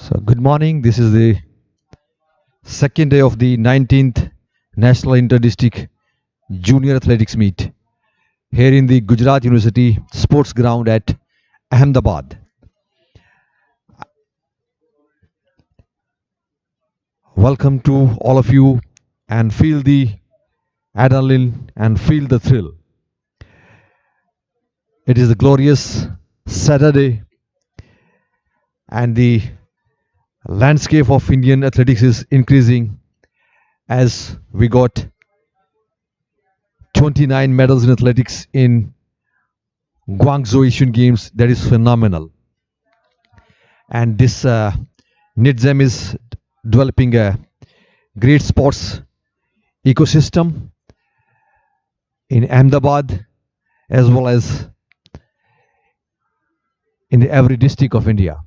So, good morning. This is the second day of the 19th National Inter-District Junior Athletics Meet here in the Gujarat University Sports Ground at Ahmedabad. Welcome to all of you and feel the adrenaline and feel the thrill. It is a glorious Saturday and the landscape of Indian athletics is increasing as we got 29 medals in athletics in Guangzhou Asian Games. That is phenomenal. And this Nidjam is developing a great sports ecosystem in Ahmedabad as well as in every district of India.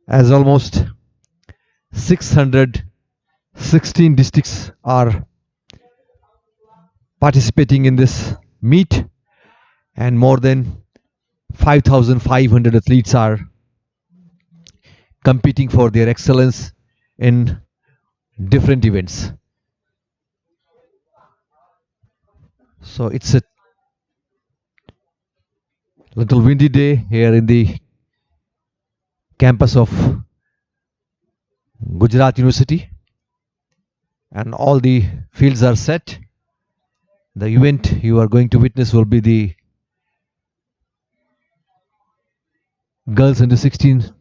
As almost 616 districts are participating in this meet and more than 5,500 athletes are competing for their excellence in different events. So it's a little windy day here in the campus of Gujarat University and all the fields are set. The event you are going to witness will be the girls under 16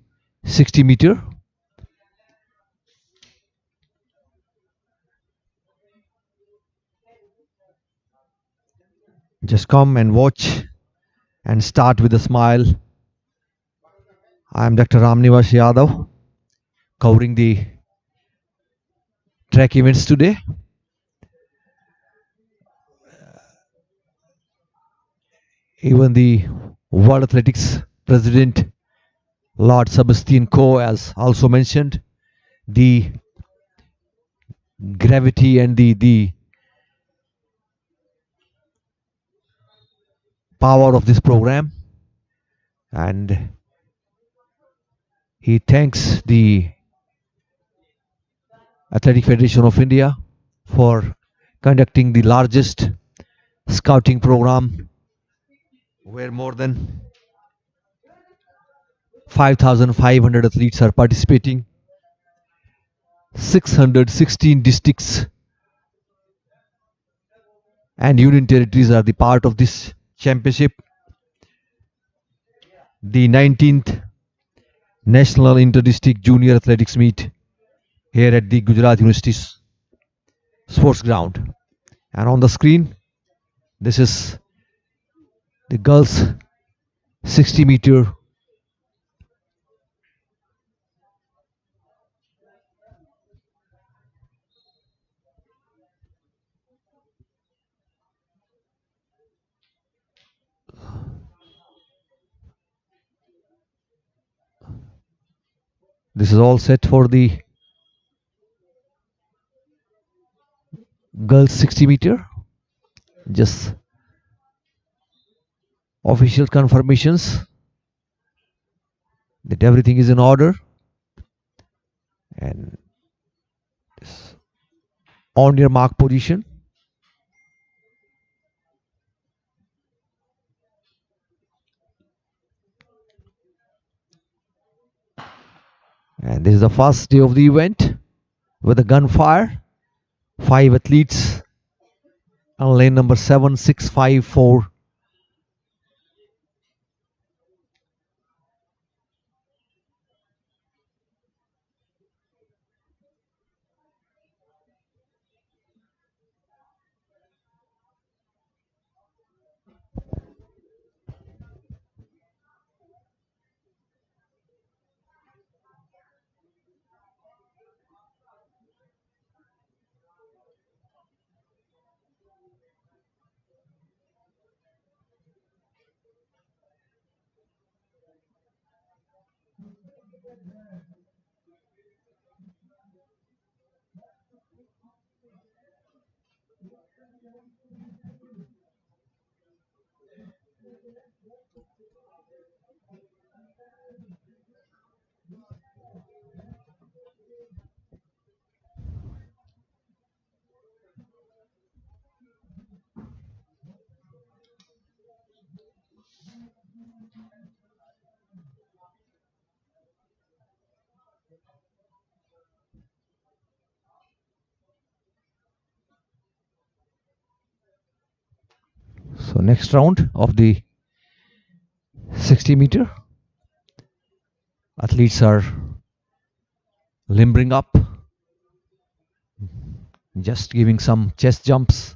60 meter. Just come and watch and start with a smile. I am Dr. Ramnivas Yadav covering the track events today. Even the World Athletics President Lord Sebastian Coe has also mentioned the gravity and the power of this program, and he thanks the Athletic Federation of India for conducting the largest scouting program where more than 5,500 athletes are participating. 616 districts and union territories are the part of this championship. The 19th National Inter-District Junior Athletics Meet here at the Gujarat University Sports Ground. And on the screen, this is the girls 60 meter this is all set for the girls 60 meter. Just official confirmations that everything is in order and on your mark position. And this is the first day of the event with a gunfire. 5 athletes on lane number 7654. So next round of the 60 meter, athletes are limbering up, just giving some chest jumps,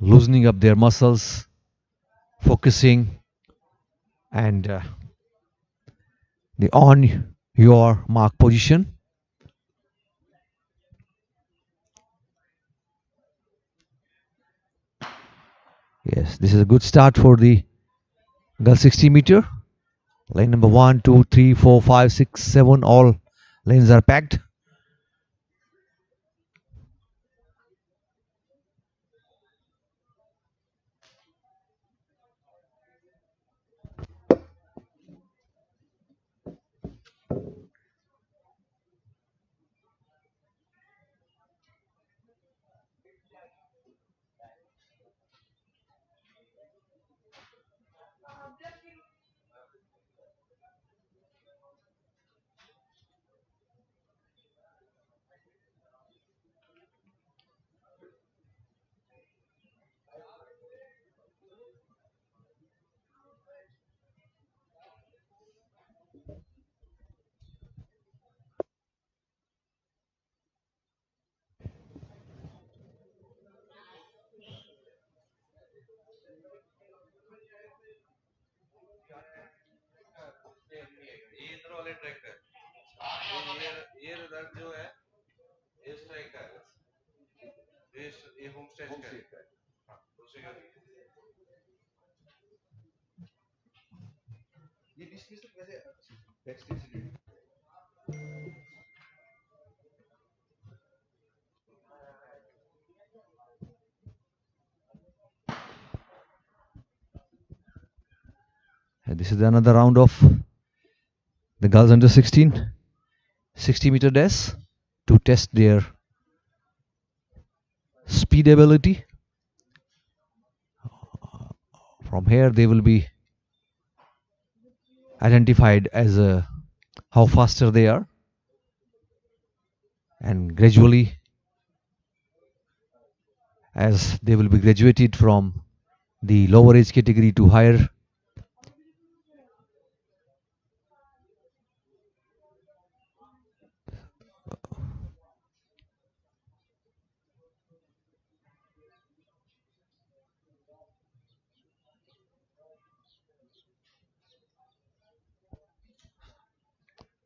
loosening up their muscles, focusing, and the on your mark position. Yes, this is a good start for the girl 60 meter. Lane number 1, 2, 3, 4, 5, 6, 7, all lanes are packed. And this is another round of the girls under 16 60 meter dash to test their speed ability. From here they will be identified as how faster they are, and gradually as they will be graduated from the lower age category to higher,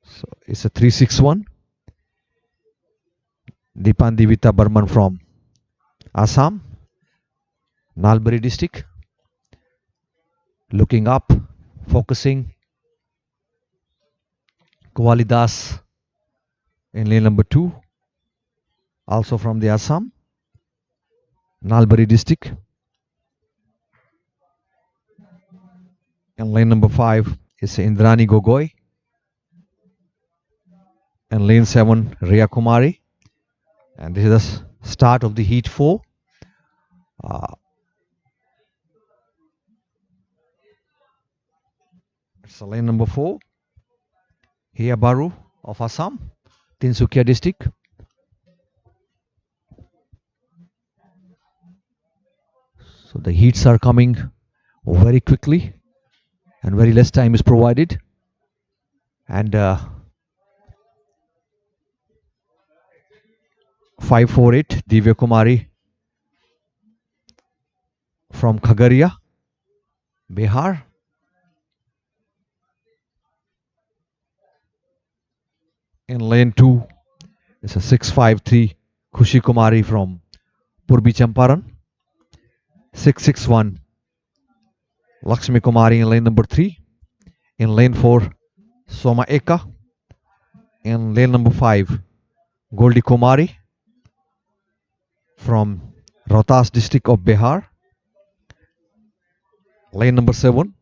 so it's a 361. Dipan Divita Burman from Assam, Nalbari district, looking up, focusing. Kuwali Das in lane number 2, also from the Assam, Nalbari district. In lane number 5 is Indrani Gogoi. And lane 7, Rhea Kumari. And this is the start of the heat 4. It's lane number 4, Hia Baru of Assam, Tinsukia district. So the heats are coming very quickly and very less time is provided. And 548 Divya Kumari from Khagaria, Bihar. In lane 2 is a 653 Khushi Kumari from Purbi Champaran. 661 Lakshmi Kumari in lane number 3. In lane 4 Soma Eka. In lane number 5 Goldie Kumari from Rohtas district of Bihar. Lane number 7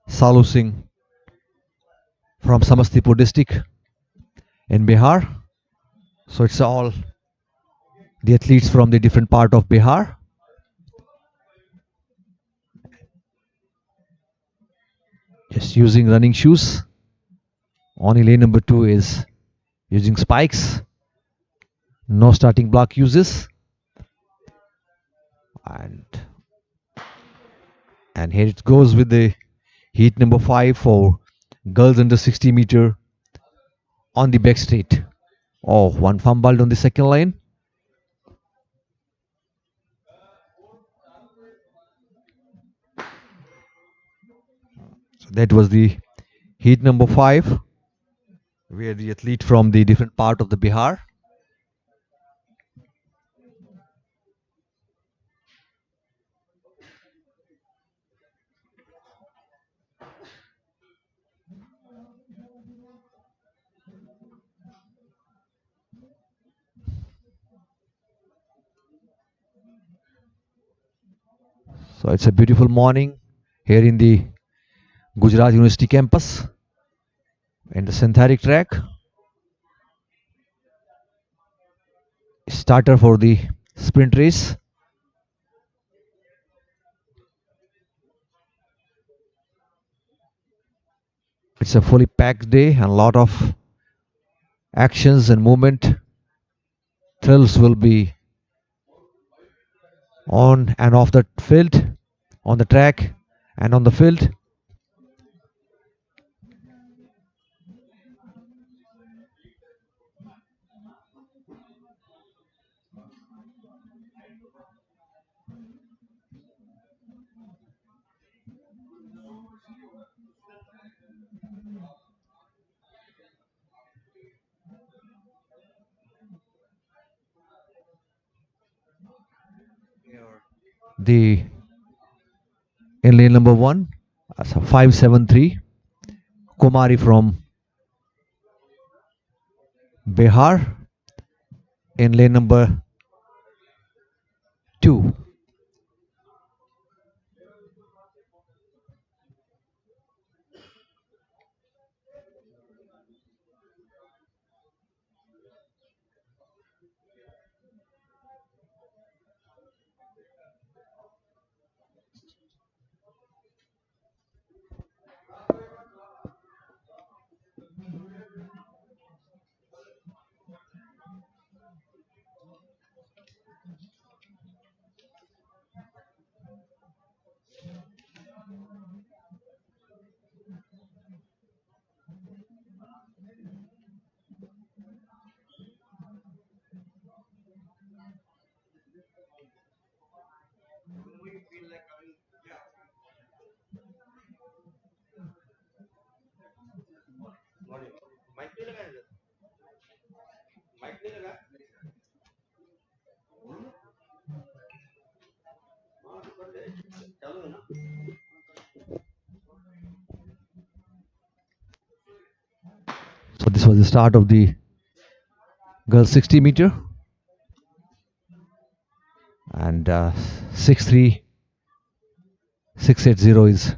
Salu Singh from Samastipur district in Bihar. So it's all the athletes from the different part of Bihar. Just using running shoes. Only lane number 2 is using spikes. No starting block uses. and and here it goes with the heat number 5 for girls under 60 meter on the back straight. Oh, one fumbled on the second line. So that was the heat number 5, where the athlete from the different part of the Bihar. So it's a beautiful morning here in the Gujarat University campus in the synthetic track. Starter for the sprint race. It's a fully packed day and a lot of actions and movement. Thrills will be on and off the field, on the track and on the field. The in lane number 1, 573, Kumari from Bihar. In lane number 2, so this was the start of the girls 60 meter, and 63680 is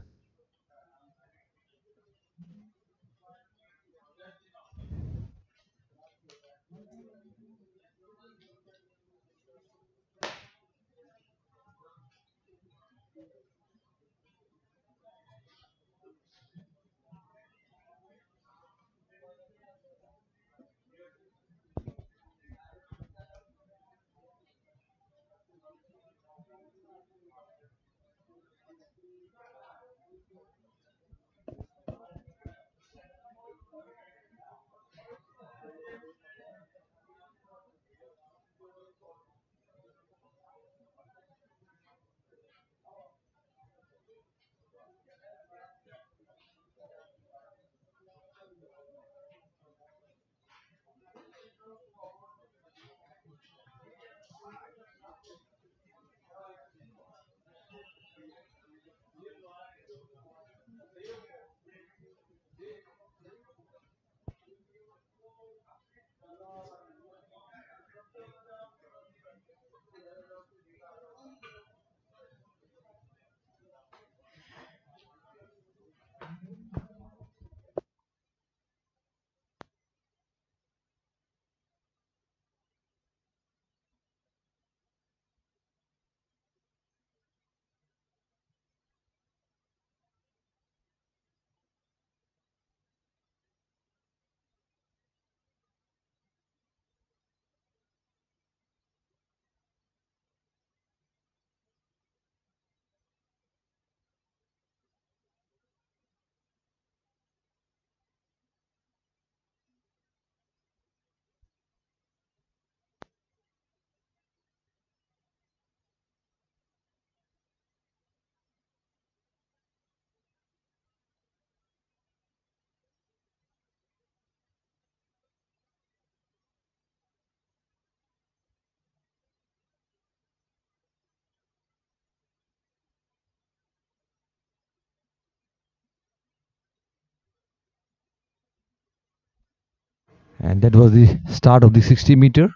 And that was the start of the 60 meter.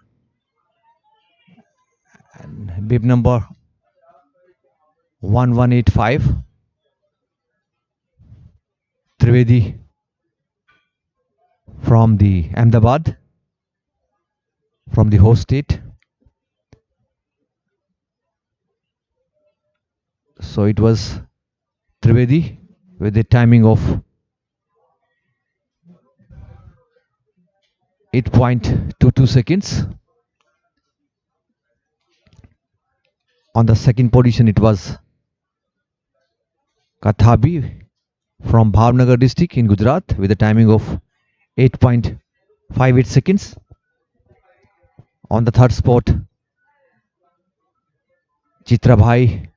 And bib number 1185, Trivedi from the Ahmedabad, from the host state. So it was Trivedi with the timing of 8.22 seconds. On the second position, it was Kathabi from Bhavnagar district in Gujarat with a timing of 8.58 seconds. On the third spot, Chitrabhai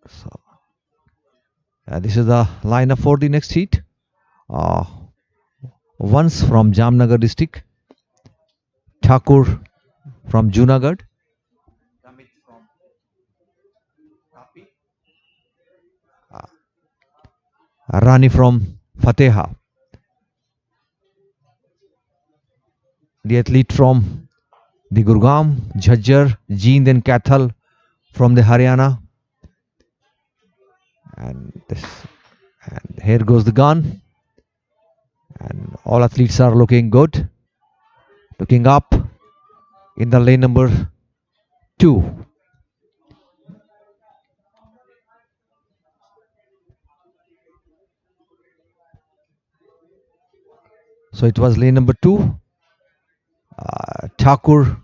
so, this is the lineup for the next heat. Once from Jamnagar district, Thakur from Junagadh, Rani from Fateha, the athlete from the Gurgaon, Jhajjar, Jeend and Kathal from the Haryana. And here goes the gun. And all athletes are looking good. Looking up in the lane number 2. So it was lane number 2. Thakur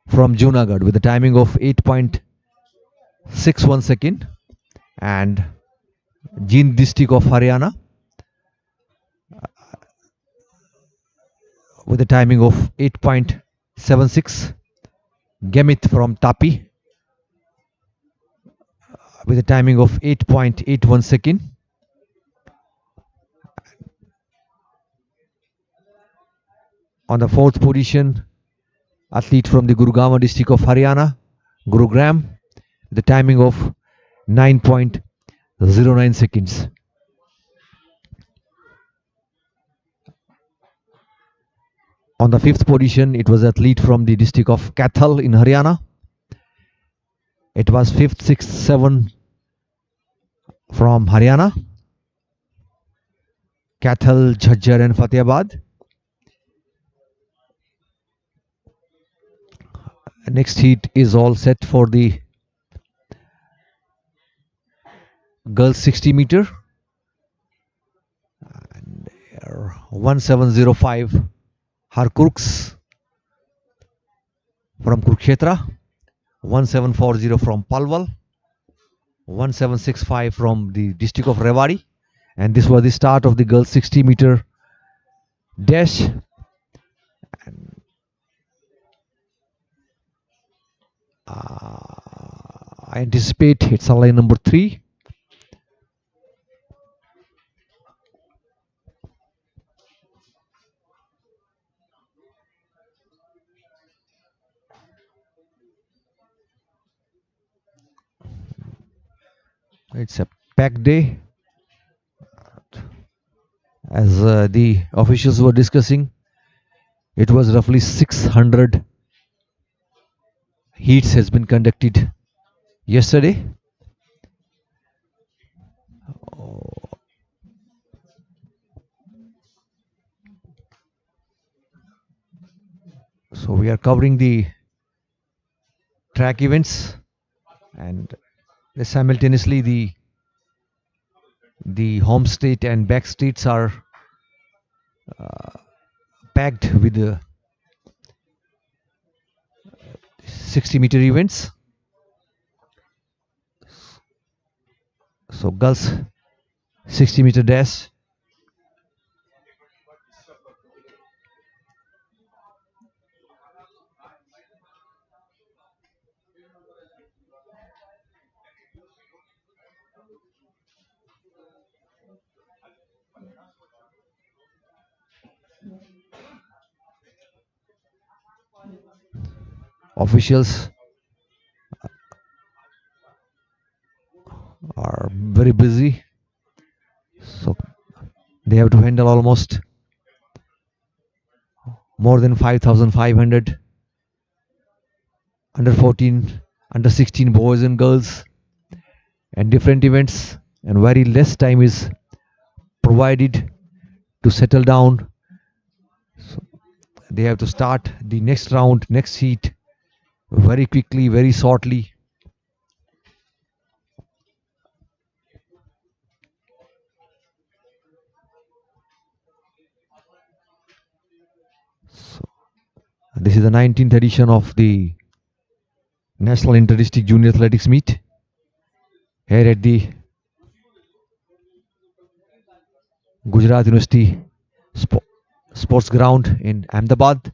from Junagadh with a timing of 8.61 second, and Jeend district of Haryana with a timing of 8.76. Gamit from Tapi with a timing of 8.81 second. On the fourth position, athlete from the Gurugram district of Haryana, Gurugram, with a timing of 9.09 seconds. On the fifth position, it was athlete from the district of Kathal in Haryana. It was 5th, 6th, 7th from Haryana, Kathal, Jhajjar and Fatehabad. Next heat is all set for the girls 60 meter. And 1705 Harkurks from Kurukshetra, 1740 from Palwal, 1765 from the district of Rewari. And this was the start of the girls 60 meter dash. And I anticipate it's on line number 3. It's a packed day. As the officials were discussing, it was roughly 600 heats has been conducted yesterday. So we are covering the track events, and simultaneously the home state and back states are packed with the 60 meter events. So girls 60 meter dash. Officials are very busy. So they have to handle almost more than 5,500 under 14, under 16 boys and girls, and different events, and very less time is provided to settle down. So they have to start the next round, next heat very quickly, very shortly. So this is the 19th edition of the National Inter-District Junior Athletics Meet here at the Gujarat University Sports Ground in Ahmedabad.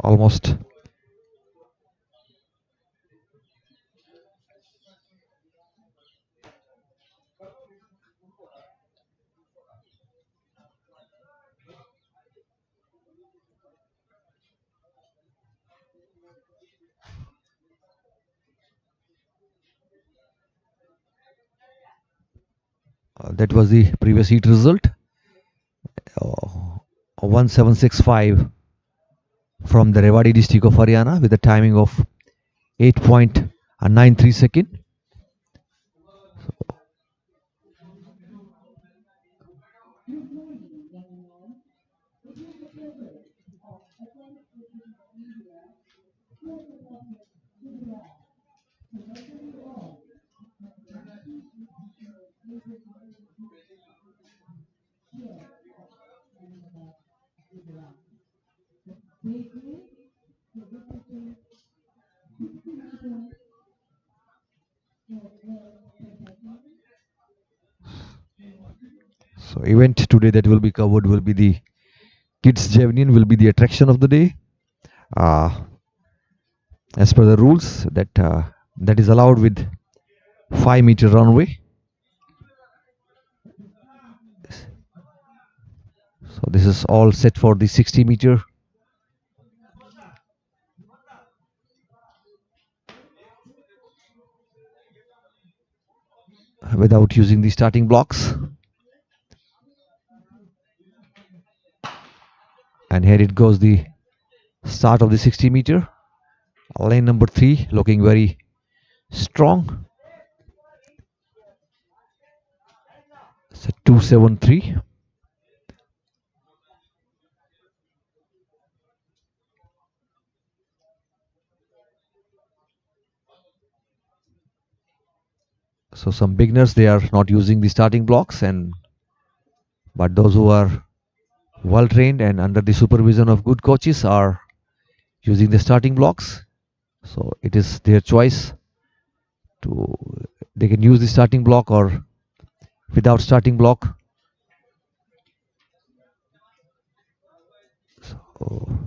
Almost that was the previous heat result. 1765 from the Rewari district of Haryana with a timing of 8.93 second. So event today that will be covered will be the kids javelin will be the attraction of the day. Uh, as per the rules that is allowed with 5-meter runway. So this is all set for the 60-meter. Without using the starting blocks. And here it goes, the start of the 60-meter. Lane number 3 looking very strong. It's a 273. So some beginners, they are not using the starting blocks, but those who are well trained and under the supervision of good coaches are using the starting blocks. So it is their choice to they can use the starting block or without starting block. So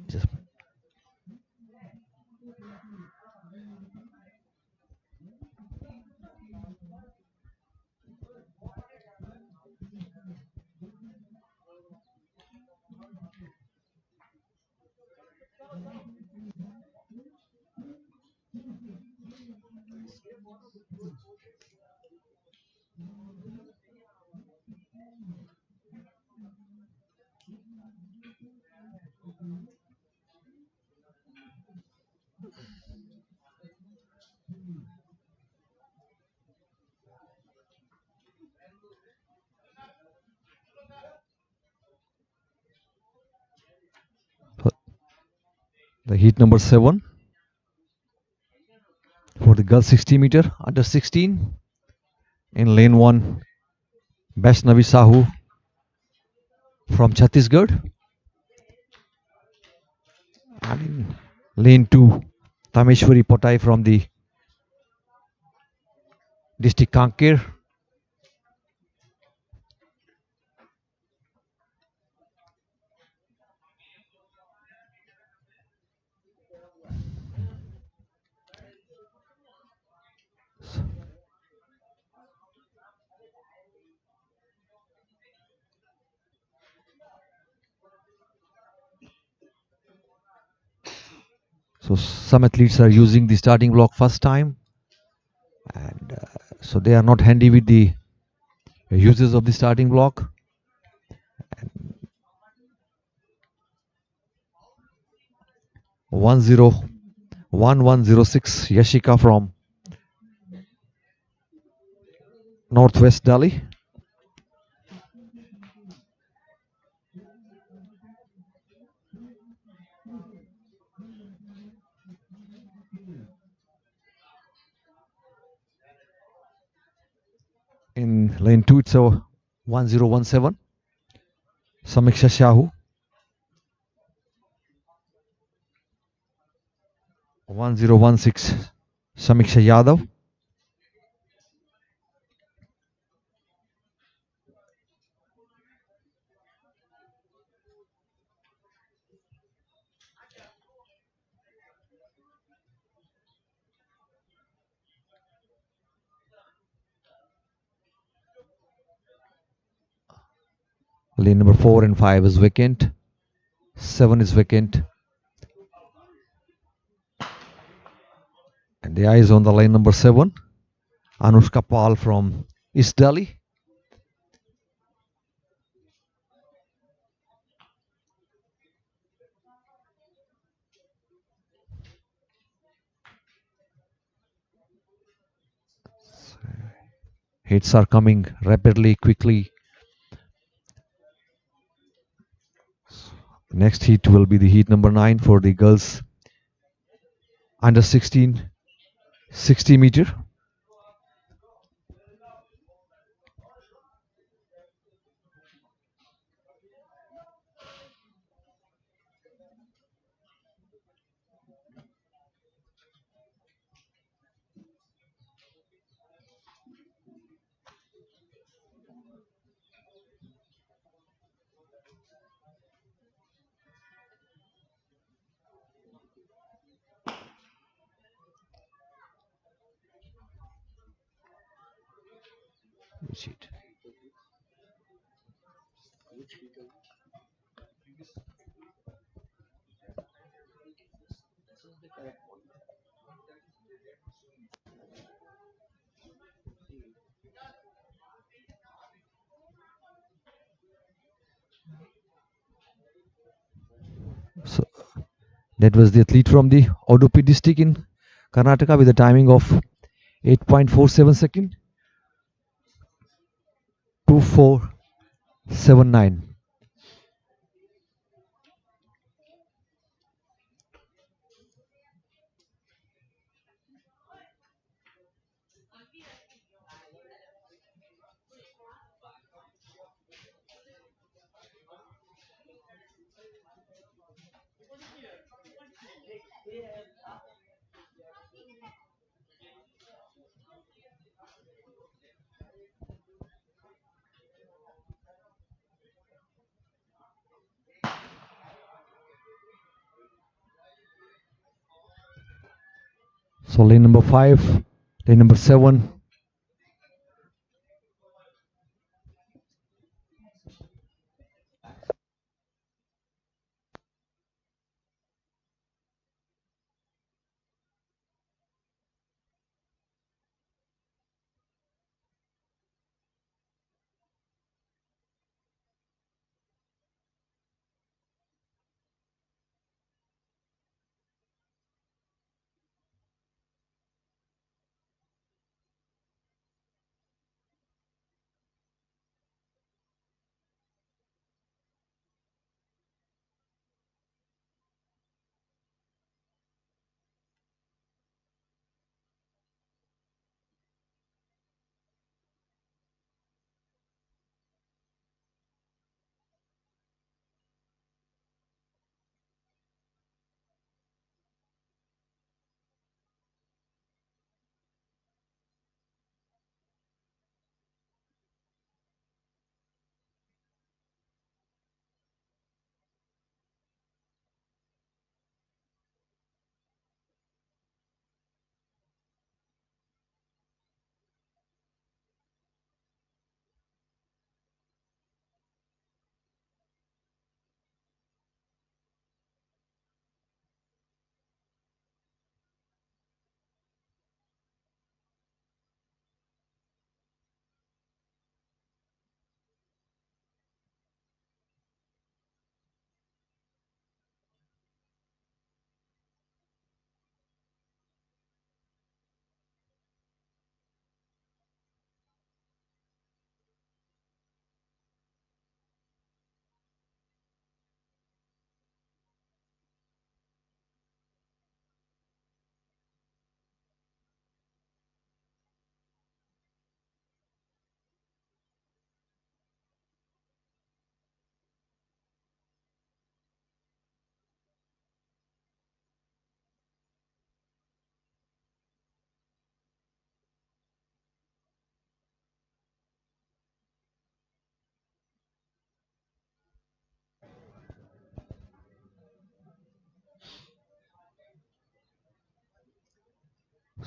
just the heat number 7 for the girls 60-meter under 16. In lane 1, Vaishnavi Sahu from Chhattisgarh. And in lane 2, Tameshwari Potai from the district Kanker. So some athletes are using the starting block first time, and so they are not handy with the uses of the starting block. 1106 Yashika from Northwest Delhi. In lane 2, it's a 1017 Samiksha Shahu. 1016 Samiksha Yadav. Lane number 4 and 5 is vacant. 7 is vacant. And the eyes on the lane number 7. Anushka Pal from East Delhi. Hits are coming rapidly, quickly. Next heat will be the heat number 9 for the girls under 16 60 meter. Which heat? So that was the athlete from the Odupi district in Karnataka with a timing of 8.47 second. 2479. So lane number 5, lane number 7.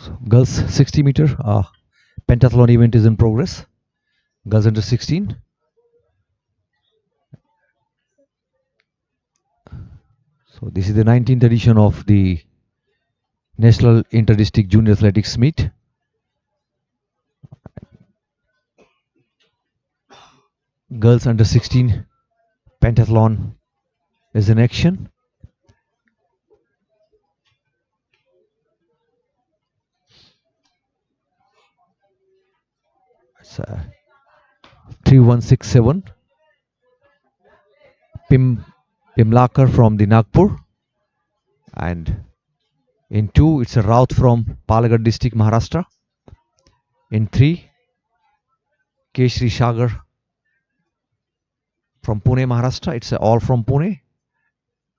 So girls 60 meter pentathlon event is in progress. Girls under 16. So this is the 19th edition of the National Inter-District Junior Athletics Meet. Girls under 16 pentathlon is in action. It's 3167. Pimlakar from the Nagpur. And in 2, it's a Raut from Palakkad district, Maharashtra. In 3, Keshri Sagar from Pune, Maharashtra. It's all from Pune.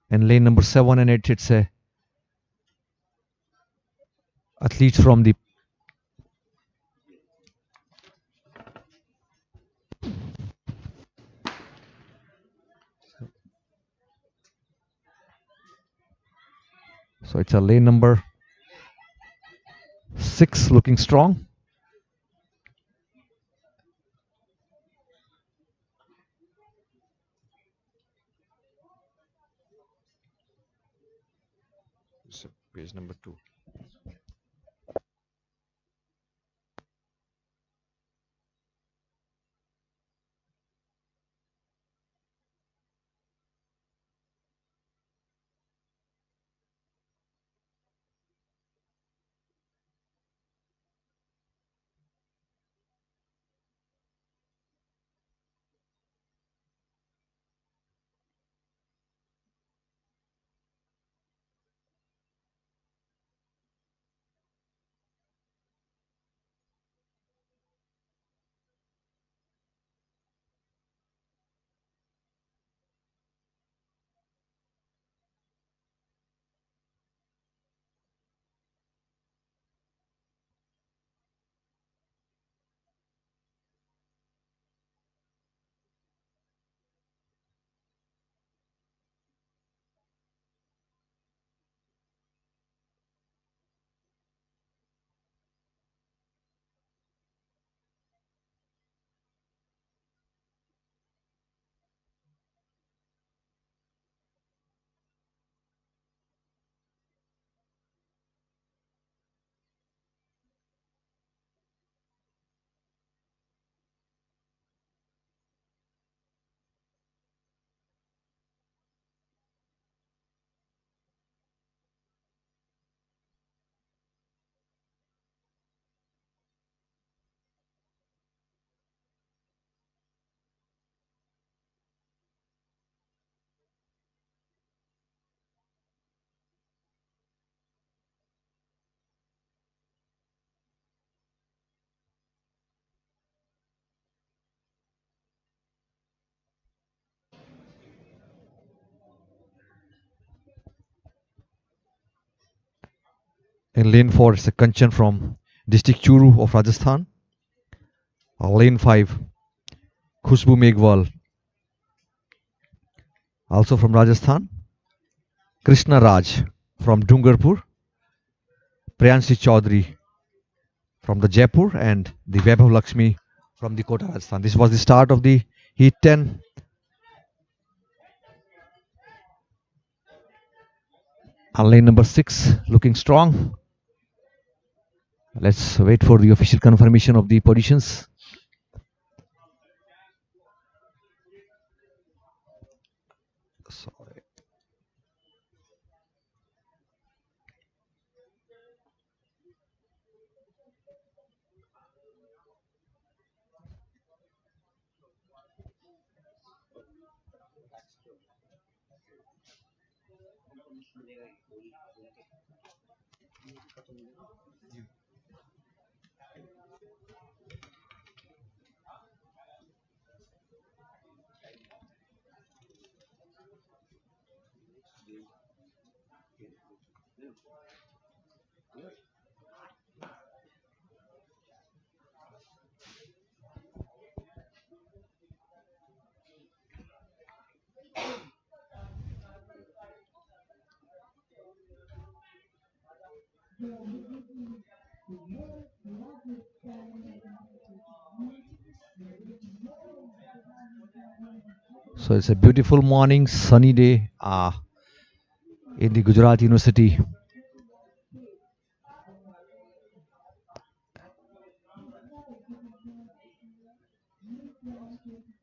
And lane number 7 and 8, it's a athletes from the so it's a lane number 6 looking strong. So page number 2. In lane 4, it's a Kanchan from district Churu of Rajasthan. Lane 5, Khushbu Meghwal, also from Rajasthan. Krishna Raj from Dungarpur. Priyanshi Chaudhary from the Jaipur, and the Vaibhav Lakshmi from the Kota, Rajasthan. This was the start of the Heat 10. And lane number 6 looking strong. Let's wait for the official confirmation of the positions. Sorry. So it's a beautiful morning, sunny day in the Gujarat University.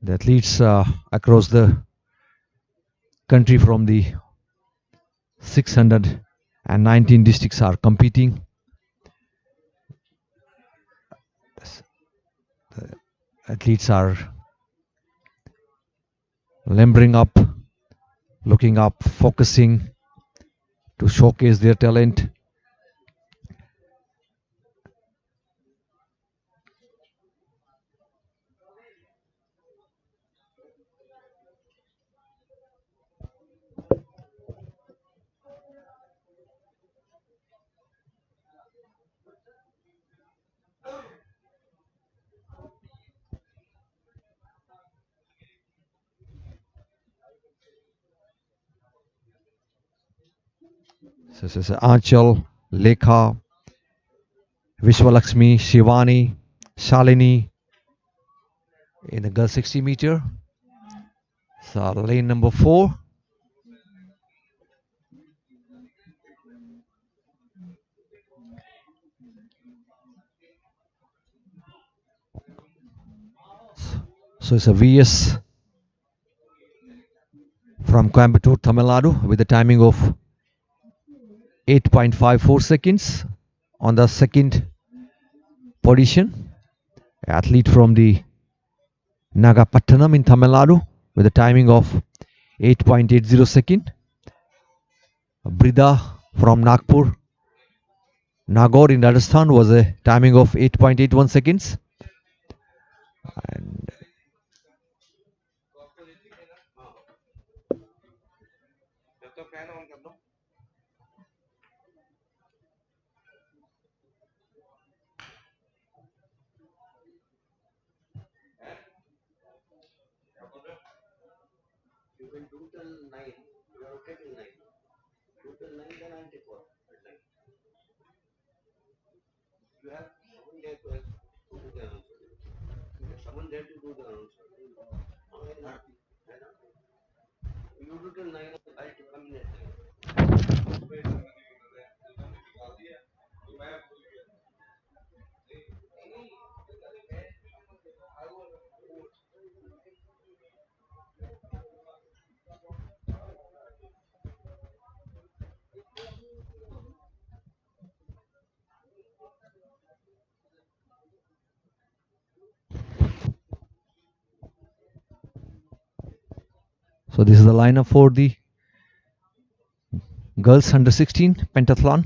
The athletes across the country from the 619 districts are competing. The athletes are limbering up, looking up, focusing to showcase their talent. So this is Anchal, Lekha, Vishwalakshmi, Shivani, Shalini in the girls 60 meter. So lane number 4. So it's a VS from Coimbatore, Tamil Nadu with a timing of 8.54 seconds on the second position. Athlete from the Nagapattinam in Tamil Nadu with a timing of 8.80 second. Brida from Nagpur, Nagaur in Rajasthan was a timing of 8.81 seconds. And so this is the lineup for the girls under 16 pentathlon.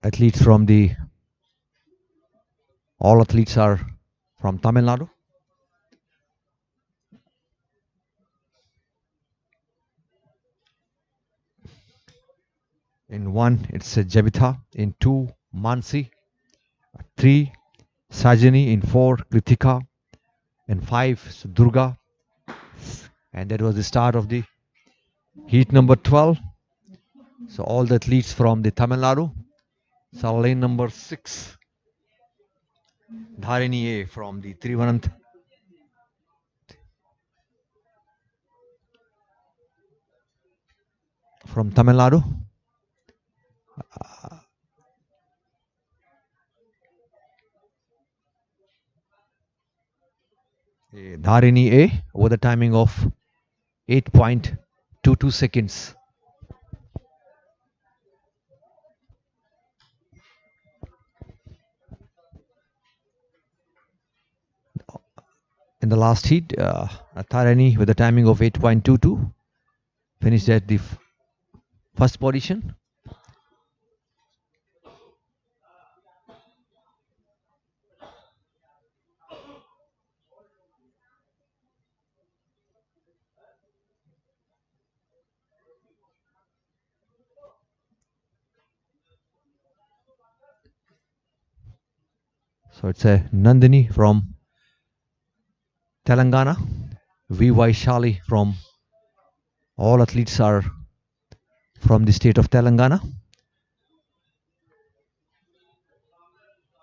Athletes from the all athletes are from Tamil Nadu. In 1, it's a Jabitha. In 2, Mansi. 3, Sajani. In 4, Kritika. In 5, Durga. And that was the start of the heat number 12. So all the athletes from the Tamil Nadu. So lane number 6, Dharini A from the Trivanant. From Tamil Nadu. Dharini A with a timing of 8.22 seconds. In the last heat, Dharini with a timing of 8.22 finished at the first position. So it's a Nandini from Telangana, V. Shali from All athletes are from the state of Telangana,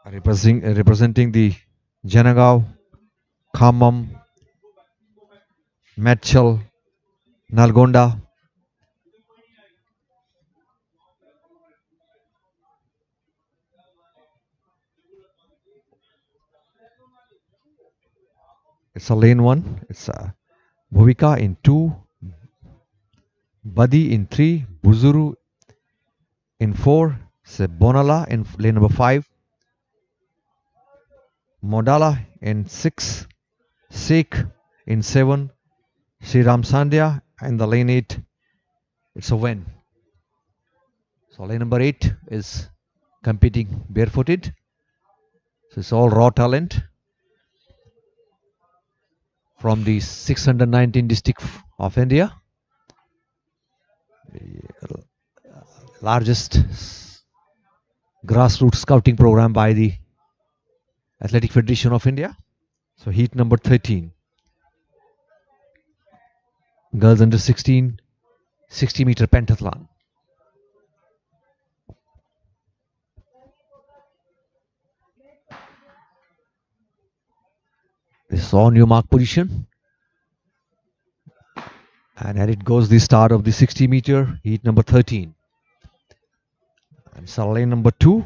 representing the Janagaon, Khammam, Medchal, Nalgonda. It's a lane 1. It's Bhuvika in 2, Badi in 3, Buzuru in 4, Bonala in lane number 5, Modala in 6, Sheikh in 7, Sri Ram Sandhya, and the lane 8, it's a Wen. So lane number 8 is competing barefooted. So it's all raw talent from the 619 district of India. The largest grassroots scouting program by the Athletic Federation of India. So heat number 13. Girls under 16, 60-meter pentathlon. This is on your mark position. And here it goes, the start of the 60-meter, heat number 13. And so lane number 2,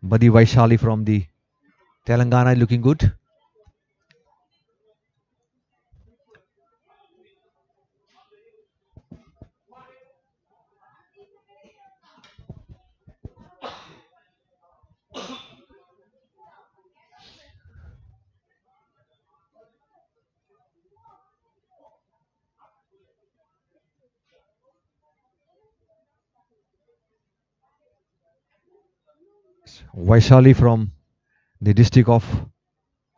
Badi Vaishali from the Telangana looking good. Vaishali from the district of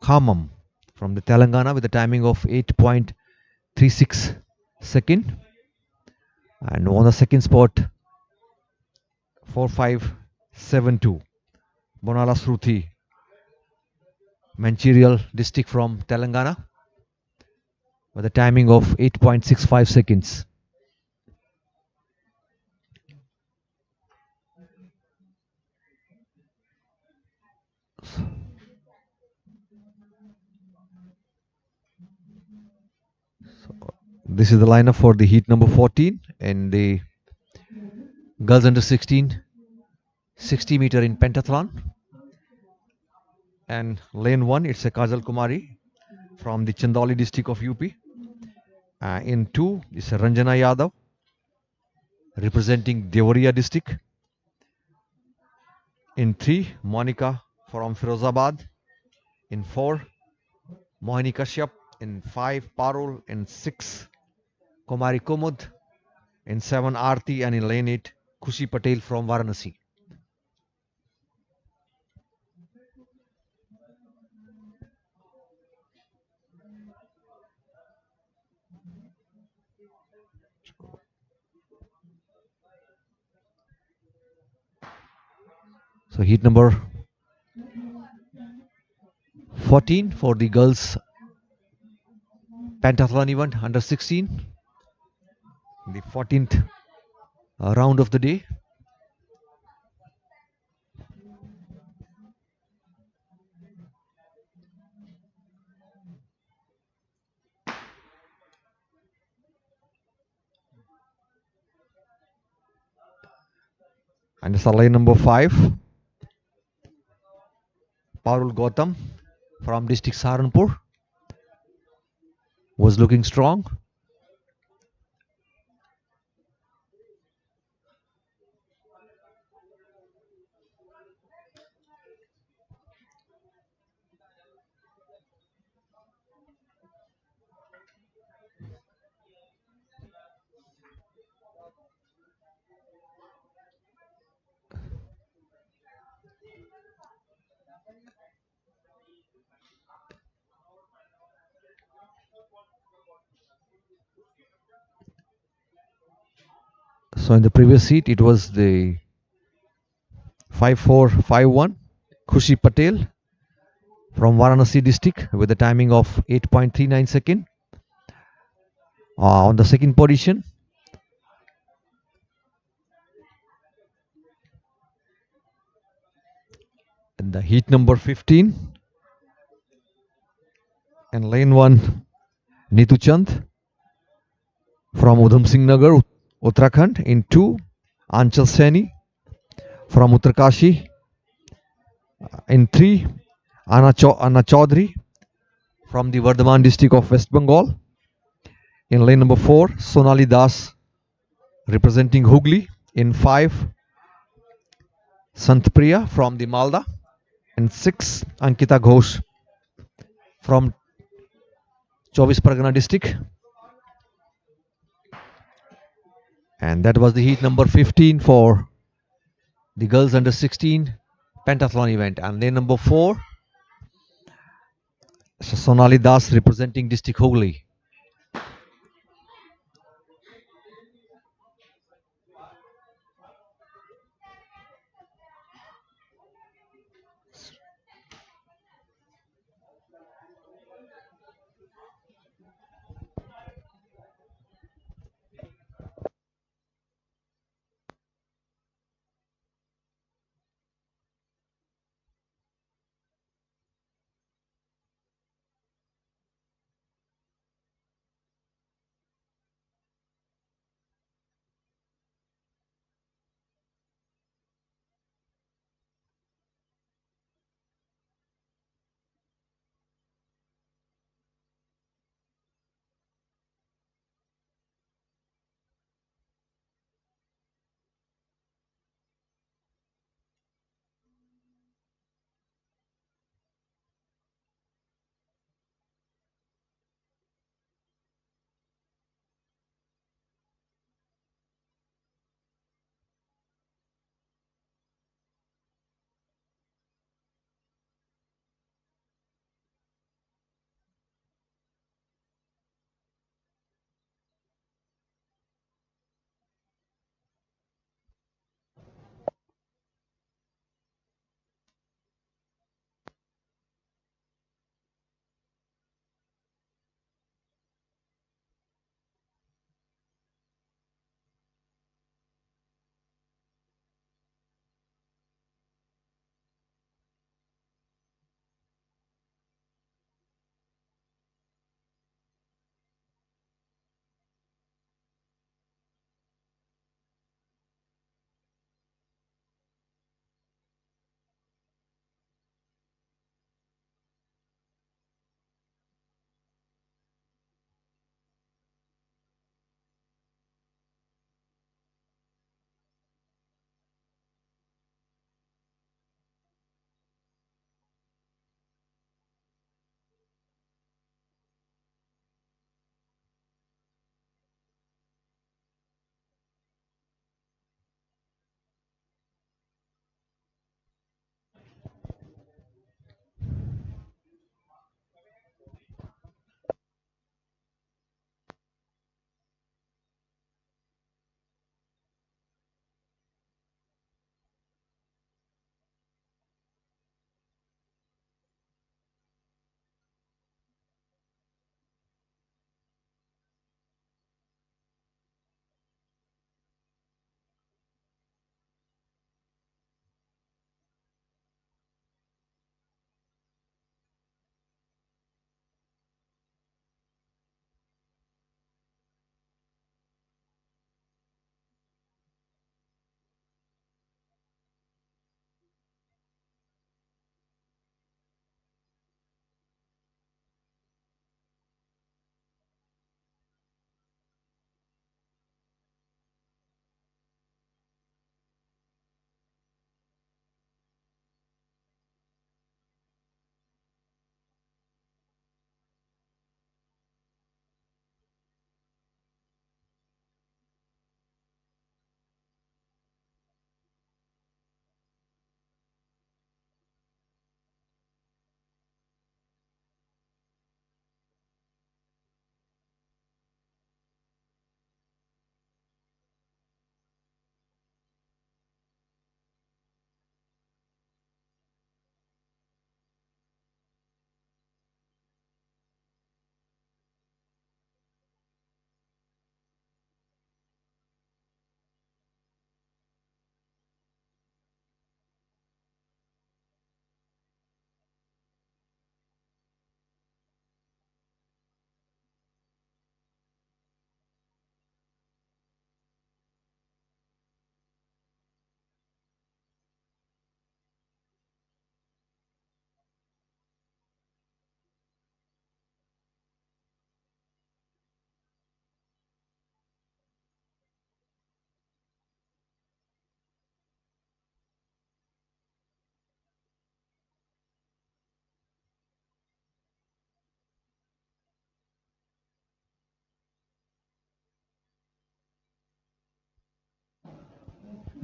Khammam from the Telangana with a timing of 8.36 second. And on the second spot, 4572. Bonala Sruthi, Mancherial district from Telangana with a timing of 8.65 seconds. So this is the lineup for the heat number 14 and the girls under 16 60-meter in pentathlon. And lane 1, it's a Kajal Kumari from the Chandauli district of UP. In 2, it's a Ranjana Yadav representing Devariya district. In 3, Monica from Firozabad. In 4, Mohini Kashyap. In 5, Parul. In 6, Kumari Kumud. In 7, Aarti. And in lane 8, Khushi Patel from Varanasi. So heat number 14 for the girls pentathlon event under 16, the 14th round of the day. And it's lane number 5, Parul Gautam from district Saharanpur was looking strong. So in the previous heat, it was the 5451 Khushi Patel from Varanasi district with a timing of 8.39 second. On the second position, In the heat number 15, and lane 1, Neetu Chand from Udham Singh Nagar, Uttarakhand. In 2, Anchal Saini from Uttarkashi. In 3, Anna Chaudhary from the Vardhaman district of West Bengal. In lane number 4, Sonali Das representing Hooghly. In 5, Santpriya from the Malda. In 6, Ankita Ghosh from Chobis Pargana district. And that was the heat number 15 for the girls under 16 pentathlon event. And lane number 4, Sonali Das representing district Hooghly.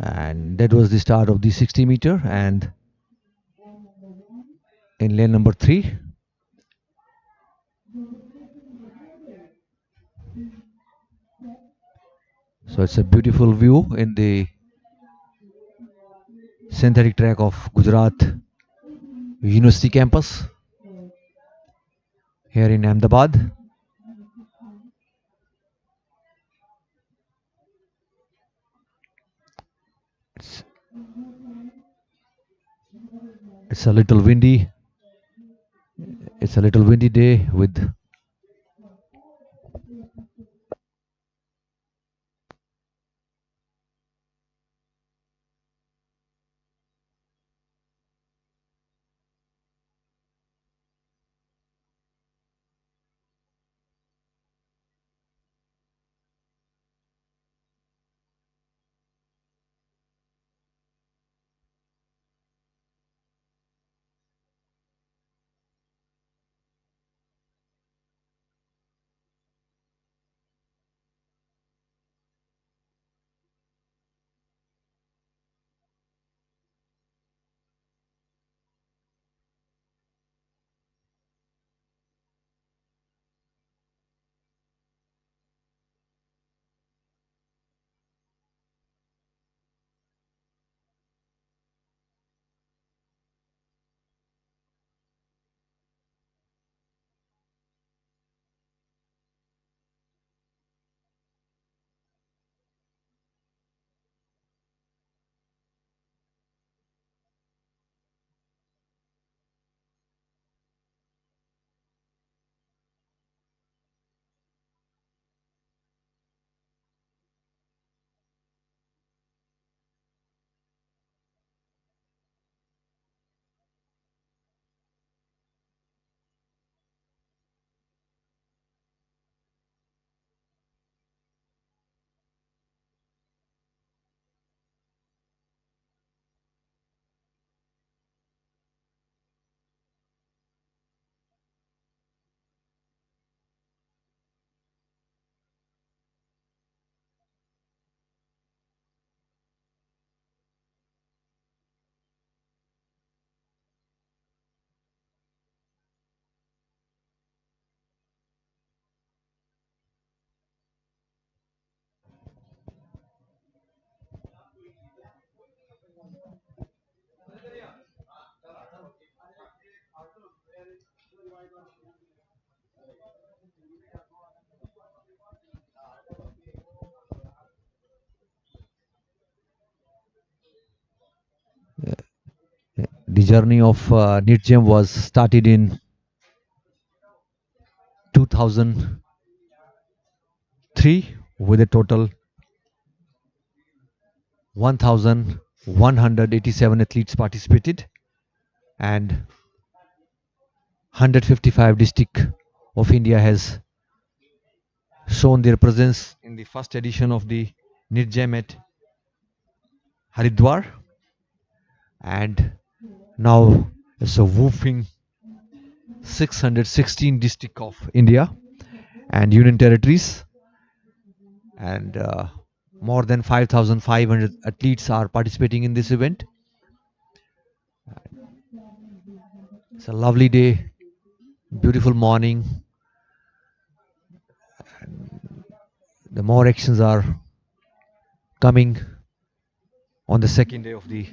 And that was the start of the 60 meter. And in lane number 3, so it's a beautiful view in the synthetic track of Gujarat University campus here in Ahmedabad. It's, it's a little windy. It's a little windy day with the journey of Nidjam was started in 2003 with a total 1,187 athletes participated and 155 district of India has shown their presence in the first edition of the Nidjam at Haridwar, and now it's a whooping 616 district of India and union territories, and more than 5,500 athletes are participating in this event. It's a lovely day, beautiful morning. The more actions are coming on the second day of the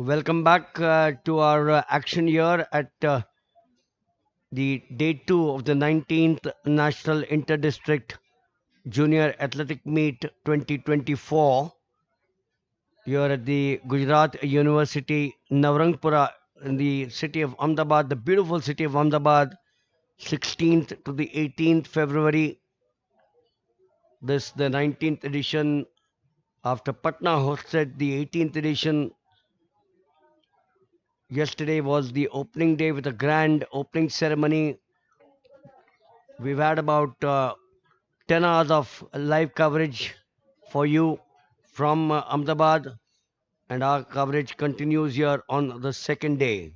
Welcome back to our action here at the day 2 of the 19th National Inter-District Junior Athletic Meet 2024 here at the Gujarat University Navrangpura in the city of Ahmedabad, the beautiful city of Ahmedabad, 16th to the 18th February. This the 19th edition after Patna hosted the 18th edition. Yesterday was the opening day with a grand opening ceremony. We've had about 10 hours of live coverage for you from Ahmedabad, and our coverage continues here on the second day.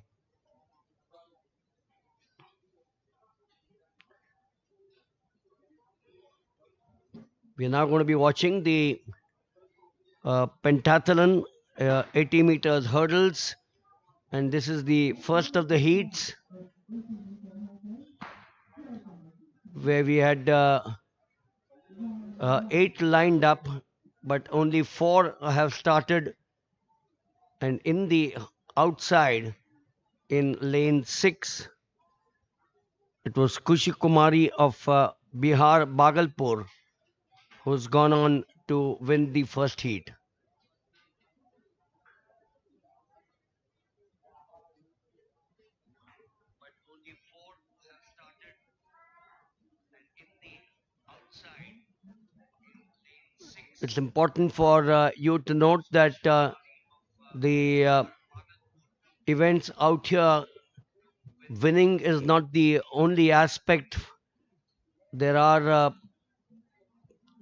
We are now going to be watching the pentathlon, 80 meters hurdles, and this is the first of the heats where we had 8 lined up, but only 4 have started, and in the outside in lane 6 it was Kushi Kumari of Bihar Bhagalpur who's gone on to win the first heat. It's important for you to note that the events out here, winning is not the only aspect. There are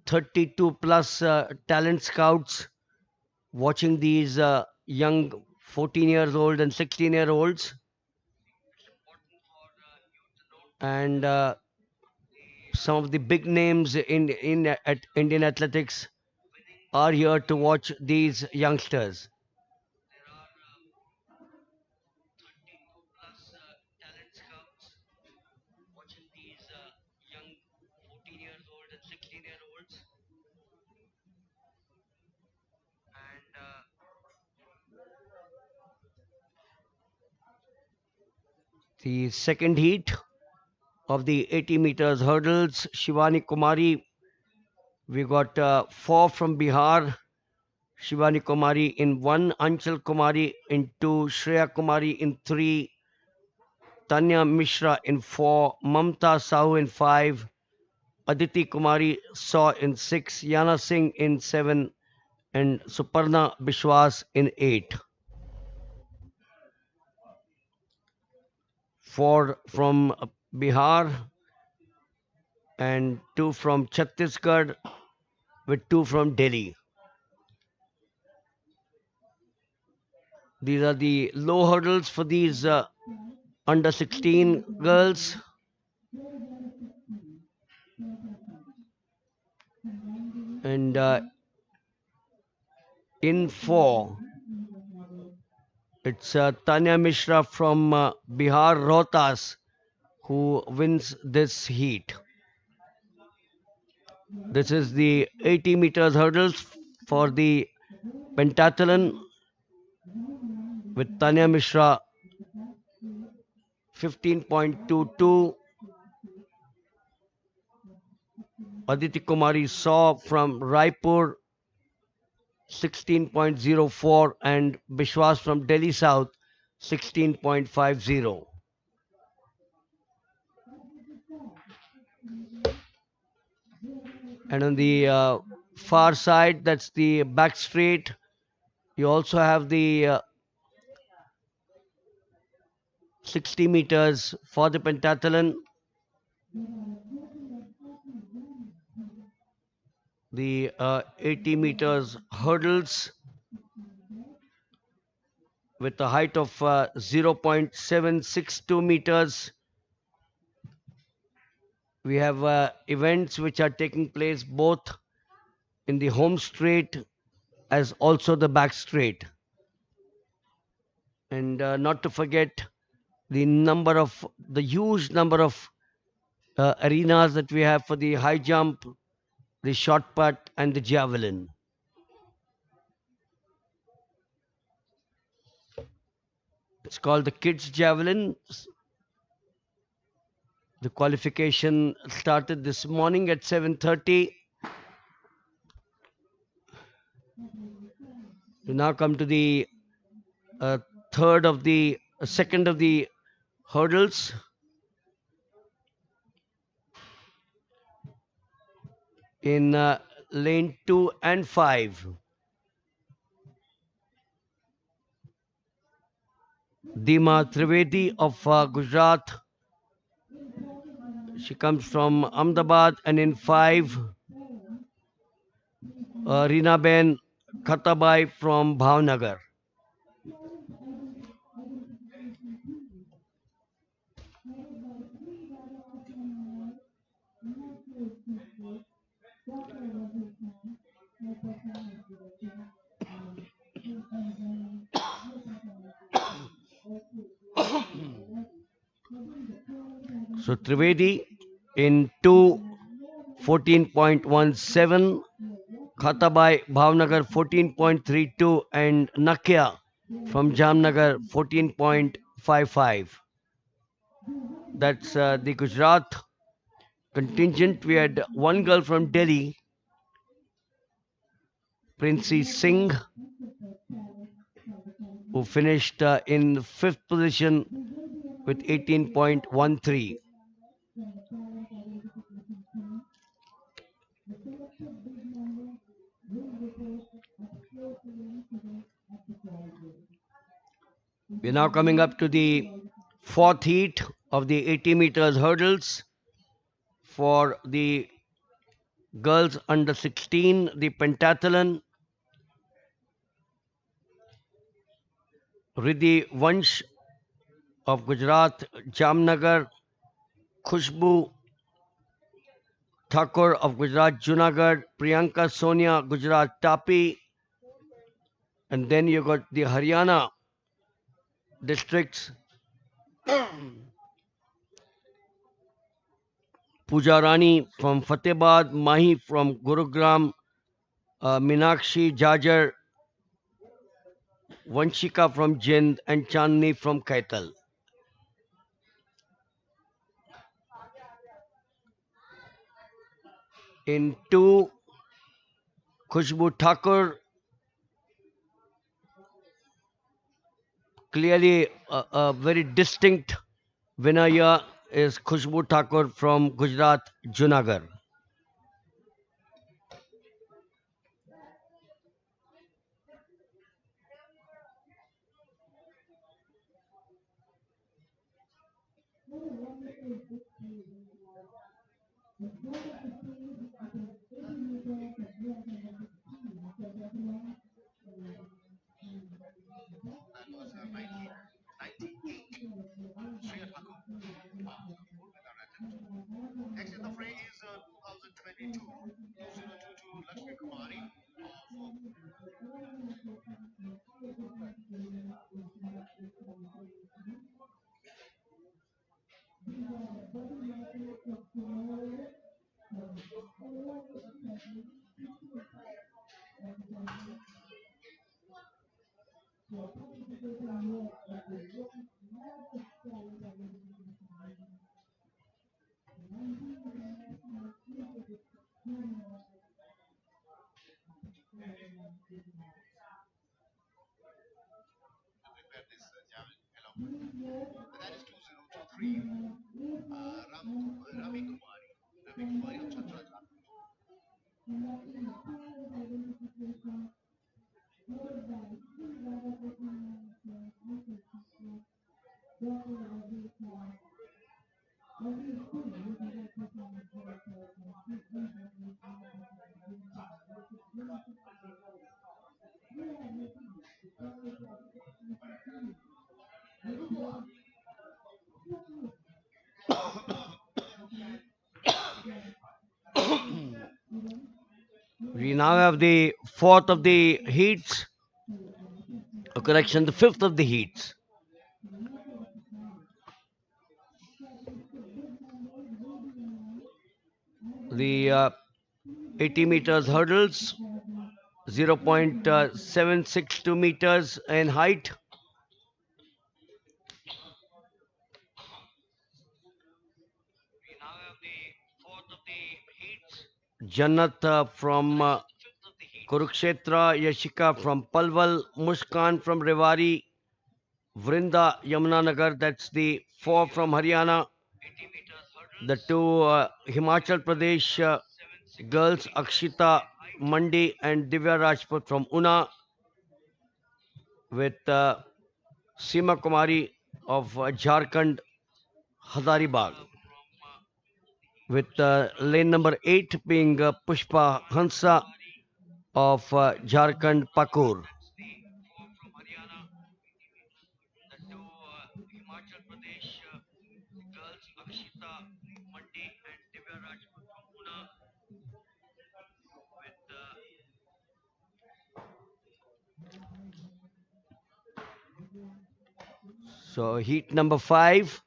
32 plus talent scouts watching these young 14 years old and 16-year olds, and some of the big names in at Indian athletics are here to watch these youngsters. The second heat of the 80 meters hurdles, Shivani Kumari. We got 4 from Bihar. Shivani Kumari in 1, Anchal Kumari in 2, Shreya Kumari in 3, Tanya Mishra in 4, Mamta Sahu in 5, Aditi Kumari Saw in 6, Yana Singh in 7, and Suparna Bishwas in 8. 4 from Bihar and 2 from Chhattisgarh with 2 from Delhi. These are the low hurdles for these under 16 girls. And in 4, it's Tanya Mishra from Bihar Rohtas who wins this heat. This is the 80 meters hurdles for the pentathlon with Tanya Mishra 15.22, Aditi Kumari Saw from Raipur 16.04, and Bishwas from Delhi South 16.50. And on the far side, that's the back straight. You also have the 60 meters for the pentathlon, the 80 meters hurdles with a height of 0.762 meters. We have events which are taking place both in the home straight as also the back straight. And not to forget the huge number of arenas that we have for the high jump, the shot put, and the javelin. It's called the kids javelin. The qualification started this morning at 7:30. We now come to the uh, second of the hurdles. In lane 2 and 5. Dima Trivedi of Gujarat. She comes from Ahmedabad, and in 5, Rinaben Khatabai from Bhavnagar. So Trivedi in 2, 14.17, Khatabai Bhavnagar 14.32, and Nakia from Jamnagar 14.55. That's the Gujarat contingent. We had one girl from Delhi, Princey Singh, who finished in 5th position with 18.13. We're now coming up to the 4th heat of the 80 meters hurdles for the girls under 16, the pentathlon. Riddhi Vansh of Gujarat, Jamnagar, Khushbu Thakur of Gujarat, Junagadh, Priyanka Sonia, Gujarat, Tapi, and then you got the Haryana districts. Pooja Rani from Fatehbad, Mahi from Gurugram, Minakshi Jajar, Vanshika from Jind, and Chandni from Kaital. In 2, Khushbu Thakur, clearly a very distinct winner here is Khushbu Thakur from Gujarat, Junagadh. We now have the 4th of the heats, correction, the 5th of the heats. The 80 meters hurdles, 0.762 meters in height. Jannat from Kurukshetra, Yashika from Palwal, Muskan from Rewari, Vrinda Yamunanagar, that's the four from Haryana. The two Himachal Pradesh girls, Akshita Mandi and Divya Rajput from Una, with Seema Kumari of Jharkhand, Hazaribagh, with lane number 8 being Pushpa Hansa of Jharkhand, Pakur. So heat number 5.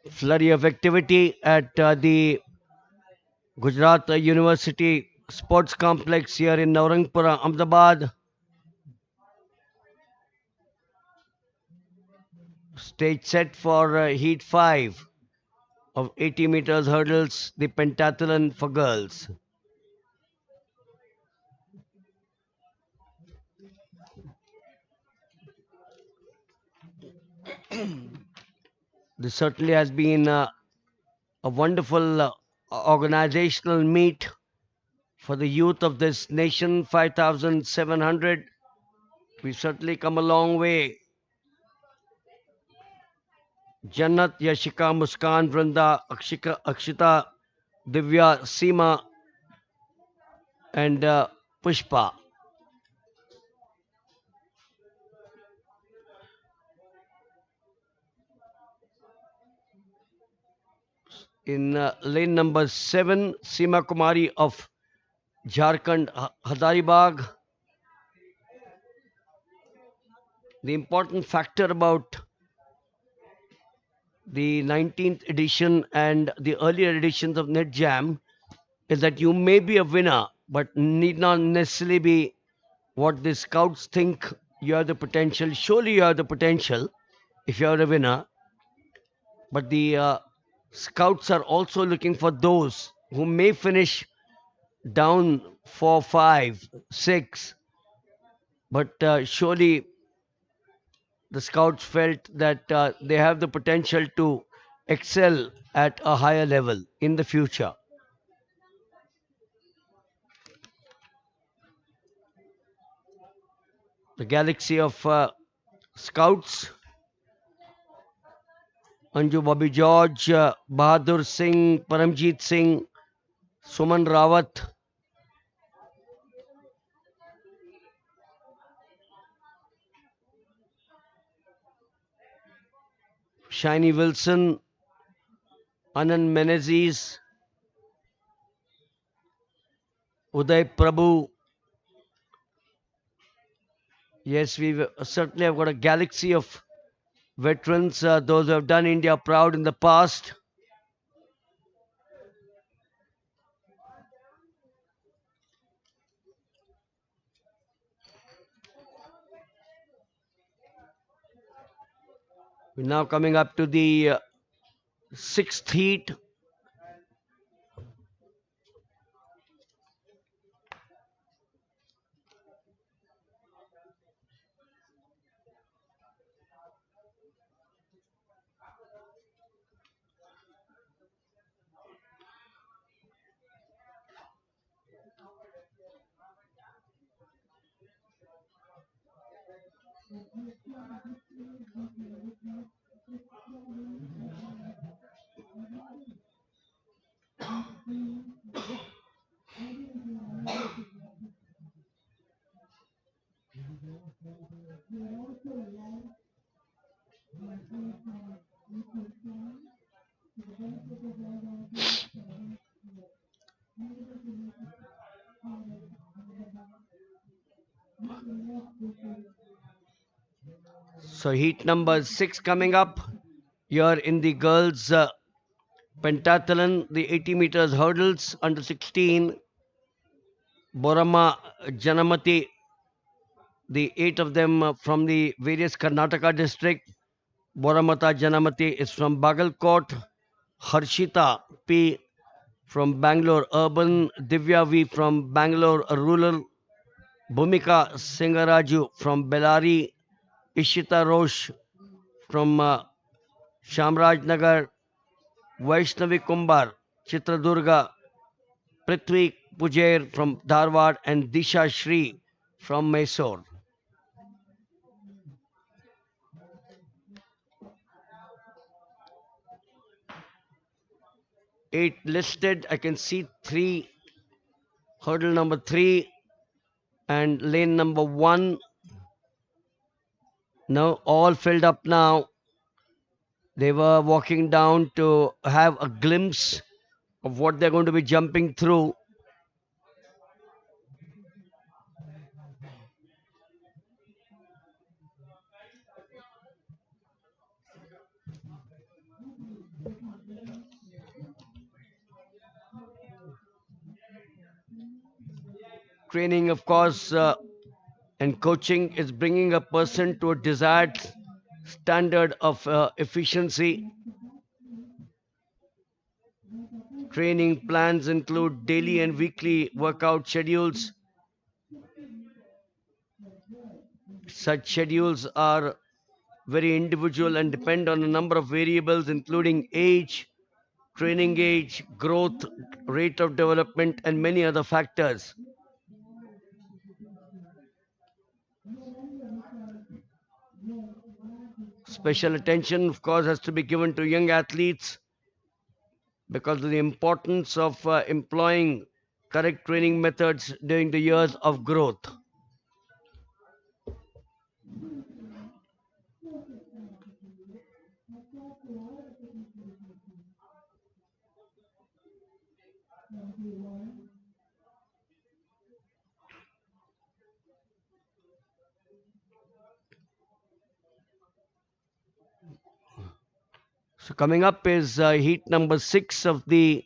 Flurry of activity at the Gujarat University Sports Complex here in Naurangpura, Ahmedabad. Stage set for Heat 5 of 80 meters hurdles, the pentathlon for girls. This certainly has been a wonderful organizational meet for the youth of this nation. 5,700. We've certainly come a long way. Jannat, Yashika, Muskan, Vrinda, Akshita, Divya, Seema, and Pushpa. In lane number 7, Seema Kumari of Jharkhand, Hazaribagh. The important factor about the 19th edition and the earlier editions of Nidjam is that you may be a winner, but need not necessarily be what the scouts think you have the potential. Surely you have the potential if you are a winner, but the scouts are also looking for those who may finish down 4, 5, 6, but surely the scouts felt that they have the potential to excel at a higher level in the future. The galaxy of scouts, Anju Bobby George, Bahadur Singh, Paramjeet Singh, Suman Rawat, Shiny Wilson, Anand Menezes, Uday Prabhu. Yes, we certainly have got a galaxy of veterans, those who have done India proud in the past. We're now coming up to the sixth heat. So heat number 6 coming up here in the girls pentathlon, the 80 meters hurdles under 16. Borama Janamati, the 8 of them from the various Karnataka district. Boramata Janamati is from Bagalkot. Harshita P from Bangalore Urban. Divya V from Bangalore Rural. Bhumika Singaraju from Bellary. Ishita Rosh from Shamraj Nagar. Vaishnavi Kumbar, Chitradurga. Prithvi Pujair from Dharwad and Disha Shri from Mysore. 8 listed. I can see 3, hurdle number 3 and lane number 1. Now all filled up now. They were walking down to have a glimpse of what they're going to be jumping through. Training, of course, and coaching is bringing a person to a desired standard of efficiency. Training plans include daily and weekly workout schedules. Such schedules are very individual and depend on a number of variables, including age, training age, growth, rate of development, and many other factors. Special attention, of course, has to be given to young athletes because of the importance of employing correct training methods during the years of growth. So, coming up is heat number 6 of the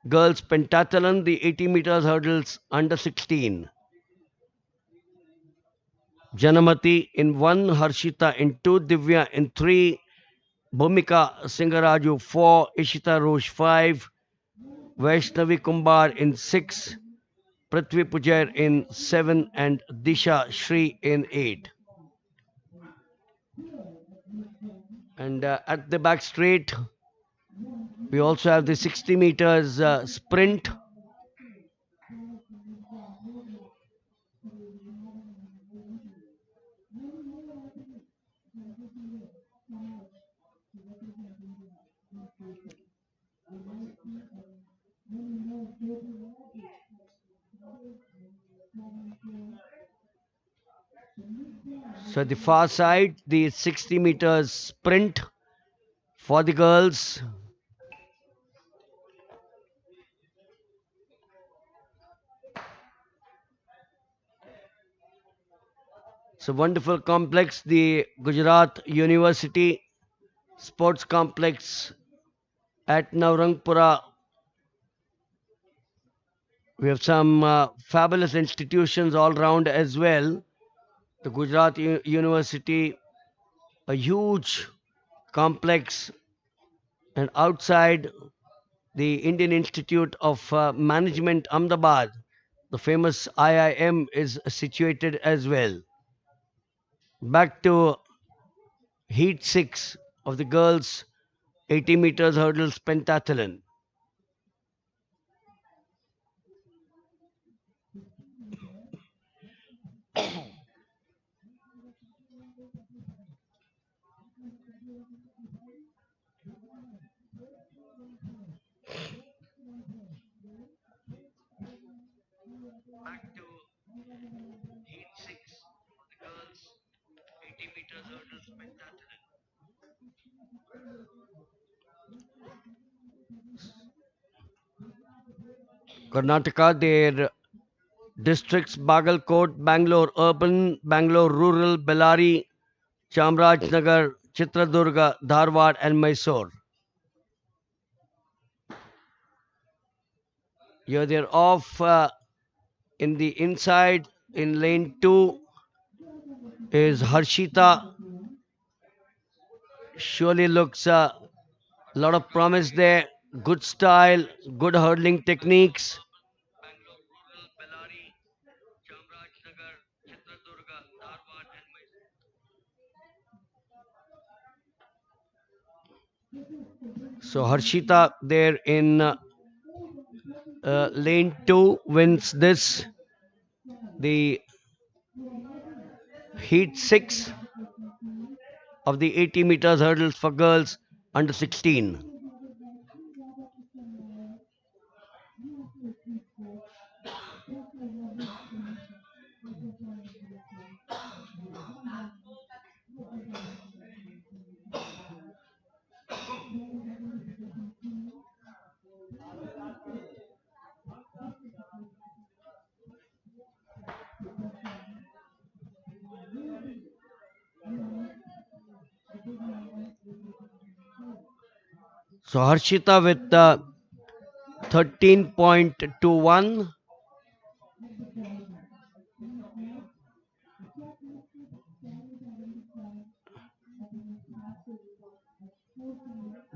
girls pentathlon, the 80 meters hurdles under 16. Janamati in 1, Harshita in 2, Divya in 3, Bhumika Singaraju 4, Ishita Rosh 5, Vaishnavi Kumbar in 6, Prithvi Pujair in 7, and Disha Shri in 8. And at the back straight, we also have the 60 meters sprint. So the far side, the 60 meters sprint for the girls. It's a wonderful complex, the Gujarat University Sports Complex at Navrangpura. We have some fabulous institutions all round as well. The Gujarat University, a huge complex, and outside the Indian Institute of Management, Ahmedabad, the famous IIM, is situated as well. Back to heat 6 of the girls 80 meters hurdles pentathlon. Back to heat 6 of the girls 80 meters hurdles pentathlon. Karnataka, their Districts Bagalkot, Bangalore Urban, Bangalore Rural, Bellary, Chamrajnagar, Chitradurga, Dharwad, and Mysore. Here they're off in the inside in lane 2 is Harshita. Surely looks a lot of promise there. Good style, good hurdling techniques. So Harshita there in lane 2 wins this, the heat 6 of the 80 meters hurdles for girls under 16. So Harshita with 13.21.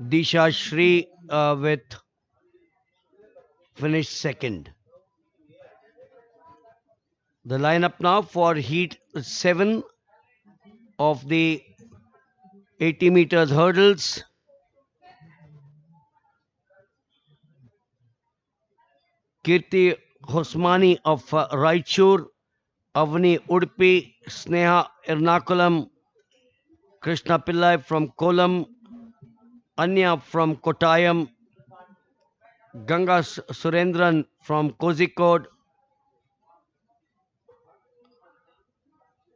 Disha Shri with finished second. The lineup now for heat 7 of the 80 meters hurdles. Kirti Hosmani of Raichur, Avani Udupi, Sneha Ernakulam, Krishna Pillai from Kolam, Anya from Kottayam, Ganga Surendran from Kozhikode,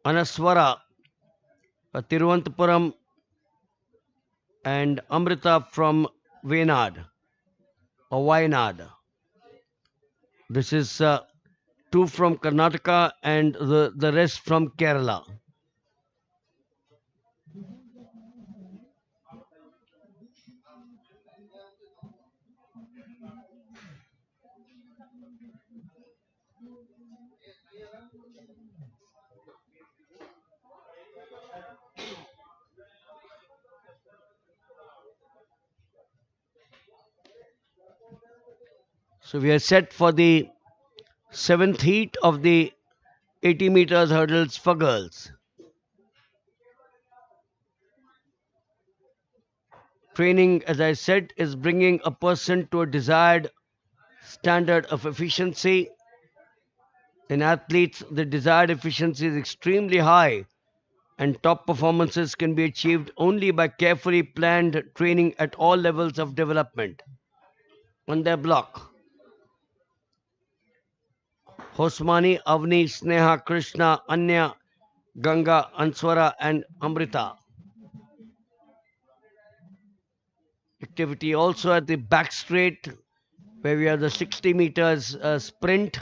Anaswara, Tiruvananthapuram, and Amrita from Wayanad or Wayanad. This is two from Karnataka and the rest from Kerala. So we are set for the seventh heat of the 80 meters hurdles for girls. Training, as I said, is bringing a person to a desired standard of efficiency. In athletes, the desired efficiency is extremely high, and top performances can be achieved only by carefully planned training at all levels of development. On their block, Hosmani, Avni, Sneha, Krishna, Anya, Ganga, Answara, and Amrita. Activity also at the back straight, where we have the 60 meters sprint.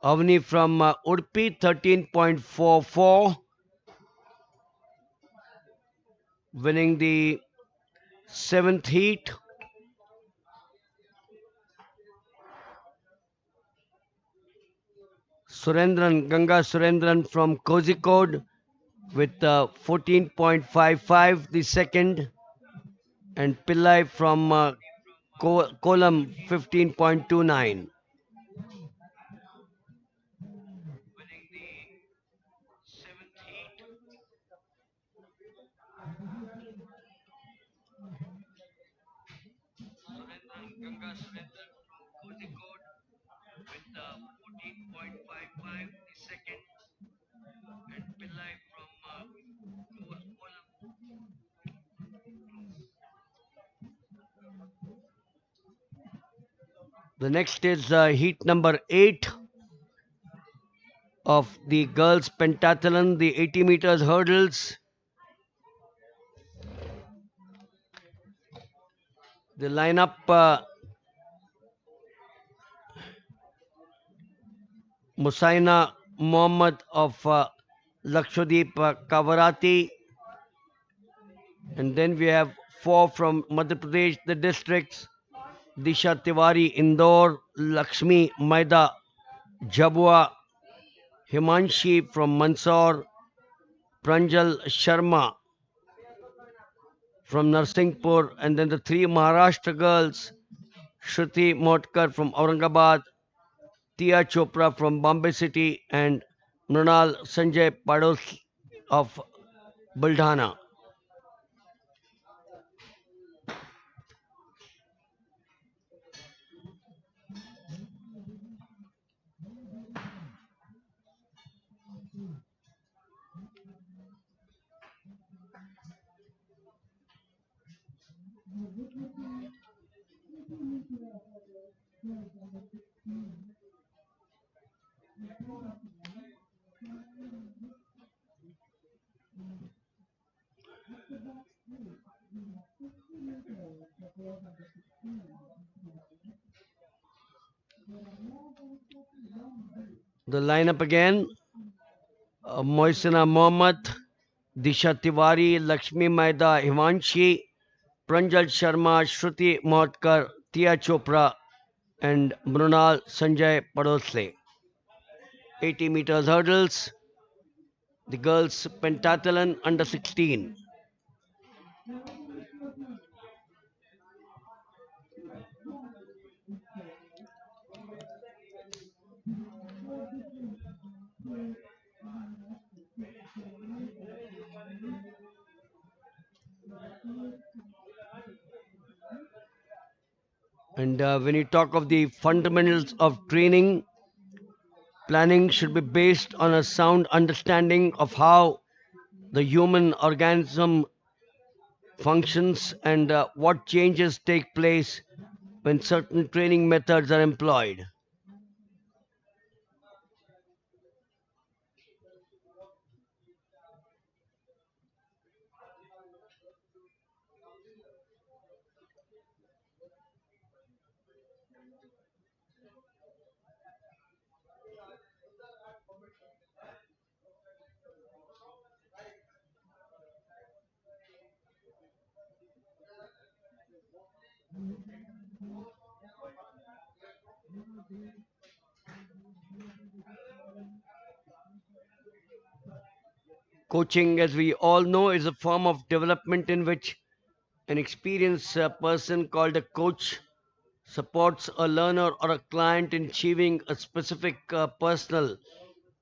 Avni from Udupi 13.44, winning the seventh heat. Ganga Surendran from Kozhikode with 14.55 the second, and Pillai from Kolam 15.29. The next is heat number 8 of the girls pentathlon, the 80 meters hurdles. The lineup Musaina Mohammed of Lakshadweep Kavarati, and then we have four from Madhya Pradesh, the districts Disha Tiwari, Indore, Lakshmi Maida, Jabua, Himanshi from Mandsaur, Pranjal Sharma from Narsinghpur, and then the three Maharashtra girls Shruti Motkar from Aurangabad, Tia Chopra from Bombay City, and Mrunal Sanjay Pados of Buldhana. The lineup again Moisina Mohammed, Disha Tiwari, Lakshmi Maida, Himanshi, Pranjal Sharma, Shruti Motkar, Tia Chopra, and Mrunal Sanjay Padosle. 80 meters hurdles, the girls pentathlon under 16. And when you talk of the fundamentals of training, planning should be based on a sound understanding of how the human organism functions and what changes take place when certain training methods are employed. Coaching, as we all know, is a form of development in which an experienced person called a coach supports a learner or a client in achieving a specific personal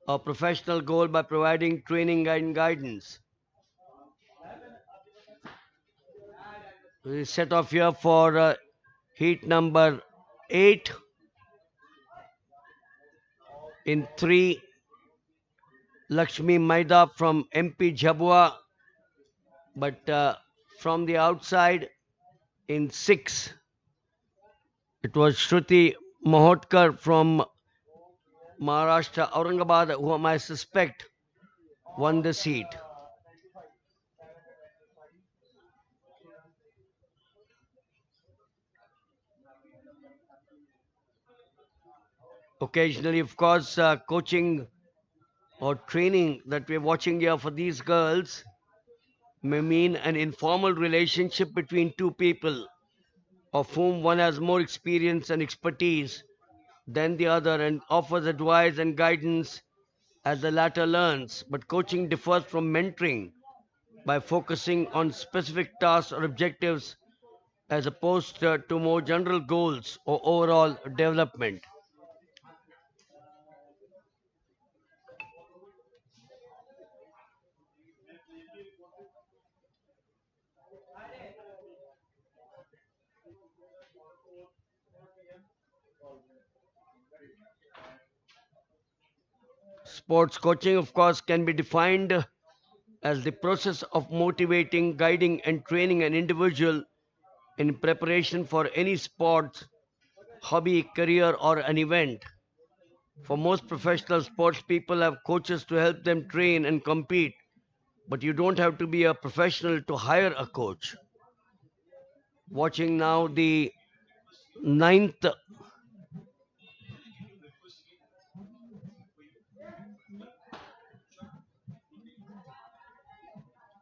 or professional goal by providing training and guidance. We set off here for heat number 8 in 3. Lakshmi Maida from MP Jhabua, but from the outside in 6. It was Shruti Mahotkar from Maharashtra, Aurangabad, whom I suspect won the seat. Occasionally, of course, coaching or training that we're watching here for these girls may mean an informal relationship between two people, of whom one has more experience and expertise than the other and offers advice and guidance as the latter learns. But coaching differs from mentoring by focusing on specific tasks or objectives as opposed to more general goals or overall development. Sports coaching, of course, can be defined as the process of motivating, guiding, and training an individual in preparation for any sport, hobby, career, or an event. For most professional sports, people have coaches to help them train and compete, but you don't have to be a professional to hire a coach. Watching now the ninth,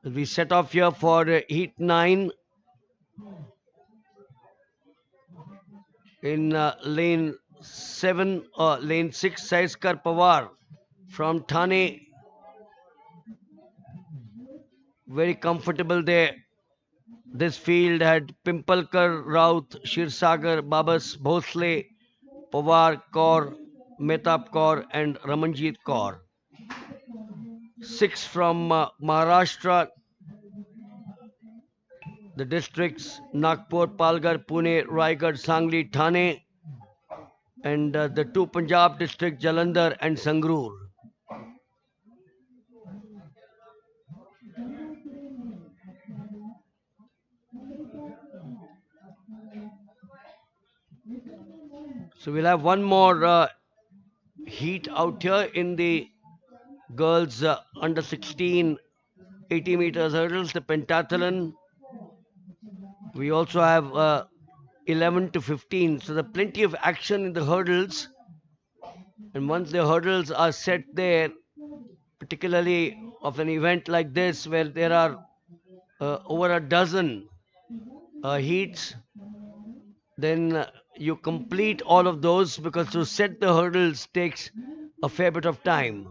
we set off here for Heat 9 in lane 7, lane 6, Saiskar Pawar from Thane, very comfortable there. This field had Pimpalkar, Raut, Shirsagar, Babas, Bhosle, Pawar, Kaur, Mehtab Kaur, and Ramanjit Kaur. Six from Maharashtra, the districts Nagpur, Palghar, Pune, Raigad, Sangli, Thane, and the two Punjab districts Jalandhar and Sangrur. So we'll have one more heat out here in the girls under 16 80 meters hurdles, the pentathlon. We also have 11 to 15. So there's plenty of action in the hurdles. And once the hurdles are set there, particularly of an event like this where there are over a dozen heats, then you complete all of those because to set the hurdles takes a fair bit of time.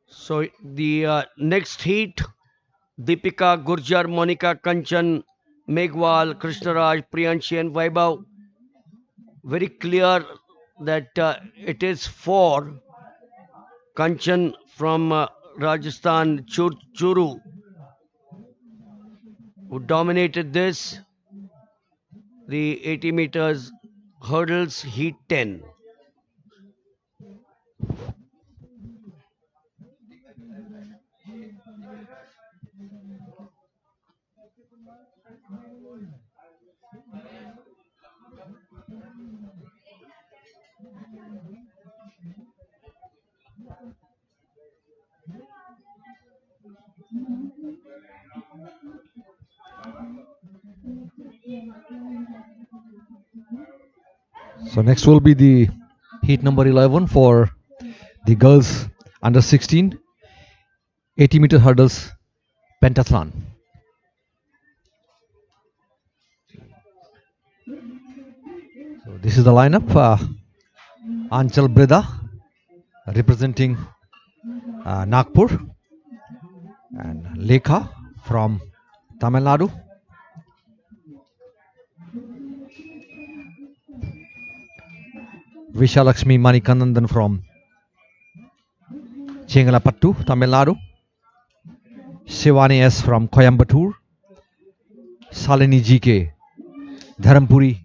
So the next heat, Deepika, Gurjar, Monica, Kanchan, Meghwal, Krishnaraj, Priyanshi and Vaibhav. Very clear that it is for Kanchan from Rajasthan, Churu, who dominated this, the 80 meters hurdles heat 10. So next will be the heat number 11 for the girls under 16 80-meter hurdles pentathlon. So this is the lineup. Anchal Breda representing Nagpur, and Lekha from Tamil Nadu. Vishalakshmi Manikanandan from Chengalapattu, Tamil Nadu. Shivani S from Coimbatore. Shalini GK, Dharampuri.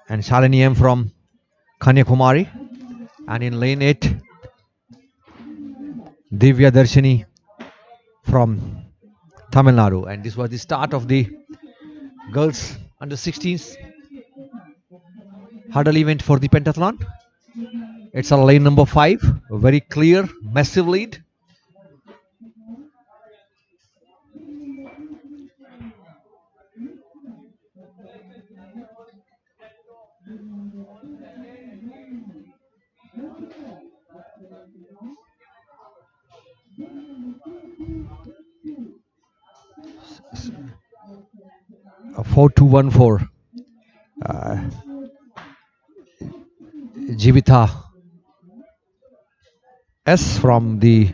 And Shalini M from Kanyakumari. And in lane 8, Divya Darshini from Tamil Nadu. And this was the start of the girls under 16s hurdle event for the pentathlon. It's a lane number 5, a very clear, massive lead. A 4-2-1-4. Jivita S from the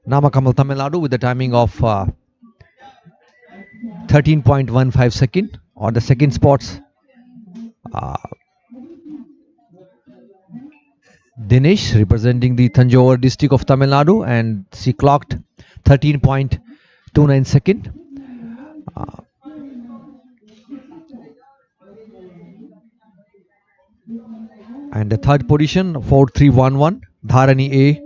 Namakamal, Tamil Nadu, with the timing of 13.15 second. On the second spots, uh, Dinesh representing the Tanjore district of Tamil Nadu, and she clocked 13.29 second. And the third position, 4-3-1-1, Dharani A,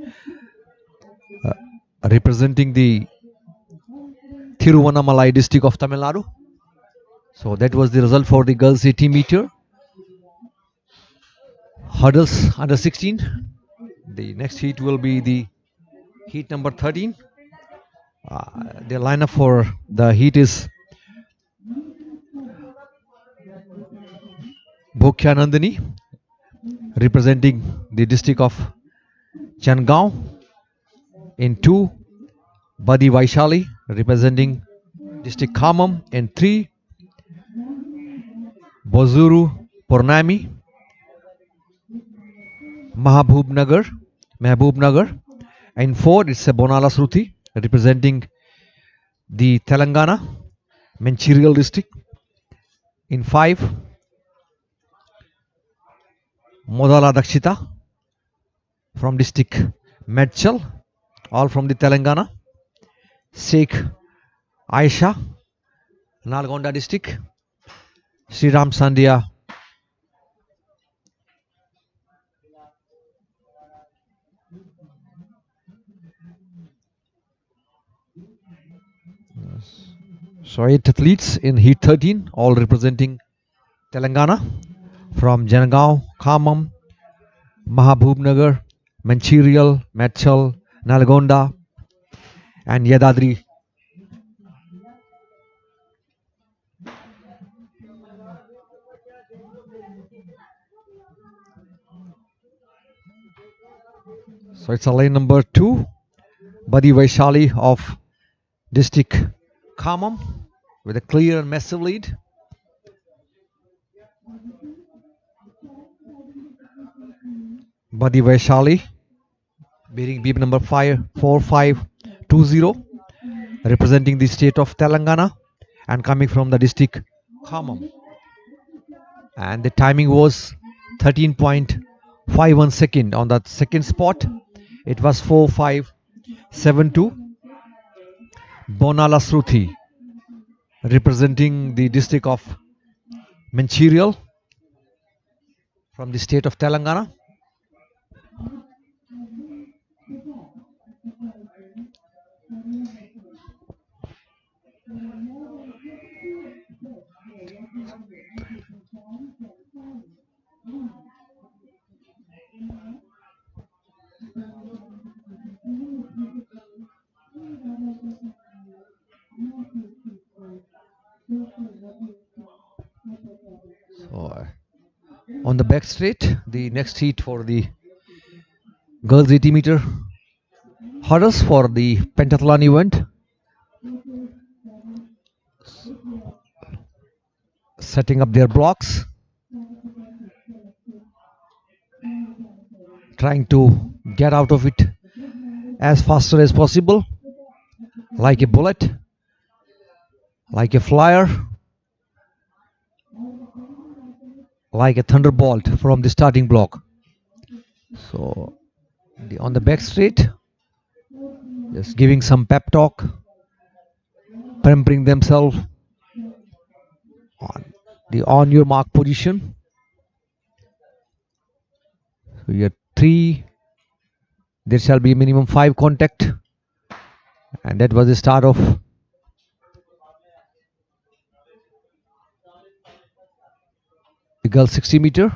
representing the Thiruvannamalai district of Tamil Nadu. So that was the result for the girls 80 meter hurdles under 16. The next heat will be the heat number 13. The lineup for the heat is Bhokyanandani representing the district of Changaon. In 2, Badi Vaishali representing district Khammam. In 3, Bozuru Purnami Mahbub Nagar. In 4, it's a Bonala Sruthi representing the Telangana Mancherial district. In 5, Modala Dakshita from district Medchal, all from the Telangana. Sheikh Aisha, Nalgonda district. Sriram Sandhya, so 8 athletes in heat 13, all representing Telangana from Janagaon, Khammam, Mahabubnagar, Mancherial, Medchal, Nalgonda, and Yadadri. So it's a lane number 2, Badi Vaishali of district Khammam with a clear and massive lead. Badi Vaishali bearing beep number 4520, representing the state of Telangana and coming from the district Khammam. And the timing was 13.51 second. On that second spot, it was 4572. Bonala Sruthi representing the district of Mancherial from the state of Telangana. So, on the back straight, the next heat for the girls 80 meter hurdles for the pentathlon event. Setting up their blocks, trying to get out of it as faster as possible, like a bullet, like a flyer, like a thunderbolt from the starting block. So on the back straight, just giving some pep talk, pampering themselves on your mark position. So here 3, there shall be minimum 5 contact And that was the start of the girls 60 meter.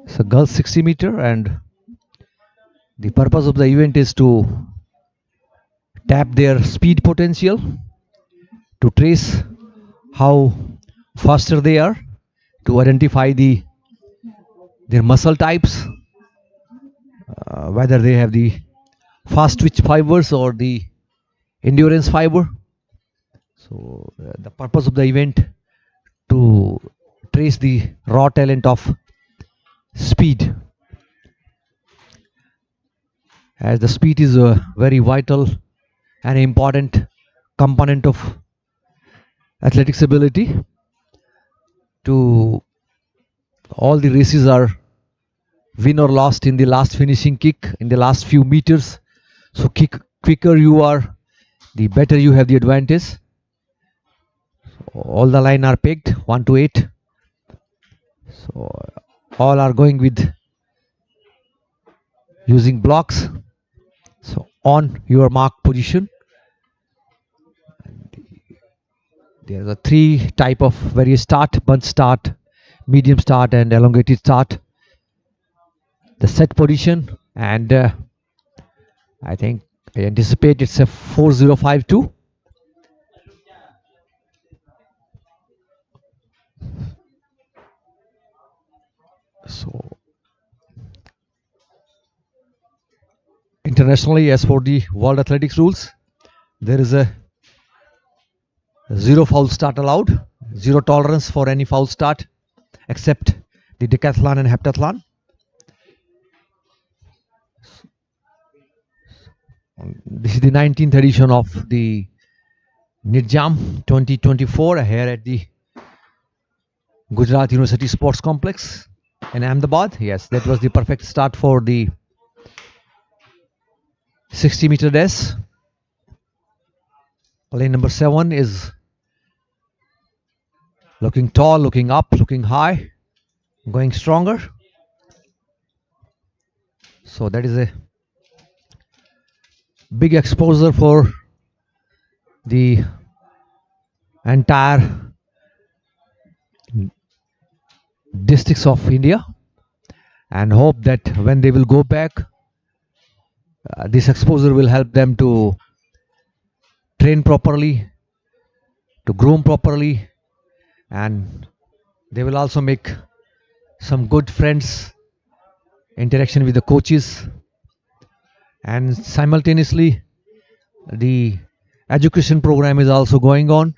So girls 60 meter, and the purpose of the event is to tap their speed potential, to trace how faster they are, to identify their muscle types, whether they have the fast twitch fibers or the endurance fiber. So the purpose of the event to trace the raw talent of speed, as the speed is a very vital and important component of athletics ability. To all the races are win or lost in the last finishing kick, in the last few meters. So quicker you are, the better you have the advantage. All the line are pegged 1 to 8. So all are going with using blocks. So on your mark position. There are three type of various start: bunch start, medium start, and elongated start. The set position, and I think I anticipate it's a 4052. So internationally, as for the World Athletics rules, there is a zero foul start allowed, zero tolerance for any foul start, except the decathlon and heptathlon. This is the 19th edition of the Nidjam 2024 here at the Gujarat University Sports Complex in Ahmedabad. Yes, that was the perfect start for the 60 meter dash. Lane number 7 is looking tall, looking up, looking high, going stronger. So that is a big exposure for the entire districts of India, and hope that when they will go back, this exposure will help them to train properly, to groom properly, and they will also make some good friends, interaction with the coaches, and simultaneously the education program is also going on,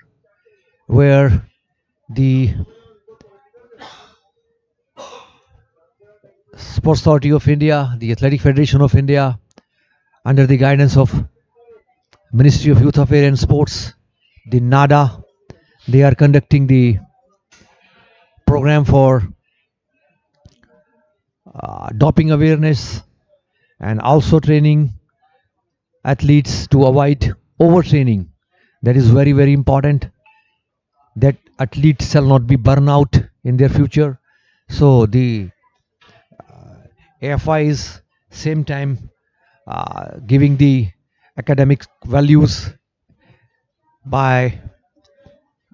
where the Sports Authority of India, the Athletic Federation of India, under the guidance of Ministry of Youth Affairs and Sports, the NADA, they are conducting the program for doping awareness, and also training athletes to avoid overtraining. That is very, very important, that athletes shall not be burn out in their future. So the AFI is same time giving the academic values by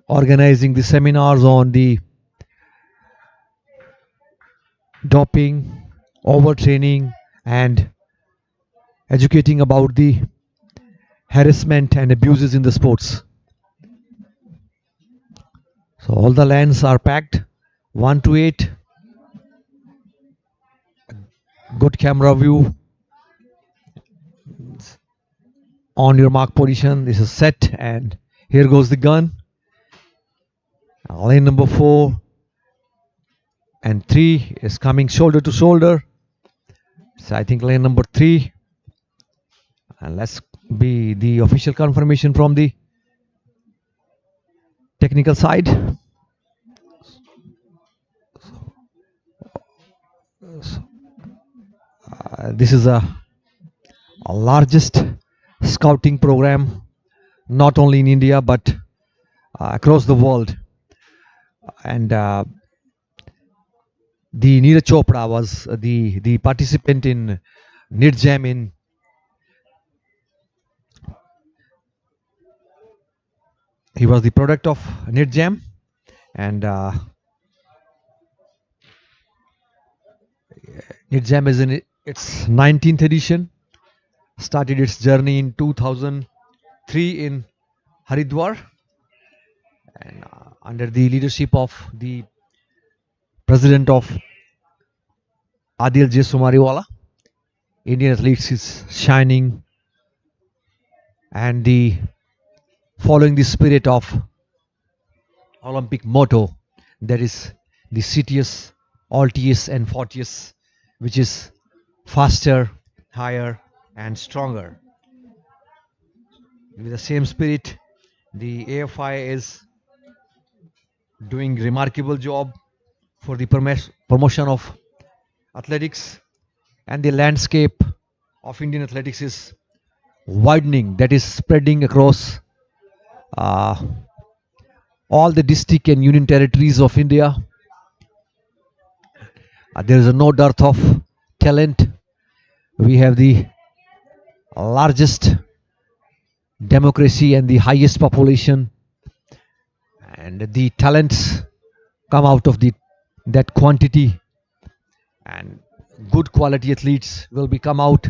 organizing the seminars on the doping, overtraining, and educating about the harassment and abuses in the sports. So all the lanes are packed 1 to 8. Good camera view on your mark position. This is set, and here goes the gun. Lane number 4 and 3 is coming shoulder to shoulder. So I think lane number 3. And let's be the official confirmation from the technical side. This is a largest scouting program, not only in India but across the world. And the Neeraj Chopra was the participant in Nidjam in he was the product of Nidjam, and Nidjam is in its 19th edition. Started its journey in 2003 in Haridwar, and under the leadership of the president of Adil J. Sumariwala, Indian athletes is shining and following the spirit of Olympic motto, that is the CTS, Altius and Fortius, which is faster, higher and stronger. With the same spirit, the AFI is doing remarkable job for the promotion of athletics, and the landscape of Indian athletics is widening, that is spreading across all the district and union territories of India. There is no dearth of talent. We have the largest democracy and the highest population, and the talents come out of that quantity, and good quality athletes will be come out.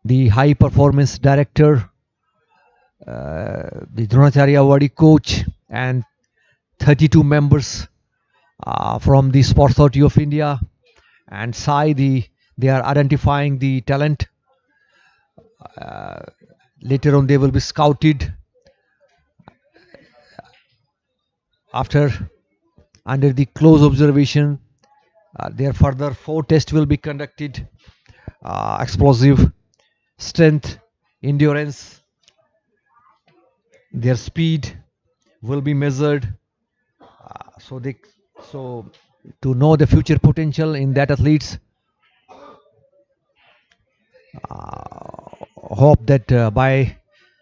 The high performance director, the Dronacharya Awardee coach, and 32 members from the Sports Authority of India and SAI, they are identifying the talent. Later on they will be scouted after under the close observation. Their further 4 tests will be conducted. Explosive, strength, endurance, their speed will be measured. So to know the future potential in that athletes, hope that by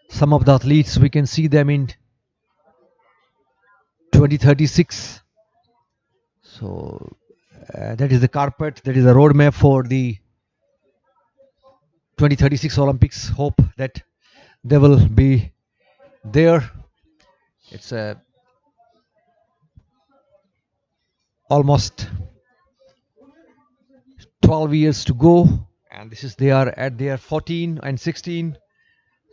some of the athletes we can see them in 2036. So that is the carpet, that is the roadmap for the 2036 Olympics. Hope that they will be there. It's almost 12 years to go, and this is they are at their 14 and 16.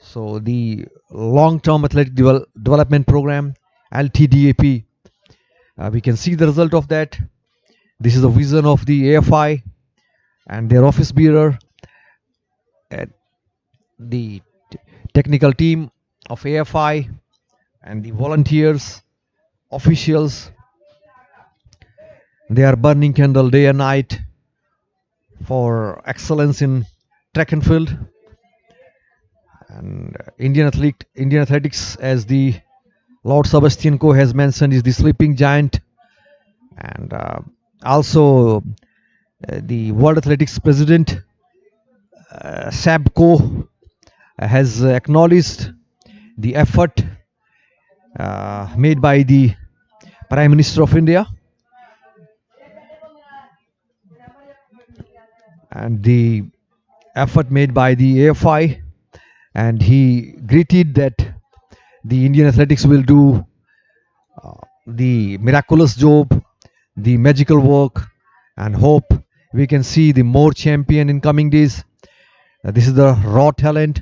So the long-term athletic development program, LTDAP, we can see the result of that. This is the vision of the AFI and their office bearer, the technical team of AFI and the volunteers, officials. They are burning candle day and night for excellence in track and field. And Indian athletics, as the Lord Sebastian Coe has mentioned, is the sleeping giant. And also the World Athletics President Sab Coe has acknowledged the effort made by the Prime Minister of India, and the effort made by the AFI, and he greeted that the Indian athletics will do the miraculous job, the magical work, and hope we can see the more champion in coming days. This is the raw talent.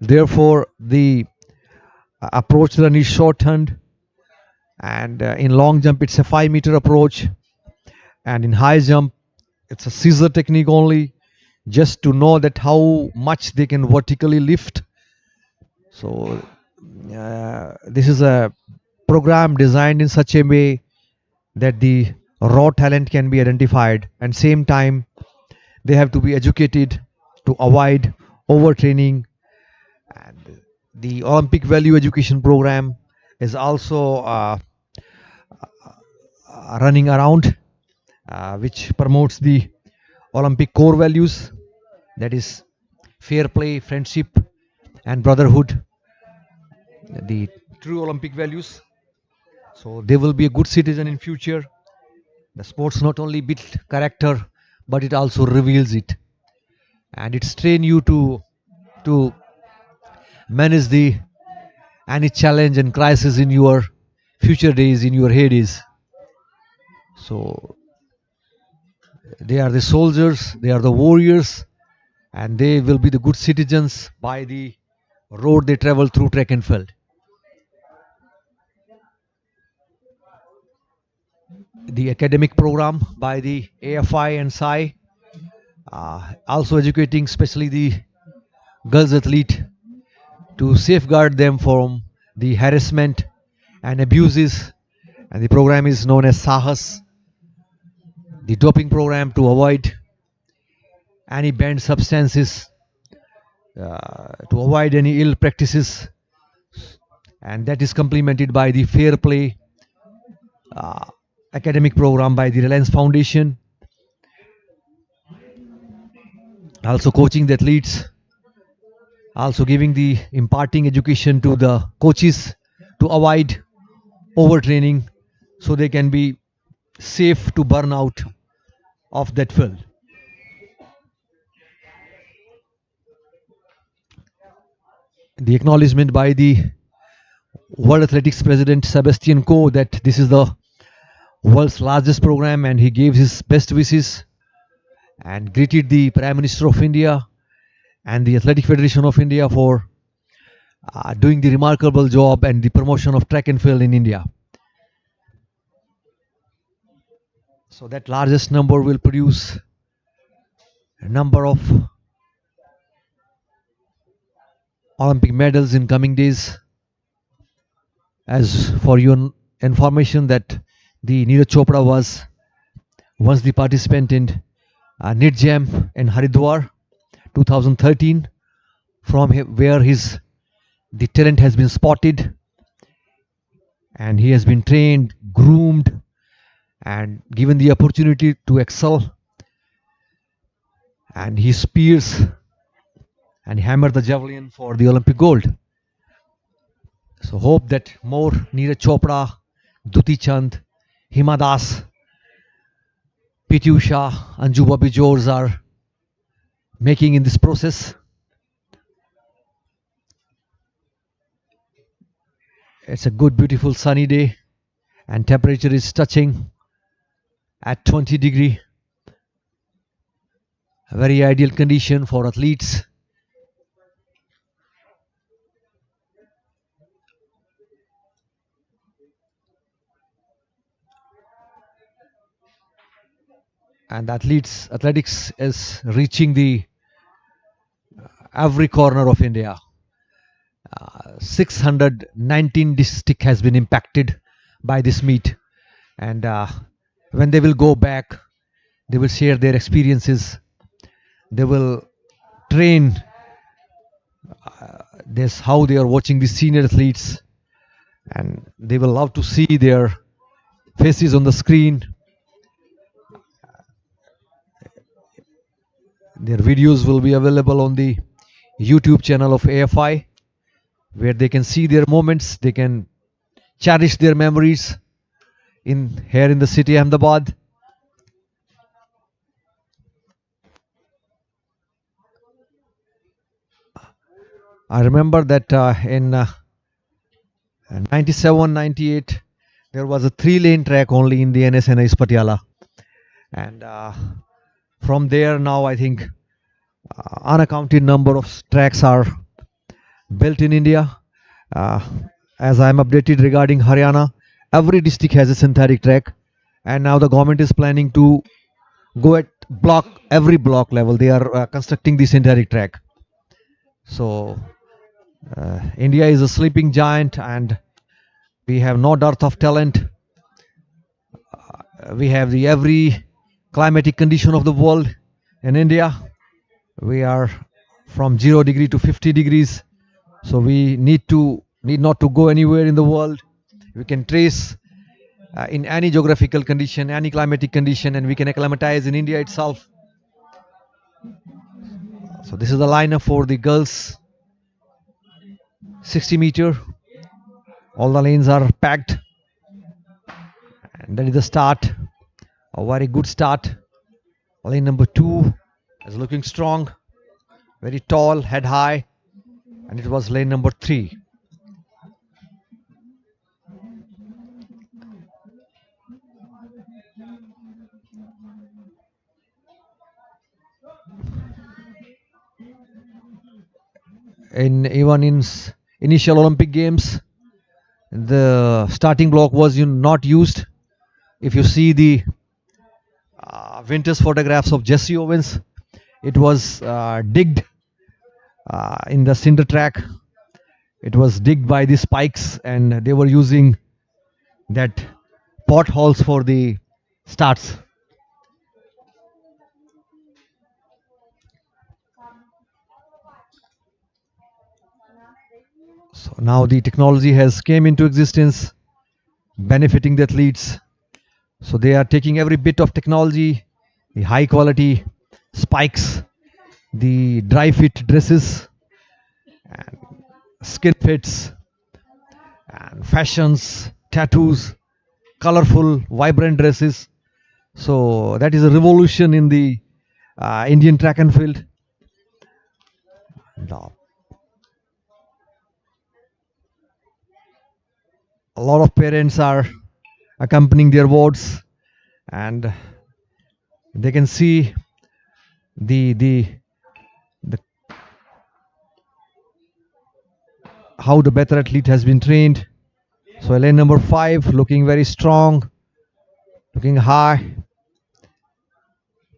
Therefore, the approach run is shortened, and in long jump it's a 5 meter approach, and in high jump it's a scissor technique only, just to know that how much they can vertically lift. So this is a program designed in such a way that the raw talent can be identified, and same time they have to be educated to avoid overtraining. And the Olympic value education program is also running around, which promotes the Olympic core values, that is fair play, friendship, and brotherhood, the true Olympic values. So they will be a good citizen in future. The sports not only build character, but it also reveals it, and it's train you to manage the any challenge and crisis in your future days, in your heydays. So they are the soldiers, they are the warriors, and they will be the good citizens by the road they travel through track and field. The academic program by the AFI and SAI, also educating especially the girls athlete to safeguard them from the harassment and abuses, and the program is known as Sahas, the doping program to avoid any banned substances, to avoid any ill practices, and that is complemented by the fair play uh, academic program by the Reliance Foundation, also coaching the athletes, also giving the imparting education to the coaches to avoid overtraining, so they can be safe to burn out of that field. The acknowledgement by the World Athletics President Sebastian Coe that this is the world's largest program, and he gave his best wishes and greeted the Prime Minister of India and the Athletic Federation of India for doing the remarkable job and the promotion of track and field in India. So that largest number will produce a number of Olympic medals in coming days. As for your information, that the Neeraj Chopra was once the participant in Nidjam in Haridwar 2013, from where his the talent has been spotted, and he has been trained, groomed, and given the opportunity to excel, and he spears and hammer the javelin for the Olympic gold. So hope that more Neeraj Chopra, Duti Chand, Hima Das, PT Usha, Anju Bobby George are making in this process. It's a good, beautiful sunny day, and temperature is touching at 20 degree. A very ideal condition for athletes. And athletics is reaching the every corner of India. 619 district has been impacted by this meet, and when they will go back, they will share their experiences. They will train. This how they are watching the senior athletes, and they will love to see their faces on the screen. Their videos will be available on the YouTube channel of AFI, where they can see their moments, they can cherish their memories in here in the city Ahmedabad. I remember that in And 97, 98, there was a three-lane track only in the NSNI's Patiala. And from there now, I think unaccounted number of tracks are built in India. Uh, as I am updated regarding Haryana, every district has a synthetic track, and now the government is planning to go at every block level. They are constructing the synthetic track. So India is a sleeping giant, and we have no dearth of talent. We have the every climatic condition of the world in India. We are from 0 degree to 50 degrees, so we need not to go anywhere in the world. We can trace in any geographical condition, any climatic condition, and we can acclimatize in India itself. So this is the lineup for the girls 60 meter. All the lanes are packed, and that is the start. A very good start. Lane number 2 is looking strong, very tall, head high, and it was lane number 3. In even in initial Olympic Games, the starting block was not used. If you see the vintage photographs of Jesse Owens, it was digged in the cinder track. It was digged by the spikes, and they were using that potholes for the starts. So now the technology has came into existence, benefiting the athletes. So they are taking every bit of technology, the high quality spikes, the dry fit dresses, and skin fits, and fashions, tattoos, colorful, vibrant dresses. So that is a revolution in the Indian track and field. Now, a lot of parents are accompanying their wards, and they can see the the, the how the better athlete has been trained. So lane number 5 looking very strong, looking high.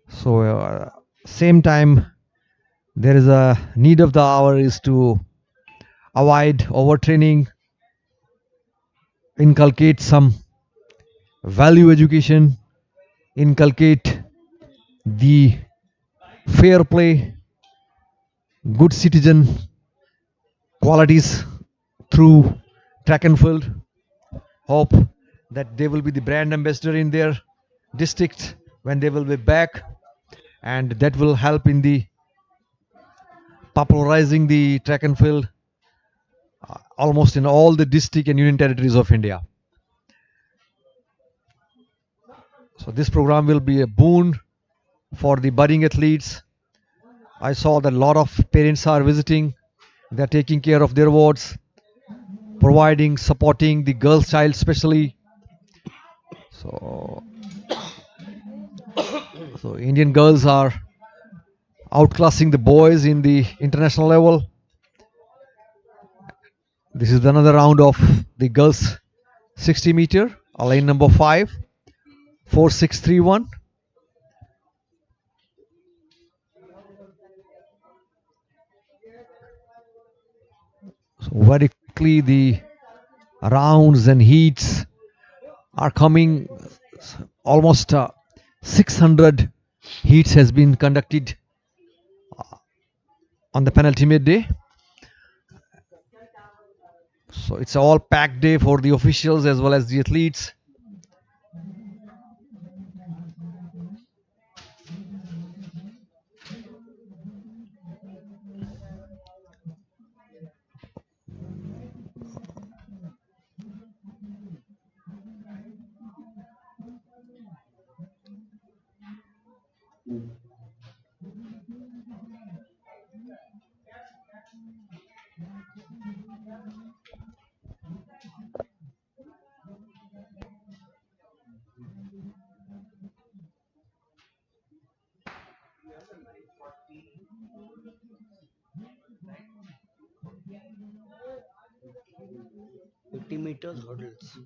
So same time, there is a need of the hour is to avoid overtraining, inculcate some value education, inculcate the fair play, good citizen qualities through track and field. Hope that they will be the brand ambassador in their district when they will be back, and that will help in the popularizing the track and field almost in all the district and union territories of India. So this program will be a boon for the budding athletes. I saw that a lot of parents are visiting. They're taking care of their wards, providing, supporting the girls' child especially. So, so Indian girls are outclassing the boys in the international level. This is another round of the girls 60 meter, lane number 5, 4631. So very quickly the rounds and heats are coming. Almost 600 heats has been conducted on the penultimate day. So it's all packed day for the officials as well as the athletes. meters hurdles.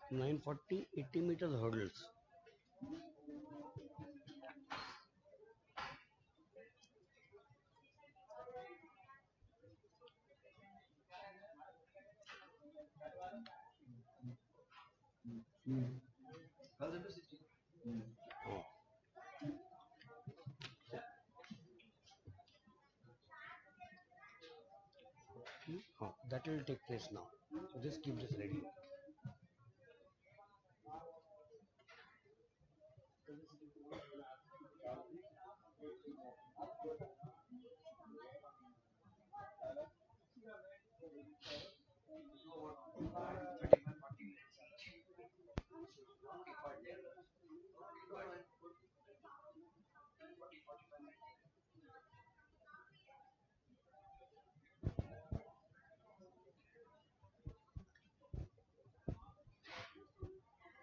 940 80 meters hurdles. Oh, oh, that will take place now. So just keep this ready.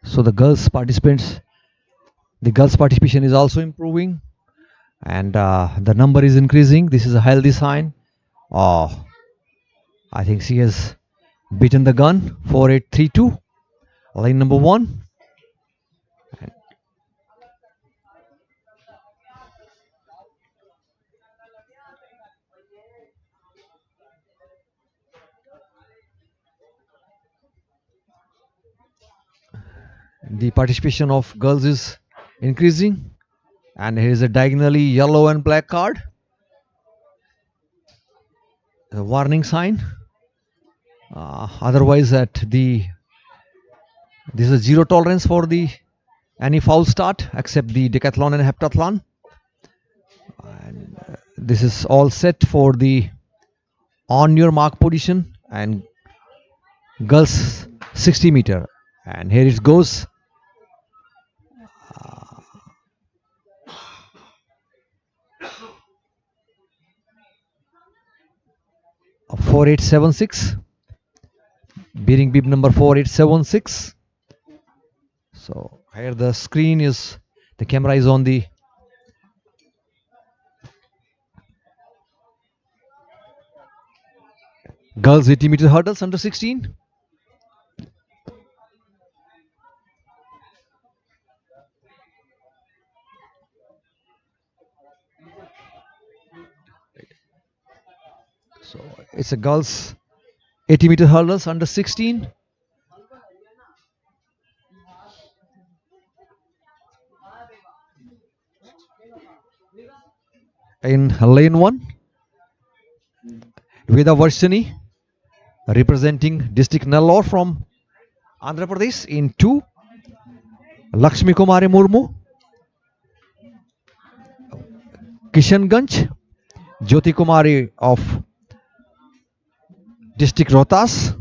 So the girls participation is also improving, and the number is increasing. This is a healthy sign. Oh, I think she has beaten the gun. 4832, line number one. The participation of girls is increasing, and here is a diagonally yellow and black card, a warning sign. Otherwise, at the this is zero tolerance for the any foul start except the decathlon and heptathlon. And this is all set for the on your mark position and girls 60 meter. And here it goes. 4876, beating bib number 4876. So here the screen is, the camera is on the girls 80 meter hurdles under 16. So it's a girls 80 meter hurdles under 16. In lane 1, Veda Varshini representing district Nellore from Andhra Pradesh. In 2, Lakshmi Kumari Murmu, Kishanganj, Jyoti Kumari of district Rohtas,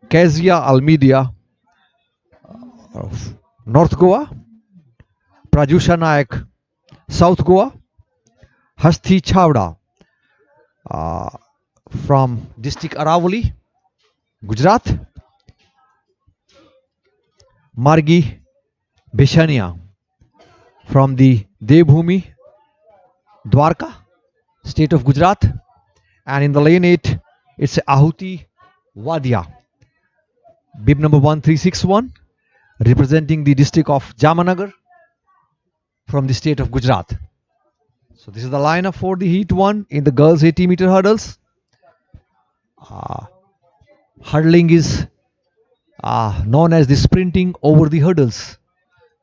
Kezia Almedia of North Goa, Prajusha Nayak, South Goa, Hasti Chhavda uh, from district Aravali, Gujarat, Margi Beshania from the Devbhumi, Dwarka, state of Gujarat. And in the lane 8, it's Ahuti Wadia, bib number 1361, representing the district of Jamanagar from the state of Gujarat. So this is the lineup for the heat 1 in the girls 80 meter hurdles. Hurdling is known as the sprinting over the hurdles.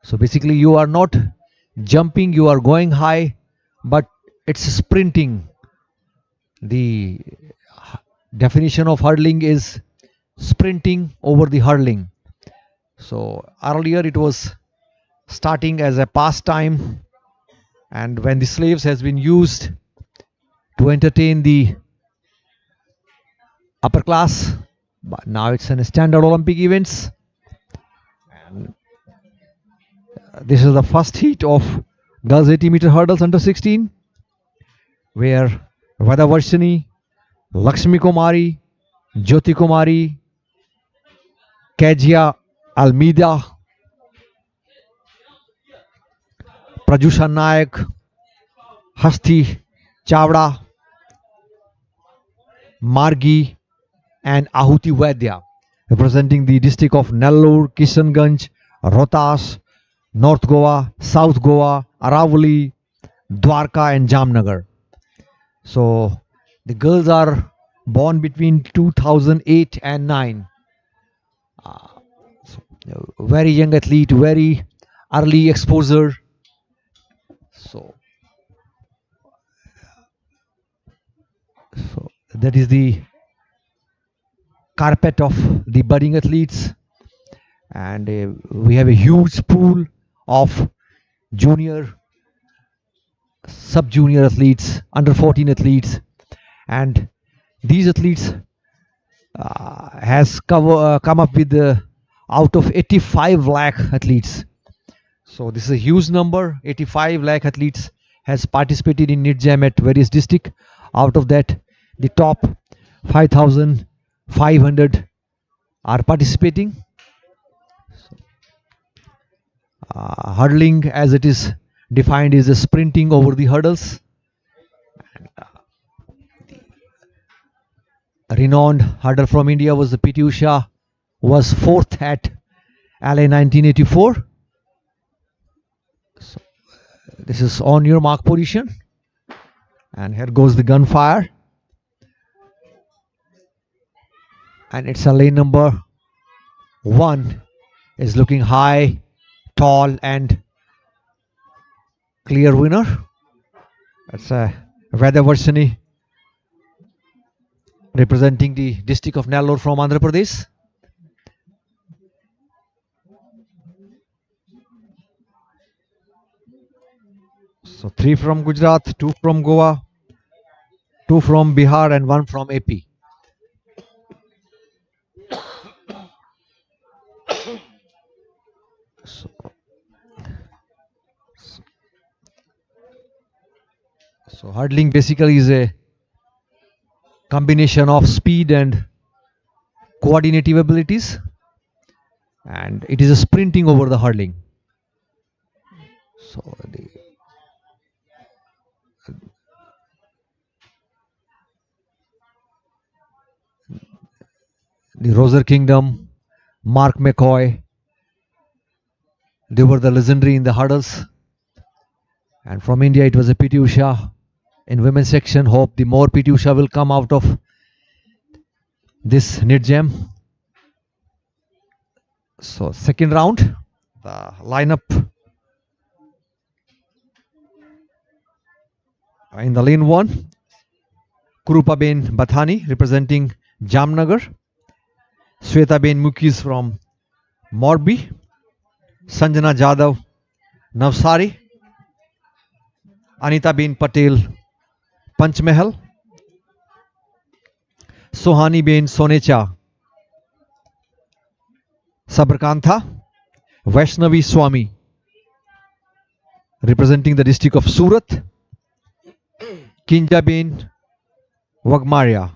So basically you are not jumping, you are going high, but it's sprinting. The definition of hurdling is sprinting over the hurdling. So earlier it was starting as a pastime And when the slaves has been used to entertain the upper class, but now it's an standard Olympic events. And this is the first heat of girls 80-meter hurdles under 16, where Vadavarshini, Lakshmi Kumari, Jyoti Kumari, Kajia Almeida, Prajusha Nayak, Hasti Chavda, Margi, and Ahuti Vaidya, representing the district of Nellore, Kishanganj, Rohtas, North Goa, South Goa, Aravali, Dwarka, and Jamnagar. So the girls are born between 2008 and 9. So, very young athlete, very early exposure. So, so that is the carpet of the budding athletes, and we have a huge pool of junior, sub-junior athletes, under 14 athletes, and these athletes has come up with out of 85 lakh athletes. So this is a huge number. 85 lakh athletes has participated in Nidjam at various districts. Out of that, the top 5,500 are participating. Hurdling, as it is defined, is a sprinting over the hurdles. Renowned hurdler from India was the PT Usha, was fourth at LA 1984. So, this is on your mark position, and here goes the gunfire, and it's a lane number 1 is looking high, tall, and clear winner. That's a Vedavarshini, representing the district of Nellore from Andhra Pradesh. So 3 from Gujarat, 2 from Goa, 2 from Bihar, and 1 from AP. So hurdling basically is a combination of speed and coordinative abilities, and it is a sprinting over the hurdling. So the Roser Kingdom, Mark McCoy, they were the legendary in the hurdles. And from India, it was a PT Usha. In women's section, hope the more PT Usha will come out of this Nidjam. So second round, the lineup in the lane 1, Kurupaben Bathani representing Jamnagar, Swetaben Mukis from Morbi, Sanjana Jadhav Navsari, Anita Ben Patel Panchmahal, Sohani Ben Sonecha Sabarkantha, Vaishnavi Swami representing the district of Surat, Kinja Ben Wagmaria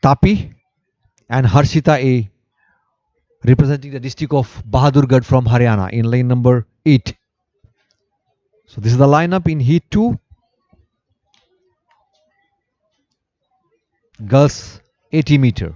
Tapi, and Harshita A representing the district of Bahadurgarh from Haryana in lane number 8. So this is the lineup in heat 2. Girls 80 meter.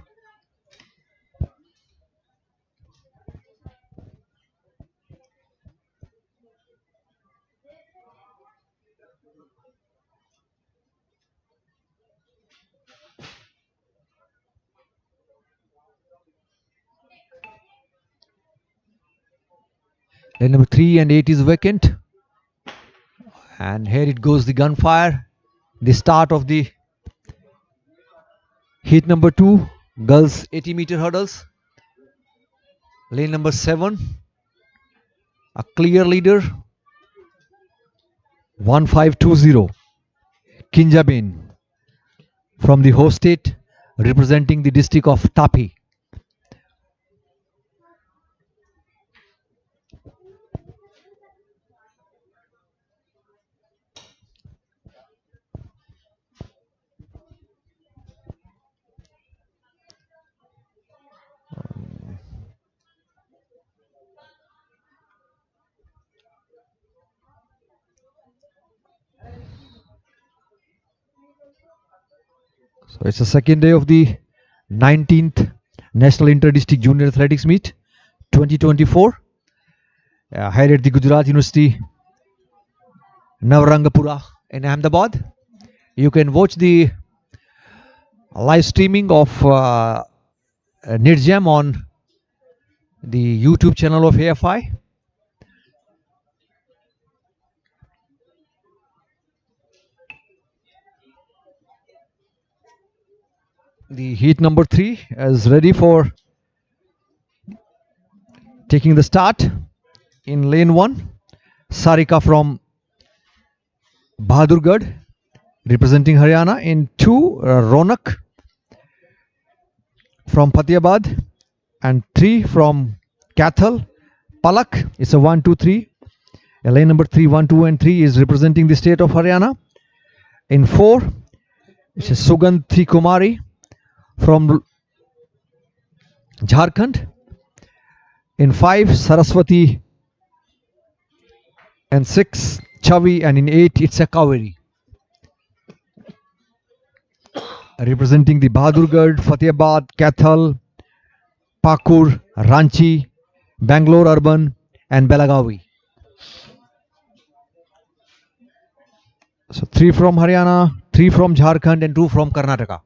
Lane number 3 and 8 is vacant. And here it goes, the gunfire. The start of the heat number 2, girls 80 meter hurdles. Lane number 7, a clear leader. 1520 Kinjaben from the host state representing the district of Tapi. So it's the second day of the 19th National Inter-District Junior Athletics Meet 2024 here at the Gujarat University Navrangapura in Ahmedabad. You can watch the live streaming of Nidjam on the YouTube channel of AFI. The heat number 3 is ready for taking the start. In lane 1, Sarika from Bahadurgarh representing Haryana. In 2, Ronak from Patiabad, and 3 from Kathal. Palak, it's a 1, 2, 3. Lane number 3, 1, 2 and 3 is representing the state of Haryana. In 4, it's a Sugandhi Kumari from Jharkhand. In 5, Saraswati. And 6, Chavi. And in 8, it's a Kaveri representing the Bahadurgarh, Fatehbad, Kathal, Pakur, Ranchi, Bangalore Urban and Belagavi. So 3 from Haryana, 3 from Jharkhand and 2 from Karnataka.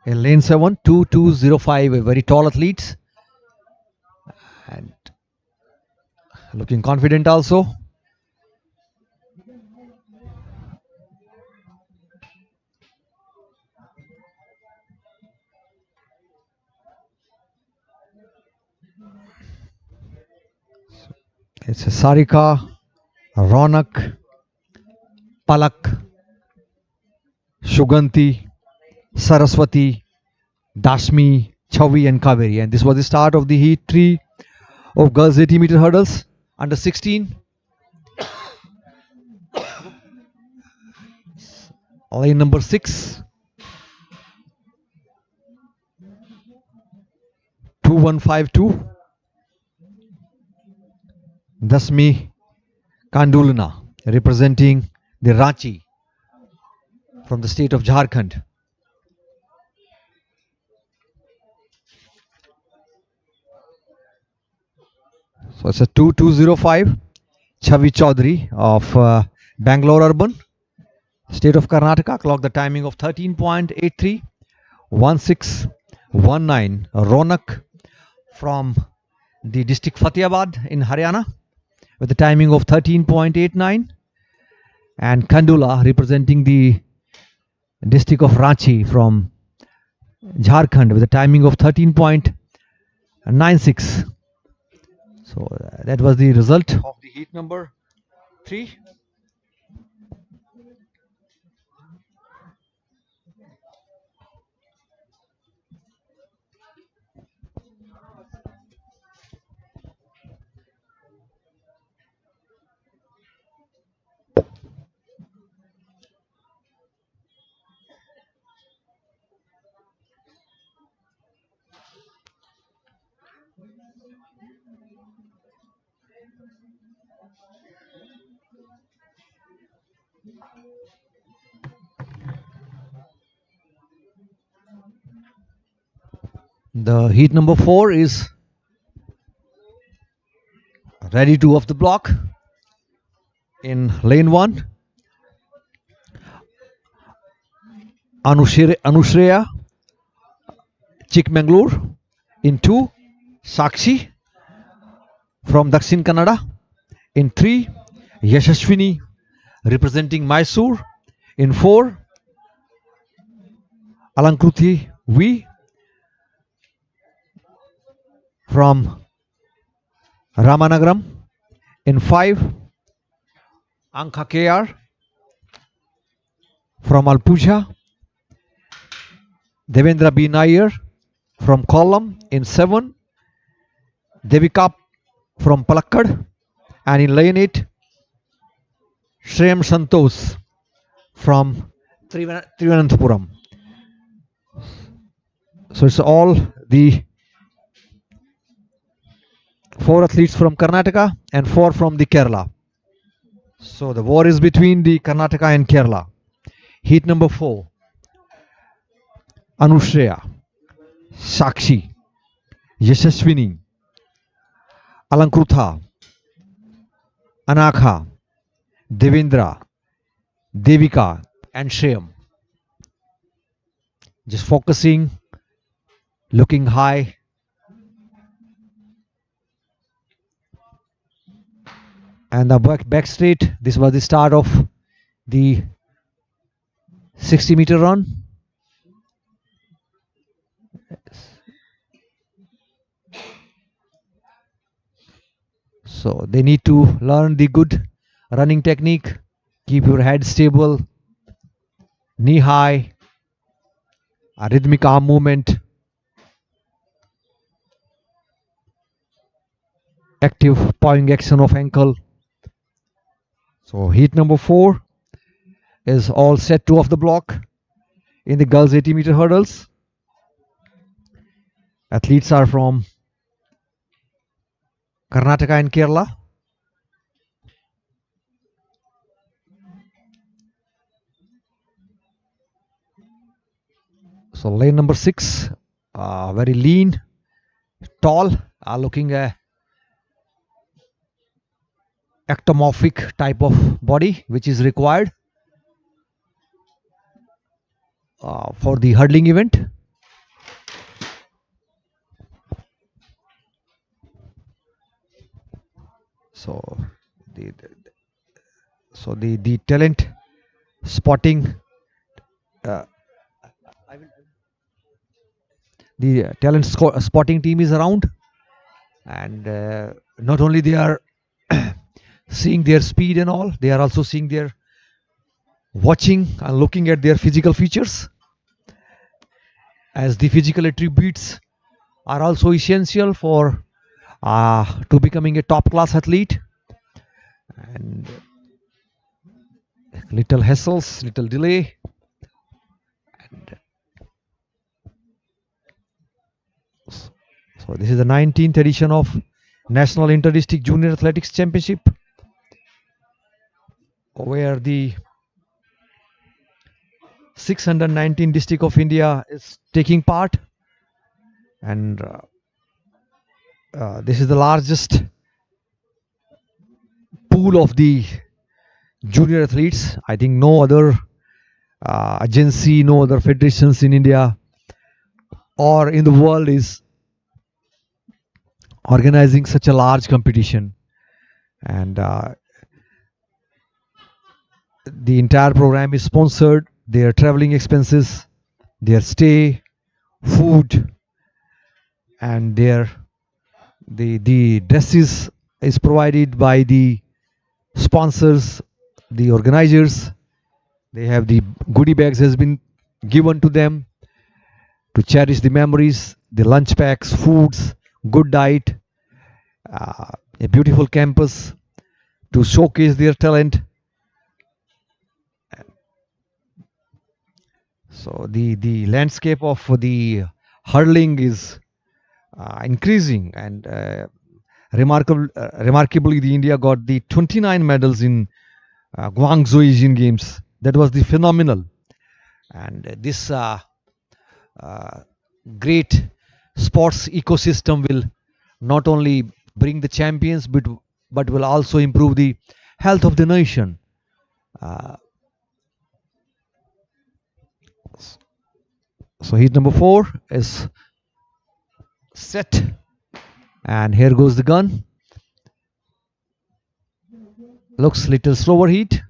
In lane 7, 2205, a very tall athletes and looking confident also. It's a Sarika, Ronak, Palak, Shuganti, Saraswati, Dashmi, Chavi and Kaveri. And this was the start of the heat 3 of girls 80-meter hurdles under 16. Lane number 6, 2152, Dasmi Kandulna representing the Ranchi from the state of Jharkhand. So it's a 2205, Chavi Chaudhary of Bangalore Urban, state of Karnataka, clocked the timing of 13.83, 1619. Ronak from the district Fatehbad in Haryana with the timing of 13.89, and Kandula representing the district of Ranchi from Jharkhand with a timing of 13.96. So that was the result of the heat number 3. The heat number 4 is ready to off the block. In lane 1, Anushreya, Chikmagalur. In 2, Sakshi from Dakshin Kannada. In 3, Yashashwini representing Mysore. In 4, Alankruti V from Ramanagaram. In 5, Anka KR from Alpuja. Devendra B. Nair from Kollam. In 7, Devika from Palakkad. And in lane 8, Shreyam Santosh from Thiruvananthapuram. So it's all the 4 athletes from Karnataka and 4 from the Kerala. So the war is between the Karnataka and Kerala. Heat number 4, Anushreya, Sakshi, Yashaswini, Alankrutha, Anakha, Devendra, Devika and Shreyam. Just focusing, looking high. And the back straight. This was the start of the 60-meter run. So they need to learn the good running technique. Keep your head stable, knee high, a rhythmic arm movement, active pawing action of ankle. So heat number 4 is all set 2 of the block in the girls 80-meter hurdles. Athletes are from Karnataka and Kerala. So lane number 6, very lean, tall, looking ectomorphic type of body which is required for the hurdling event. So the talent spotting, the talent spotting team is around, and not only they are seeing their speed and all, they are also seeing their watching and looking at their physical features, as the physical attributes are also essential for to becoming a top class athlete. And little hassles, little delay, and so this is the 19th edition of National Inter-District Junior Athletics Championship, where the 619 district of India is taking part, and this is the largest pool of the junior athletes. I think no other agency, no other federations in India or in the world is organizing such a large competition. And the entire program is sponsored. Their traveling expenses, their stay, food, and the dresses is provided by the sponsors, the organizers. They have the goodie bags has been given to them to cherish the memories, the lunch packs, foods, good diet, a beautiful campus to showcase their talent. So the landscape of the hurling is increasing, and remarkably the India got the 29 medals in Guangzhou Asian Games. That was the phenomenal. And this great sports ecosystem will not only bring the champions but will also improve the health of the nation. So heat number 4 is set, and here goes the gun. Looks little slower heat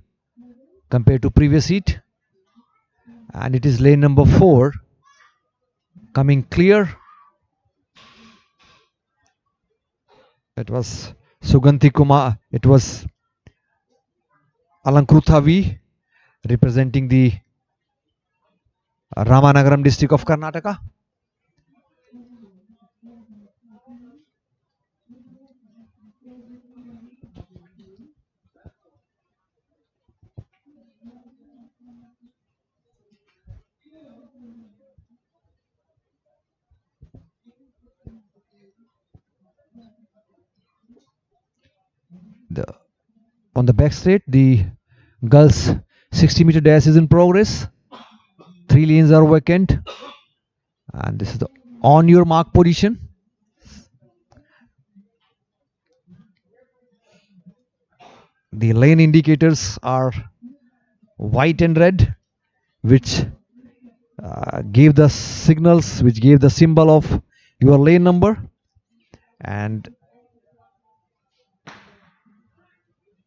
compared to previous heat, and it is lane number 4 coming clear. It was Suganti Kumar. It was Alankrutha V representing the Ramanagaram district of Karnataka. The, on the back straight, the girls 60-meter dash is in progress. 3 lanes are vacant, and this is the on your mark position. The lane indicators are white and red, which gave the signals, which gave the symbol of your lane number, and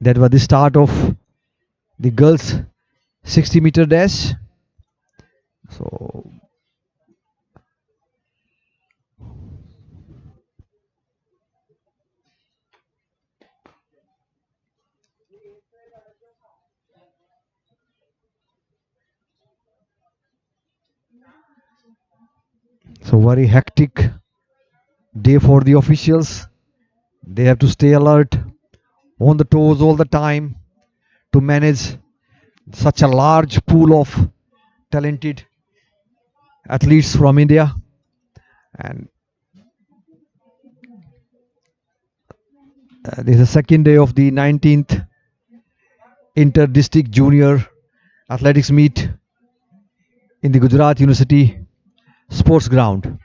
that was the start of the girls 60-meter dash. So very hectic day for the officials. They have to stay alert, on the toes all the time, to manage such a large pool of talented athletes from India. And this is the second day of the 19th Inter-District Junior Athletics Meet in the Gujarat University Sports Ground.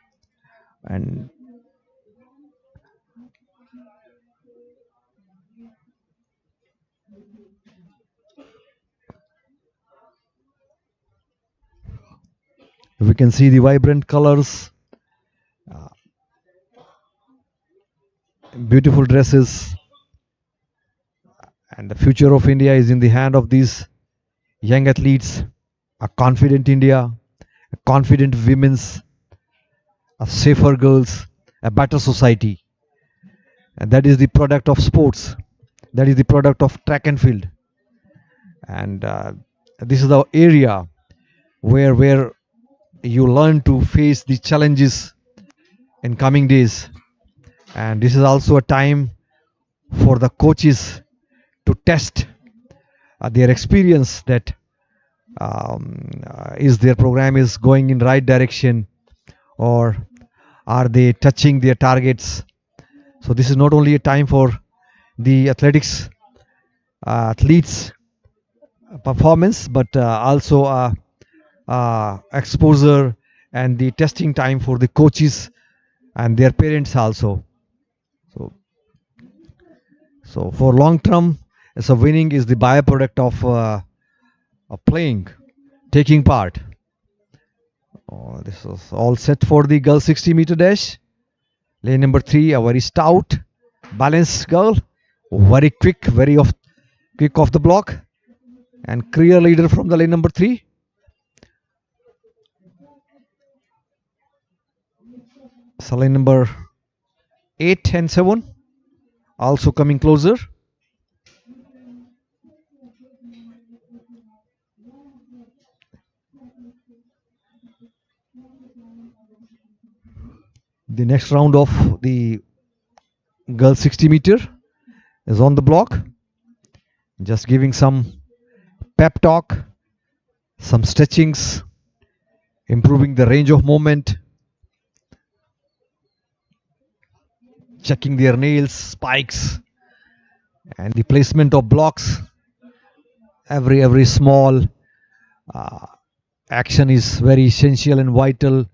And we can see the vibrant colors, uh, beautiful dresses, and the future of India is in the hand of these young athletes. A confident India, a confident women's, a safer girls, a better society. And that is the product of sports. That is the product of track and field. And this is the area where you learn to face the challenges in coming days. And this is also a time for the coaches to test their experience, that is their program is going in right direction, or are they touching their targets. So this is not only a time for the athletes performance, but also exposure and the testing time for the coaches and their parents also. So, so for long term, so winning is the byproduct of playing, taking part. Oh, this is all set for the girl 60-meter dash. Lane number 3, a very stout, balanced girl, very quick, quick off the block, and clear leader from the lane number 3. So lane number 8 and 7 also coming closer. The next round of the girls 60-meter is on the block. Just giving some pep talk, some stretchings, improving the range of movement, checking their nails, spikes, and the placement of blocks. Every small uh, action is very essential and vital.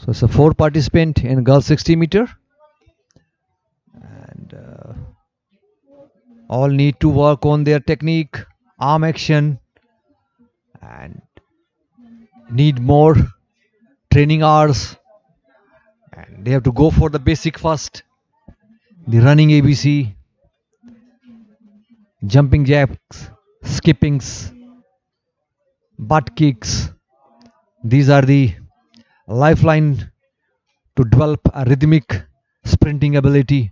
So it's a four participant in girls 60 meter, and all need to work on their technique, arm action, and need more training hours. And they have to go for the basic first, the running ABC, jumping jacks, skippings, butt kicks. These are the lifeline to develop a rhythmic sprinting ability.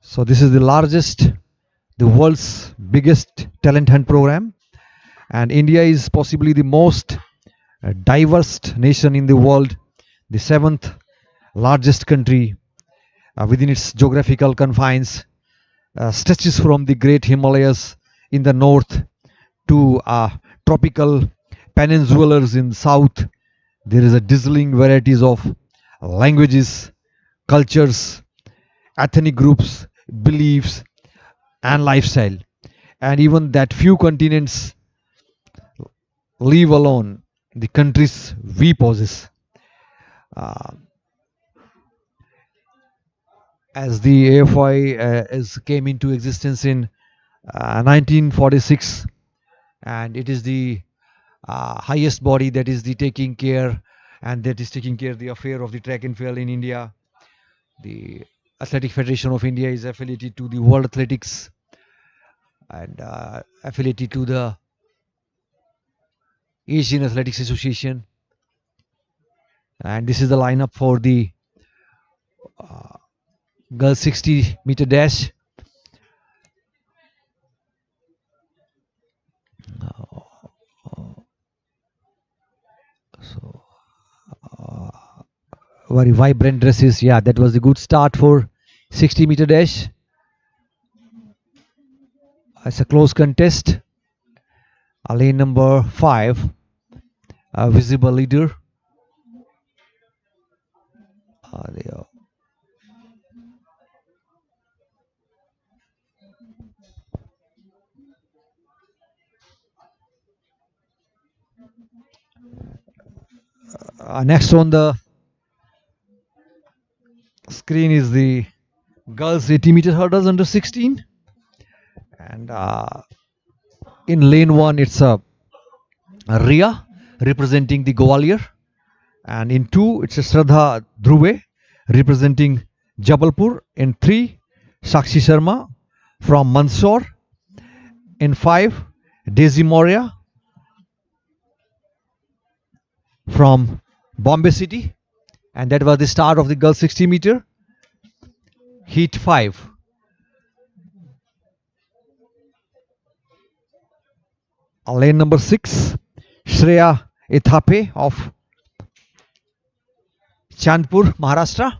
So this is the largest, the world's biggest talent hunt program, and India is possibly the most diverse nation in the world, the seventh largest country within its geographical confines, stretches from the Great Himalayas in the north to tropical peninsulas in south. There is a dazzling varieties of languages, cultures, ethnic groups, beliefs, and lifestyle. And even that few continents, leave alone the countries we possess. Uh, as the AFI came into existence in 1946, and it is the highest body that is the taking care, and that is taking care of the affair of the track and field in India. The Athletic Federation of India is affiliated to the World Athletics, and affiliated to the Asian Athletics Association. And this is the lineup for the uh, girls 60-meter dash. So very vibrant dresses. Yeah, that was a good start for 60-meter dash. It's a close contest. Lane number 5, a visible leader. There. Next on the screen is the girls 80-meter hurdles under 16, and in lane 1 it's a Ria representing the Gwalior, and in 2 it's a Shraddha Dhruve representing Jabalpur, in 3 Sakshi Sharma from Mandsaur, in 5 Daisy Moria from Bombay City. And that was the start of the girls 60 meter heat 5. Lane number 6, Shreya Ethape of Chandpur, Maharashtra,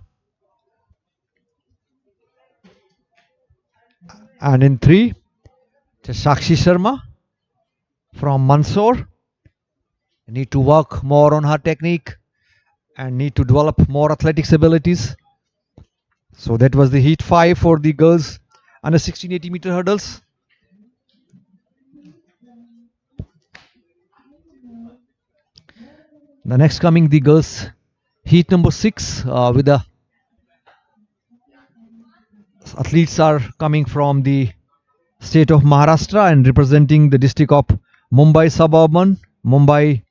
and in 3 Sakshi Sharma from Mandsaur. Need to work more on her technique and need to develop more athletics abilities. So that was the heat 5 for the girls under 1680 meter hurdles. The next coming the girls heat number 6 with the athletes are coming from the state of Maharashtra and representing the district of Mumbai suburban, Mumbai,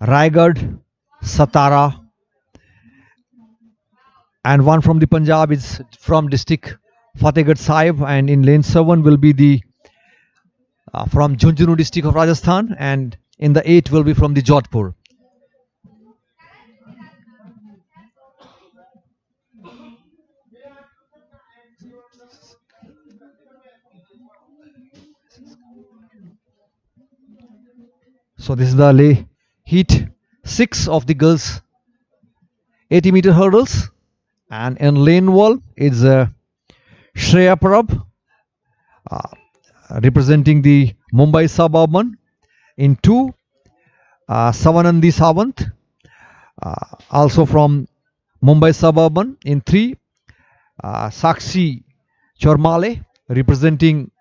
Raigad, Satara, and one from the Punjab is from district Fatehgarh Sahib, and in lane 7 will be the from Jhunjhunu district of Rajasthan, and in the 8 will be from the Jodhpur. So this is the heat 6 of the girls 80-meter hurdles. And in lane 1 is Shreya Parab uh, representing the Mumbai Suburban. In 2, Savanandi Sawant, also from Mumbai Suburban. In 3, Sakshi Chormale representing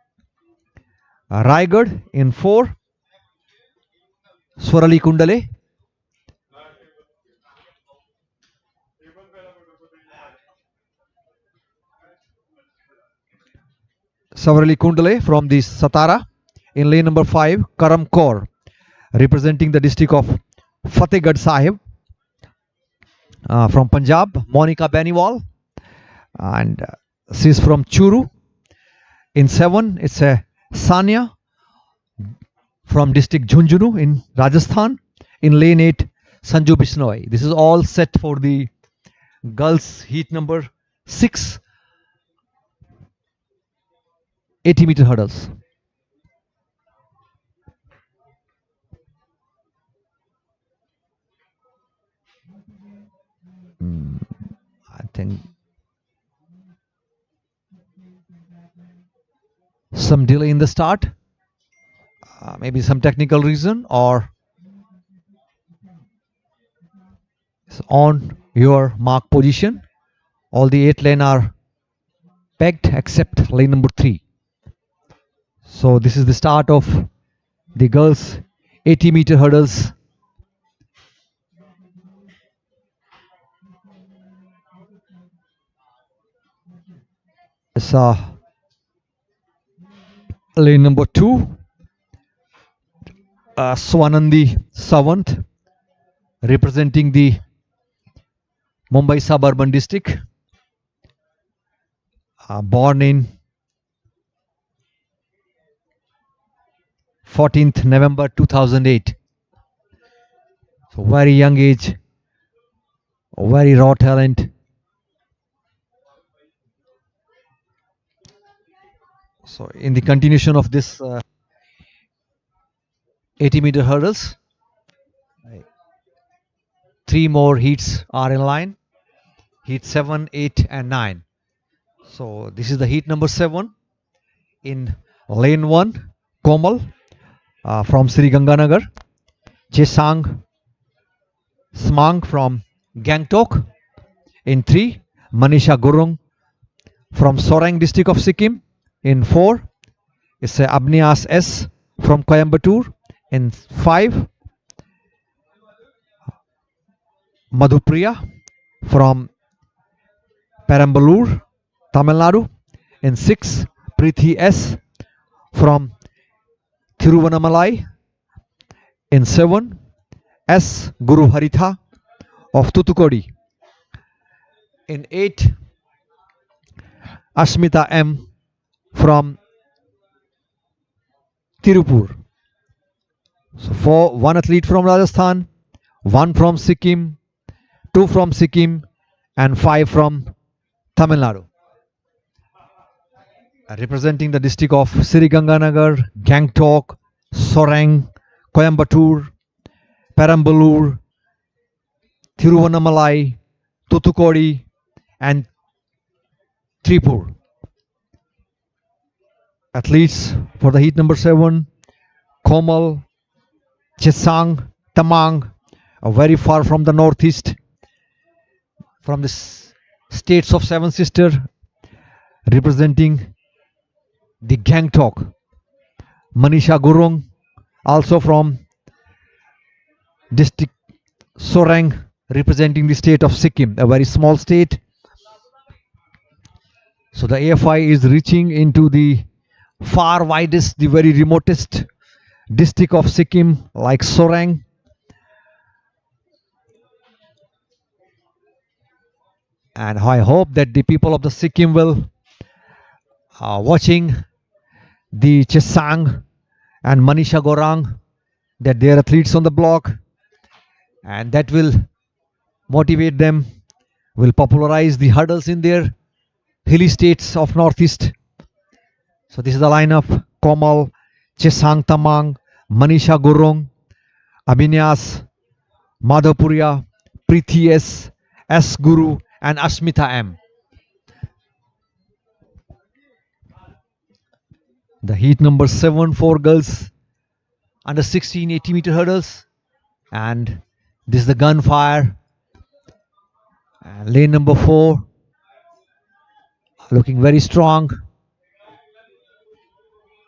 Raigad. In 4, Swarali Kundale. Savarali Kundale from the Satara. In lane number 5, Karam Kaur representing the district of Fatehgarh Sahib from Punjab. Monica Beniwal, and she's from Churu. In 7, it's a Sania from district Jhunjhunu in Rajasthan. In lane 8, Sanju Bishnoi. This is all set for the girls heat number 6 80-meter hurdles. I think some delay in the start, maybe some technical reason, or on your mark position. All the 8 lane are pegged except lane number 3. So this is the start of the girls 80-meter hurdles. It's lane number 2, Swanandi Sawant representing the Mumbai Suburban district, born in 14th November 2008. So very young age, very raw talent. So in the continuation of this 80-meter hurdles, 3 more heats are in line. Heat 7, 8 and 9. So this is the heat number 7. In lane 1, Komal from Sri Ganganagar. Chesang Smang from Gangtok. In 3, Manisha Gurung from Sorang district of Sikkim. In 4, it's Abnias S from Coimbatore. In 5, Madhupriya from Perambalur, Tamil Nadu. In 6, Preeti S from Thiruvannamalai. In 7, S. Guru Haritha of Thoothukudi. In 8, Ashmita M from Tirupur. So 1 athlete from Rajasthan, 1 from Sikkim, 2 from Sikkim and 5 from Tamil Nadu. Representing the district of Sri Ganganagar, Gangtok, Sorang, Coimbatore, Perambalur, Thiruvannamalai, Thoothukudi and Tripur. Athletes for the heat number 7, Komal, Chesang, Tamang, very far from the northeast, from the states of Seven Sisters, representing the Gangtok. Manisha Gurung, also from district Sorang, representing the state of Sikkim, a very small state. So the AFI is reaching into the far widest, the very remotest district of Sikkim, like Sorang. And I hope that the people of the Sikkim will watching the Chesang and Manisha Gorang, that they are athletes on the block, and that will motivate them, will popularize the hurdles in their hilly states of northeast. So this is the lineup: Komal, Chesang Tamang, Manisha Gurung, Abhinyas, Madhapuria, Preeti S. Guru, and Ashmita M. The heat number 7 for girls under 16 80-meter hurdles. And this is the gunfire. And lane number 4 looking very strong.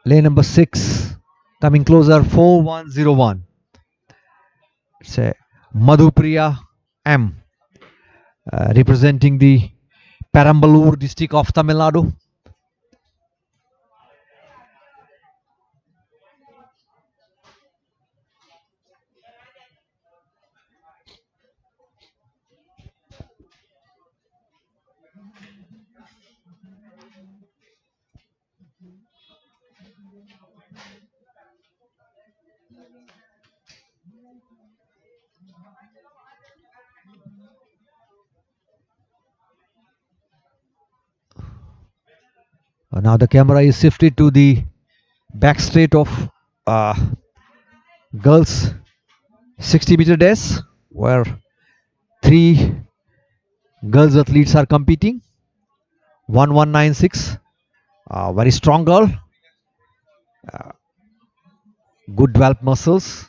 Lane number 6 coming closer, 4101. It's a Madhupriya M, representing the Perambalur district of Tamil Nadu. Now the camera is shifted to the back straight of uh, girls 60-meter dash, where 3 girls athletes are competing. 1196, very strong girl, good developed muscles.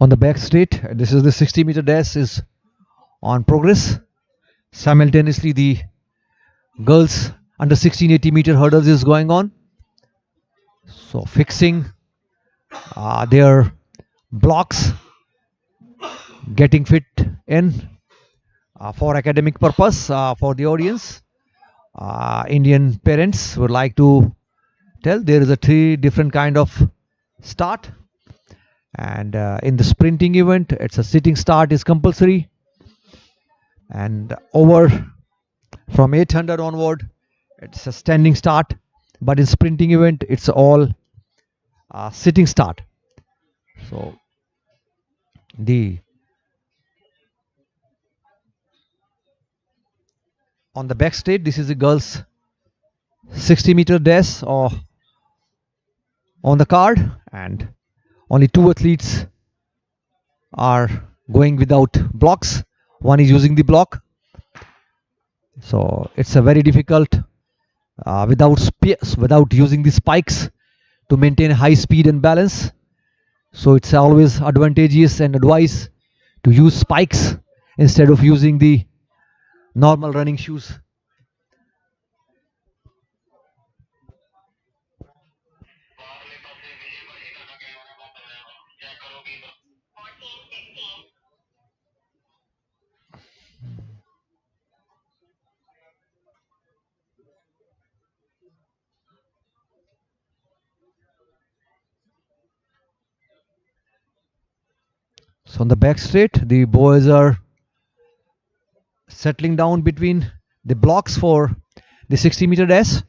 On the back straight, this is the 60-meter dash is on progress. Simultaneously, the girls under 16 80-meter hurdles is going on. So fixing their blocks, getting fit in for academic purpose for the audience. Indian parents would like to tell there is a 3 different kind of start, and in the sprinting event it's a sitting start is compulsory, and over from 800 onward it's a standing start, but in sprinting event it's all sitting start. So the on the back straight, this is the girls 60-meter dash or on the card, and only 2 athletes are going without blocks. One is using the block, so it's a very difficult without using the spikes to maintain high speed and balance. So it's always advantageous and advised to use spikes instead of using the normal running shoes. So on the back straight, the boys are settling down between the blocks for the 60-meter dash.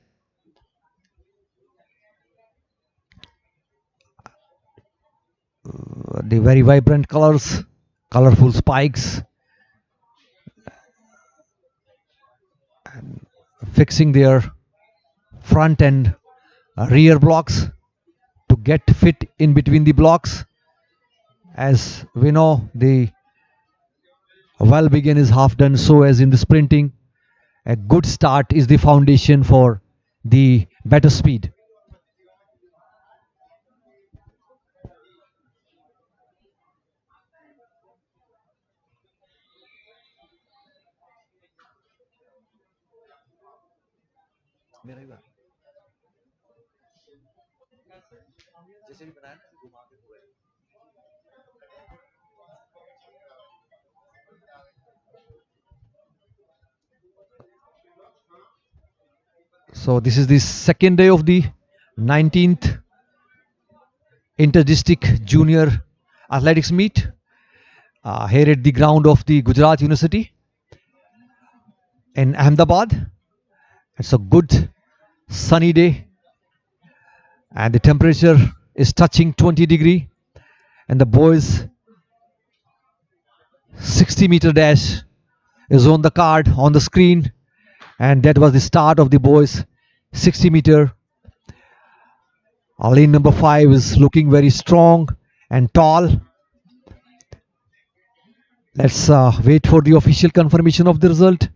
The very vibrant colors, colorful spikes, and fixing their front and rear blocks to get fit in between the blocks. As we know, the well begin is half done, so as in the sprinting, a good start is the foundation for the better speed. So this is the second day of the 19th Inter-District Junior Athletics Meet here at the ground of the Gujarat University in Ahmedabad. It's a good sunny day and the temperature is touching 20 degree, And the boys 60-meter dash is on the card on the screen, and that was the start of the boys 60-meter. Lane number 5 is looking very strong and tall. Let's wait for the official confirmation of the result.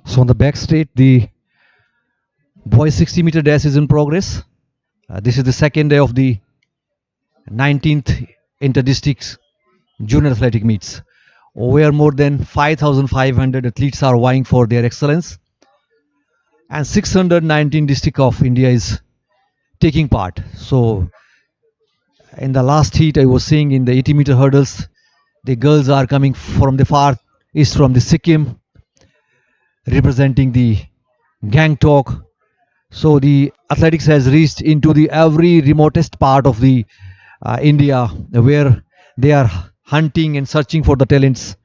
So on the back straight, the boys 60-meter dash is in progress. This is the second day of the 19th inter-districts junior athletic meets, where more than 5,500 athletes are vying for their excellence, and 619 district of India is taking part. So in the last heat, I was seeing in the 80-meter hurdles, the girls are coming from the far east, from the Sikkim, representing the Gangtok. So the athletics has reached into the every remotest part of the India, where they are hunting and searching for the talents.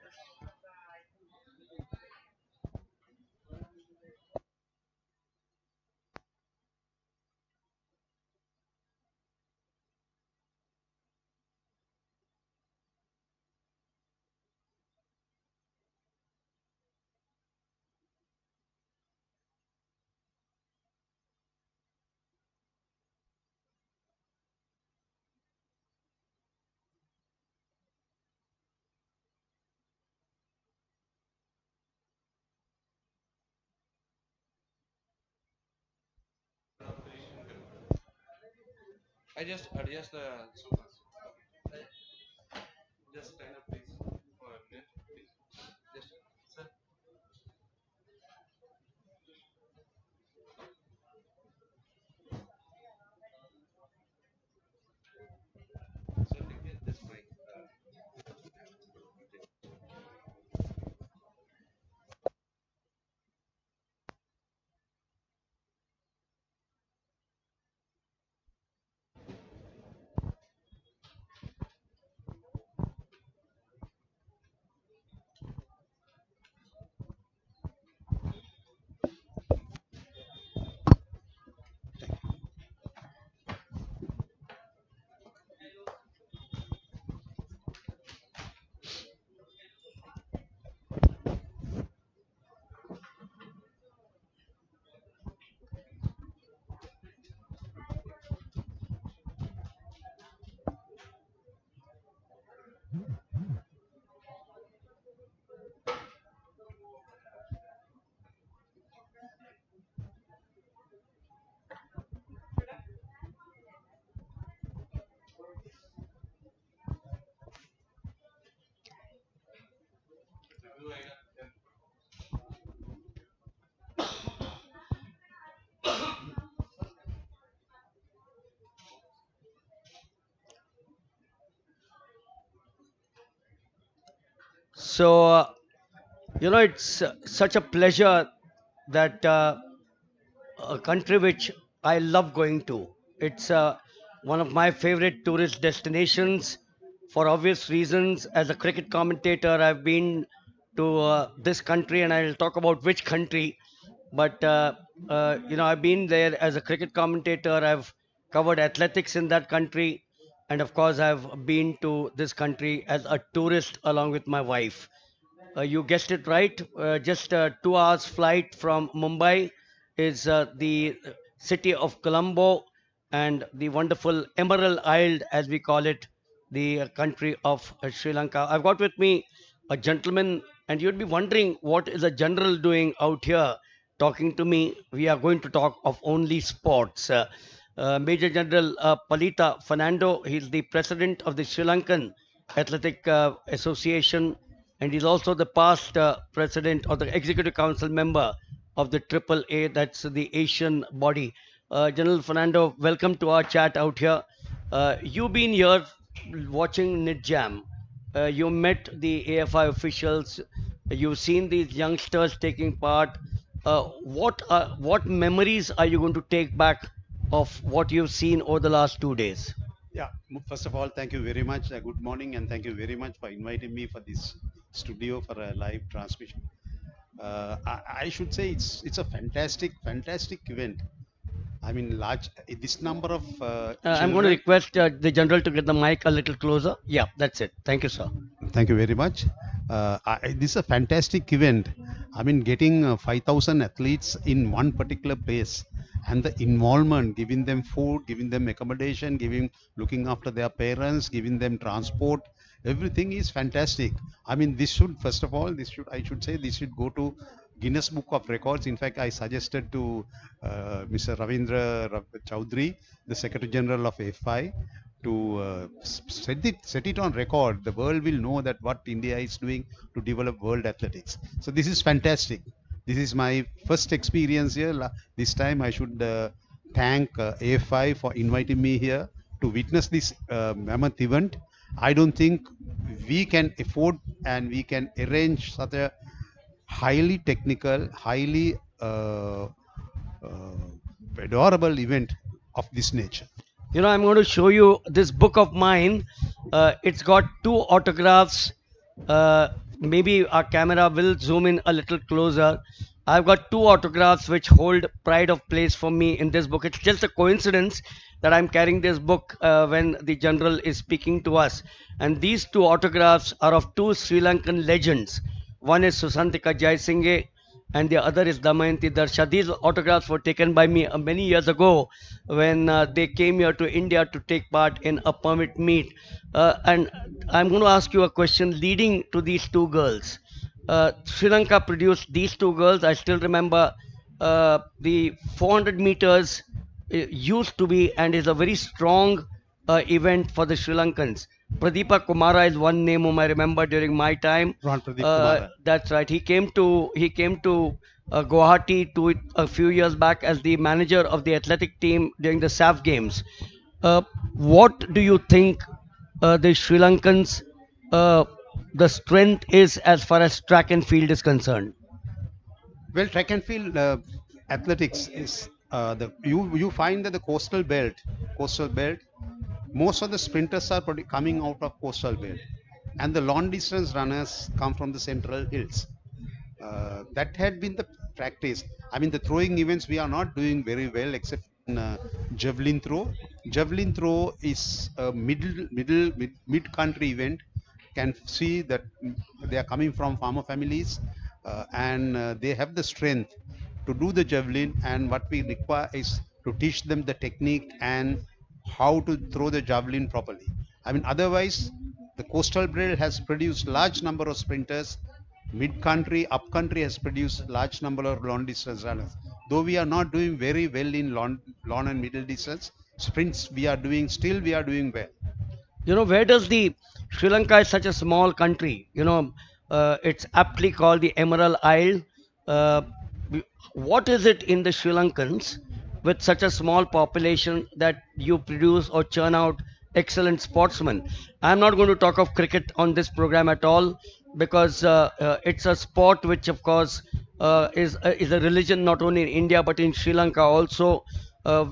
So, it's such a pleasure that a country which I love going to. It's one of my favorite tourist destinations for obvious reasons. As a cricket commentator, I've been to this country, and I'll talk about which country. But I've been there as a cricket commentator. I've covered athletics in that country, and of course, I've been to this country as a tourist along with my wife. You guessed it right. Just 2 hours flight from Mumbai is the city of Colombo and the wonderful Emerald Isle, as we call it, the country of Sri Lanka. I've got with me a gentleman, and you'd be wondering what is a general doing out here talking to me. We are going to talk of only sports. Major General Palita Fernando, he's the president of the Sri Lankan Athletic Association, and he's also the past president or the executive council member of the Triple A, that's the Asian body. General Fernando, welcome to our chat out here. You've been here watching Nidjam. You met the AFI officials. You've seen these youngsters taking part. What memories are you going to take back of what you've seen over the last 2 days? Yeah, first of all, thank you very much. Good morning, and thank you very much for inviting me for this studio for a live transmission. I should say it's a fantastic event. I mean, large this number of I'm going to children. request the general to get the mic a little closer. Yeah, that's it. Thank you, sir. Thank you very much. This is a fantastic event. I mean, getting 5,000 athletes in one particular place and the involvement, giving them food, giving them accommodation, looking after their parents, giving them transport, everything is fantastic. I mean, this should, first of all, I should say, this should go to Guinness Book of Records. In fact, I suggested to Mr. Chaudhary, the Secretary General of FI, to set it on record. The world will know that what India is doing to develop world athletics. So this is fantastic. This is my first experience here. This time I should thank AFI for inviting me here to witness this mammoth event. I don't think we can afford and we can arrange such a highly technical, highly adorable event of this nature. I'm going to show you this book of mine. It's got two autographs. Maybe our camera will zoom in a little closer. I've got two autographs which hold pride of place for me in this book. It's just a coincidence that I'm carrying this book when the general is speaking to us. And these two autographs are of two Sri Lankan legends. One is Susantika Jaisinghe and the other is Damayanti Darsha. These autographs were taken by me many years ago when they came here to India to take part in a permit meet. And I'm going to ask you a question leading to these two girls. Sri Lanka produced these two girls. I still remember the 400 meters used to be and is a very strong event for the Sri Lankans. Pradeepa Kumara is one name whom I remember during my time. Ron Pradeep Kumara. That's right. He came to Guwahati a few years back as the manager of the athletic team during the SAF games. What do you think the Sri Lankans the strength is as far as track and field is concerned? Well, track and field athletics is you find that the coastal belt, most of the sprinters are coming out of coastal belt, and the long distance runners come from the central hills. That had been the practice. I mean, the throwing events we are not doing very well except in javelin throw. Javelin throw is a mid country event. Can see that they are coming from farmer families and they have the strength to do the javelin. And what we require is to teach them the technique and how to throw the javelin properly. I mean, otherwise, the coastal belt has produced large number of sprinters. Mid country, up country has produced large number of long distance runners. Though we are not doing very well in long and middle distance sprints, we are doing well. Where does the Sri Lanka is such a small country? It's aptly called the Emerald Isle. Uh, what is it in the Sri Lankans with such a small population that you produce or churn out excellent sportsmen? I'm not going to talk of cricket on this program at all. because it's a sport which, of course, is a religion not only in India but in Sri Lanka also.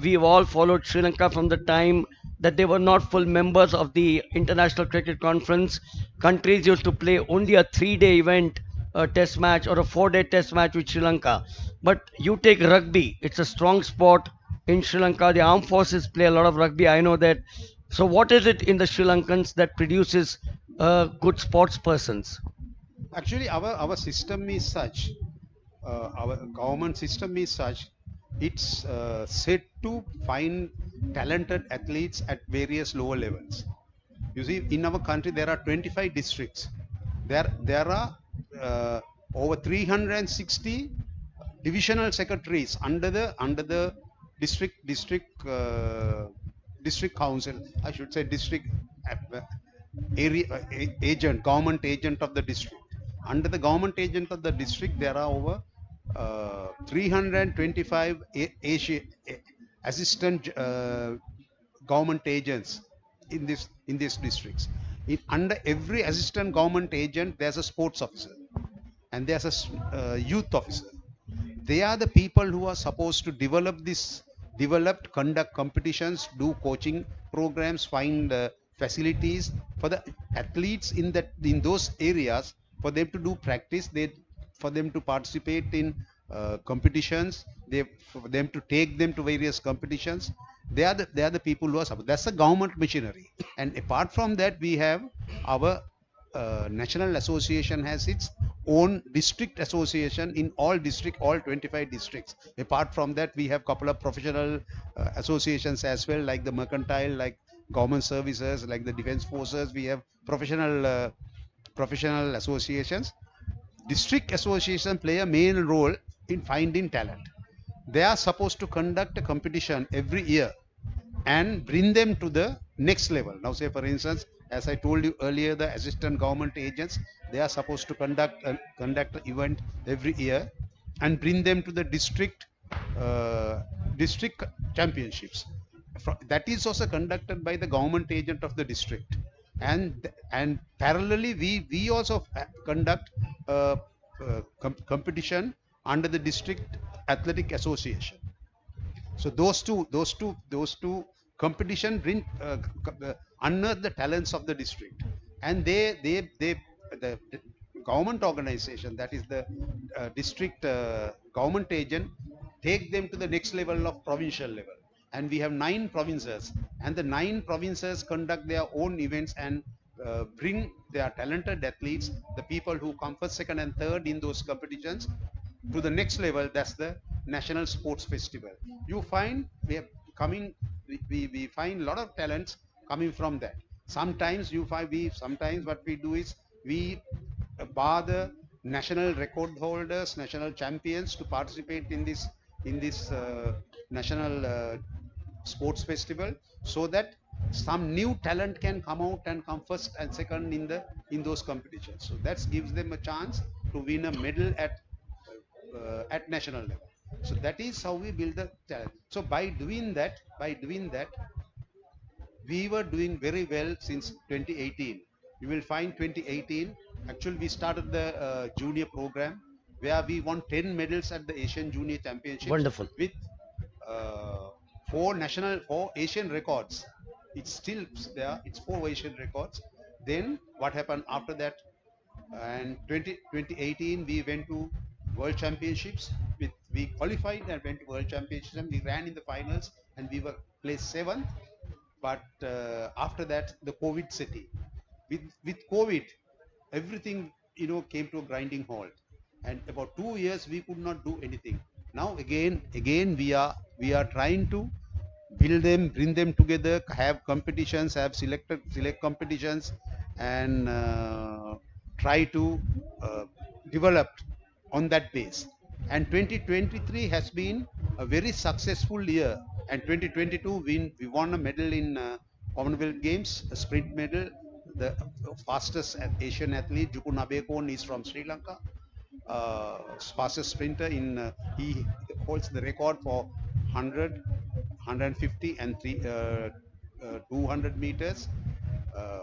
We've all followed Sri Lanka from the time that they were not full members of the International Cricket Conference. Countries used to play only a 3 day event, a test match, or a 4 day test match with Sri Lanka. But you take rugby, it's a strong sport in Sri Lanka. The armed forces play a lot of rugby, I know that. So, what is it in the Sri Lankans that produces good sports persons? Actually, our system is such, our government system is such, it's set to find talented athletes at various lower levels. You see, in our country there are 25 districts. There are over 360 divisional secretaries under the district council. I should say district uh, area agent, government agent of the district. Under the government agent of the district, there are over 325 assistant government agents in these districts. Under every assistant government agent, there's a sports officer and there's a youth officer. They are the people who are supposed to develop, conduct competitions, do coaching programs, find facilities for the athletes in those areas, for them to do practice, for them to participate in competitions, for them to take them to various competitions. They are the people who are supposed. That's the government machinery. And apart from that, we have our national association has its own district association in all 25 districts. Apart from that, we have couple of professional associations as well, like the mercantile, like government services, like the defense forces. We have professional associations. District association play a main role in finding talent. They are supposed to conduct a competition every year and bring them to the next level. Now, say for instance, as I told you earlier, the assistant government agents, they are supposed to conduct an event every year and bring them to the uh, district championships. That is also conducted by the government agent of the district, and parallelly we also conduct competition under the district athletic association. So those two competition bring unearth the talents of the district, and they the government organization, that is the district government agent, take them to the next level of provincial level. And we have 9 provinces, and the 9 provinces conduct their own events and bring their talented athletes, the people who come first, second, and third in those competitions, to the next level. That's the national sports festival. You find we are coming we find a lot of talents coming from that. Sometimes you find we sometimes what we do is we bar the national record holders, national champions, to participate in this national sports festival, so that some new talent can come out and come first and second in those competitions. So that gives them a chance to win a medal at national level. So that is how we build the talent. So by doing that, we were doing very well since 2018. You will find 2018, actually we started the junior program, where we won 10 medals at the Asian Junior Championships Wonderful. with uh, four Asian records. It's still there. It's 4 Asian records. Then what happened after that? And 2018 we went to World Championships. We qualified and went to World Championships, and we ran in the finals, and we were placed seventh. But after that, the COVID set in. With COVID, everything came to a grinding halt, and about 2 years we could not do anything. Now again we are trying to bring them together, have competitions, have select competitions, and try to uh, develop on that base. And 2023 has been a very successful year. And 2022 we won a medal in Commonwealth Games, a sprint medal. The fastest Asian athlete, Juku Nabekon, is from Sri Lanka. Fastest sprinter he holds the record for 100, 150, and 200 meters uh,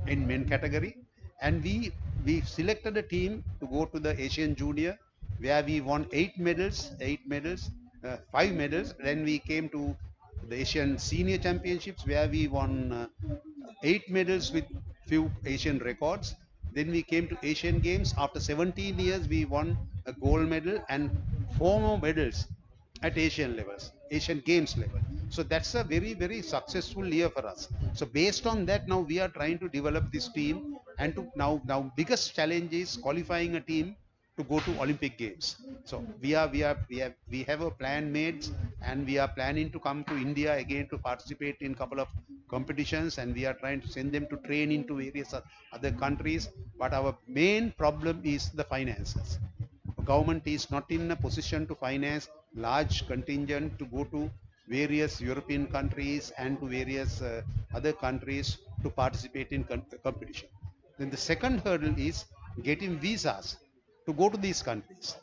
in men category. and we selected a team to go to the Asian Junior, where we won 8 medals, 5 medals. Then we came to the Asian Senior Championships, where we won 8 medals with few Asian records. Then we came to Asian Games. After 17 years, we won a gold medal and 4 more medals at Asian levels, Asian Games level. So that's a very, very successful year for us. So based on that, now we are trying to develop this team, and to now biggest challenge is qualifying a team to go to Olympic Games. So we have a plan made, and we are planning to come to India again to participate in couple of competitions, and we are trying to send them to train into various other countries. But our main problem is the finances. Government is not in a position to finance large contingent to go to various European countries and to various other countries to participate in competition. Then the second hurdle is getting visas to go to these countries.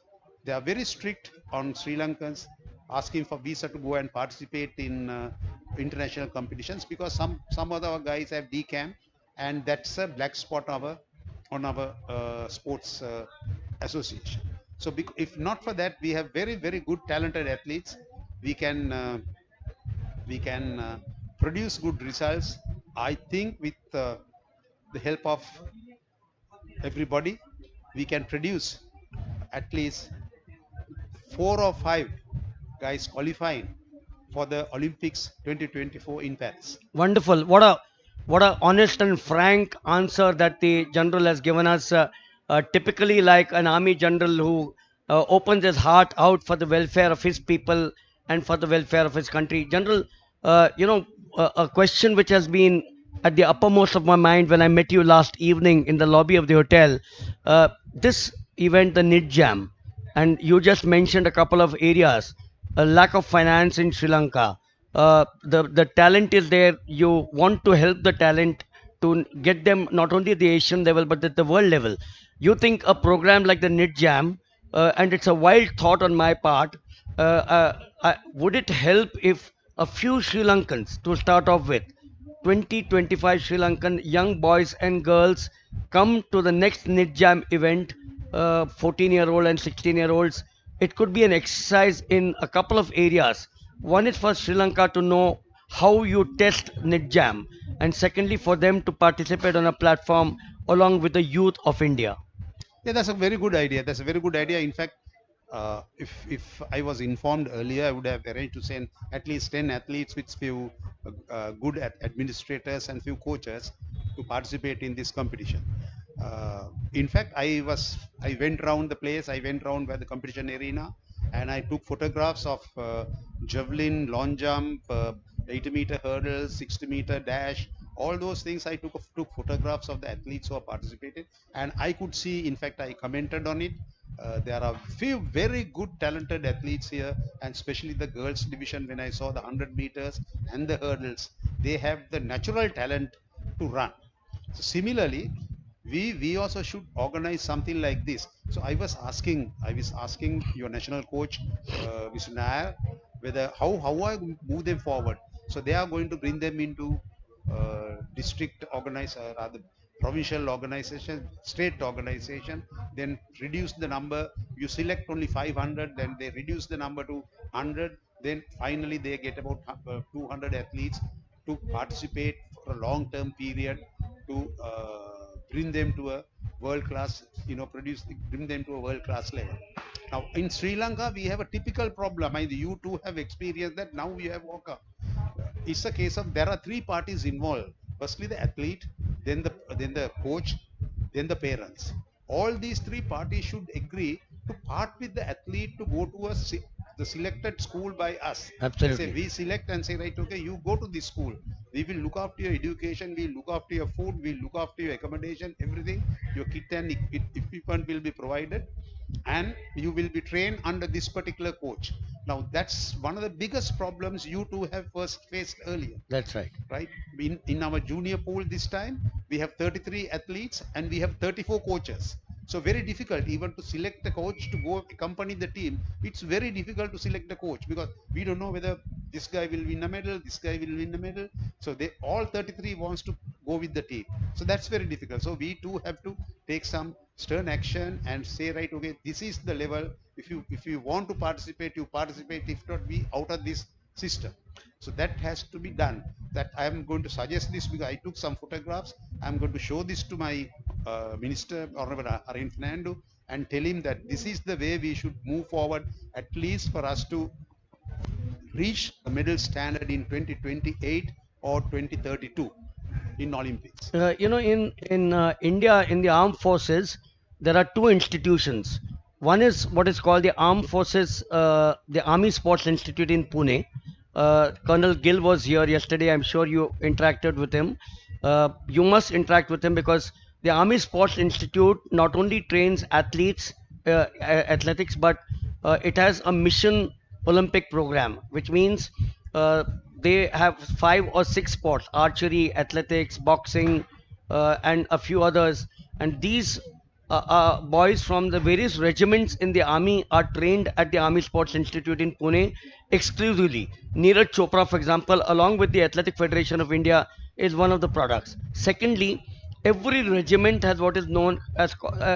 They are very strict on Sri Lankans asking for visa to go and participate in international competitions, because some of our guys have decam, and that's a black spot on our sports association. So if not for that, we have very, very good talented athletes. We can produce good results. I think with the help of everybody, we can produce at least 4 or 5 guys qualifying for the Olympics 2024 in Paris. Wonderful. What a honest and frank answer that the general has given us. Typically, like an army general who opens his heart out for the welfare of his people and for the welfare of his country. General, a question which has been at the uppermost of my mind when I met you last evening in the lobby of the hotel. This event, the Nidjam, and you just mentioned a couple of areas. A lack of finance in Sri Lanka. The talent is there. You want to help the talent to get them not only at the Asian level but at the world level. You think a program like the Nidjam, and it's a wild thought on my part, would it help if a few Sri Lankans to start off with, 20, 25 Sri Lankan young boys and girls come to the next Nidjam event, 14-year-old and 16-year-olds. It could be an exercise in a couple of areas. One is for Sri Lanka to know how you test Nidjam, and secondly, for them to participate on a platform along with the youth of India. Yeah, that's a very good idea. That's a very good idea. In fact, if I was informed earlier, I would have arranged to send at least 10 athletes with few good administrators and few coaches to participate in this competition. In fact, I went around the place. I went around by the competition arena, and I took photographs of javelin, long jump, 80-meter hurdles, 60-meter dash. All those things I took photographs of the athletes who have participated, and I could see. In fact, I commented on it. There are few very good talented athletes here, and especially the girls division. When I saw the 100 meters and the hurdles, they have the natural talent to run. So similarly, we also should organize something like this. So I was asking your national coach, Mr. Nair, whether how I move them forward. So they are going to bring them into district rather provincial organization, state organization, then reduce the number. You select only 500, then they reduce the number to 100. Then finally they get about 200 athletes to participate for a long-term period to bring them to a world class, bring them to a world class level. Now in Sri Lanka, we have a typical problem. You too have experienced that. Now we have woke up. It's a case of there are 3 parties involved. Firstly, the athlete, then the coach, then the parents. All these 3 parties should agree to part with the athlete to go to the selected school by us. Say Absolutely. we select and say, right, okay, you go to this school. We will look after your education. We look after your food. We look after your accommodation. Everything. Your kit and equipment will be provided, and you will be trained under this particular coach. Now that's one of the biggest problems you two have first faced earlier, That's right. right? In our junior pool this time, we have 33 athletes and we have 34 coaches. So very difficult even to select a coach to go accompany the team. It's very difficult to select a coach because we don't know whether this guy will win a medal, this guy will win a medal. So they all 33 wants to go with the team. So that's very difficult. So we too have to take some stern action and say, right, okay, this is the level. If you want to participate, you participate. If not, we out of this system. So that has to be done. That I am going to suggest this because I took some photographs. I'm going to show this to my Minister, Honorable Arun Fernando, and tell him that this is the way we should move forward, at least for us to reach the medal standard in 2028 or 2032 in Olympics. In India, in the armed forces, there are two institutions. One is what is called the Armed Forces, the Army Sports Institute in Pune. Colonel Gill was here yesterday. I'm sure you interacted with him. You must interact with him because the Army Sports Institute not only trains athletes, athletics, but it has a mission Olympic program, which means they have 5 or 6 sports: archery, athletics, boxing, and a few others. And these boys from the various regiments in the army are trained at the Army Sports Institute in Pune exclusively. Neeraj Chopra, for example, along with the Athletic Federation of India, is one of the products. Secondly, every regiment has what is known as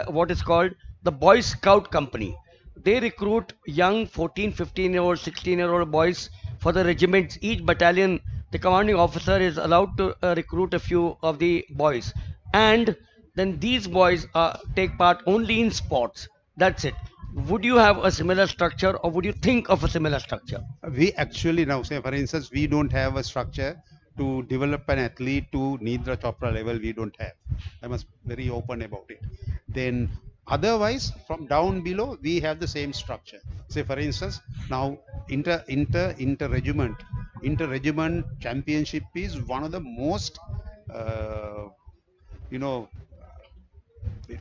what is called the Boy Scout Company. They recruit young 14, 15-year-old, 16-year-old boys for the regiments. Each battalion, the commanding officer is allowed to recruit a few of the boys. And then these boys take part only in sports. That's it. Would you have a similar structure, or would you think of a similar structure? We actually now say, for instance, we don't have a structure to develop an athlete to Nidra Chopra level. We don't have. I must be very open about it. Then otherwise, from down below, we have the same structure. Say, for instance, now inter regiment championship is one of the most uh, you know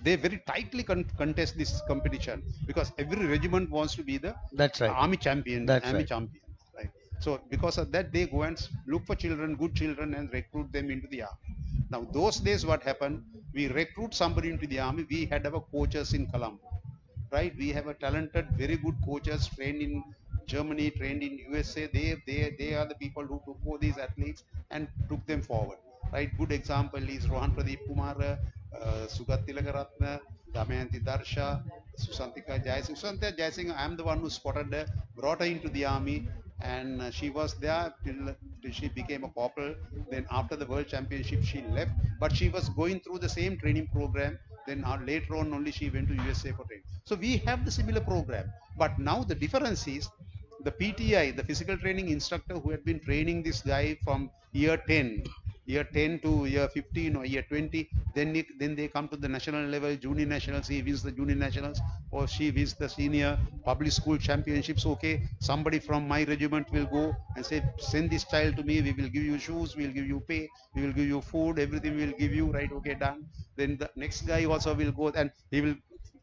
they very tightly contest this competition because every regiment wants to be the That's right. army champion, That's right. right? So because of that, they go and look for children, good children, and recruit them into the army. Now those days, what happened, we recruit somebody into the army, we had our coaches in Colombo, right? We have a talented, very good coaches trained in Germany, trained in USA. They are the people who took all these athletes and took them forward, right? Good example is Rohan Pradeep Kumar, Sugat Tilakaratna, Damayanti Darsha, Susantika Jaising. Susantika Jaising, I am the one who spotted her, brought her into the army, and she was there till she became a corporal. Then after the world championship, she left, but she was going through the same training program. Then later on, only she went to USA for training. So we have the similar program, but now the difference is the PTI, the physical training instructor who had been training this guy from year 10 to year 15 or year 20, then they come to the national level, junior nationals, he wins the junior nationals, or she wins the senior public school championships. Okay, somebody from my regiment will go and say, send this child to me, we will give you shoes, we will give you pay, we will give you food, everything we will give you, right? Okay, done. Then the next guy also will go and he will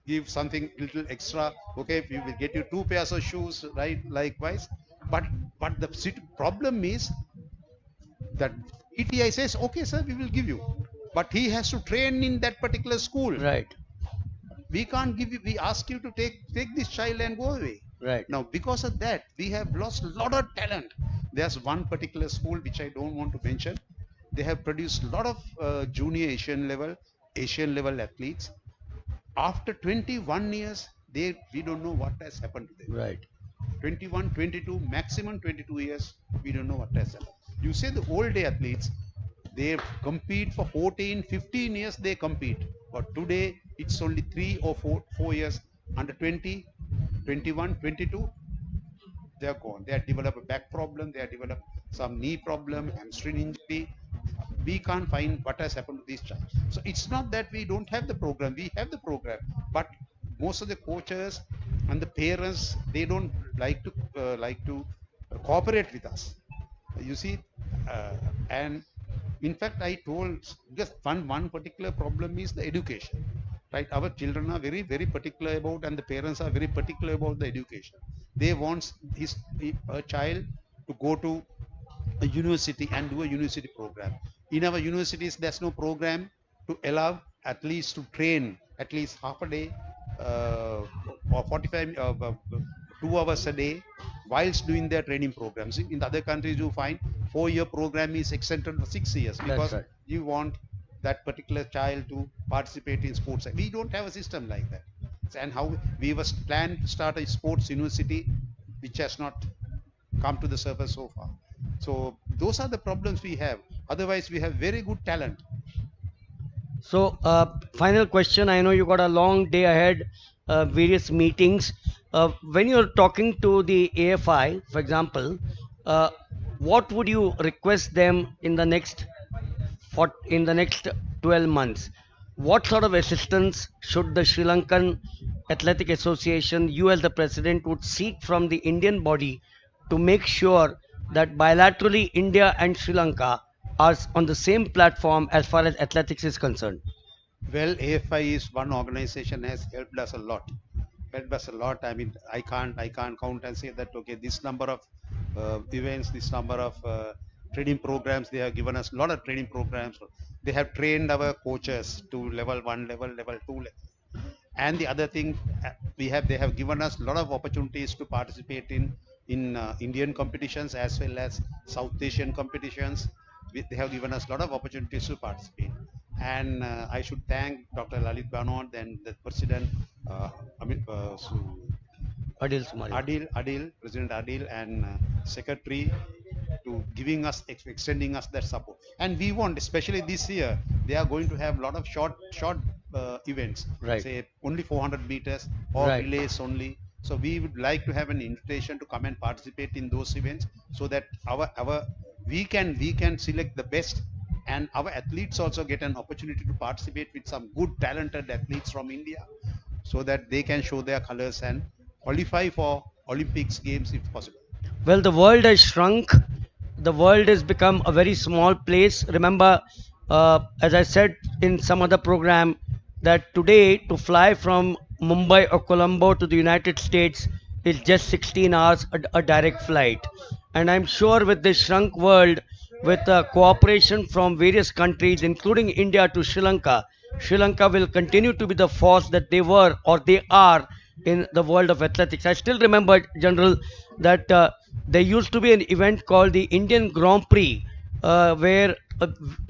give something little extra. Okay, we will get you 2 pairs of shoes, right? Likewise. But the problem is that ETI says, okay, sir, we will give you, but he has to train in that particular school. Right. We can't give you. We ask you to take this child and go away. Right. Now, because of that, we have lost a lot of talent. There's one particular school which I don't want to mention. They have produced a lot of junior Asian level athletes. After 21 years, we don't know what has happened to them. Right. 21, 22, maximum 22 years, we don't know what has happened. You say the old day athletes, they compete for 14, 15 years, they compete. But today, it's only 3 or 4 years, under 20, 21, 22, they are gone. They have developed a back problem, they have developed some knee problem, hamstring injury. We can't find what has happened to these child. So it's not that we don't have the program, we have the program, but most of the coaches and the parents, they don't like to cooperate with us. You see, and in fact, I told, just one particular problem is the education, right? Our children are very, very particular about, and the parents are very particular about the education. They want a child to go to a university and do a university program. In our universities, there's no program to allow athletes to train at least half a day or 45 2 hours a day whilst doing their training programs. In the other countries, you find 4-year program is extended for 6 years That's because right. you want that particular child to participate in sports. We don't have a system like that. And how we was planned to start a sports university, which has not come to the surface so far. So those are the problems we have. Otherwise, we have very good talent. So, final question. I know you got a long day ahead, various meetings. When you're talking to the AFI, for example, uh, what would you request them in the next in the next 12 months? What sort of assistance should the Sri Lankan Athletic Association, you as the president, would seek from the Indian body to make sure that bilaterally India and Sri Lanka are on the same platform as far as athletics is concerned? Well, AFI is one organization has helped us a lot. Helped us a lot. I mean, I can't count and say that okay, this number of events, this number of training programs. They have given us a lot of training programs. They have trained our coaches to level one, level two. And the other thing, they have given us a lot of opportunities to participate in Indian competitions as well as South Asian competitions. They have given us a lot of opportunities to participate. And I should thank Dr. Lalit Banod and the president, Adil Sumari. President Adil, and Secretary to giving us extending us that support. And we want, especially this year, they are going to have a lot of short events, Right, say only 400 meters or right. relays only. So we would like to have an invitation to come and participate in those events so that our we can select the best, and our athletes also get an opportunity to participate with some good talented athletes from India so that they can show their colors and qualify for Olympics games if possible. Well, the world has shrunk. The world has become a very small place. Remember, as I said in some other program, that today to fly from Mumbai or Colombo to the United States is just 16 hours a direct flight. And I'm sure with this shrunk world, with cooperation from various countries, including India to Sri Lanka will continue to be the force that they were or they are in the world of athletics. I still remember, General, that there used to be an event called the Indian Grand Prix, where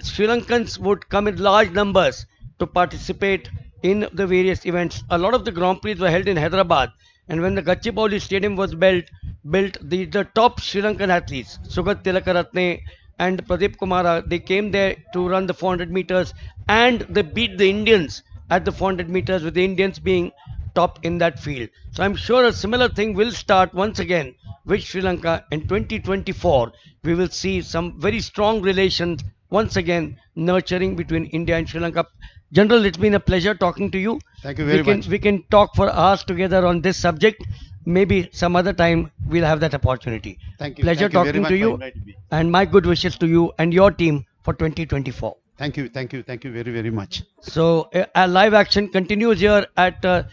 Sri Lankans would come in large numbers to participate in the various events. A lot of the Grand Prix were held in Hyderabad, and when the Gachibowli Stadium was built the top Sri Lankan athletes, Sugat Tilakaratne and Pradeep Kumara, they came there to run the 400 meters, and they beat the Indians at the 400 meters, with the Indians being top in that field. So I'm sure a similar thing will start once again with Sri Lanka in 2024. We will see some very strong relations once again nurturing between India and Sri Lanka. General, it's been a pleasure talking to you. Thank you We very can much. we can talk for hours together on this subject. Maybe some other time we'll have that opportunity. Thank you. Pleasure Thank you very talking much to for you, inviting me. and my good wishes to you and your team for 2024. Thank you. Thank you. Thank you very, very much. So, a live action continues here at the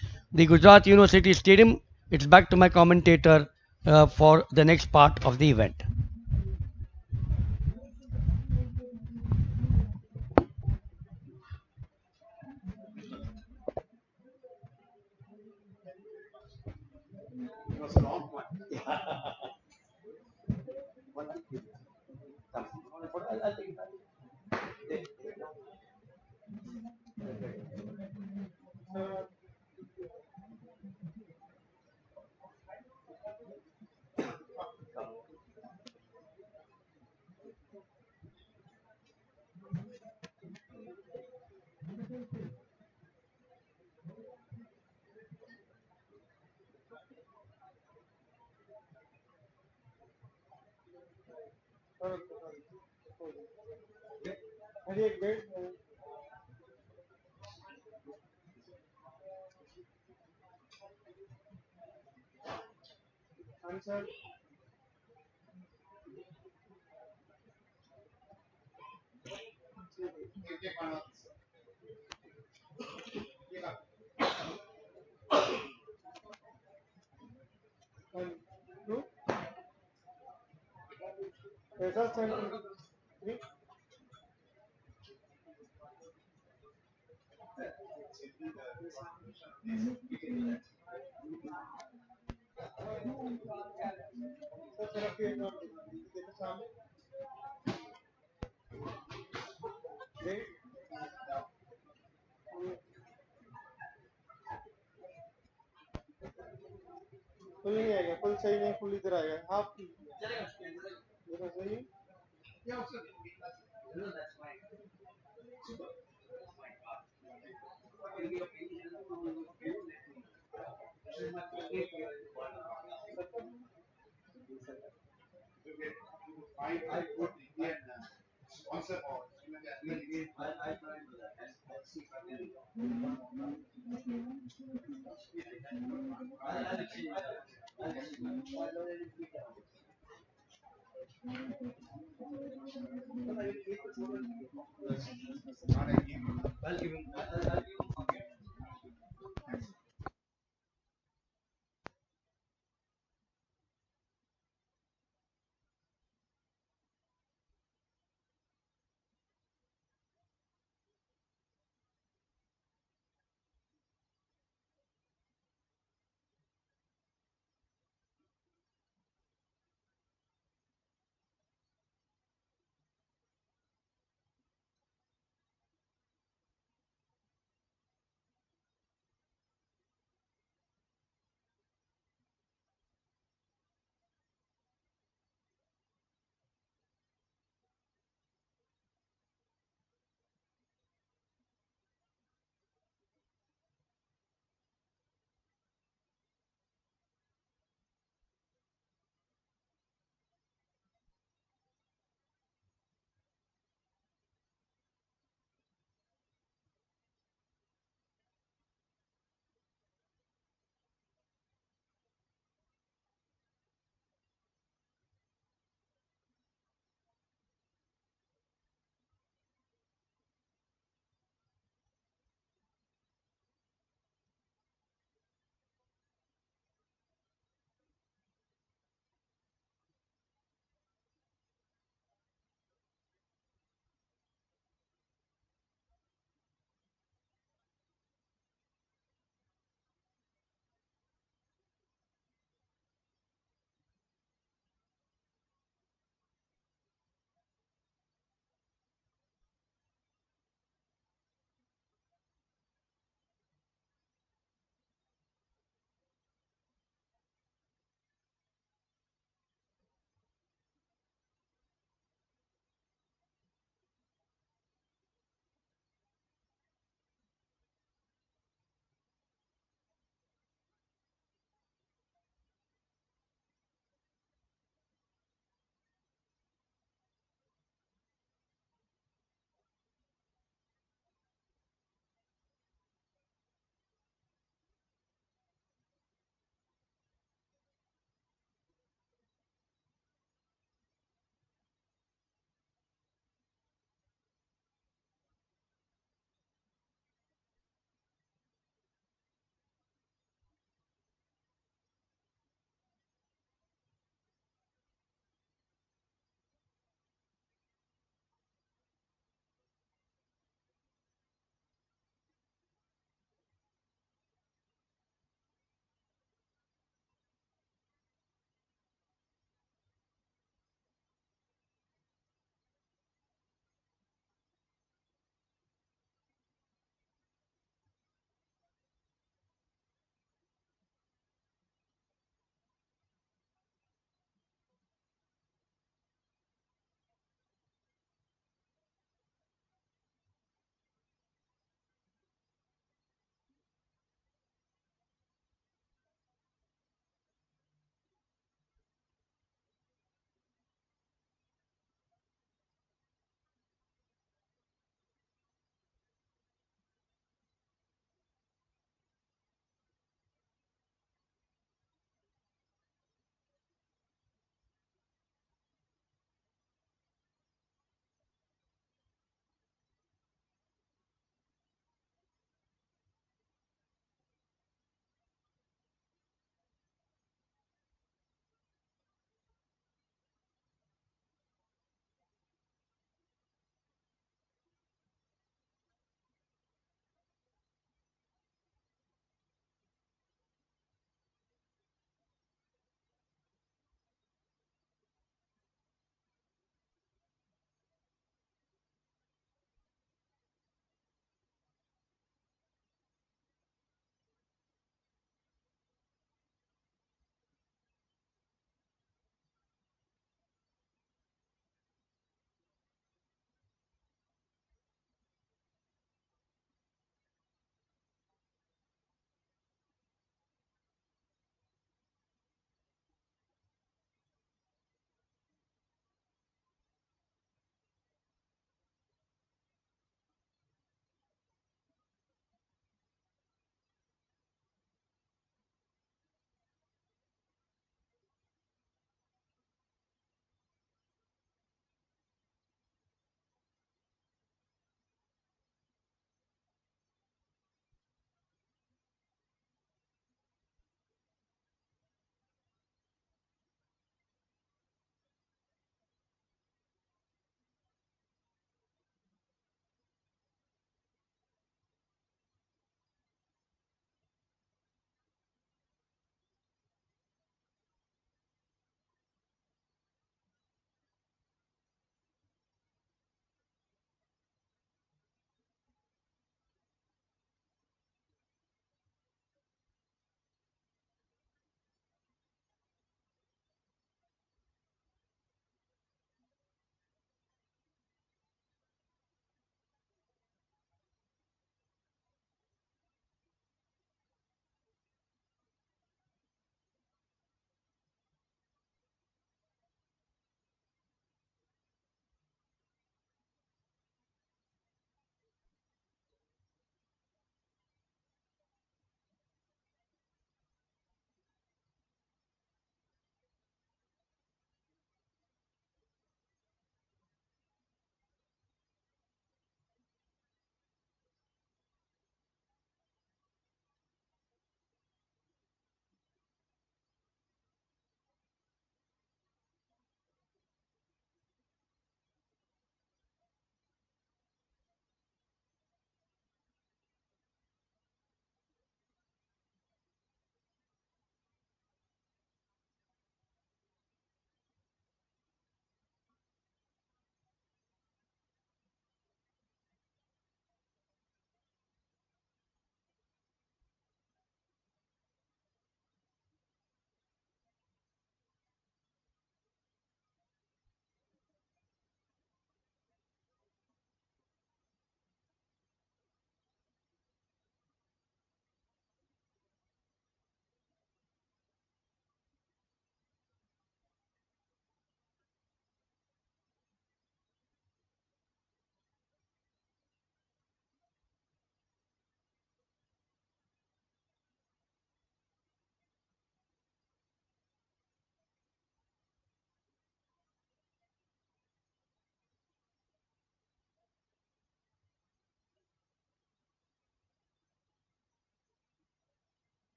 Gujarat University Stadium. It's back to my commentator for the next part of the event. Full नहीं आएगा, full सही नहीं, full इधर आएगा, half देखो सही।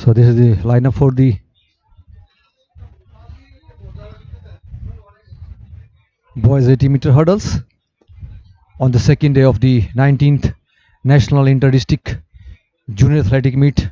So this is the lineup for the boys 80-meter hurdles on the second day of the 19th National Inter-District Junior Athletic Meet.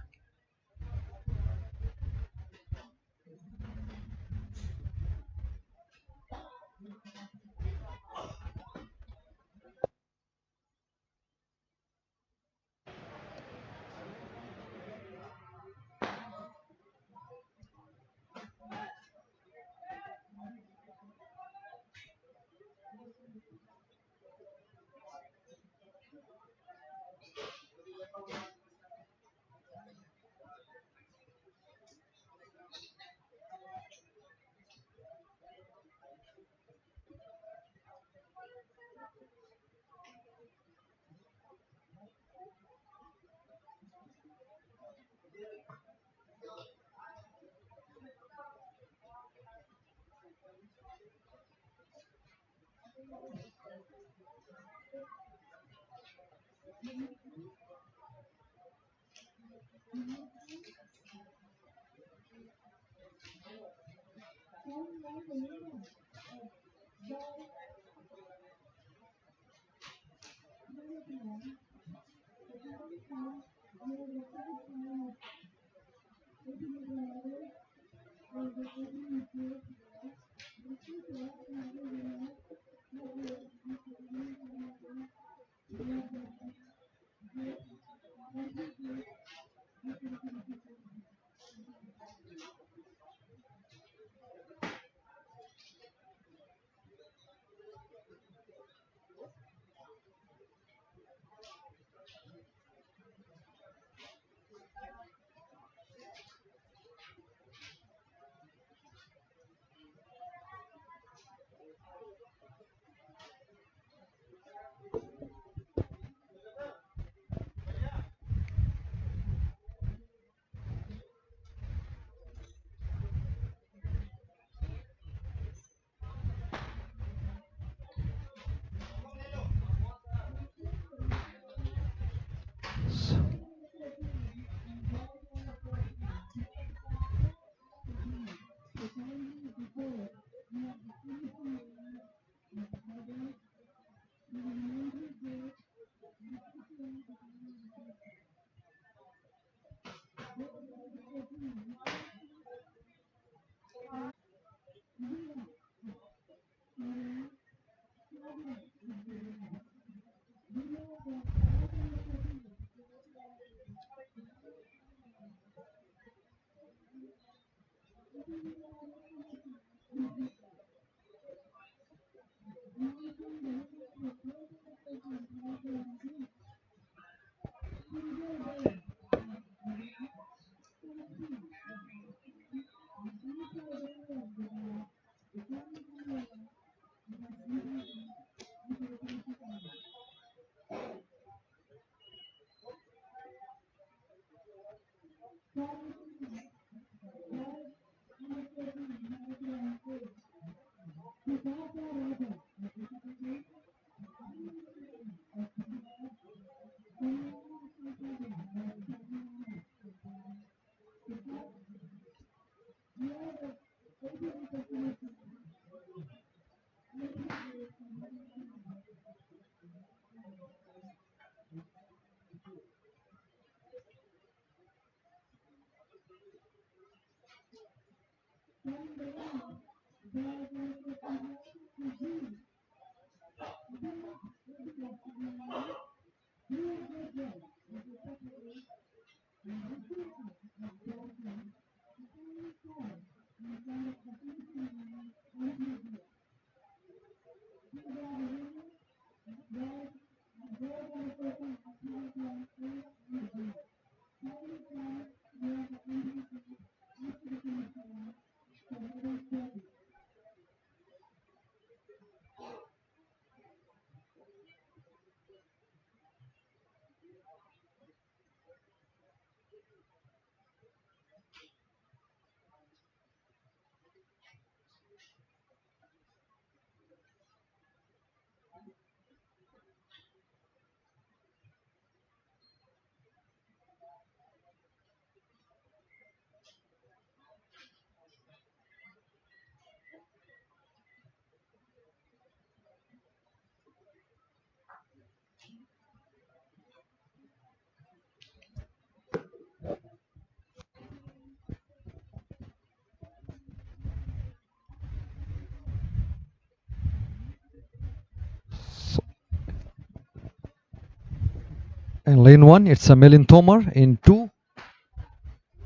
In lane 1, it's a Melin Thomer. In 2,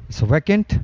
it's a vacant.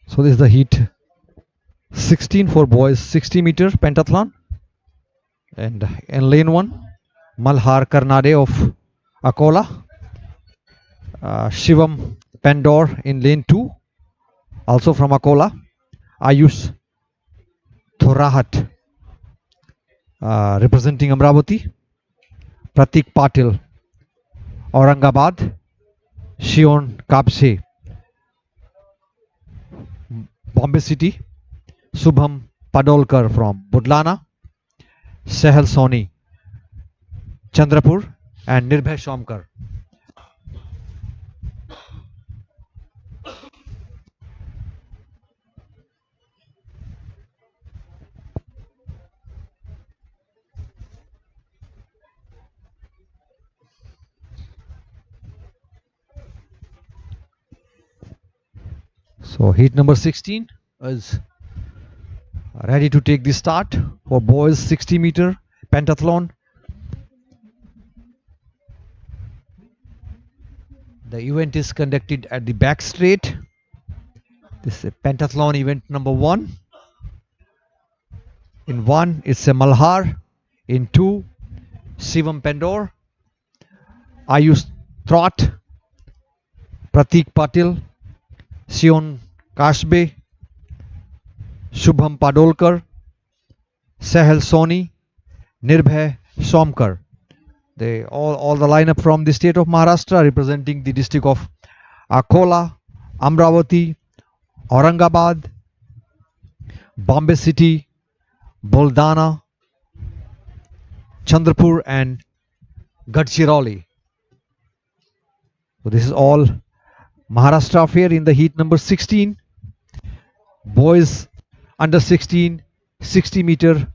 So this is the heat 16 for boys 60-meter pentathlon. And in lane 1, Malhar Karnade of Akola. Shivam Pandor in lane 2, also from Akola. Ayush Thorahat representing Amravati. Pratik Patil, Aurangabad. Shion Kapse, Bombay City. Subham Padolkar from Budlana. Sehal Soni, Chandrapur. And Nirbhay Shomkar. So heat number 16 is ready to take the start for boys 60-meter pentathlon. The event is conducted at the back straight. This is pentathlon event number 1. In 1, it's a Malhar. In 2, Shivam Pandor, Ayush Trot, Pratik Patil, Sion Kashbe, Shubham Padolkar, Sahel Soni, Nirbhay Somkar. They all the lineup from the state of Maharashtra representing the district of Akola, Amravati, Aurangabad, Bombay City, Buldana, Chandrapur and Gadchiroli. So this is all Maharashtra affair in the heat number 16. Boys under 16 60-meter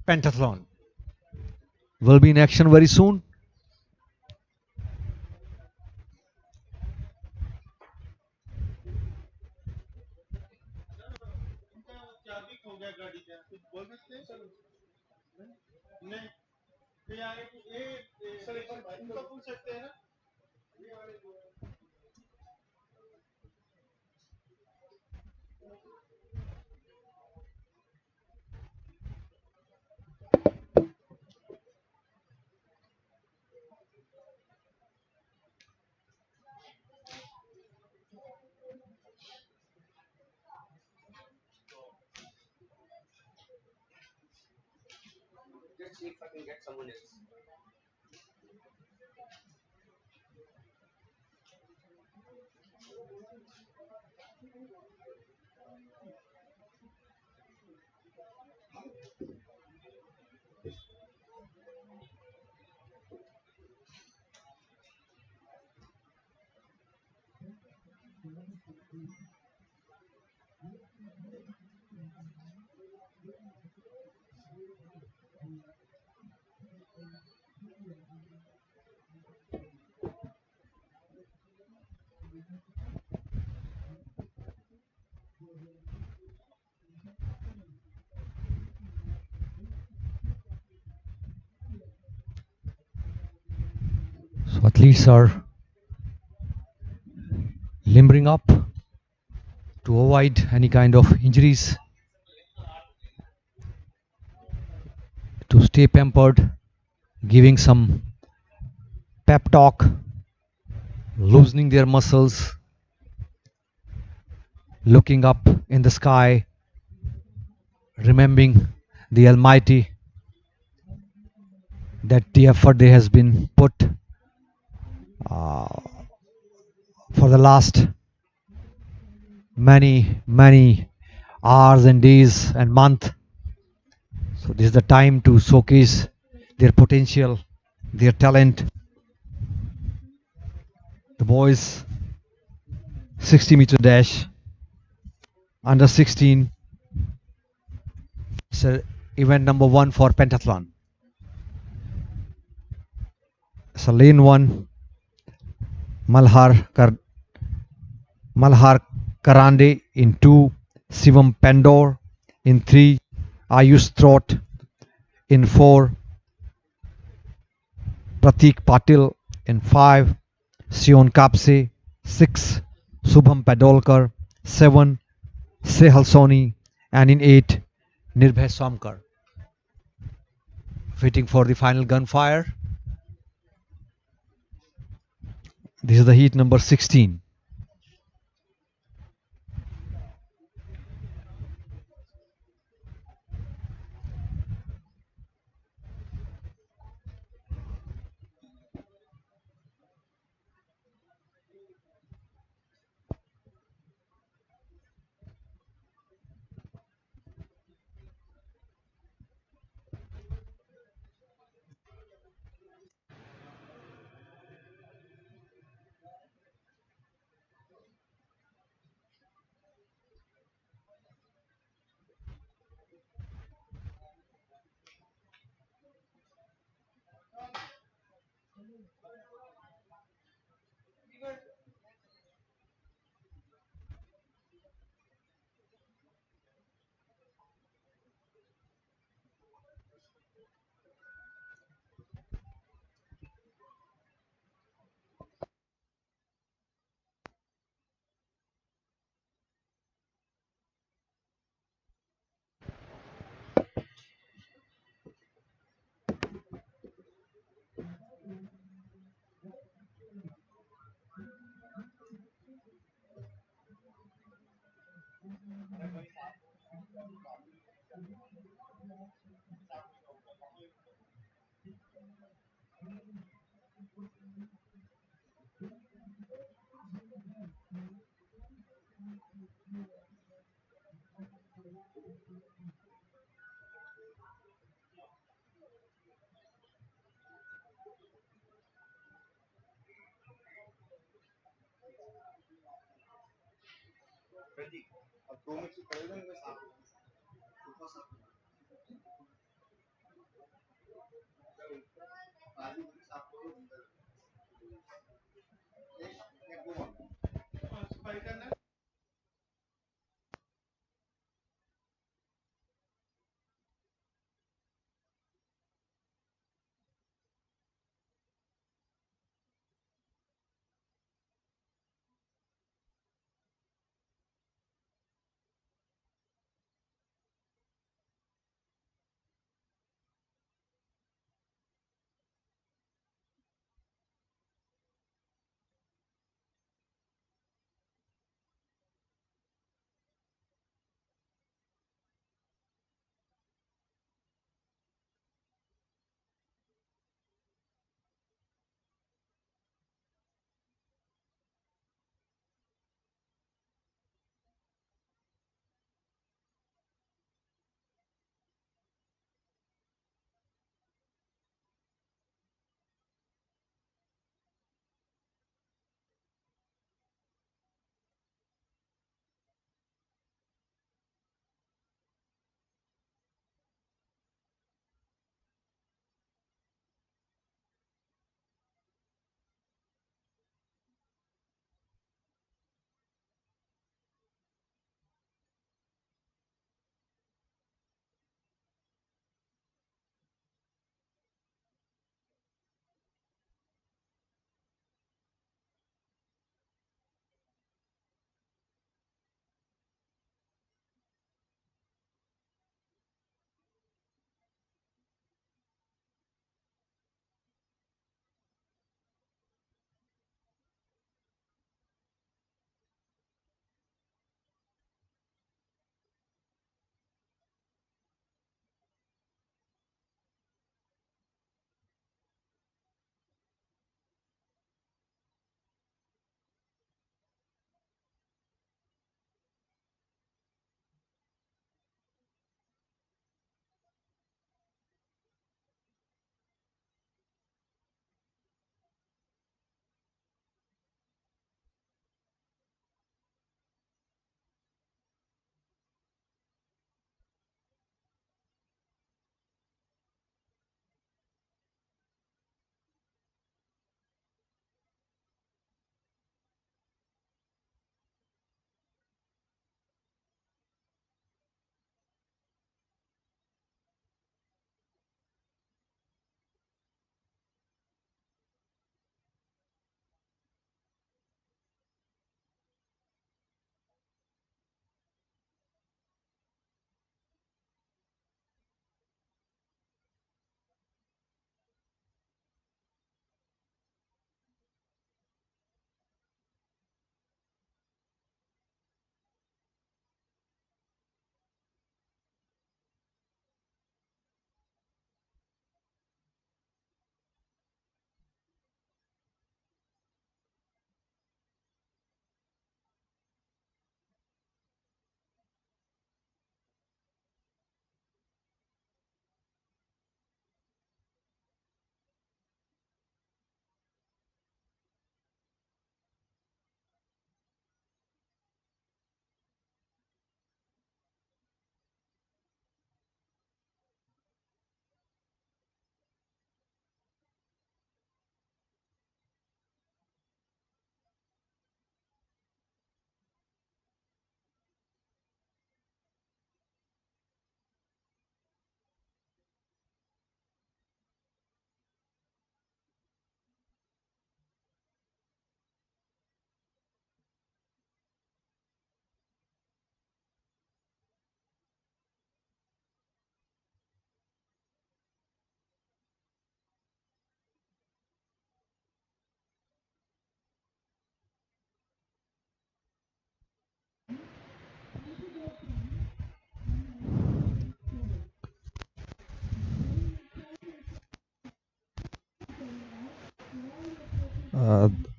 pentathlon will be in action very soon. चाबी खो गया गाड़ी का कुछ बोल सकते हैं sir नहीं ये आगे ये सर एक बार इनका पूछ सकते हैं ना ये वाले Let's see if I can get someone else. So athletes are limbering up to avoid any kind of injuries, to stay pampered, giving some pep talk, loosening their muscles, looking up in the sky, remembering the Almighty that the effort they has been put uh, for the last many hours and days and month. So this is the time to showcase their potential, their talent. The boys 60-meter dash under 16. So event number 1 for pentathlon. So lane 1 Malhar Malhar Karande in 2, Sivam Pandor in 3, Ayush Trot in 4, Pratik Patil in 5, Sion Kapse 6, Subham Padolkar 7, Sehal Soni, and in 8, Nirbhay Somkar. Waiting for the final gunfire. This is the heat number 16.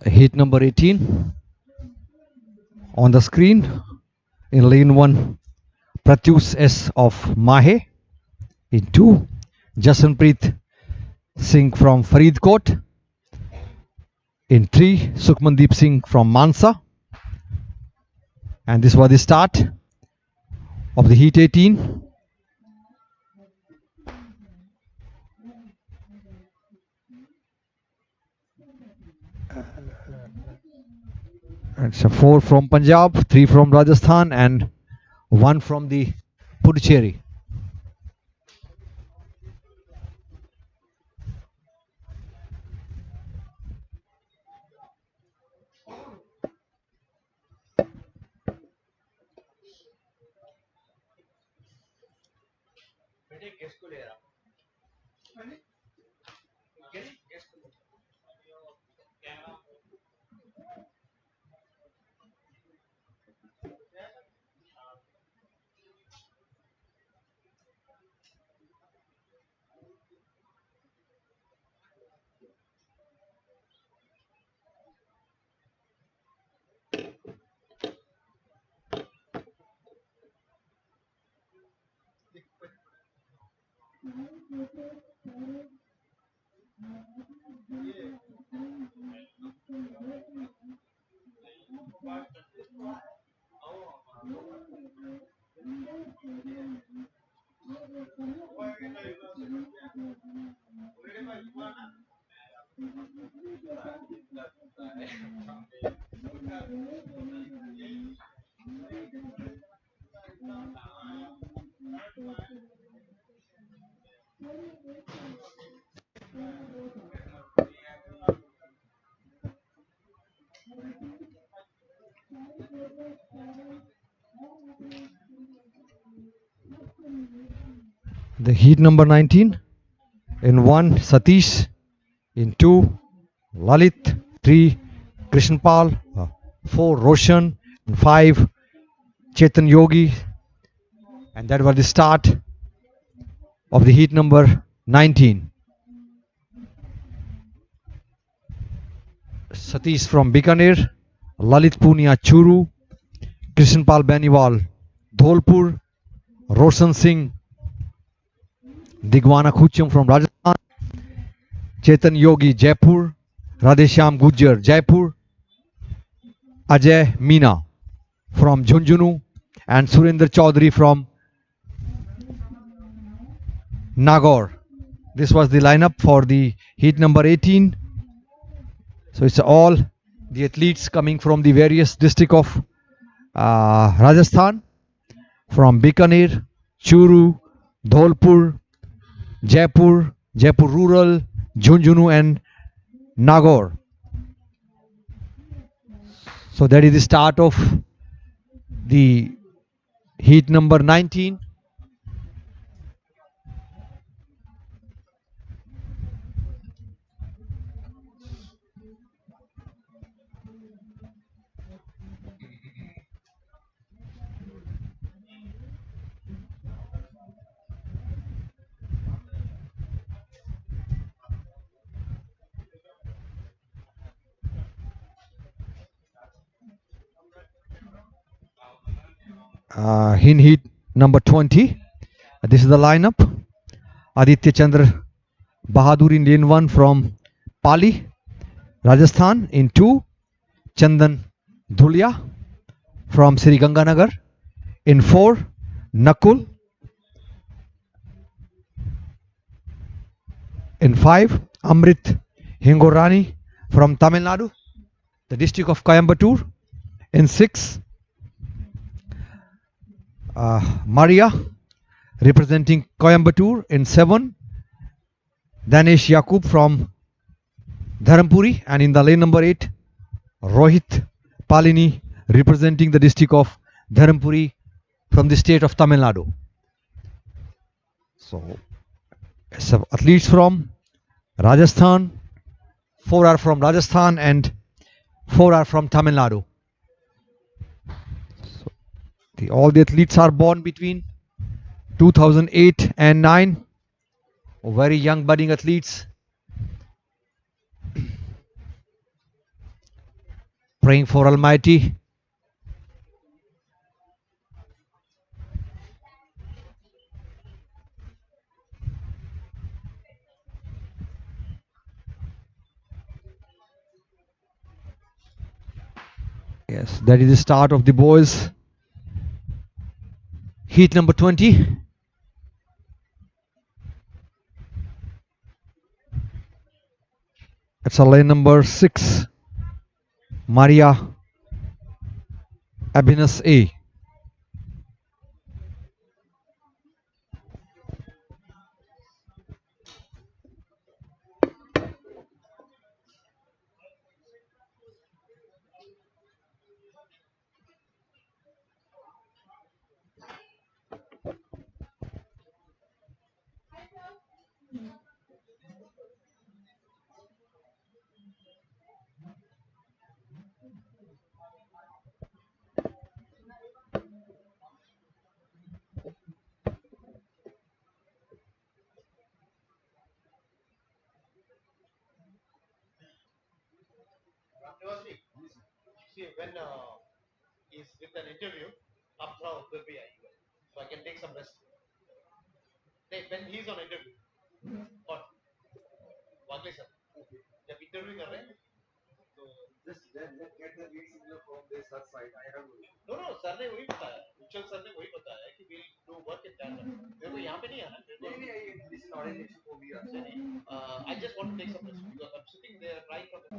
Heat number 18 on the screen. In lane 1, Pratyush S of Mahe. In 2, Jasonpreet Singh from Faridkot. In 3, Sukhmandeep Singh from Mansa. And this was the start of the Heat 18. It's a 4 from Punjab, 3 from Rajasthan, and 1 from the Puducherry. The Heat number 19. In 1, Satish. In 2, Lalit. 3, Krishnpal. 4, Roshan. And 5, Chetan Yogi. And that was the start of the Heat number 19. Satish from Bikaner, Lalit Punia Churu, Krishnpal Beniwal Dholpur, Roshan Singh Digwana Khucham from Rajasthan, Chetan Yogi Jaipur, Radheshyam Gujjar Jaipur, Ajay Meena from Jhunjhunu, and Surendra Chaudhary from Nagaur. This was the lineup for the Heat number 18. So it's all the athletes coming from the various district of Rajasthan, from Bikaner, Churu, Dholpur, Jaipur, Jaipur Rural, Jhunjhunu and Nagaur. So that is the start of the Heat number 19. In Heat number 20, this is the lineup. Aditya Chandra Bahadur in lane 1 from Pali, Rajasthan. In 2, Chandan Dhulia from Sri Ganganagar. In 4, Nakul. In 5, Amrit Hingorani from Tamil Nadu, the district of Coimbatore. In 6, Maria representing Coimbatore. In 7, Danesh Yakub from Dharampuri. And in the lane number 8, Rohit Palini representing the district of Dharampuri from the state of Tamil Nadu. So athletes from Rajasthan, 4 are from Rajasthan and 4 are from Tamil Nadu. So all the athletes are born between 2008 and 9, very young budding athletes. praying for Almighty. Yes, that is the start of the boys. Heat number 20. It's a lane number 6. Maria Abinas A. Ramnivasi, see when he's with an interview, अपना उधर भी आएगा, so I can take some rest. When he's on interview, और वागले sir, जब interview कर रहे हैं, तो no no सर ने वही बताया, उच्चल सर ने वही बताया कि we'll do work in tandem. मेरे को यहाँ पे नहीं आना, मेरे को I just want to take some rest because I'm sitting there right from the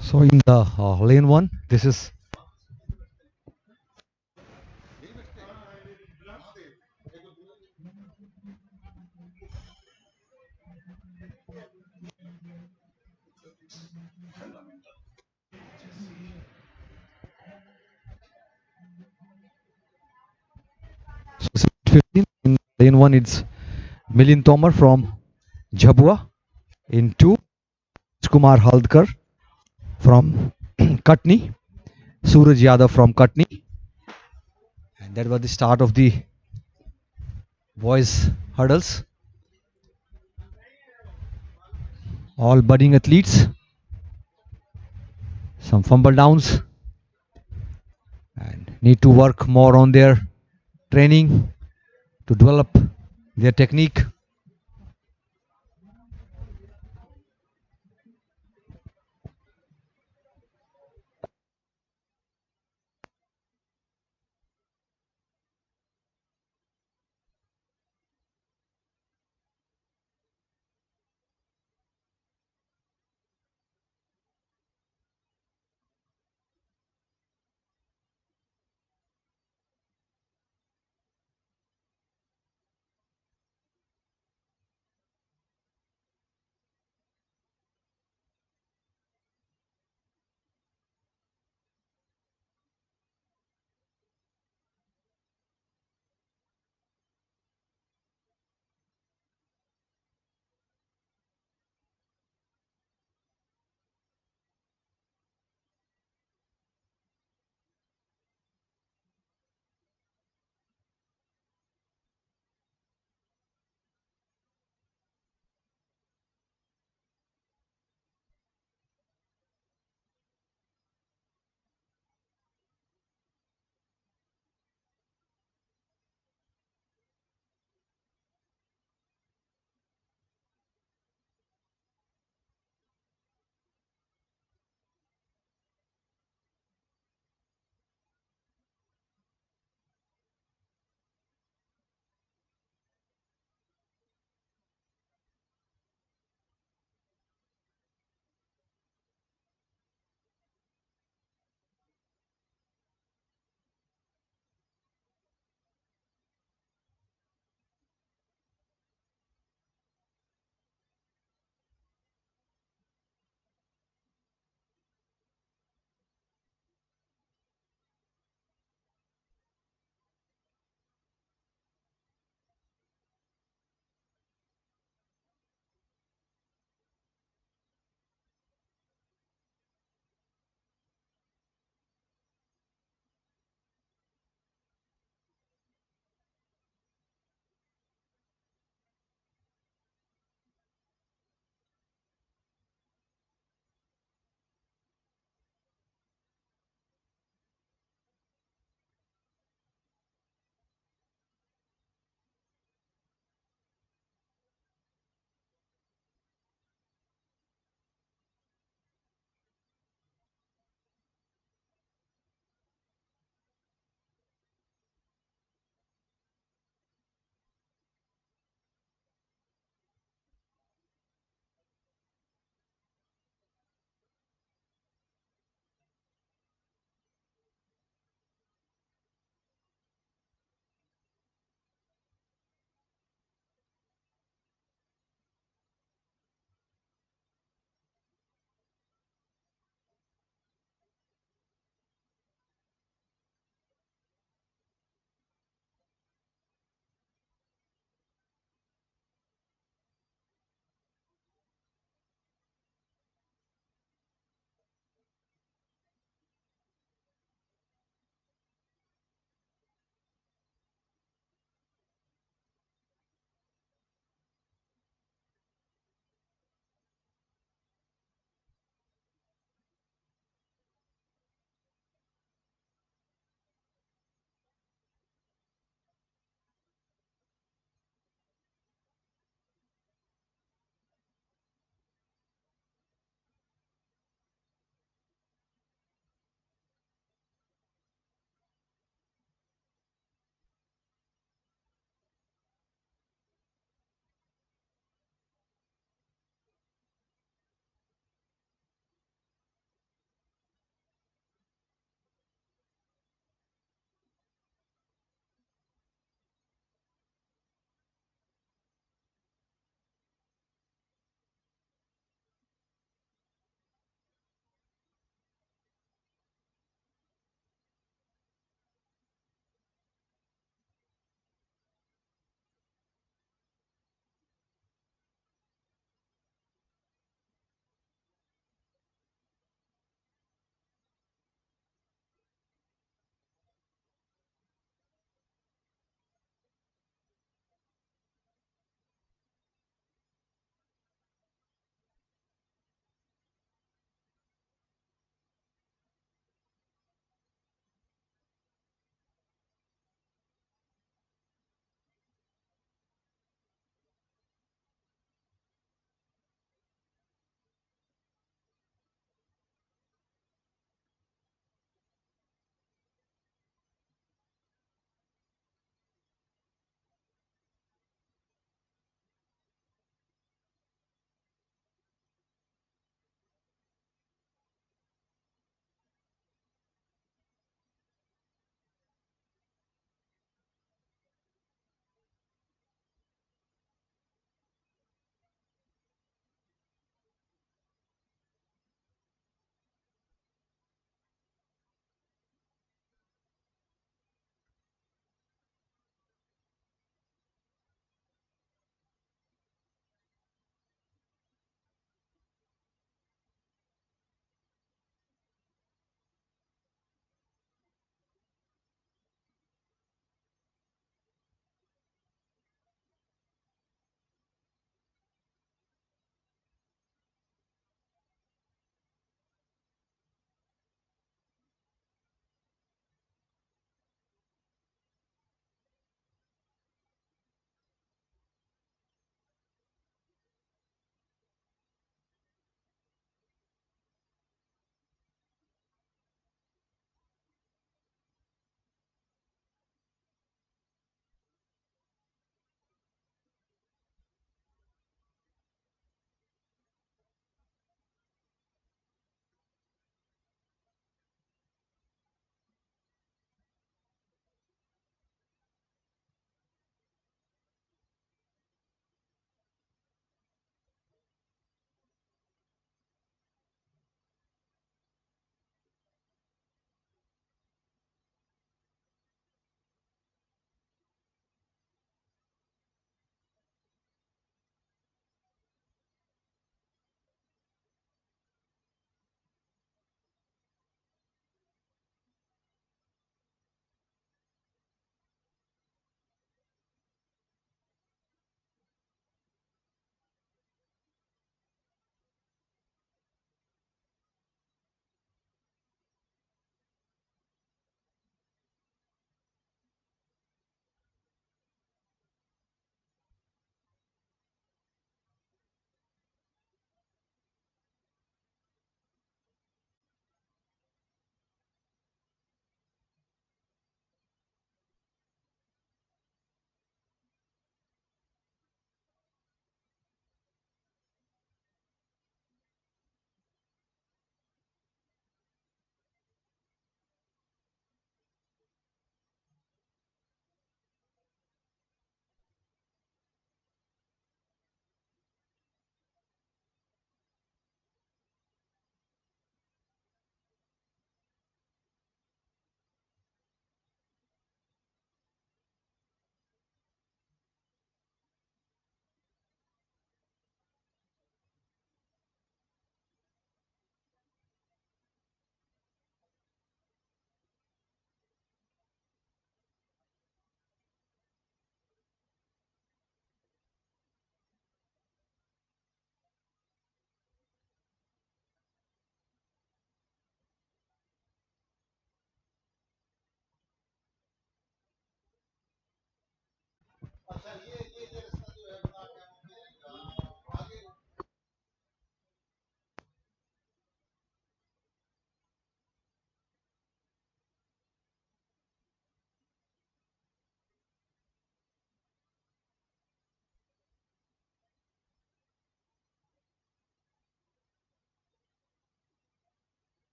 So in the lane 1, this is so 15. In lane 1, it's Milind Tomar from Jhabua. In 2, Kumar Haldkar from Katni. Suraj Yadav from Katni. And that was the start of the boys hurdles. All budding athletes. Some fumble downs. And need to work more on their training to develop their technique.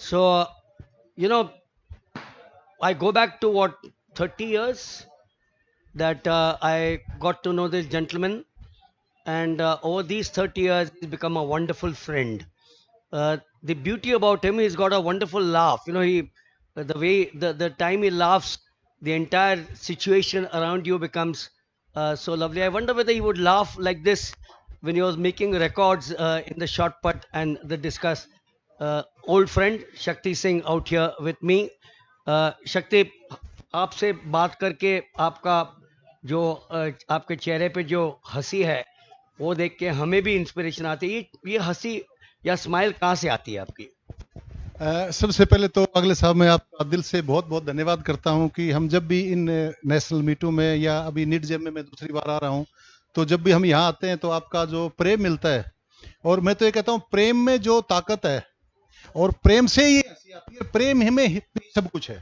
So, you know, I go back to what, 30 years that I got to know this gentleman, and over these 30 years, he's become a wonderful friend. The beauty about him, he's got a wonderful laugh. You know, the way the time he laughs, the entire situation around you becomes so lovely. I wonder whether he would laugh like this when he was making records in the shot put and the discuss. Old friend Shakti Singh out here with me. शक्ति, आपसे बात करके आपका जो आपके चेहरे पे जो हंसी है वो देख के हमें भी इंस्पिरेशन आती है. ये हंसी या स्माइल कहाँ से आती है आपकी? सबसे पहले तो अगले साहब मैं आपका दिल से बहुत बहुत धन्यवाद करता हूं कि हम जब भी इन नेशनल मीटों में या अभी निडजेम में मैं दूसरी बार आ रहा हूं, तो जब भी हम यहाँ आते हैं तो आपका जो प्रेम मिलता है, और मैं तो ये कहता हूँ प्रेम में जो ताकत है और प्रेम से ही हंसी आती है, प्रेम में ही सब कुछ है.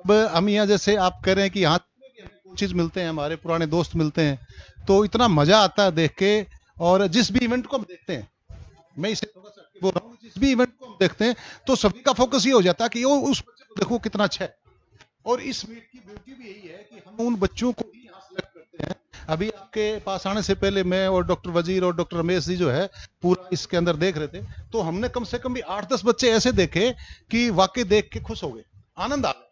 अब हम यहाँ जैसे आप कह रहे हैं कि यहाँ कोचेज मिलते हैं, हमारे पुराने दोस्त मिलते हैं, तो इतना मजा आता है देख के. और जिस भी इवेंट को हम देखते हैं, मैं इसे थोड़ा सा बोल रहा हूँ, जिस भी इवेंट को हम देखते हैं तो सभी का फोकस ये हो जाता है कि वो उस बच्चे को देखो कितना अच्छा है. और इस मीट की ब्यूटी भी यही है कि हम उन बच्चों को ही यहाँ सेलेक्ट करते हैं. अभी आपके पास आने से पहले मैं और डॉक्टर वजीर और डॉक्टर रमेश जी जो है पूरा इसके अंदर देख रहे थे, तो हमने कम से कम भी 8-10 बच्चे ऐसे देखे कि वाकई देख के खुश हो गए, आनंद आ गया.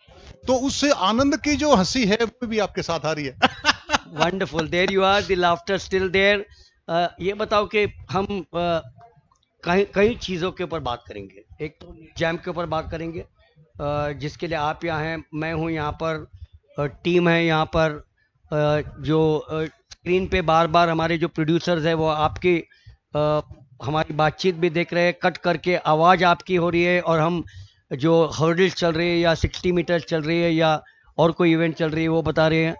तो उससे आनंद की जो हंसी है वो भी आपके साथ आ रही है. Wonderful, there you are, the laughter still there. ये बताओ कि हम कई कई चीज़ों के ऊपर बात करेंगे. एक तो जैम के ऊपर बात करेंगे जिसके लिए आप यहाँ हैं, मैं हूँ यहाँ पर, टीम है यहाँ पर. जो स्क्रीन पे बार बार हमारे जो प्रोड्यूसर्स हैं वो आपकी हमारी बातचीत भी देख रहे हैं, कट करके आवाज़ आपकी हो रही है, और हम जो हर्डल्स चल रही है या 60 मीटर चल रही है या और कोई इवेंट चल रही है वो बता रहे हैं.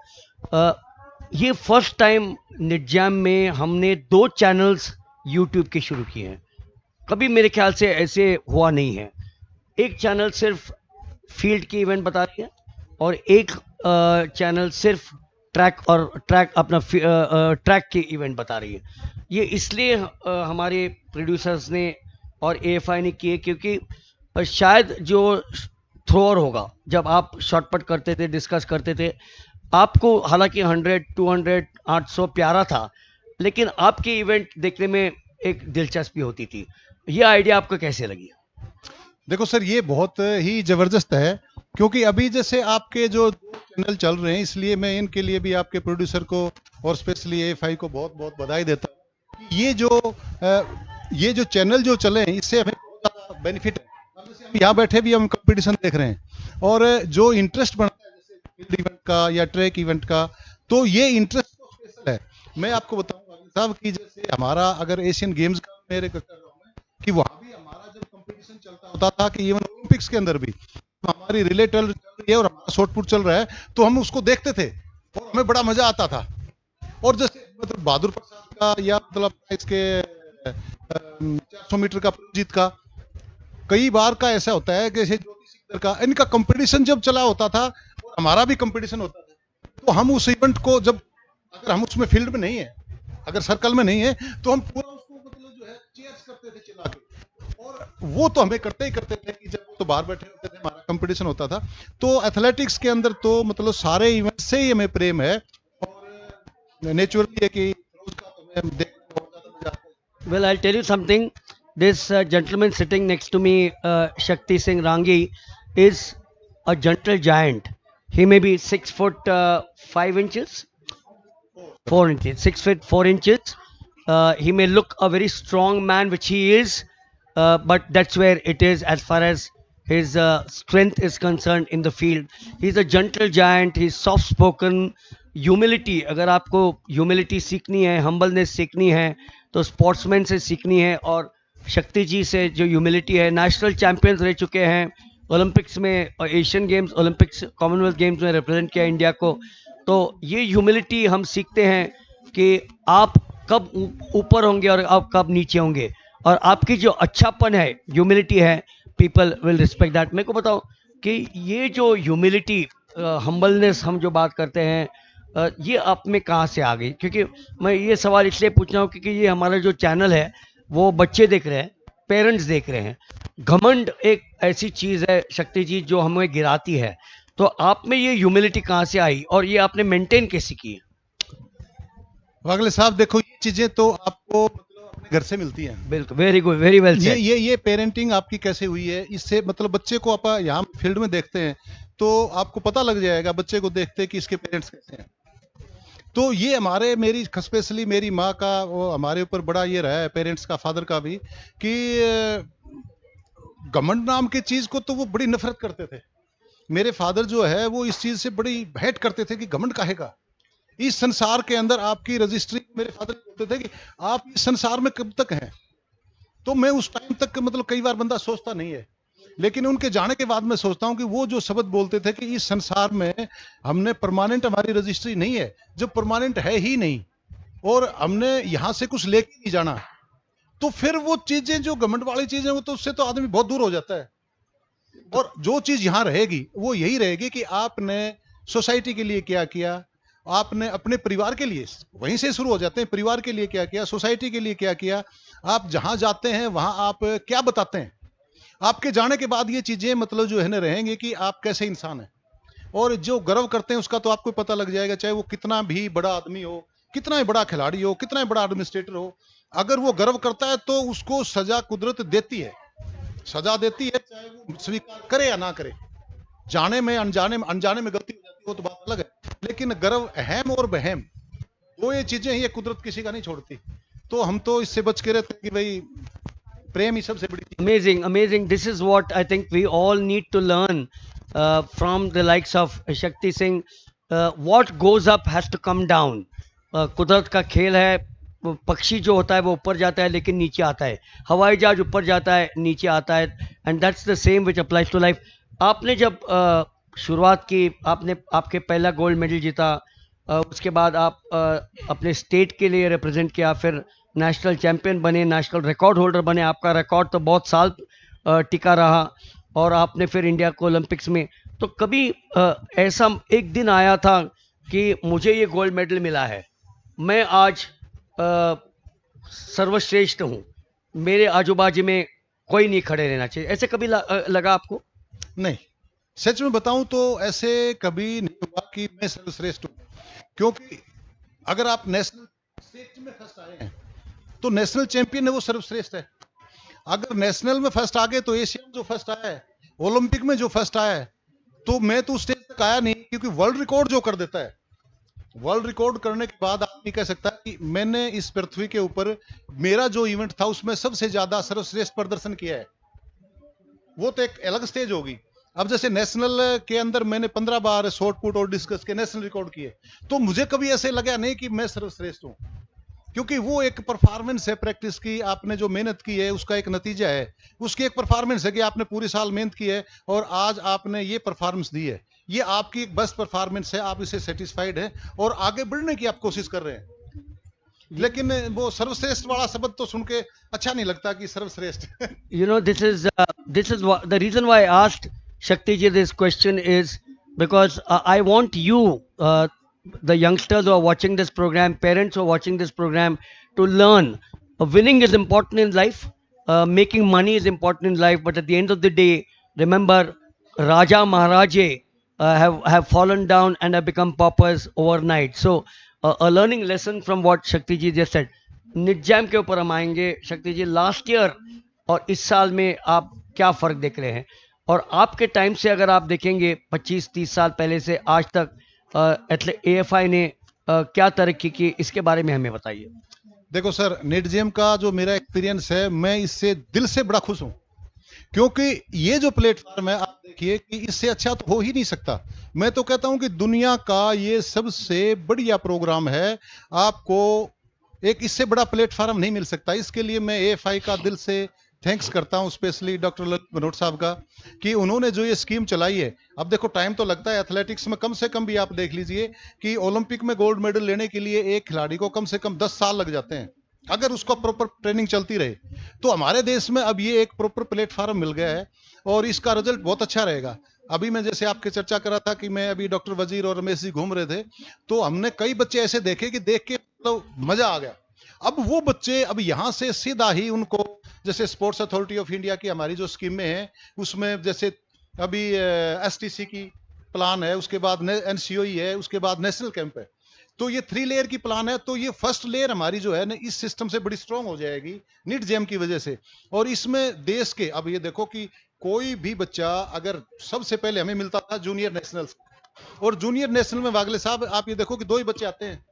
ये फर्स्ट टाइम निडजैम में हमने 2 चैनल्स यूट्यूब के शुरू किए हैं. कभी मेरे ख्याल से ऐसे हुआ नहीं है. एक चैनल सिर्फ फील्ड की इवेंट बता रही है और एक चैनल सिर्फ ट्रैक अपना ट्रैक की इवेंट बता रही है. ये इसलिए हमारे प्रोड्यूसर्स ने और एएफआई ने किए क्योंकि शायद जो थ्रोअर होगा, जब आप शॉटपट करते थे, डिस्कस करते थे, आपको हालांकि 100, 200, 800 प्यारा था, लेकिन आपकी इवेंट देखने में एक दिलचस्पी होती थी. ये आइडिया आपको कैसे लगी? देखो सर, ये बहुत ही जबरदस्त है, क्योंकि अभी जैसे आपके जो 2 चैनल चल रहे हैं, इसलिए मैं इनके लिए भी आपके प्रोड्यूसर को और स्पेशली एएफआई को बहुत बहुत बधाई देता हूँ. ये जो चैनल जो चले हैं, इससे हमें बहुत ज़्यादा बेनिफिट है. अब जैसे हम यहाँ बैठे भी हम कंपटीशन देख रहे हैं, और जो इंटरेस्ट बनता है जैसे फील्ड इवेंट का या ट्रैक इवेंट का, तो ये इंटरेस्ट तो स्पेशल है. मैं आपको बताऊंगा साहब कि जैसे हमारा अगर एशियन गेम्स का मेरे कर रहा हूँ मैं, कि वहाँ भी हमारा जब कंपटीशन चलता होता था, कि इवन ओलंपिक्स के अंदर भी हमारी रिले चल रही है और हमारा शॉटपुट चल रहा है, तो हम उसको देखते थे और हमें बड़ा मजा आता था. और जैसे मतलब बहादुर प्रसाद का या मतलब इसके 400 मीटर का जीत का, कई बार का ऐसा होता है कि जैसे ज्योति सिकदर का, इनका कंपटीशन जब चला होता था और हमारा भी कंपटीशन होता था, तो हम उस इवेंट को जब अगर हम उसमें फील्ड में नहीं है, अगर सर्कल में नहीं है, तो हम पूरा उसको मतलब जो है चीयर्स करते थे चिल्ला के. और वो तो हमें करते ही करते थे कि जब वो तो बाहर बैठे होते थे, हमारा कंपटीशन होता था. तो एथलेटिक्स के अंदर तो मतलब सारे इवेंट से ही हमें प्रेम है, और नेचुरली है कि उसका तो हमें देखने में बहुत ज्यादा मजा आता है. Well, I'll tell you something. This gentleman sitting next to me, Shakti Singh Rangi, is a gentle giant. He may be 6 foot 5 inches, 4 inches, 6 feet 4 inches. He may look a very strong man, which he is, but that's where it is as far as his strength is concerned in the field. He's a gentle giant. He's soft spoken. Humility, अगर आपको humility सीखनी है, humbleness सीखनी है, तो sportsman से सीखनी है. और शक्ति जी से जो ह्यूमिलिटी है, नेशनल चैंपियंस रह चुके हैं ओलंपिक्स में, और Asian games, Olympics, Commonwealth games में रिप्रेजेंट किया इंडिया को. तो ये ह्यूमिलिटी हम सीखते हैं कि आप कब ऊपर होंगे और आप कब नीचे होंगे, और आपकी जो अच्छापन है, ह्यूमिलिटी है, पीपल विल रिस्पेक्ट दैट. मेरे को बताओ कि ये जो ह्यूमिलिटी, हम्बलनेस हम जो बात करते हैं, ये आप में कहाँ से आ गई? क्योंकि मैं ये सवाल इसलिए पूछ रहा हूँ क्योंकि ये हमारा जो चैनल है वो बच्चे देख रहे हैं, पेरेंट्स देख रहे हैं. घमंड एक ऐसी चीज है शक्ति जी जो हमें गिराती है, तो आप में ये ह्यूमिलिटी कहाँ से आई और ये आपने मेंटेन कैसे की? वागले साहब देखो, ये चीजें तो आपको मतलब अपने घर से मिलती हैं। बिल्कुल, वेरी गुड, वेरी वेल ये सेड। ये पेरेंटिंग आपकी कैसे हुई है, इससे मतलब बच्चे को आप यहाँ फील्ड में देखते हैं तो आपको पता लग जाएगा, बच्चे को देखते हैं कि इसके पेरेंट्स कैसे हैं। तो ये हमारे मेरी स्पेशली मेरी माँ का वो हमारे ऊपर बड़ा ये रहा है, पेरेंट्स का, फादर का भी, कि घमंड नाम की चीज को तो वो बड़ी नफरत करते थे। मेरे फादर जो है वो इस चीज से बड़ी हेट करते थे कि घमंड काहे का, इस संसार के अंदर आपकी रजिस्ट्री, मेरे फादर बोलते थे कि आप इस संसार में कब तक हैं। तो मैं उस टाइम तक मतलब कई बार बंदा सोचता नहीं है, लेकिन उनके जाने के बाद मैं सोचता हूं कि वो जो शब्द बोलते थे कि इस संसार में हमने परमानेंट, हमारी रजिस्ट्री नहीं है, जब परमानेंट है ही नहीं और हमने यहां से कुछ लेके नहीं जाना, तो फिर वो चीजें जो घमंड वाली चीजें वो तो उससे तो आदमी बहुत दूर हो जाता है। और जो चीज यहां रहेगी वो यही रहेगी कि आपने सोसाइटी के लिए क्या किया, आपने अपने परिवार के लिए, वहीं से शुरू हो जाते हैं, परिवार के लिए क्या किया, सोसाइटी के लिए क्या किया, आप जहां जाते हैं वहां आप क्या बताते हैं। आपके जाने के बाद ये चीजें मतलब जो है ना रहेंगे कि आप कैसे इंसान हैं। और जो गर्व करते हैं उसका तो आपको पता लग जाएगा, चाहे वो कितना भी बड़ा आदमी हो, कितना ही बड़ा खिलाड़ी हो, कितना ही बड़ा एडमिनिस्ट्रेटर हो, अगर वो गर्व करता है तो उसको सजा कुदरत देती है, सजा देती है, चाहे वो स्वीकार करे या ना करे। जाने में अनजाने में गलती हो जाती है वो तो बात अलग है, लेकिन गर्व, अहम और बहम, वो ये चीजें ही, ये कुदरत किसी का नहीं छोड़ती। तो हम तो इससे बच के रहते हैं कि भाई प्रेम ही सबसे बड़ी चीज। Amazing, amazing. This is what I think we all need to learn from the likes of Shakti Singh. What goes up has to come down. कुदरत का खेल है, वो पक्षी जो होता है वो ऊपर जाता है लेकिन नीचे आता है, हवाई जहाज ऊपर जाता है नीचे आता है, and that's the same which applies to life. आपने जब शुरुआत की, आपने आपके पहला गोल्ड मेडल जीता, उसके बाद आप अपने स्टेट के लिए रिप्रेजेंट किया, फिर नेशनल चैंपियन बने, नेशनल रिकॉर्ड होल्डर बने, आपका रिकॉर्ड तो बहुत साल टिका रहा, और आपने फिर इंडिया को ओलंपिक्स में, तो कभी ऐसा एक दिन आया था कि मुझे ये गोल्ड मेडल मिला है, मैं आज सर्वश्रेष्ठ हूँ, मेरे आजू बाजू में कोई नहीं खड़े रहना चाहिए, ऐसे कभी लगा आपको? नहीं, सच में बताऊं तो ऐसे कभी नहीं हुआ कि मैं सर्वश्रेष्ठ हूं, क्योंकि अगर आप नेशनल स्टेट में फर्स्ट आए हैं तो नेशनल चैंपियन है वो सर्वश्रेष्ठ है। अगर नेशनल में फर्स्ट आ गए तो एशिया में जो फर्स्ट आया है, ओलंपिक में जो फर्स्ट आया है, तो मैं तो उस स्टेज तक आया नहीं, क्योंकि वर्ल्ड रिकॉर्ड जो कर देता है, वर्ल्ड रिकॉर्ड करने के बाद आदमी कह सकता है कि मैंने इस पृथ्वी के ऊपर मेरा जो इवेंट था उसमें सबसे ज्यादा सर्वश्रेष्ठ प्रदर्शन किया है। वो तो एक अलग स्टेज होगी। अब जैसे नेशनल के अंदर मैंने 15 बार शॉर्ट पुट और डिस्कस के नेशनल रिकॉर्ड किए, तो मुझे कभी ऐसे लगा नहीं कि मैं सर्वश्रेष्ठ हूं, क्योंकि वो एक परफॉर्मेंस है, प्रैक्टिस की आपने जो मेहनत की है उसका एक नतीजा है, उसकी एक परफॉर्मेंस है कि आपने पूरी साल मेहनत की है और आज आपने ये परफॉर्मेंस दी है, ये आपकी एक बेस्ट परफॉर्मेंस है, आप इससे सेटिस्फाइड हैं और आगे बढ़ने की आप कोशिश कर रहे हैं। लेकिन वो सर्वश्रेष्ठ वाला शब्द तो सुन के अच्छा नहीं लगता कि सर्वश्रेष्ठ। You know, this is what, the reason why I asked Shakti ji this question is because I want you, the youngsters who are watching this program, parents who are watching this program, to learn winning is important in life, making money is important in life, but at the end of the day, remember, Raja Maharaje have fallen down and have become paupers overnight. So a learning lesson from what Shakti ji just said. निज्जैम के ऊपर हम आएंगे। शक्ति जी, last year और इस साल में आप क्या फ़र्क देख रहे हैं, और आपके टाइम से अगर आप देखेंगे 25-30 साल पहले से आज तक एएफआई ने क्या तरक्की की, इसके बारे में हमें बताइए। देखो सर, निडजेम का जो मेरा एक्सपीरियंस है, मैं इससे दिल से बड़ा खुश हूं, क्योंकि ये जो प्लेटफॉर्म है, आप देखिए कि इससे अच्छा तो हो ही नहीं सकता। मैं तो कहता हूं कि दुनिया का ये सबसे बढ़िया प्रोग्राम है, आपको एक इससे बड़ा प्लेटफॉर्म नहीं मिल सकता। इसके लिए मैं एएफआई का दिल से थैंक्स करता हूं, स्पेशली डॉक्टर ललित बनोट साहब का, कि उन्होंने जो ये स्कीम चलाई है। अब देखो टाइम तो लगता है एथलेटिक्स में, कम से कम भी आप देख लीजिए कि ओलंपिक में गोल्ड मेडल लेने के लिए एक खिलाड़ी को कम से कम 10 साल लग जाते हैं, अगर उसको प्रॉपर ट्रेनिंग चलती रहे। तो हमारे देश में अब ये एक प्रॉपर प्लेटफॉर्म मिल गया है और इसका रिजल्ट बहुत अच्छा रहेगा। अभी मैं जैसे आपके चर्चा कर रहा था कि मैं अभी डॉक्टर वजीर और रमेश जी घूम रहे थे, तो हमने कई बच्चे ऐसे देखे कि देख के मतलब मजा आ गया। अब वो बच्चे अब यहां से सीधा ही उनको जैसे स्पोर्ट्स अथॉरिटी ऑफ इंडिया की हमारी जो स्कीमें हैं उसमें जैसे अभी एसटीसी की प्लान है, उसके बाद एनसीओई है, उसके बाद नेशनल कैंप है। तो ये 3 लेयर की प्लान है। तो ये फर्स्ट लेयर हमारी जो है ना इस सिस्टम से बड़ी स्ट्रांग हो जाएगी निडजेम की वजह से। और इसमें देश के, अब ये देखो कि कोई भी बच्चा अगर सबसे पहले हमें मिलता था जूनियर नेशनल, और जूनियर नेशनल में वागले साहब आप ये देखो कि 2 ही बच्चे आते हैं,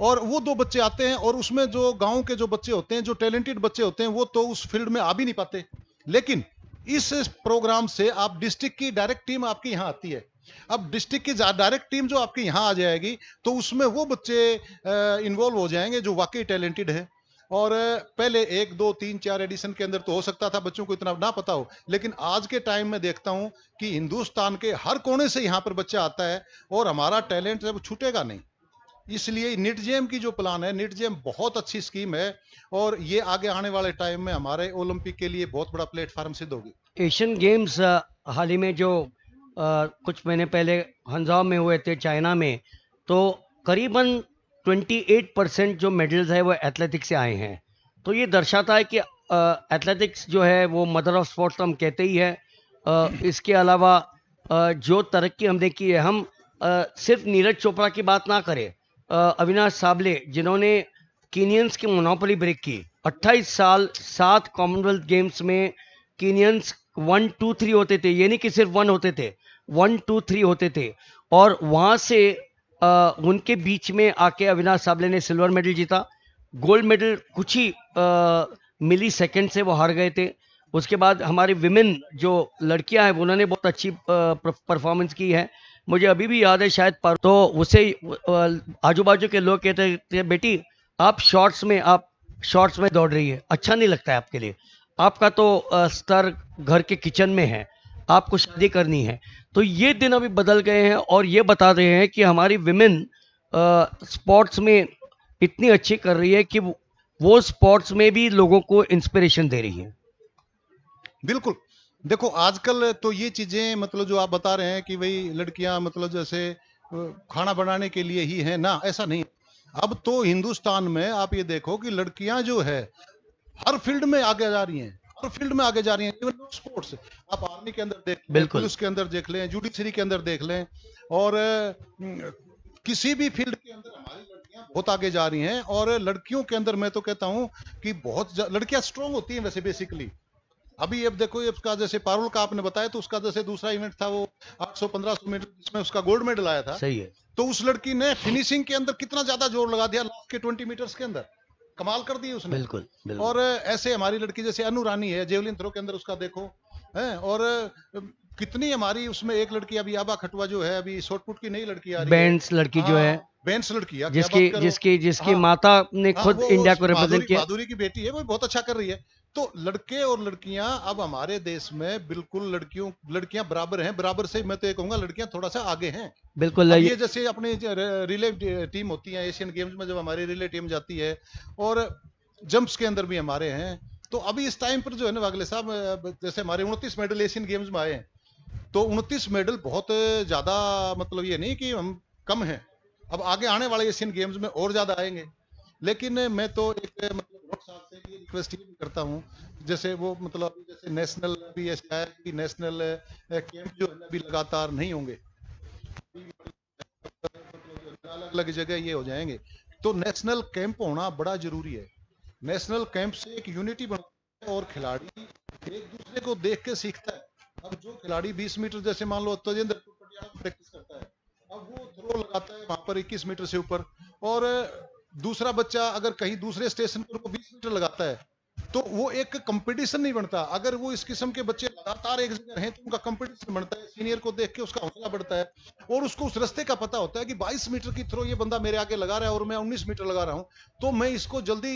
और वो 2 बच्चे आते हैं और उसमें जो गांव के जो बच्चे होते हैं, जो टैलेंटेड बच्चे होते हैं, वो तो उस फील्ड में आ भी नहीं पाते। लेकिन इस प्रोग्राम से आप डिस्ट्रिक्ट की डायरेक्ट टीम आपकी यहाँ आती है। अब डिस्ट्रिक्ट की डायरेक्ट टीम जो आपके यहाँ आ जाएगी तो उसमें वो बच्चे इन्वॉल्व हो जाएंगे जो वाकई टैलेंटेड है। और पहले 1 2 3 4 एडिशन के अंदर तो हो सकता था बच्चों को इतना ना पता हो, लेकिन आज के टाइम में देखता हूं कि हिंदुस्तान के हर कोने से यहाँ पर बच्चा आता है और हमारा टैलेंट जब छूटेगा नहीं। इसलिए निडजेम की जो प्लान है, निडजेम बहुत अच्छी स्कीम है और ये आगे आने वाले टाइम में हमारे ओलंपिक के लिए बहुत बड़ा प्लेटफॉर्म सिद्ध होगी। एशियन गेम्स हाल ही में जो कुछ महीने पहले हंजाओ में हुए थे चाइना में, तो करीबन 28% जो मेडल्स है वो एथलेटिक्स से आए हैं। तो ये दर्शाता है कि एथलेटिक्स जो है वो मदर ऑफ स्पोर्ट्स तो हम कहते ही है। इसके अलावा जो तरक्की हमने की है, हम सिर्फ नीरज चोपड़ा की बात ना करें, अविनाश साबले जिन्होंने कीनियंस की मोनोपोली ब्रेक की, 28 साल 7 कॉमनवेल्थ गेम्स में कीनियंस 1 2 3 होते थे। ये नहीं कि सिर्फ 1 होते थे, 1 2 3 होते थे। और वहाँ से उनके बीच में आके अविनाश साबले ने सिल्वर मेडल जीता। गोल्ड मेडल कुछ ही मिली सेकंड से वो हार गए थे। उसके बाद हमारी विमेन जो लड़कियां हैं उन्होंने बहुत अच्छी परफॉर्मेंस की है। मुझे अभी भी याद है, शायद तो उसे आजू बाजू के लोग कहते थे, बेटी आप शॉर्ट्स में दौड़ रही है, अच्छा नहीं लगता है आपके लिए, आपका तो स्तर घर के किचन में है, आपको शादी करनी है। तो ये दिन अभी बदल गए हैं और ये बता रहे हैं कि हमारी विमेन स्पोर्ट्स में इतनी अच्छी कर रही है कि वो स्पोर्ट्स में भी लोगों को इंस्पिरेशन दे रही है। बिल्कुल, देखो आजकल तो ये चीजें मतलब जो आप बता रहे हैं कि भाई लड़कियां मतलब जैसे खाना बनाने के लिए ही है ना, ऐसा नहीं। अब तो हिंदुस्तान में आप ये देखो कि लड़कियां जो है हर फील्ड में आगे जा रही हैं, हर फील्ड में आगे जा रही हैं। इवन स्पोर्ट्स, आप आर्मी के अंदर देख लें, पुलिस के अंदर देख लें, जुडिशरी के अंदर देख लें, और किसी भी फील्ड के अंदर हमारी लड़कियां बहुत आगे जा रही हैं। और लड़कियों के अंदर मैं तो कहता हूं कि बहुत लड़कियां स्ट्रांग होती हैं वैसे बेसिकली। अभी अब देखो इसका जैसे पारुल का आपने बताया, तो उसका जैसे दूसरा इवेंट था वो 800-1500 मीटर जिसमें उसका गोल्ड मेडल आया था। सही है। तो उस लड़की ने फिनिशिंग के अंदर कितना ज्यादा जोर लगा दिया, लास्ट के 20 मीटर्स के अंदर कमाल कर दी उसने। बिल्कुल, बिल्कुल। और ऐसे हमारी लड़की जैसे अनु रानी है, जेवलिन थ्रो के अंदर उसका देखो है। और कितनी हमारी उसमें एक लड़की अभी आबा खटवा जो है, अभी शॉर्टपुट की नई लड़की आ रही है, बेंस लड़की जो है, बेंस लड़की है, जिसकी माता ने खुद इंडिया को रिप्रेजेंट किया, बहादुरी की बेटी है, वो बहुत अच्छा कर रही है। तो लड़के और लड़कियां अब हमारे देश में बिल्कुल लड़कियां बराबर हैं। बराबर से मैं तो ये कहूंगा लड़कियां थोड़ा सा आगे हैं। बिल्कुल। ये जैसे अपनी रिले टीम होती है एशियन गेम्स में, जब हमारी रिले टीम जाती है, और जंप्स के अंदर भी हमारे हैं। तो अभी इस टाइम पर जो है ना अगले साहब, जैसे हमारे 29 मेडल एशियन गेम्स में आए हैं, तो 29 मेडल बहुत ज्यादा मतलब ये नहीं कि हम कम हैं। अब आगे आने वाले एशियन गेम्स में और ज्यादा आएंगे। लेकिन मैं तो एक मतलब बहुत साल से ये रिक्वेस्ट ये करता हूँ, जैसे वो मतलब जैसे नेशनल भी ऐसे आया कि नेशनल कैंप जो है अभी लगातार नहीं होंगे, अलग अलग जगह ये हो जाएंगे। तो नेशनल कैंप होना बड़ा जरूरी है। नेशनल कैंप से एक यूनिटी बनती है और खिलाड़ी एक दूसरे को देख के सीखता है। अब जो खिलाड़ी 20 मीटर जैसे मान लो तजेंद्र पटियाला प्रैक्टिस करता है, अब वो थ्रो लगाता है वहां पर 21 मीटर से ऊपर, और दूसरा बच्चा अगर कहीं दूसरे स्टेशन पर वो 20 मीटर लगाता है, तो वो एक कंपटीशन नहीं बनता। अगर वो इस किस्म के बच्चे लगातार एक जगह हैं तो उनका कंपटीशन बनता है, सीनियर को देख के उसका हौसला बढ़ता है, और उसको उस रास्ते का पता होता है कि 22 मीटर की थ्रो ये बंदा मेरे आगे लगा रहा है और मैं 19 मीटर लगा रहा हूं, तो मैं इसको जल्दी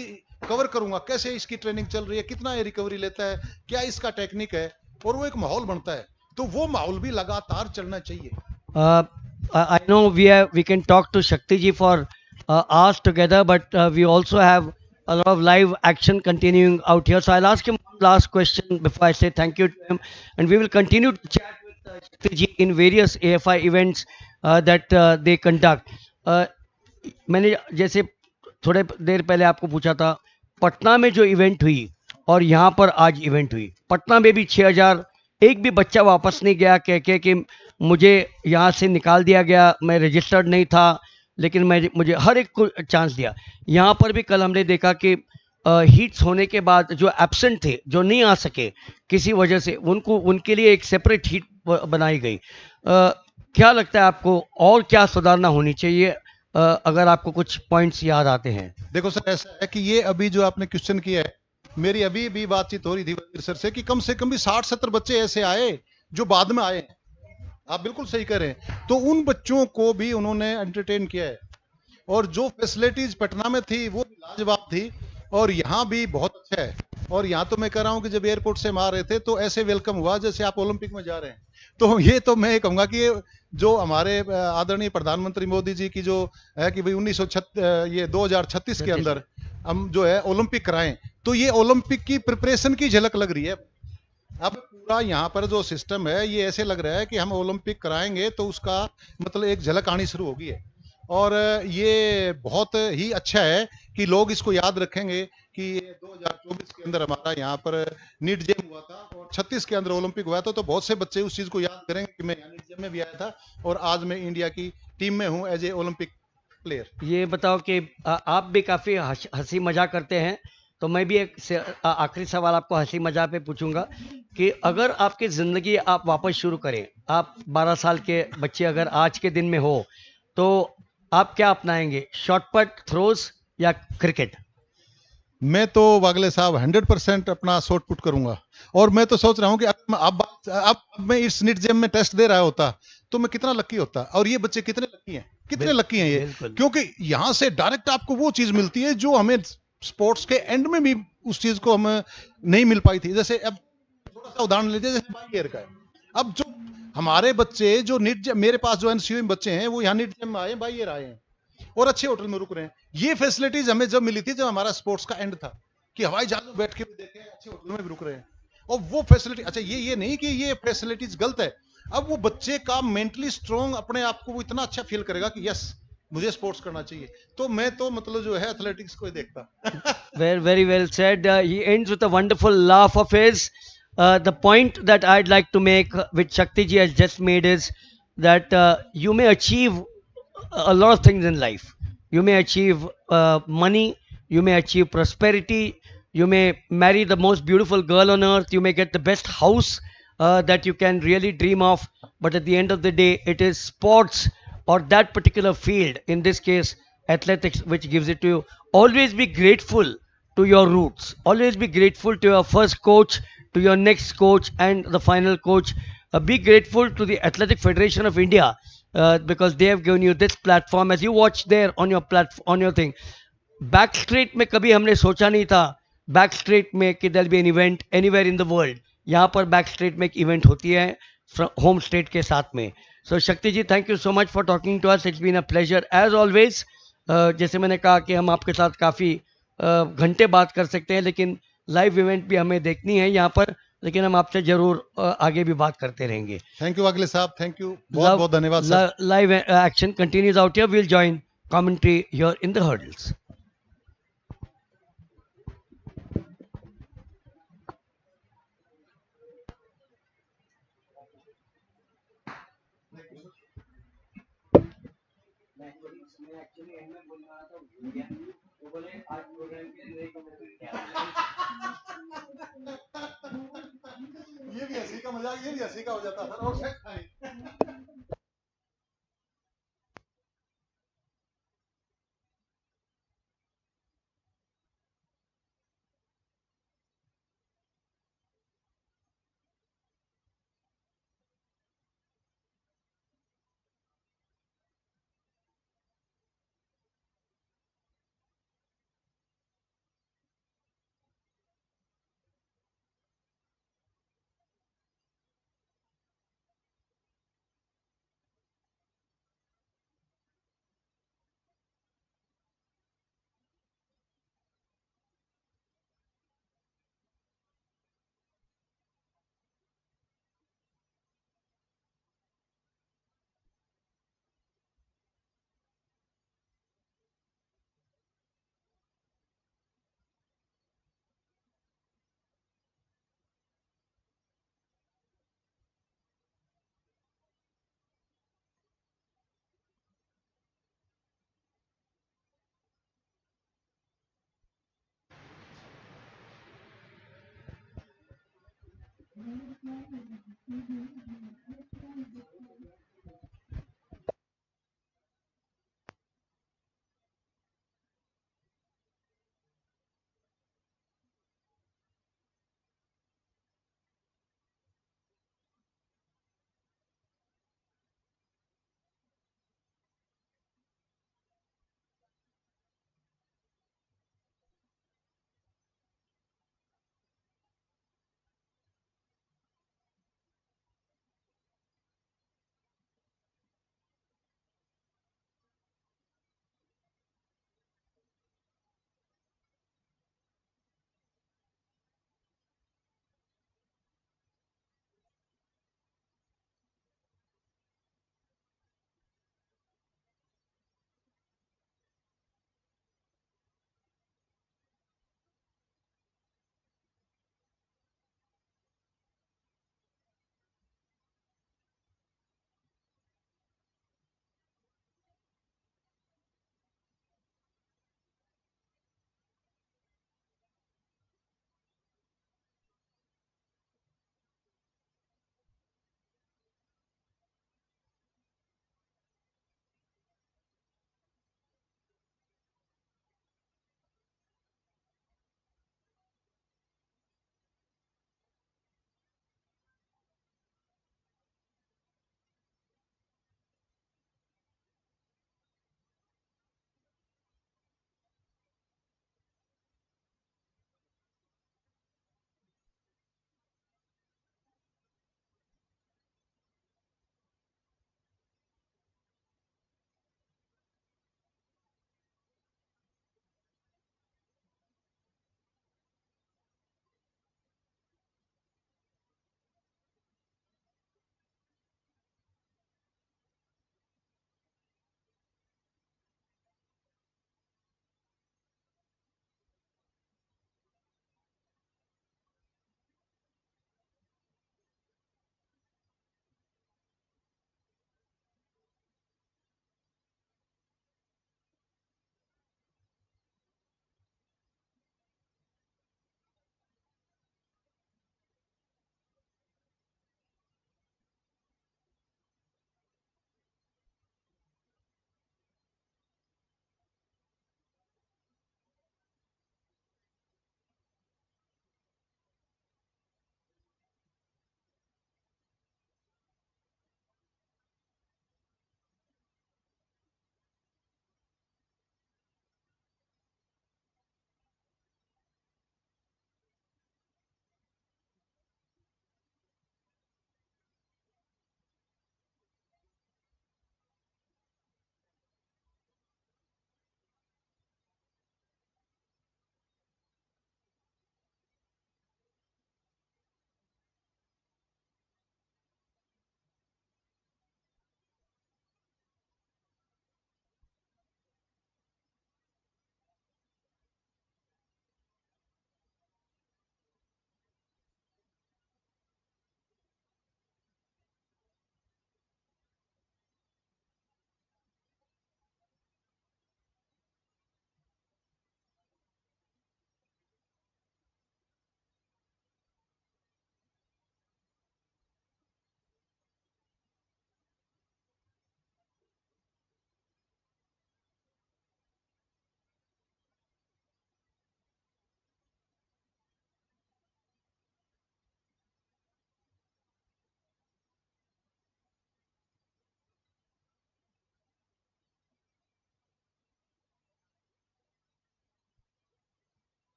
कवर करूंगा। कैसे इसकी ट्रेनिंग चल रही है, कितना ये रिकवरी लेता है, क्या इसका टेक्निक है, और वो एक माहौल बनता है। तो वो माहौल भी लगातार चलना चाहिए। I know we can talk to Shakti ji for hours together, but we also have a lot of live action continuing out here. So I'll ask him one last question before I say thank you to him, and we will continue to chat with Shakti ji in various AFI events that they conduct. मैंने जैसे थोड़े देर पहले आपको पूछा था, पटना में जो event हुई और यहाँ पर आज इवेंट हुई। पटना में भी 6,000, एक भी बच्चा वापस नहीं गया कह के कि मुझे यहाँ से निकाल दिया गया, मैं रजिस्टर्ड नहीं था, लेकिन मैं मुझे हर एक को चांस दिया। यहाँ पर भी कल हमने देखा कि हीट्स होने के बाद जो एब्सेंट थे, जो नहीं आ सके किसी वजह से, उनको उनके लिए एक सेपरेट हीट बनाई गई। क्या लगता है आपको और क्या सुधारना होनी चाहिए, अगर आपको कुछ पॉइंट्स याद आते हैं? देखो सर, ऐसा है कि ये अभी जो आपने क्वेश्चन किया है, मेरी अभी भी बातचीत हो रही थी वजीर सर से कि कम से कम भी 60-70 बच्चे ऐसे आए जो बाद में आए हैं। आप बिल्कुल सही कह रहे हैं। तो उन बच्चों को भी उन्होंने एंटरटेन किया है, और जो फैसिलिटीज पटना में थी वो भी लाजवाब थी, और यहाँ भी बहुत अच्छा है। और यहाँ तो मैं कह रहा हूँ कि जब एयरपोर्ट से हम आ रहे थे तो ऐसे वेलकम हुआ जैसे आप ओलंपिक में जा रहे हैं। तो ये तो मैं कहूँगा कि जो हमारे आदरणीय प्रधानमंत्री मोदी जी की जो है कि भाई 2036 के अंदर हम जो है ओलंपिक कराएं, तो ये ओलंपिक की प्रिपरेशन की झलक लग रही है। अब पूरा यहाँ पर जो सिस्टम है ये ऐसे लग रहा है कि हम ओलंपिक कराएंगे तो उसका मतलब एक झलक आनी शुरू होगी है। और ये बहुत ही अच्छा है कि लोग इसको याद रखेंगे कि 2024 के अंदर हमारा यहाँ पर निडजेम हुआ था और 36 के अंदर ओलंपिक हुआ था। तो बहुत से बच्चे उस चीज को याद करेंगे कि मैं यहाँ निडजेम में भी आया था और आज मैं इंडिया की टीम में हूँ एज ए ओलंपिक प्लेयर। ये बताओ कि आप भी काफ़ी हंसी मजाक करते हैं, तो मैं भी एक आखिरी सवाल आपको हंसी मजाक पे पूछूंगा कि अगर आपकी ज़िंदगी आप वापस शुरू करें, आप 12 साल के बच्चे अगर आज के दिन में हो, तो आप क्या अपनाएंगे, शॉर्टपट, थ्रोज या क्रिकेट? मैं तो वागले साहब 100% अपना शॉर्ट पुट करूंगा। और मैं तो सोच रहा हूँ कि अब मैं इस निट जेम में टेस्ट दे रहा होता तो मैं कितना लकी होता, और ये बच्चे कितने लकी हैं, कितने लकी हैं ये। बिल्कुल। क्योंकि यहाँ से डायरेक्ट आपको वो चीज मिलती है जो हमें स्पोर्ट्स के एंड में भी उस चीज को हमें नहीं मिल पाई थी। जैसे अब थोड़ा सा उदाहरण लीजिए, जैसे बाई ईयर का है। अब जो हमारे बच्चे जो मेरे पास जो एनसीयू में बच्चे हैं वो यहाँ निट जेम में आए, बाई ईयर आए हैं और अच्छे होटल में रुक रहे हैं। ये फैसिलिटीज हमें जब मिली थी जब हमारा स्पोर्ट्स का एंड था, कि हवाई जहाज में बैठ के भी देखें, अच्छे होटल में भी रुक रहे हैं। और वो फैसिलिटी, अच्छा ये नहीं कि ये फैसिलिटीज गलत है। अब वो बच्चे का मेंटली स्ट्रांग अपने आप को वो इतना अच्छा फील करेगा कि यस मुझे स्पोर्ट्स करना चाहिए। तो मैं तो मतलब जो है एथलेटिक्स को ही देखता। Very well said. He ends with a wonderful laugh of his. The point that I'd like to make, which Shakti ji has just made, is that you may achieve a lot of things in life. You may achieve money, you may achieve prosperity, you may marry the most beautiful girl on earth, you may get the best house that you can really dream of. But at the end of the day, it is sports or that particular field, in this case, athletics, which gives it to you. Always be grateful to your roots. Always be grateful to your first coach, to your next coach, and the final coach. Be grateful to the Athletic Federation of India, because they have given you this platform. As you watch there on your platform, on your thing, back street में कभी हमने सोचा नहीं था, back street में कि there be an event anywhere in the world. यहाँ पर बैक स्ट्रीट में एक इवेंट होती है होम स्टेट के साथ में। So Shakti ji, thank you so much for talking to us, it's been a pleasure as always. जैसे मैंने कहा कि हम आपके साथ काफ़ी घंटे बात कर सकते हैं, लेकिन लाइव इवेंट भी हमें देखनी है यहाँ पर, लेकिन हम आपसे जरूर आगे भी बात करते रहेंगे। थैंक यू अगले साहब, थैंक यू, बहुत बहुत धन्यवाद sir. Live action continues out here, we'll join commentary here in the hurdles. ये भी हंसी का मजाक, ये भी हंसी का हो जाता सर। और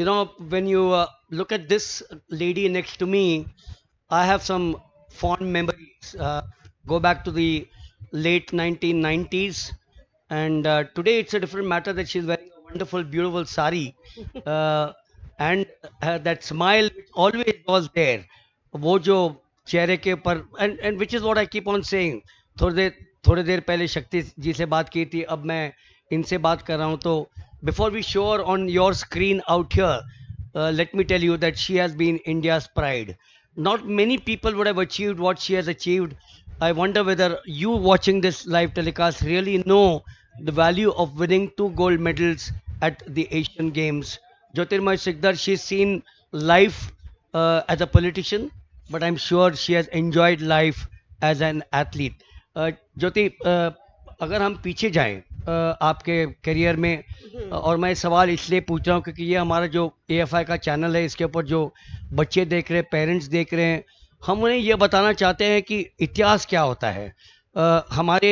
You know, when you look at this lady next to me, I have some fond memories. Go back to the late 1990s, and today it's a different matter that she's wearing a wonderful, beautiful sari, uh, and that smile which always was there. वो जो चेहरे के ऊपर and which is what I keep on saying. थोड़ी देर पहले शक्ति जी से बात की थी, अब मैं इनसे बात कर रहा हूँ तो before we show her on your screen out here, let me tell you that she has been India's pride. Not many people would have achieved what she has achieved. I wonder whether you watching this live telecast really know the value of winning 2 gold medals at the Asian Games. Jyotirmay Sikdar, she's seen life as a politician, but I'm sure she has enjoyed life as an athlete. ज्योति, अगर हम पीछे जाएं आपके career में, और मैं सवाल इसलिए पूछ रहा हूँ क्योंकि ये हमारा जो AFI का चैनल है, इसके ऊपर जो बच्चे देख रहे हैं, पेरेंट्स देख रहे हैं, हम उन्हें ये बताना चाहते हैं कि इतिहास क्या होता है। हमारे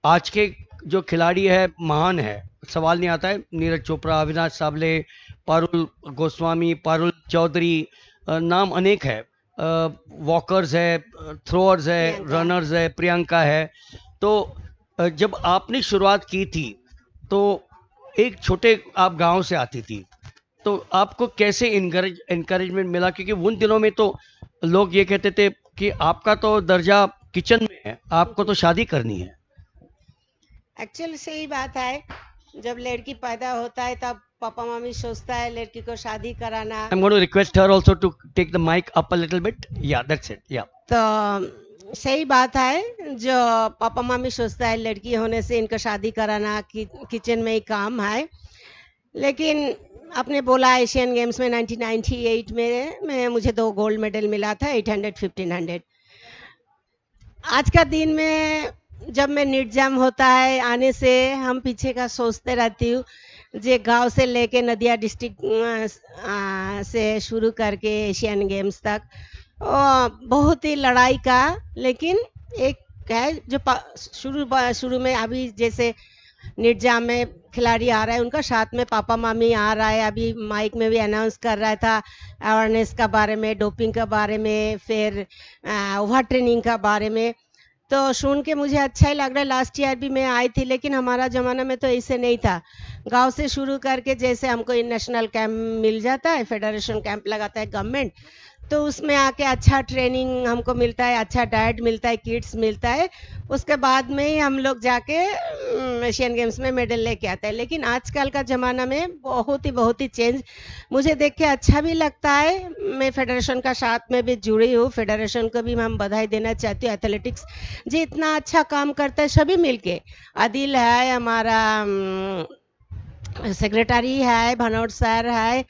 आज के जो खिलाड़ी है महान है, सवाल नहीं आता है। नीरज चोपड़ा, अविनाश सावले, पारुल गोस्वामी, पारुल चौधरी, नाम अनेक है। वॉकर्स है, थ्रोअर्स है, रनर्स है, प्रियंका है। तो जब आपने शुरुआत की थी तो एक छोटे आप गांव से आती थी, तो आपको कैसे इनकरेजमेंट मिला? क्योंकि उन दिनों में तो लोग ये कहते थे कि आपका तो दर्जा किचन में है, आपको तो शादी करनी है। एक्चुअली सही बात है, जब लड़की पैदा होता है तब पापा मम्मी सोचता है लड़की को शादी कराना। I'm going to request her also to take the mic up a little bit. Yeah, that's it. Yeah. तो सही बात है, जो पापा मम्मी सोचता है लड़की होने से इनको शादी कराना किचन में ही काम है। लेकिन आपने बोला एशियन गेम्स में 1998 में मुझे 2 गोल्ड मेडल मिला था, 800 1500। आज का दिन में जब मैं निडजाम होता है आने से हम पीछे का सोचते रहती हूँ, जे गांव से लेके नदिया डिस्ट्रिक्ट से शुरू करके एशियन गेम्स तक बहुत ही लड़ाई का, लेकिन एक है जो शुरू में अभी जैसे निडजाम में खिलाड़ी आ रहा है उनका साथ में पापा मामी आ रहा है। अभी माइक में भी अनाउंस कर रहा था अवेयरनेस का बारे में, डोपिंग का बारे में, फिर ओवर ट्रेनिंग का बारे में। तो सुन के मुझे अच्छा ही लग रहा है। लास्ट ईयर भी मैं आई थी, लेकिन हमारा ज़माना में तो ऐसे नहीं था। गांव से शुरू करके जैसे हमको नेशनल कैंप मिल जाता है, फेडरेशन कैंप लगाता है गवर्नमेंट, तो उसमें आके अच्छा ट्रेनिंग हमको मिलता है, अच्छा डाइट मिलता है, किट्स मिलता है। उसके बाद में ही हम लोग जाके एशियन गेम्स में मेडल लेके आते हैं। लेकिन आजकल का ज़माना में बहुत ही चेंज मुझे देख के अच्छा भी लगता है। मैं फेडरेशन का साथ में भी जुड़ी हूँ, फेडरेशन को भी हम बधाई देना चाहती हूँ। एथलेटिक्स जी इतना अच्छा काम करता है, सभी मिलके, आदिल है हमारा सेक्रेटरी है, भनोट सर है,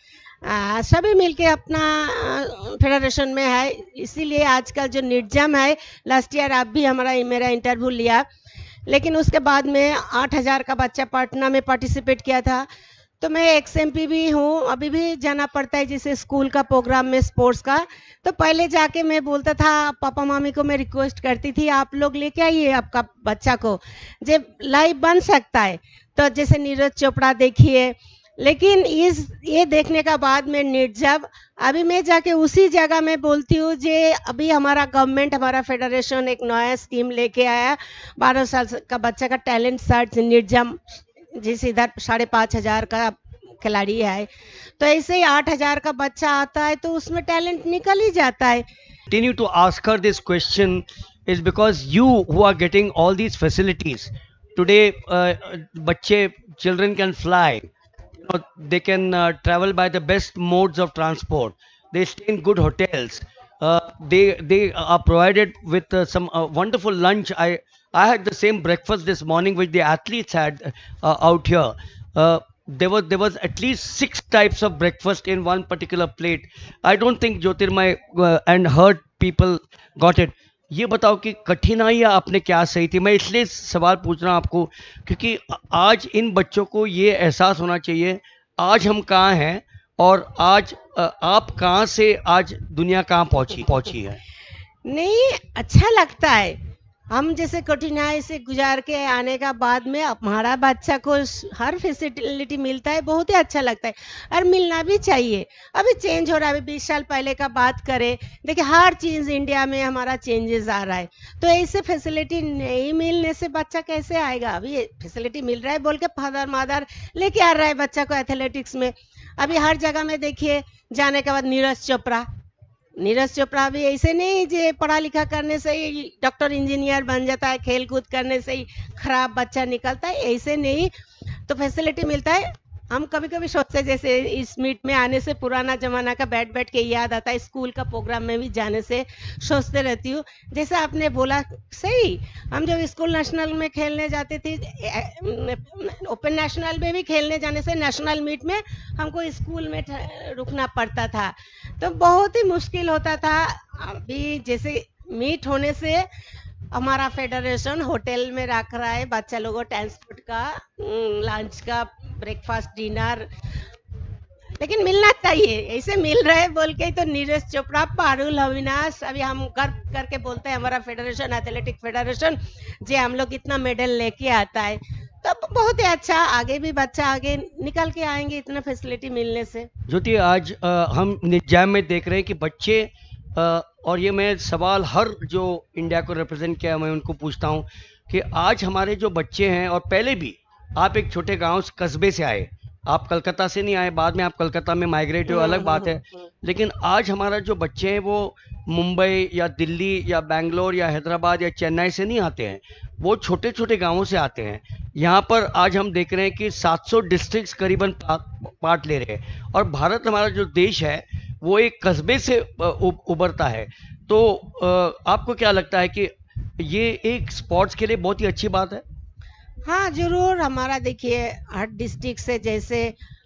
सभी मिलके अपना फेडरेशन में है। इसीलिए आजकल जो निडजम है, लास्ट ईयर आप भी मेरा इंटरव्यू लिया, लेकिन उसके बाद में 8000 का बच्चा पटना में पार्टिसिपेट किया था। तो मैं XMP भी हूँ, अभी भी जाना पड़ता है जैसे स्कूल का प्रोग्राम में स्पोर्ट्स का। तो पहले जाके मैं बोलता था, पापा मामी को मैं रिक्वेस्ट करती थी आप लोग लेके आइए आपका बच्चा को, जब लाइव बन सकता है। तो जैसे नीरज चोपड़ा देखिए, लेकिन ये देखने का बाद में निडजम अभी मैं जाके उसी जगह में बोलती हूँ, जे अभी हमारा गवर्नमेंट, हमारा फेडरेशन एक नया स्कीम लेके आया, 12 साल का बच्चा का टैलेंट सर्च निडजम, जिस इधर 5500 का खिलाड़ी है, तो ऐसे ही 8000 का बच्चा आता है तो उसमें टैलेंट निकल ही जाता है। Continue to ask her this question is because you who are getting all these facilities today, children can fly, they can travel by the best modes of transport, they stay in good hotels, they are provided with some wonderful lunch. I had the same breakfast this morning which the athletes had out here. There was at least 6 types of breakfast in one particular plate. I don't think Jyotirmay and her people got it. ये बताओ कि कठिनाइयाँ आपने क्या सही थी? मैं इसलिए सवाल पूछ रहा हूँ आपको क्योंकि आज इन बच्चों को ये एहसास होना चाहिए आज हम कहाँ हैं और आज आप कहाँ से आज दुनिया कहाँ पहुँची है। नहीं, अच्छा लगता है हम जैसे कठिनाई से गुजार के आने का बाद में हमारा बच्चा को हर फैसिलिटी मिलता है, बहुत ही अच्छा लगता है और मिलना भी चाहिए। अभी चेंज हो रहा है, अभी 20 साल पहले का बात करें, देखिए हर चीज़ इंडिया में हमारा चेंजेस आ रहा है, तो ऐसे फैसिलिटी नहीं मिलने से बच्चा कैसे आएगा। अभी फैसिलिटी मिल रहा है बोल के फादर मदर लेके आ रहा है बच्चा को एथलेटिक्स में। अभी हर जगह में देखिए जाने के बाद नीरज चोपड़ा भी ऐसे नहीं जे पढ़ा लिखा करने से ही डॉक्टर इंजीनियर बन जाता है, खेल कूद करने से ही खराब बच्चा निकलता है, ऐसे नहीं। तो फैसिलिटी मिलता है। हम कभी कभी सोचते हैं, जैसे इस मीट में आने से पुराना जमाना का बैठ बैठ के याद आता है, स्कूल का प्रोग्राम में भी जाने से सोचते रहती हूँ। जैसे आपने बोला सही, हम जब स्कूल नेशनल में खेलने जाते थे, ओपन नेशनल में भी खेलने जाने से नेशनल मीट में हमको स्कूल में रुकना पड़ता था, तो बहुत ही मुश्किल होता था। अभी जैसे मीट होने से हमारा फेडरेशन होटल में रख रहा है बच्चा लोगों को ट्रांसपोर्ट का, लंच का, ब्रेकफास्ट, डिनर, लेकिन मिलना चाहिए। ऐसे मिल रहा है बोल के तो नीरज चोपड़ा, पारुल, अविनाश, अभी हम गर्व करके बोलते हैं हमारा फेडरेशन, एथलेटिक फेडरेशन, जे हम लोग इतना मेडल लेके आता है, तो बहुत ही अच्छा। आगे भी बच्चा आगे निकल के आएंगे इतना फैसिलिटी मिलने से। ज्योति, आज हम निजाम में देख रहे हैं कि बच्चे और ये मैं सवाल हर जो इंडिया को रिप्रेजेंट किया मैं उनको पूछता हूँ कि आज हमारे जो बच्चे हैं, और पहले भी आप एक छोटे गांव कस्बे से आए, आप कलकत्ता से नहीं आए, बाद में आप कलकत्ता में माइग्रेट हुए, अलग बात है, लेकिन आज हमारा जो बच्चे हैं वो मुंबई या दिल्ली या बेंगलोर या हैदराबाद या चेन्नई से नहीं आते हैं, वो छोटे छोटे गांवों से आते हैं। यहाँ पर आज हम देख रहे हैं कि 700 डिस्ट्रिक्ट्स करीबन पार्ट ले रहे हैं, और भारत हमारा जो देश है वो एक कस्बे से उभरता है। तो आपको क्या लगता है कि ये एक स्पोर्ट्स के लिए बहुत ही अच्छी बात है? हाँ जरूर। हमारा देखिए हर डिस्ट्रिक्ट से जैसे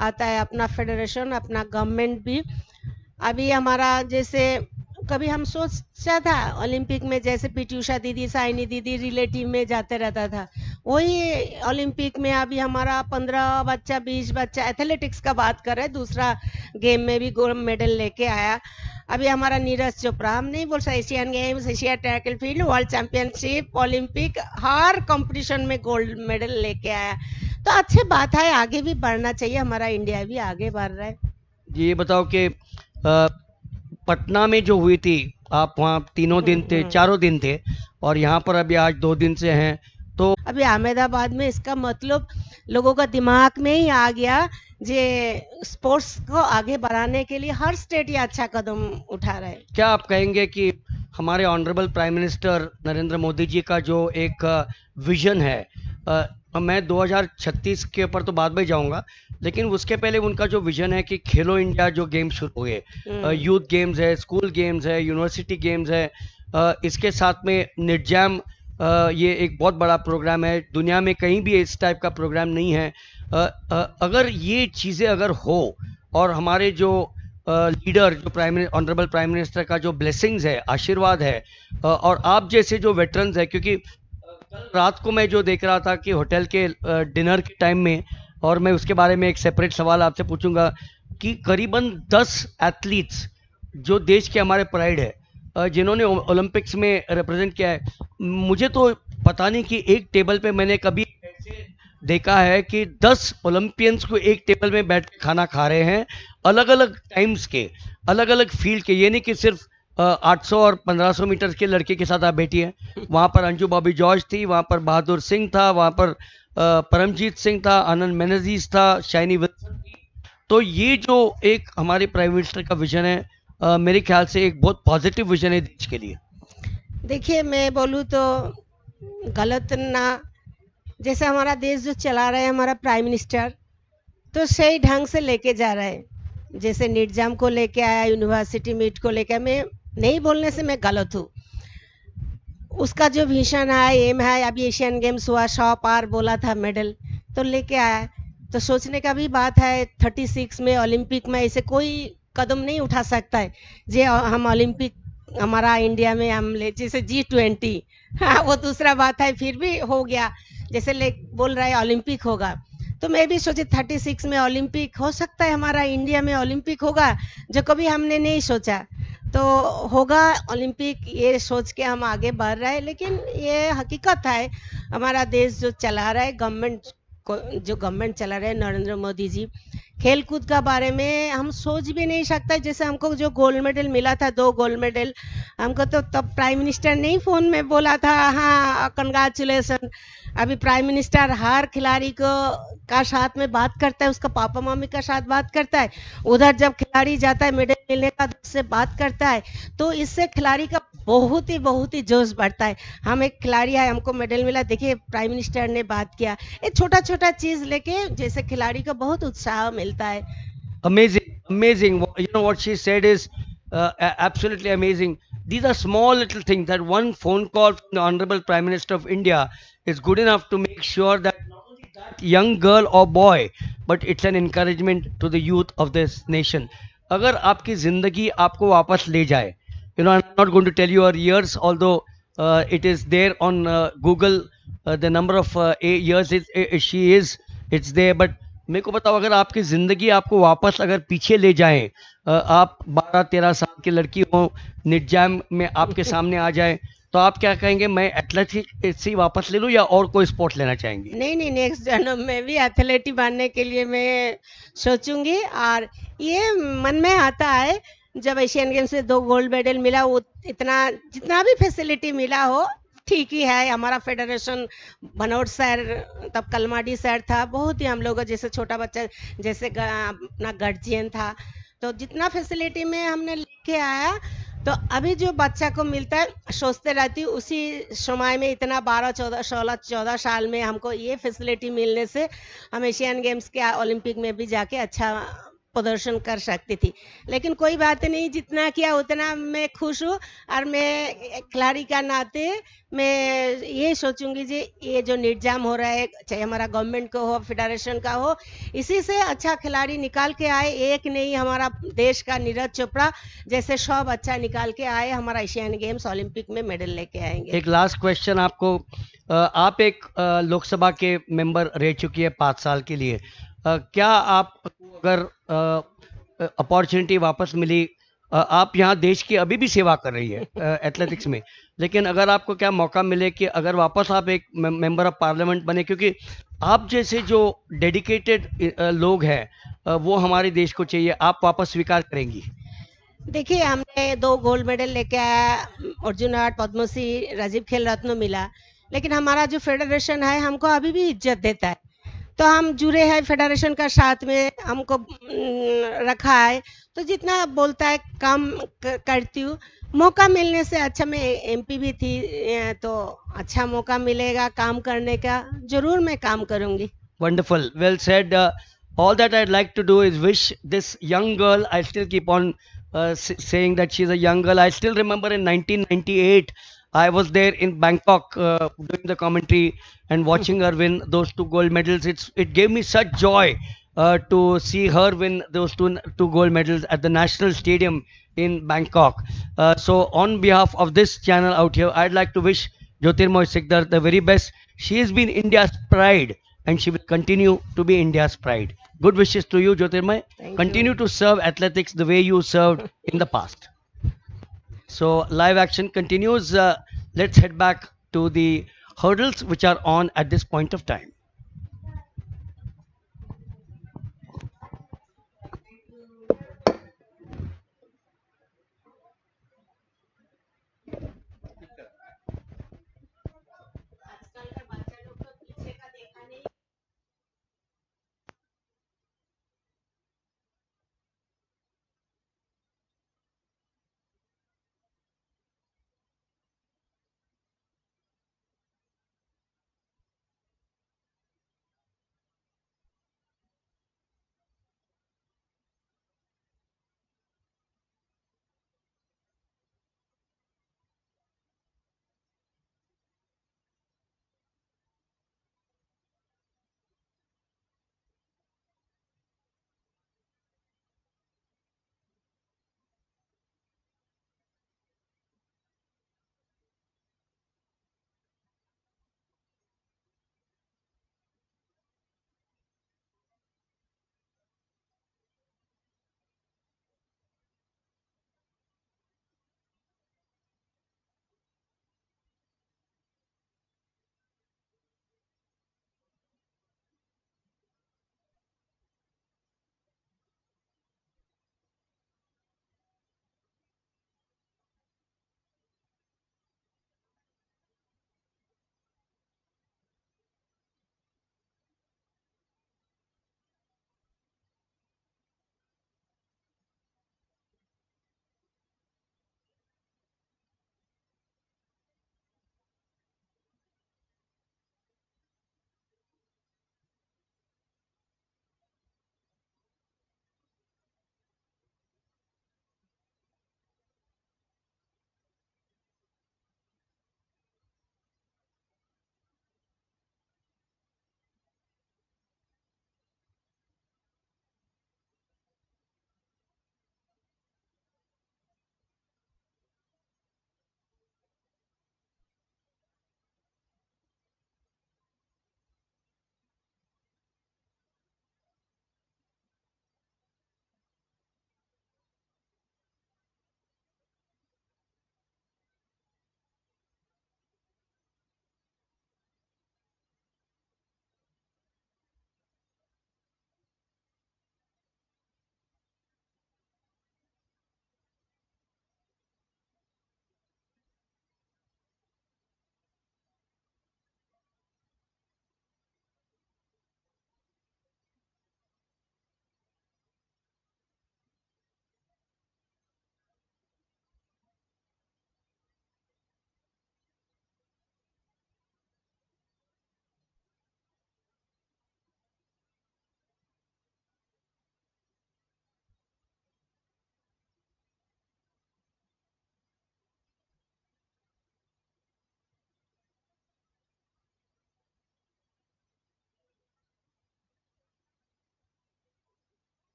आता है अपना फेडरेशन, अपना गवर्नमेंट भी। अभी हमारा जैसे कभी हम सोचा था ओलंपिक में, जैसे पीटी उषा दीदी, साइनी दीदी रिलेटिव में जाते रहता था, वही ओलंपिक में अभी हमारा 15 बच्चा 20 बच्चा, एथलेटिक्स का बात कर रहे हैं, दूसरा गेम में भी गोल्ड मेडल लेके आया। अभी हमारा नीरज चोपड़ा, हम नहीं बोल सकते, Asian games, Asia track and field, world championship, Olympic, her competition में गोल्ड मेडल लेके आया। तो अच्छी बात है, आगे भी बढ़ना चाहिए, हमारा इंडिया भी आगे बढ़ रहा है। ये बताओ कि पटना में जो हुई थी, आप वहाँ तीनों दिन थे, चारों दिन थे, और यहाँ पर अभी आज 2 दिन से हैं, तो अभी अहमदाबाद में इसका मतलब लोगों का दिमाग में ही आ गया, जे स्पोर्ट्स को आगे बढ़ाने के लिए हर स्टेट ये अच्छा कदम उठा रहा है। क्या आप कहेंगे कि हमारे honourable prime minister Narendra Modi ji का जो एक विजन है, मैं 2036 के ऊपर तो बाद में जाऊंगा, लेकिन उसके पहले उनका जो विजन है कि खेलो इंडिया जो गेम शुरू हुए, यूथ गेम्स है, स्कूल गेम्स है, यूनिवर्सिटी गेम्स है, इसके साथ में निडजैम, ये एक बहुत बड़ा प्रोग्राम है, दुनिया में कहीं भी इस टाइप का प्रोग्राम नहीं है। अगर ये चीज़ें अगर हो, और हमारे जो लीडर, जो ऑनरेबल प्राइम मिनिस्टर का जो ब्लेसिंग्स है, आशीर्वाद है, और आप जैसे जो वेटरन्स है, क्योंकि कल रात को मैं जो देख रहा था कि होटल के डिनर के टाइम में, और मैं उसके बारे में एक सेपरेट सवाल आपसे पूछूंगा कि करीबन 10 एथलीट्स जो देश के हमारे प्राइड है, जिन्होंने ओलंपिक्स में रिप्रेजेंट किया है, मुझे तो पता नहीं कि एक टेबल पे मैंने कभी ऐसे देखा है कि 10 ओलंपियंस को एक टेबल में बैठ के खाना खा रहे हैं, अलग अलग टाइम्स के, अलग अलग फील्ड के। ये नहीं कि सिर्फ 800 और 1500 मीटर के लड़के के साथ आप बैठी हैं, वहाँ पर अंजू बॉबी जॉर्ज थी, वहाँ पर बहादुर सिंह था, वहाँ पर परमजीत सिंह था, आनंद मेनेजीज था, शाइनी विल्सन थी। तो ये जो एक हमारे प्राइम मिनिस्टर का विजन है, मेरे ख्याल से एक बहुत पॉजिटिव विजन है देश के लिए। देखिए मैं बोलूँ तो गलत ना, जैसे हमारा देश जो चला रहे हैं हमारा प्राइम मिनिस्टर, तो सही ढंग से लेके जा रहे हैं। जैसे निडजाम को लेके आया, यूनिवर्सिटी मीट को लेके, मैं नहीं बोलने से मैं गलत हूँ, उसका जो विजन है, एम है, अभी एशियन गेम्स हुआ, 100 पार बोला था मेडल, तो लेके आया। तो सोचने का भी बात है, 36 में ओलंपिक में ऐसे कोई कदम नहीं उठा सकता है जे हम ओलंपिक हमारा इंडिया में हम ले, जैसे G20, हाँ वो दूसरा बात है, फिर भी हो गया, जैसे ले बोल रहा है ओलंपिक होगा, तो मैं भी सोची 36 में ओलंपिक हो सकता है, हमारा इंडिया में ओलंपिक होगा, जो कभी हमने नहीं सोचा। तो होगा ओलंपिक, ये सोच के हम आगे बढ़ रहे हैं। लेकिन ये हकीकत है, हमारा देश जो चला रहा है गवर्नमेंट को, जो गवर्नमेंट चला रहे हैं नरेंद्र मोदी जी, खेल कूद का बारे में हम सोच भी नहीं सकते। जैसे हमको जो गोल्ड मेडल मिला था, 2 गोल्ड मेडल, हमको तो तब प्राइम मिनिस्टर ने ही फोन में बोला था, हाँ कंग्रेचुलेसन। अभी प्राइम मिनिस्टर हर खिलाड़ी को का साथ में बात करता है, उसका पापा मम्मी का साथ बात करता है, उधर जब खिलाड़ी जाता है मेडल मिलने का से बात करता है। तो इससे खिलाड़ी का बहुत ही जोश बढ़ता है। हम एक खिलाड़ी है, हमको मेडल मिला, देखिए प्राइम मिनिस्टर ने बात किया। ये छोटा छोटा चीज लेके जैसे खिलाड़ी को बहुत उत्साह मिलता है। Amazing, amazing. You know what she said is absolutely amazing. These are small little things that one phone call from the Honorable Prime Minister of India is good enough to make sure that not only that young girl or boy, but it's an encouragement to the youth of this nation. अगर आपकी जिंदगी आपको वापस ले जाए, I'm not going to tell you her years, although it is there on Google, the number of years she is, it's there, but मेरे को बताओ, अगर आपकी ज़िंदगी आपको वापस अगर पीछे ले जाएं, आप 12-13 साल की लड़की हो, निडजैम में आपके सामने आ जाए, तो आप क्या कहेंगे, मैं एथलेटिक्स से वापस ले लूं या और कोई स्पोर्ट लेना चाहेंगी? नहीं नहीं, नेक्स्ट जन्म में भी एथलेट ही बनने के लिए मैं सोचूंगी। और ये मन में आता है, जब एशियन गेम्स से 2 गोल्ड मेडल मिला, वो इतना जितना भी फैसिलिटी मिला हो ठीक ही है। हमारा फेडरेशन भनोट सर, तब कलमाडी सर था, बहुत ही हम लोग जैसे छोटा बच्चा, जैसे अपना गार्जियन था, तो जितना फैसिलिटी में हमने लेके आया, तो अभी जो बच्चा को मिलता है सोचते रहती हूँ, उसी समय में इतना 12-14 16-14 साल में हमको ये फैसिलिटी मिलने से हम एशियन गेम्स के ओलंपिक में भी जाके अच्छा प्रदर्शन कर सकती थी। लेकिन कोई बात नहीं, जितना किया उतना मैं खुश हूँ। और मैं एक खिलाड़ी का नाते मैं ये सोचूंगी जी, ये जो निजाम हो रहा है, चाहे हमारा गवर्नमेंट का हो, फेडरेशन का हो, इसी से अच्छा खिलाड़ी निकाल के आए। एक नहीं, हमारा देश का नीरज चोपड़ा जैसे सब अच्छा निकाल के आए, हमारा एशियन गेम्स ओलंपिक में मेडल लेके आएंगे। एक लास्ट क्वेश्चन आपको, आप एक लोकसभा के मेंबर रह चुकी है 5 साल के लिए, क्या आप अगर अपॉर्चुनिटी वापस मिली, आप यहाँ देश की अभी भी सेवा कर रही है एथलेटिक्स में, लेकिन अगर आपको क्या मौका मिले कि अगर वापस आप एक मेंबर ऑफ पार्लियामेंट बने, क्योंकि आप जैसे जो डेडिकेटेड लोग हैं, वो हमारे देश को चाहिए, आप वापस स्वीकार करेंगी? देखिए, हमने 2 गोल्ड मेडल लेके आया, अर्जुन अवार्ड, पद्मश्री, राजीव खेल रत्न मिला। लेकिन हमारा जो फेडरेशन है हमको अभी भी इज्जत देता है, तो हम जुड़े हैं फेडरेशन का साथ में, हमको रखा है। तो जितना बोलता है काम करती हूँ। मौका मिलने से अच्छा, मैं एमपी भी थी, तो अच्छा मौका मिलेगा काम करने का, जरूर मैं काम करूंगी। Wonderful. Well said. All that I'd like to do is wish this young girl. I still keep on saying that she's a young girl. I still remember in 1998, I was there in Bangkok doing the commentary and watching her win those 2 gold medals. It gave me such joy to see her win those two gold medals at the National Stadium in Bangkok. So on behalf of this channel out here, I'd like to wish Jyotirmoy Sikdar the very best. She has been India's pride and she will continue to be India's pride. Good wishes to you, Jyotirmay. Thank Continue you. to serve athletics the way you served in the past. So, live action continues. Let's head back to the hurdles which are on at this point of time.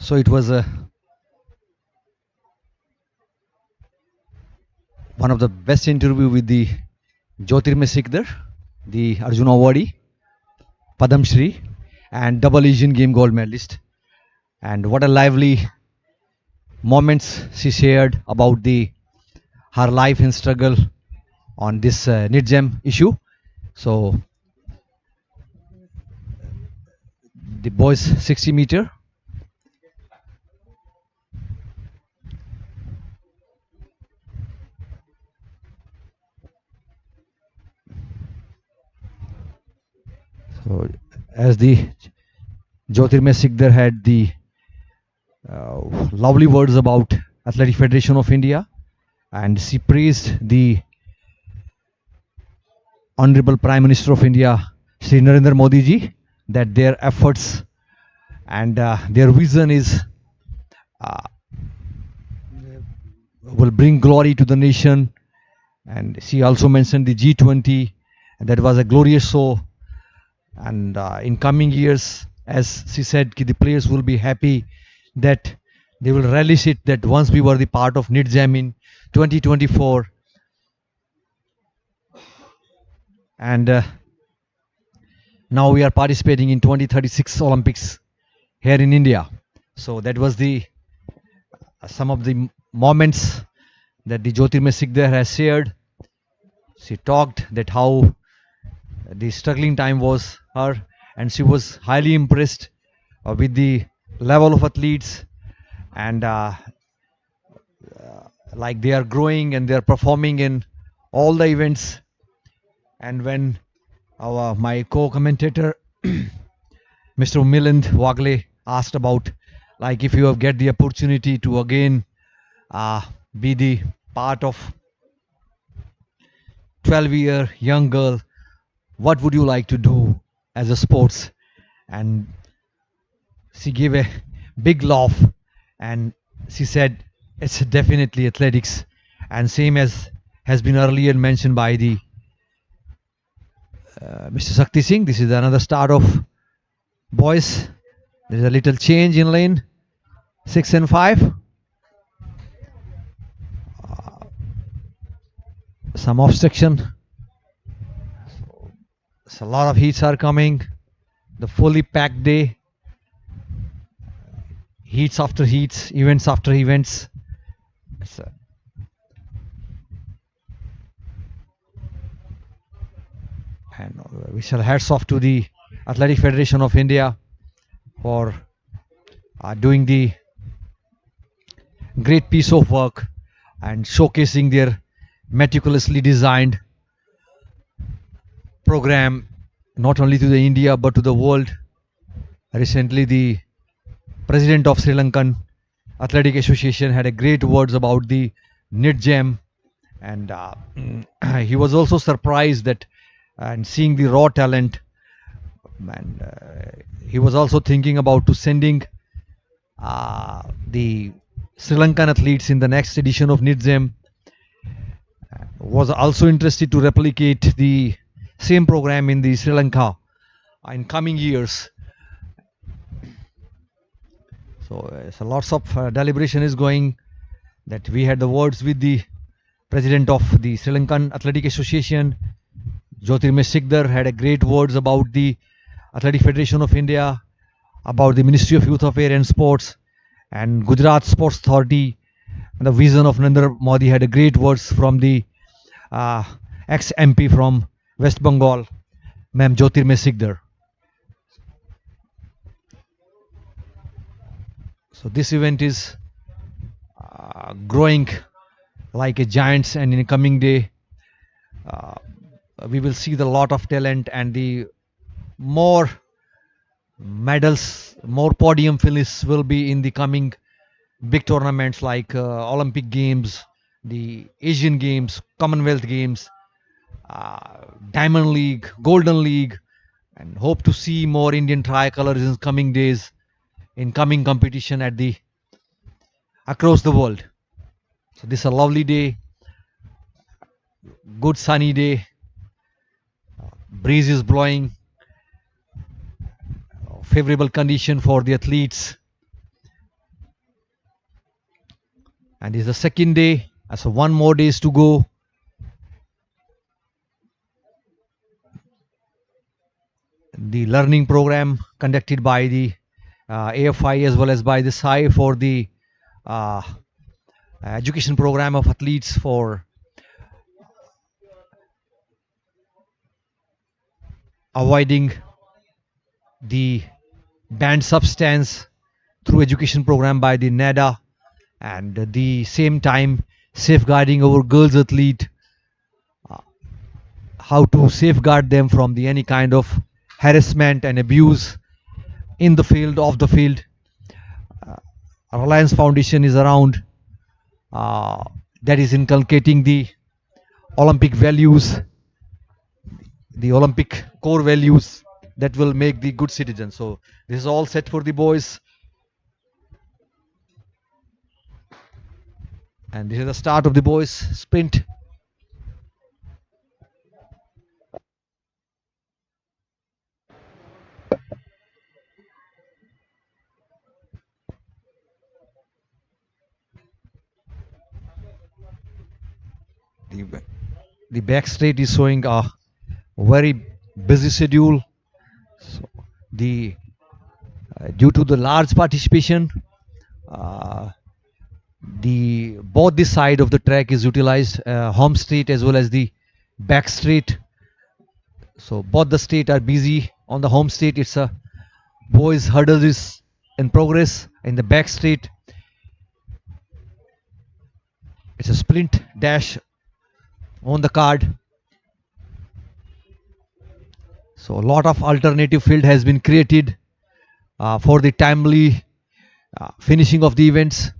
So it was one of the best interview with the Jyotirmay Sikdar, the Arjuna Awardee, Padam Shri, and double Asian Game gold medalist. And what a lively moments she shared about the her life and struggle on this Nidjam issue. So the boys 60-meter. So as the Jyotirmay Sikdar had the lovely words about Athletic Federation of India, and she praised the Honorable Prime Minister of India, Shri Narendra Modi ji, that their efforts and their vision is uh, will bring glory to the nation. And she also mentioned the G20, and that was a glorious show. And in coming years, as she said, the players will be happy that they will relish it, that once we were the part of Nidjam in 2024, and now we are participating in 2036 Olympics here in India. So that was the some of the moments that the Jyotirmay Sikdar has shared. She talked that how the struggling time was her, and she was highly impressed with the level of athletes, and like they are growing and they are performing in all the events. And when my co-commentator Mr. Milind Wagle asked about, like, if you have get the opportunity to again be the part of 12-year young girl, what would you like to do as a sports? And she gave a big laugh and she said it's definitely athletics. And same as has been earlier mentioned by the Mr. Sakti Singh, this is another start of boys. There's a little change in lane 6 and 5. Some obstruction. So a lot of heats are coming. The fully packed day. Heats after heats, events after events. So, and we shall hats off to the Athletic Federation of India for doing the great piece of work and showcasing their meticulously designed program not only to the India but to the world. Recently, the president of Sri Lankan Athletic Association had a great words about the Nidjam, and he was also surprised that and seeing the raw talent, and he was also thinking about to sending the Sri Lankan athletes in the next edition of Nidjam. Was also interested to replicate the same program in the Sri Lanka in coming years. So lots of deliberation is going. That we had the words with the president of the Sri Lankan Athletic Association, Jyotirmay Sikdar, had a great words about the Athletic Federation of India, about the Ministry of Youth Affairs and Sports, and Gujarat Sports Authority. And the vision of Narendra Modi had a great words from the ex-MP from West Bengal, Ma'am Jyotirmay Sikdar. So this event is growing like a giant, and in a coming day we will see the lot of talent and the more medals, more podium finishes will be in the coming big tournaments like Olympic Games, the Asian Games, Commonwealth Games, Diamond League, Golden League, and hope to see more Indian tricolors in coming days in coming competition at the across the world. So this is a lovely day, good sunny day, breeze is blowing, favorable condition for the athletes, And this is the second day, so one more days to go. The learning program conducted by the AFI as well as by the SAI for the uh, education program of athletes for avoiding the banned substance through education program by the NADA, and at the same time safeguarding our girls athlete, how to safeguard them from the any kind of harassment and abuse in the field, off the field. Reliance Foundation is around, uh, that is inculcating the Olympic values, the Olympic core values that will make the good citizen. So this is all set for the boys, and this is the start of the boys sprint. The, the back straight is showing a very busy schedule. So the due to the large participation, uh, the both the side of the track is utilized, home straight as well as the back straight. So both the straight are busy. On the home straight, it's a boys hurdle is in progress. In the back straight, it's a sprint dash on the card. So a lot of alternative field has been created for the timely finishing of the events.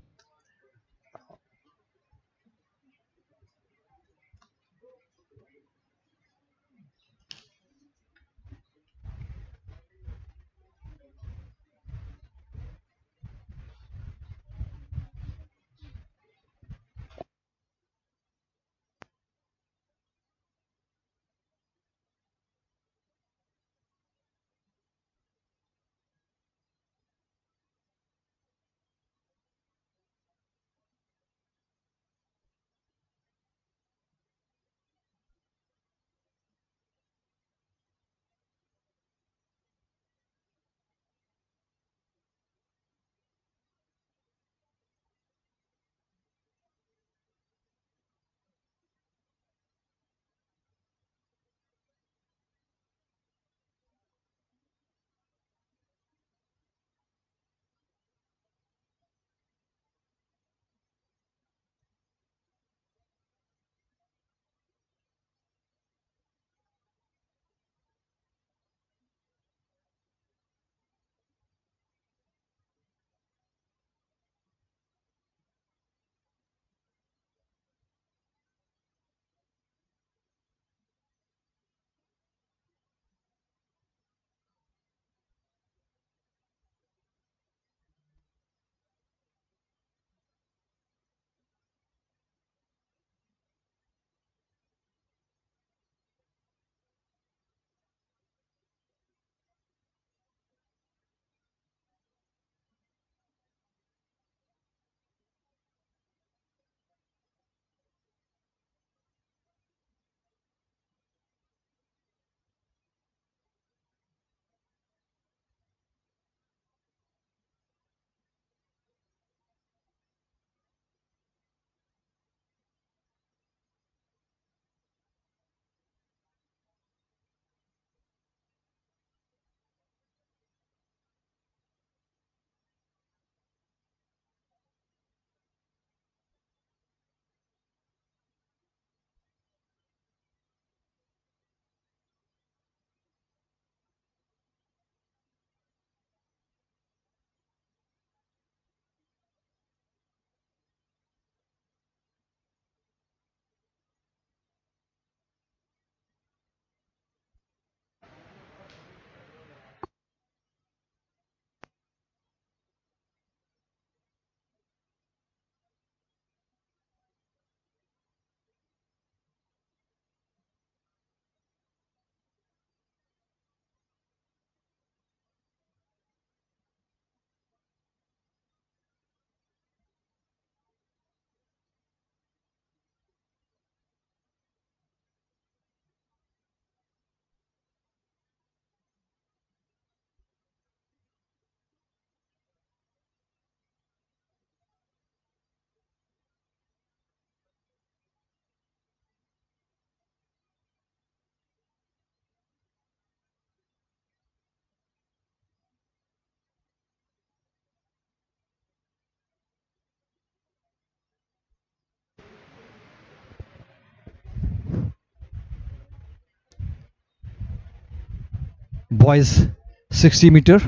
boys 60 meter,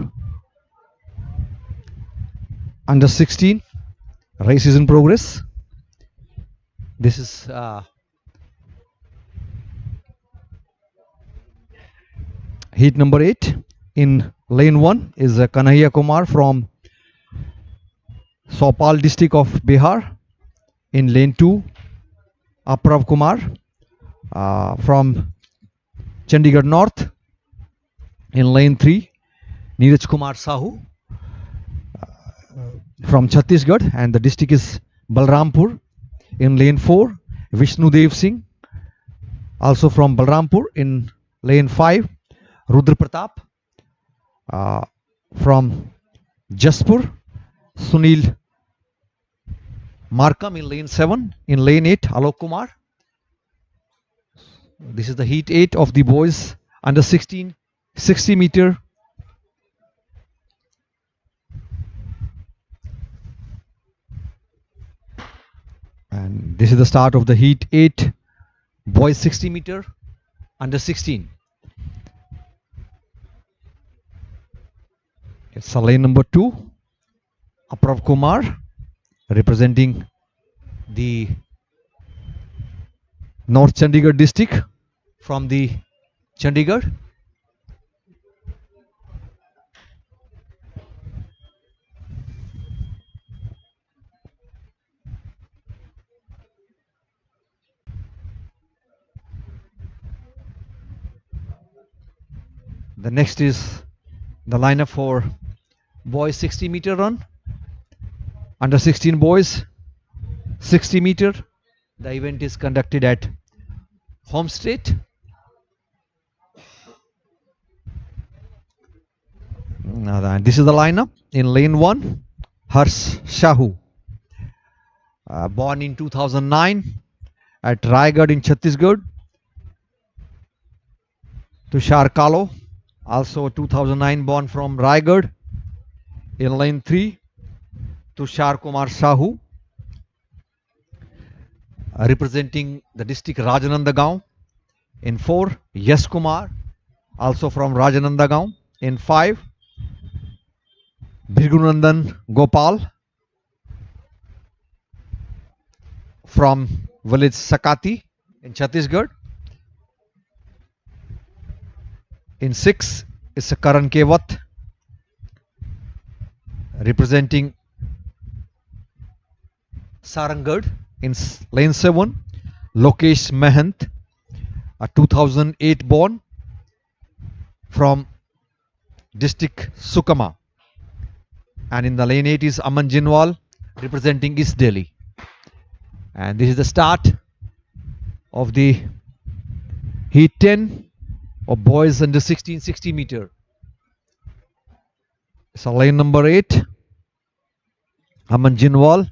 under 16. Race is in progress. This is heat number 8. In lane 1 is Kanhaiya Kumar from Sopal district of Bihar. In lane 2, Aprav Kumar from Chandigarh North. In lane 3, Neeraj Kumar Sahu from Chhattisgarh, and the district is Balrampur. In lane 4, Vishnu Dev Singh, also from Balrampur. In lane 5, Rudra Pratap from Jaspur. Sunil Markam in lane 7. In lane 8, Alok Kumar. This is the heat 8 of the boys under 16 60 meter. And this is the start of the heat 8 boys 60 meter under 16. It's lane number 2, Aprav Kumar representing the North Chandigarh district from the Chandigarh. The next is the lineup for boys 60 meter run, under 16 boys 60 meter. The event is conducted at Home State. This is the lineup. In lane 1, Harsh Shahu, born in 2009 at Raigad in Chhattisgarh. Tushar Kalo, also 2009 born from Raigad. In lane 3, Tushar Kumar Sahu, representing the district Rajanandagaon. In 4, Yash Kumar, also from Rajanandagaon. In 5, Bhirgunandan Gopal from village Sakati in Chhattisgarh. In 6 is Karan Kewat, representing Sarangad. In lane 7, Lokesh Mahant, a 2008 born from district Sukama. And in the lane 8 is Aman Jinwal, representing East Delhi. And this is the start of the heat 10 of boys under 16 60 meter. So lane number 8, Aman Jinwal.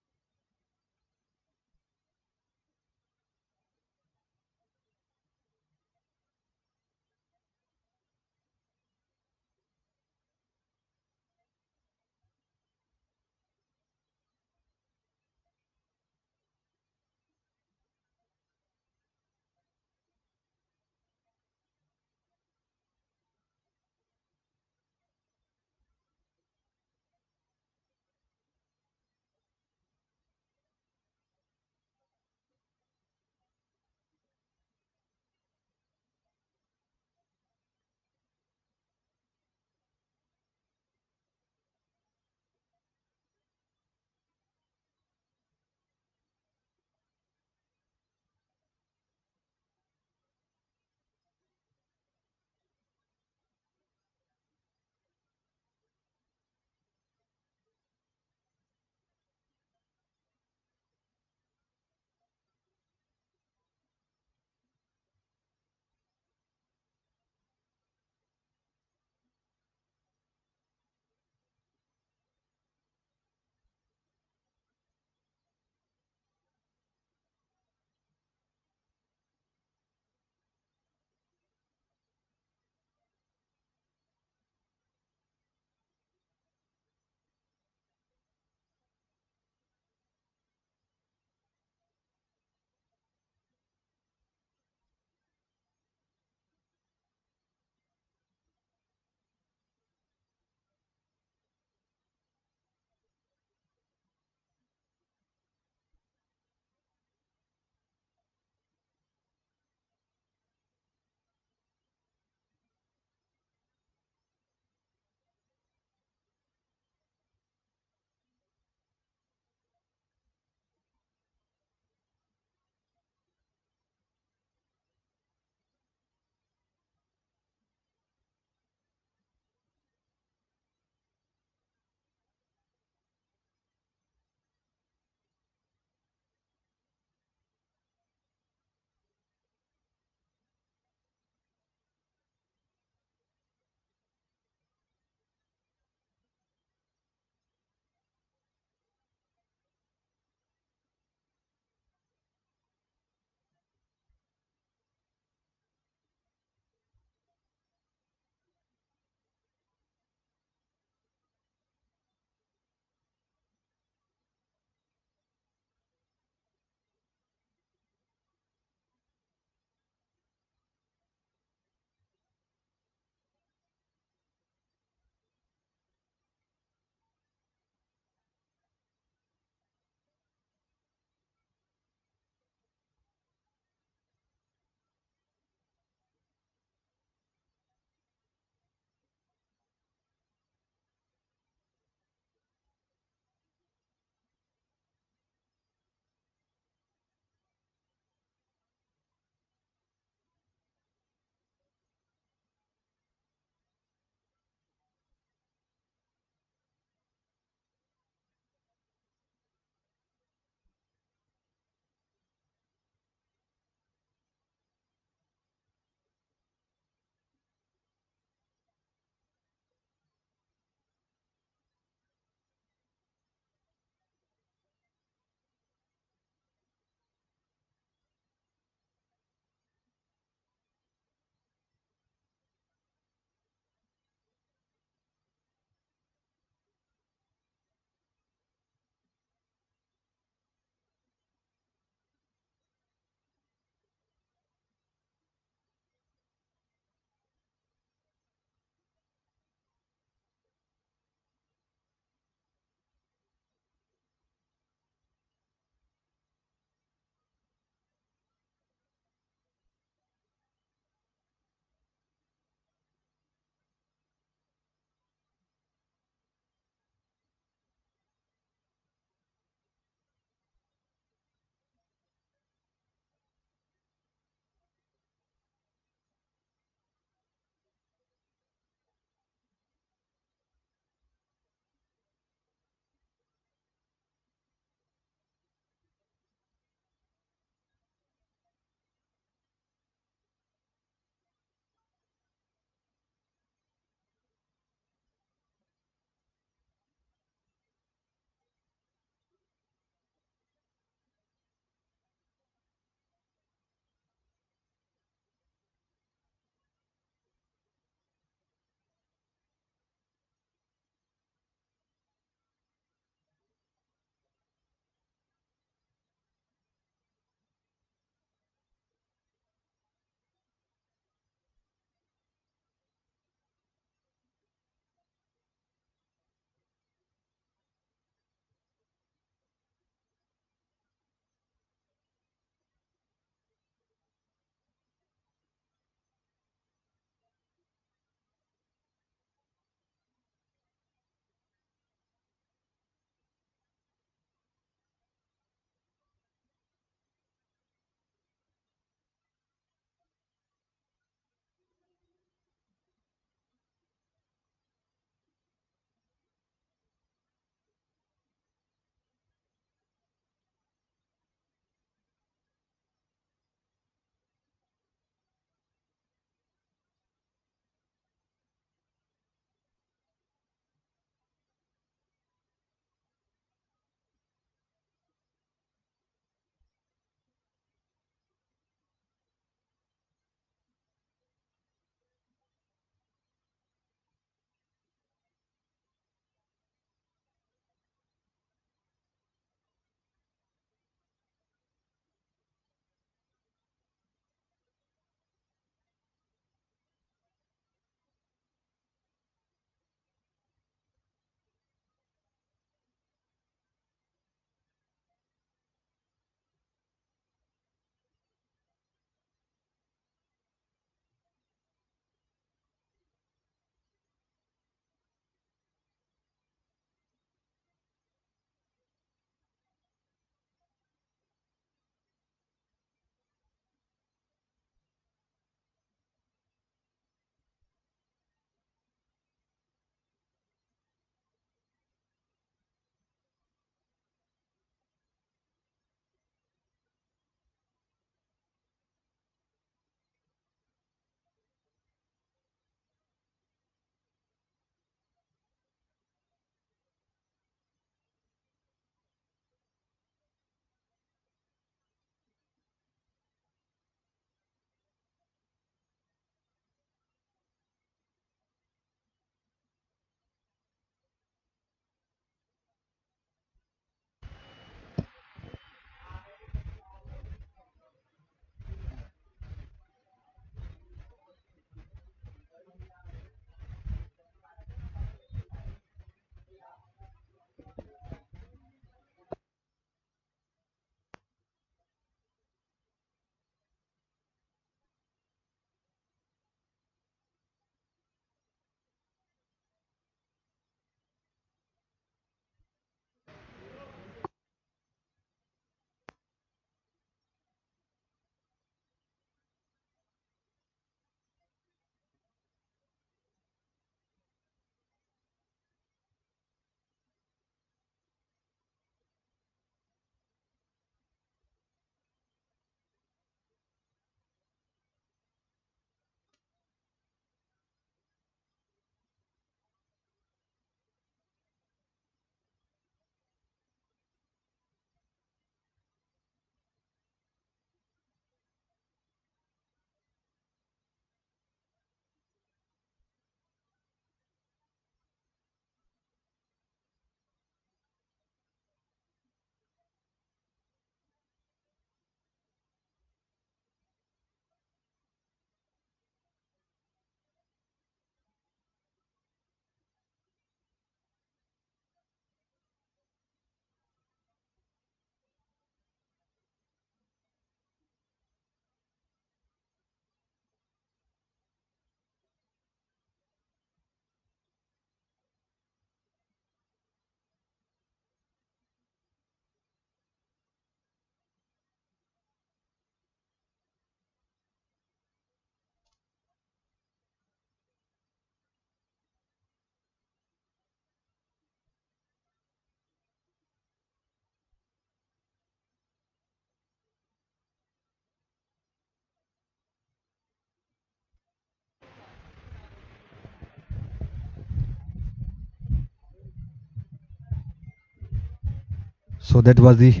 So that was the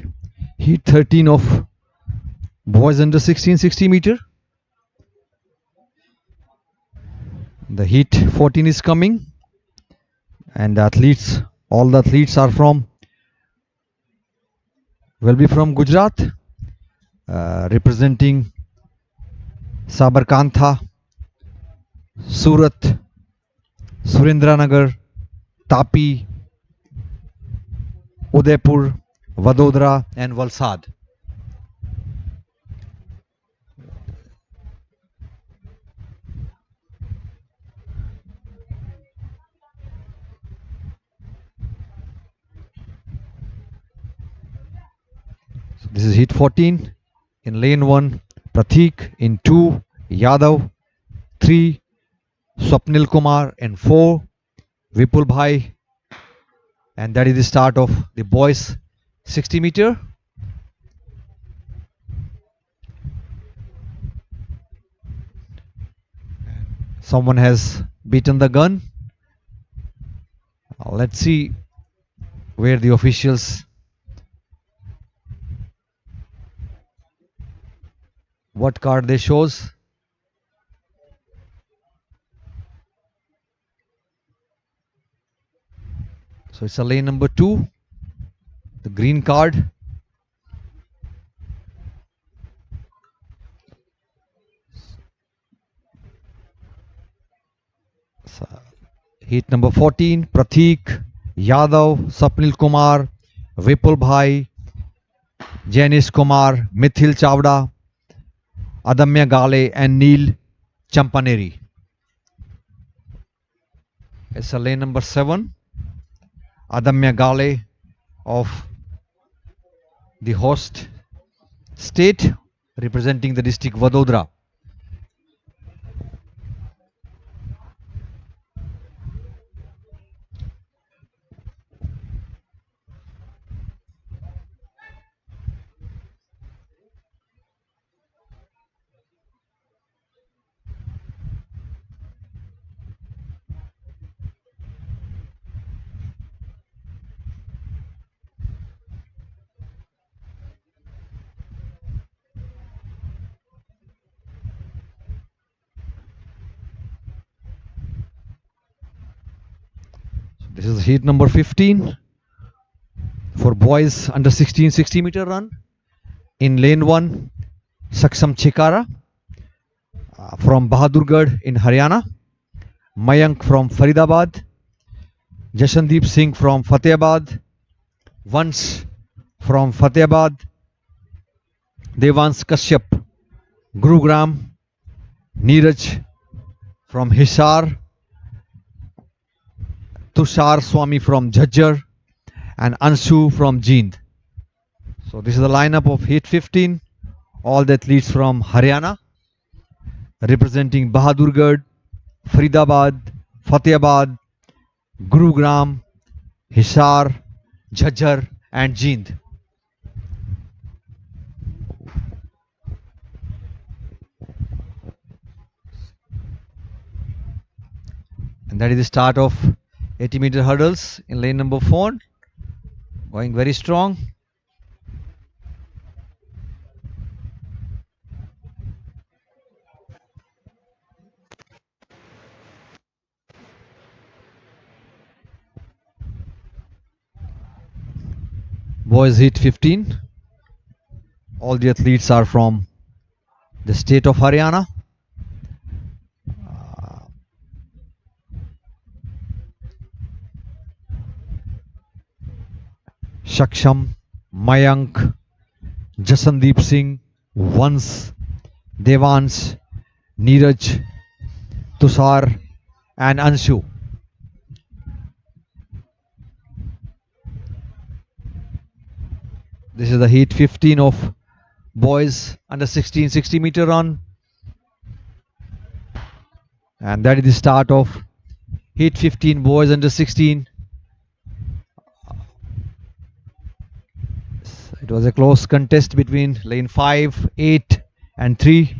heat 13 of boys under 16 60 meter. The heat 14 is coming, and all the athletes will be from Gujarat, representing Sabarkantha, Surat, Surendranagar, Tapi, Udaipur, Vadodara, and Valsad. So this is heat 14. In lane 1, Pratik. In 2, Yadav. 3, Swapnil Kumar. And 4, Vipul Bhai. And that is the start of the boys 60 meter. Someone has beaten the gun. Let's see where the officials, what card they shows. So it's a lane number 2, the green card. So, heat number 14, Pratik, Yadav, Sapnil Kumar, Vipul Bhai, Janish Kumar, Mithil Chavda, Adamya Gale, and Neil Champaneri. It's a lane number 7, Adamya Gale of the host state, representing the district Vadodara. This is heat number 15 for boys under 16 60 meter run. In lane 1, Saksham Chikara from Bahadurgarh in Haryana, Mayank from Faridabad, Jashandeep Singh from Fatehbad, Vansh from Fatehbad, Devans Kashyap, Gurugram, Neeraj from Hisar, Tushar Swami from Jhajjar, and Anshu from Jind. So this is the lineup of heat 15. All the athletes from Haryana, representing Bahadurgarh, Faridabad, Fatehbad, Gurugram, Hisar, Jhajjar, and Jind. And that is the start of 80-meter hurdles in lane number 4. Going very strong. Boys heat 15. All the athletes are from the state of Haryana. Shaksham, Mayank, Jasandeep Singh, Vans, Devans, Neeraj, Tushar, and Anshu. This is the heat 15 of boys under 16 60 meter run. And that is the start of heat 15 boys under 16. It was a close contest between lane 5, 8, and 3.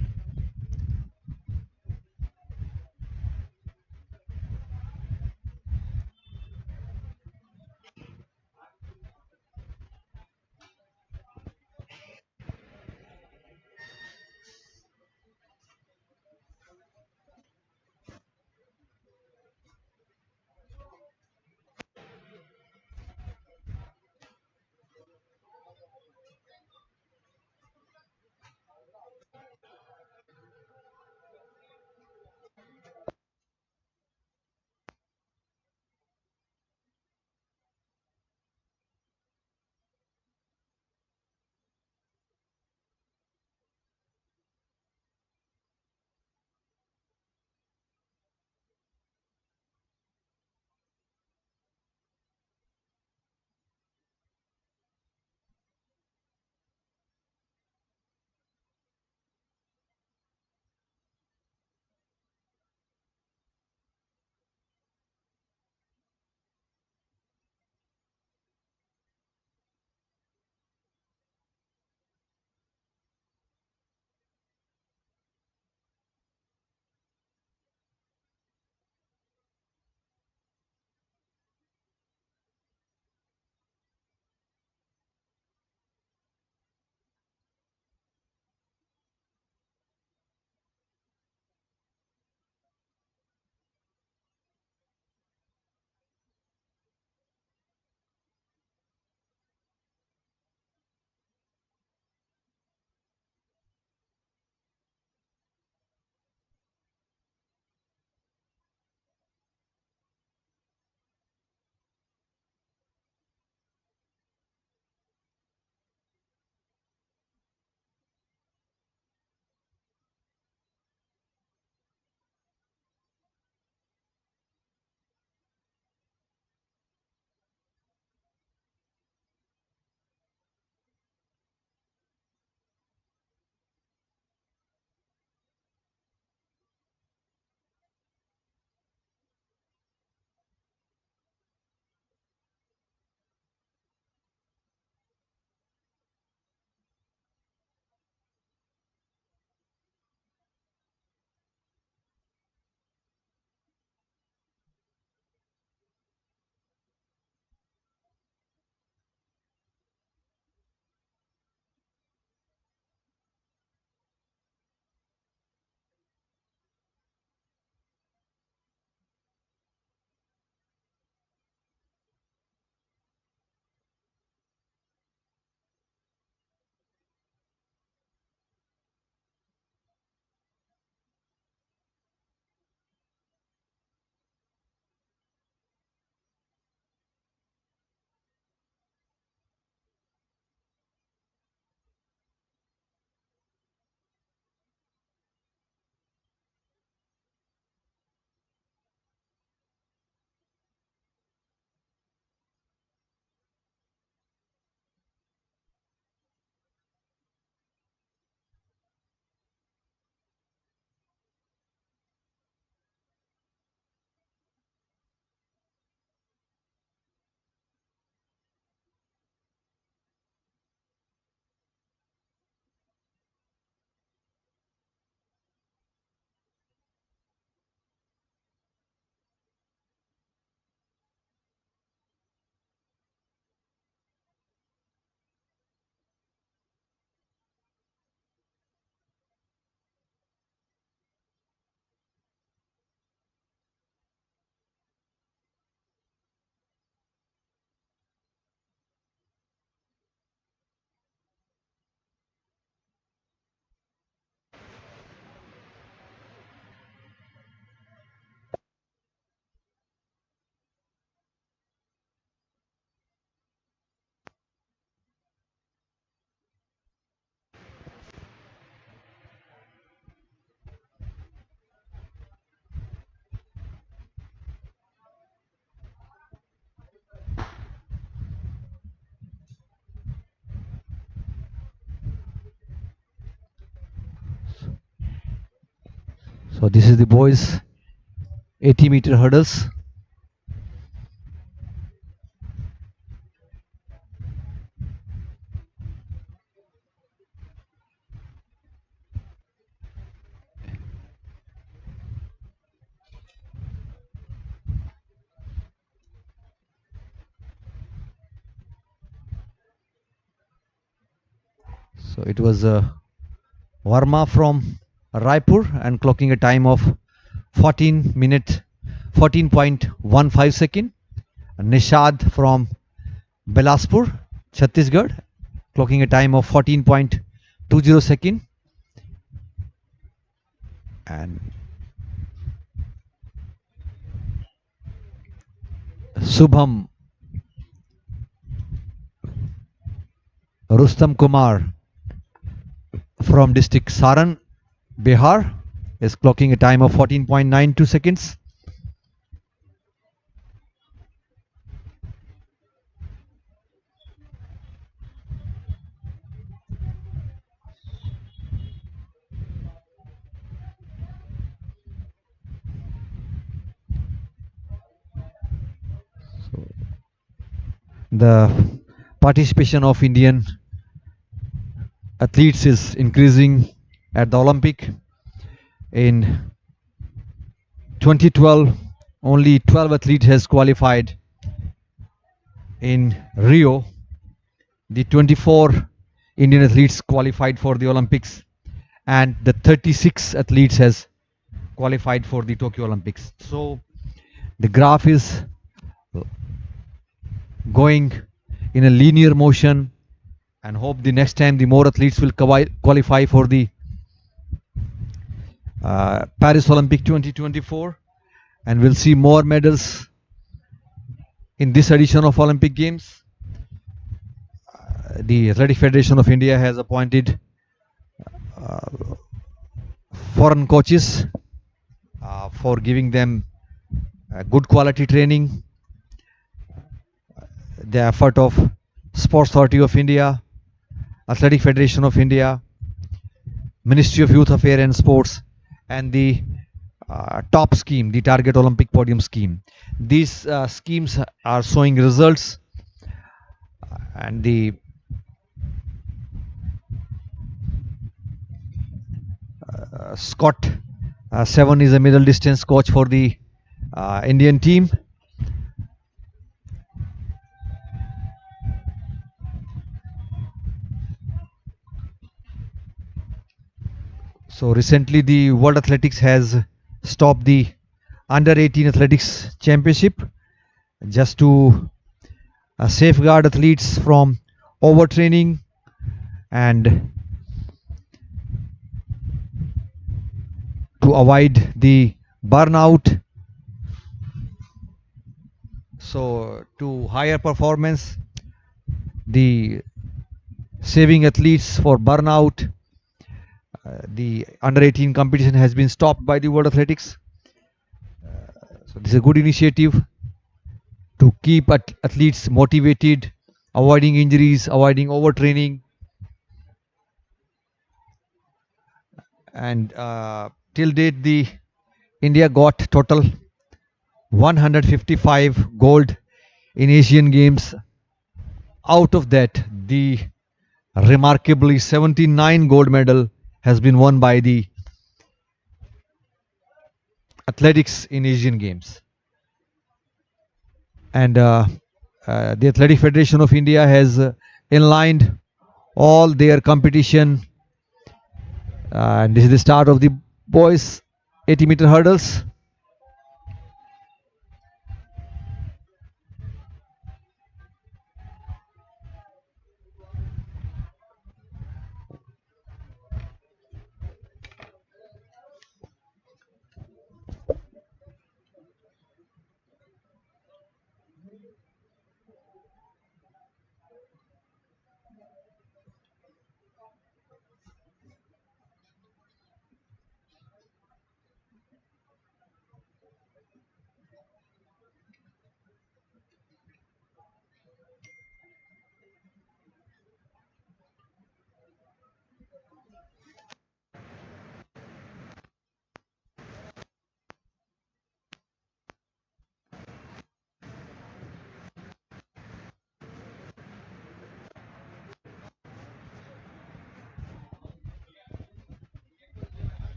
So this is the boys 80-meter hurdles. So it was Varma from Raipur and clocking a time of 14 minute 14.15 second. Nishad from Bilaspur, Chhattisgarh, clocking a time of 14.20 second. And Subham Rustam Kumar from district Saran, Bihar, is clocking a time of 14.92 seconds. So the participation of Indian athletes is increasing at the Olympic. In 2012, only 12 athletes has qualified. In Rio, the 24 Indian athletes qualified for the Olympics, and the 36 athletes has qualified for the Tokyo Olympics. So the graph is going in a linear motion, and hope the next time the more athletes will qualify for the Paris Olympic 2024, and we'll see more medals in this edition of Olympic Games. The Athletic Federation of India has appointed uh, foreign coaches for giving them good quality training. The effort of Sports Authority of India, Athletic Federation of India, Ministry of Youth Affairs and Sports, and the top scheme, the Target Olympic Podium scheme. These schemes are showing results, and the Scott Seven is a middle distance coach for the Indian team. So recently the World Athletics has stopped the under 18 athletics championship just to safeguard athletes from overtraining and to avoid the burnout. So to higher performance, the saving athletes for burnout, the under 18 competition has been stopped by the World Athletics. So this is a good initiative to keep athletes motivated, avoiding injuries, avoiding overtraining. And till date, the India got total 155 gold in Asian Games. Out of that, the remarkably 79 gold medal has been won by the athletics in Asian Games. And the Athletic Federation of India has inlined all their competition. And this is the start of the boys 80-meter hurdles.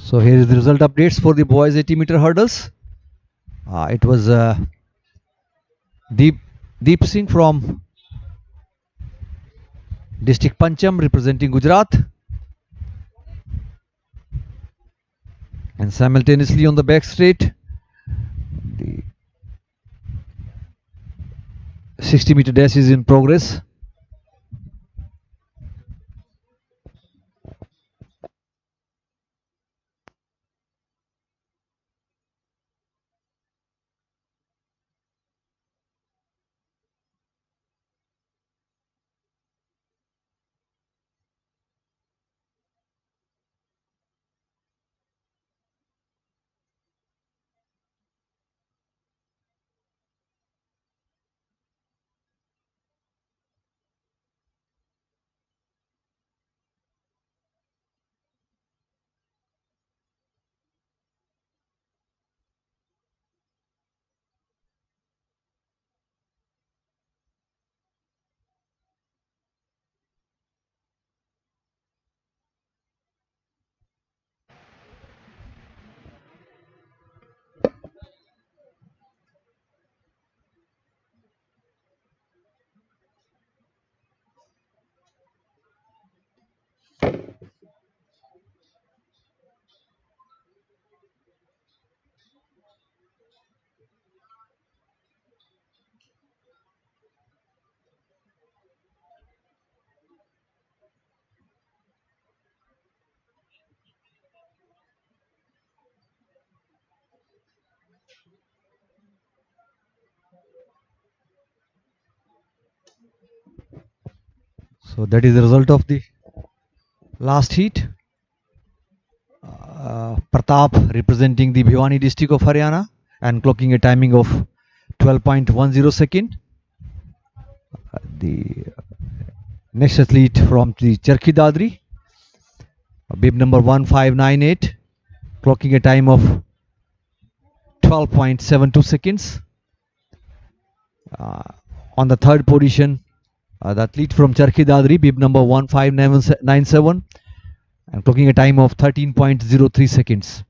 So here is the result updates for the boys 80-meter hurdles. It was Deep Singh from district Pancham representing Gujarat, and simultaneously on the back straight the 60-meter dash is in progress. So that is the result of the last heat. Pratap representing the Bhiwani district of Haryana and clocking a timing of 12.10 second. The next athlete from the Charkhi Dadri, bib number 1598, clocking a time of 12.72 seconds. On the third position, the athlete from Charkhi Dadri, bib number 1597, and clocking a time of 13.03 seconds.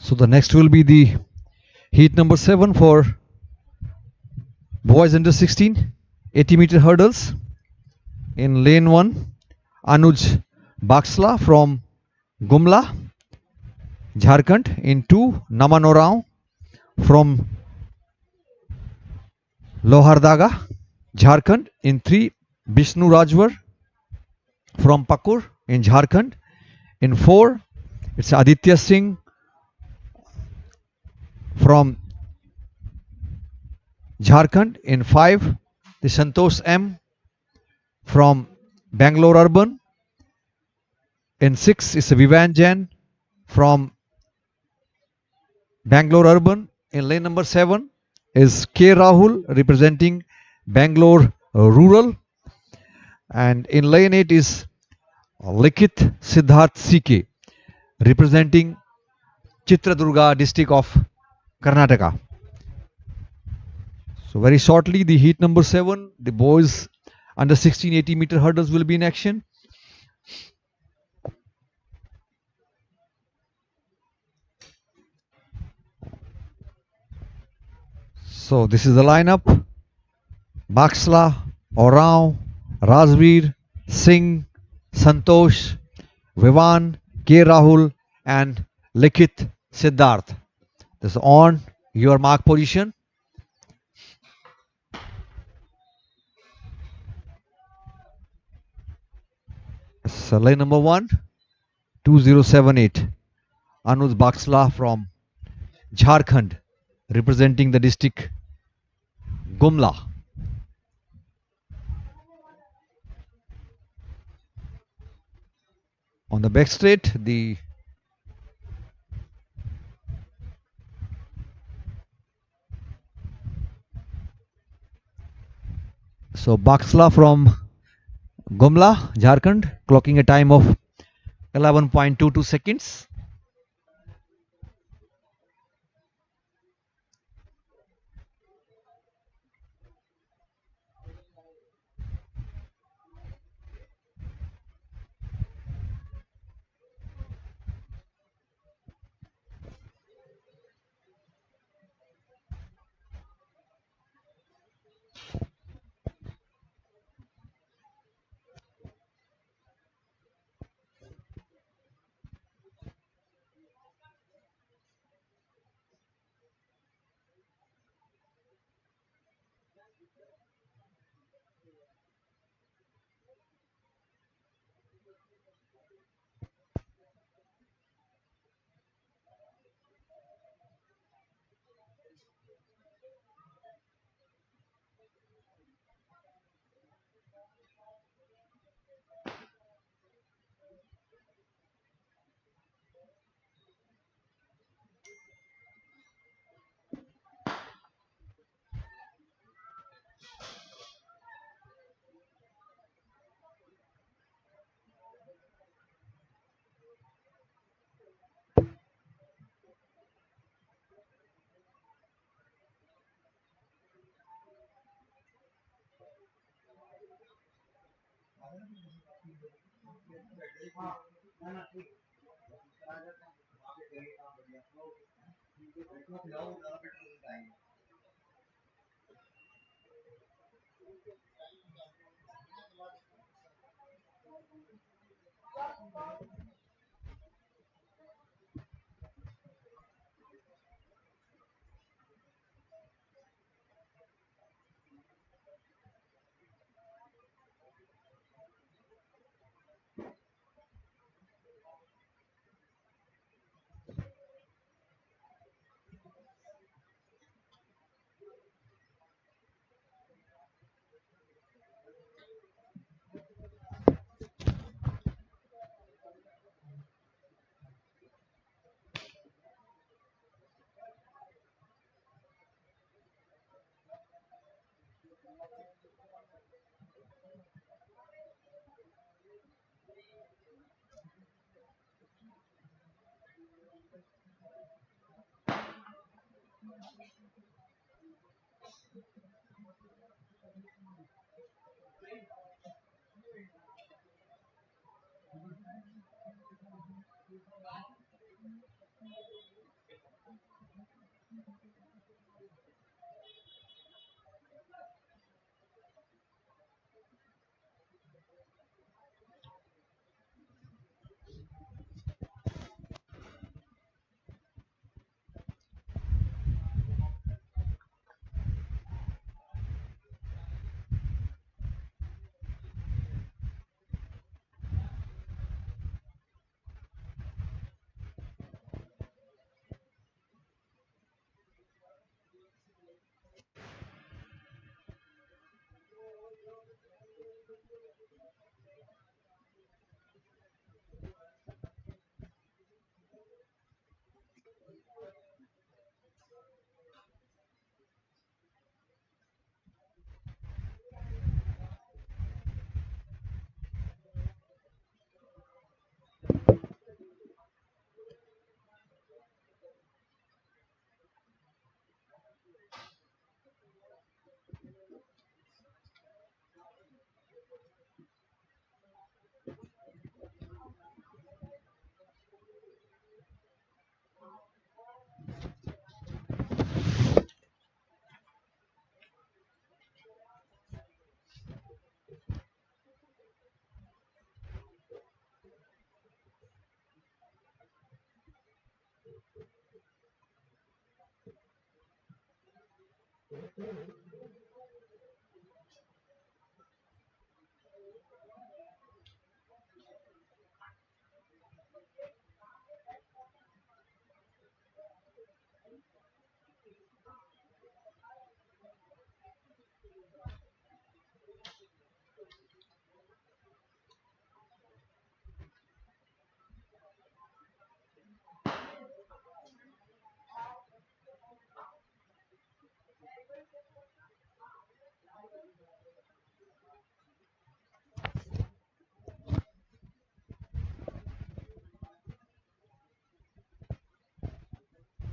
So the next will be the heat number 7 for boys under 16 80-meter hurdles. In lane 1, Anuj Baksla from Gumla, Jharkhand. In 2, Naman Orao from Lohardaga, Jharkhand. In 3, Vishnu Rajwar from Pakur in Jharkhand. In 4, it's Aditya Singh from Jharkhand. In 5, the Santosh M from Bangalore Urban. In 6 is Vivan Jain from Bangalore Urban. In lane number 7 is K. Rahul representing Bangalore Rural. And in lane 8 is Likit Siddharth CK representing Chitradurga district of Karnataka. So very shortly, the heat number 7, the boys under 1680-meter hurdles will be in action. So this is the lineup: Baksla, Orao, Razveer, Singh, Santosh, Vivan, K. Rahul, and Likit Siddharth. This is on your mark position. So lane number 1, 2078. Anuj Baksla from Jharkhand, representing the district Gumla. On the back straight, the Baksla from Gumla, Jharkhand, clocking a time of 11.22 seconds.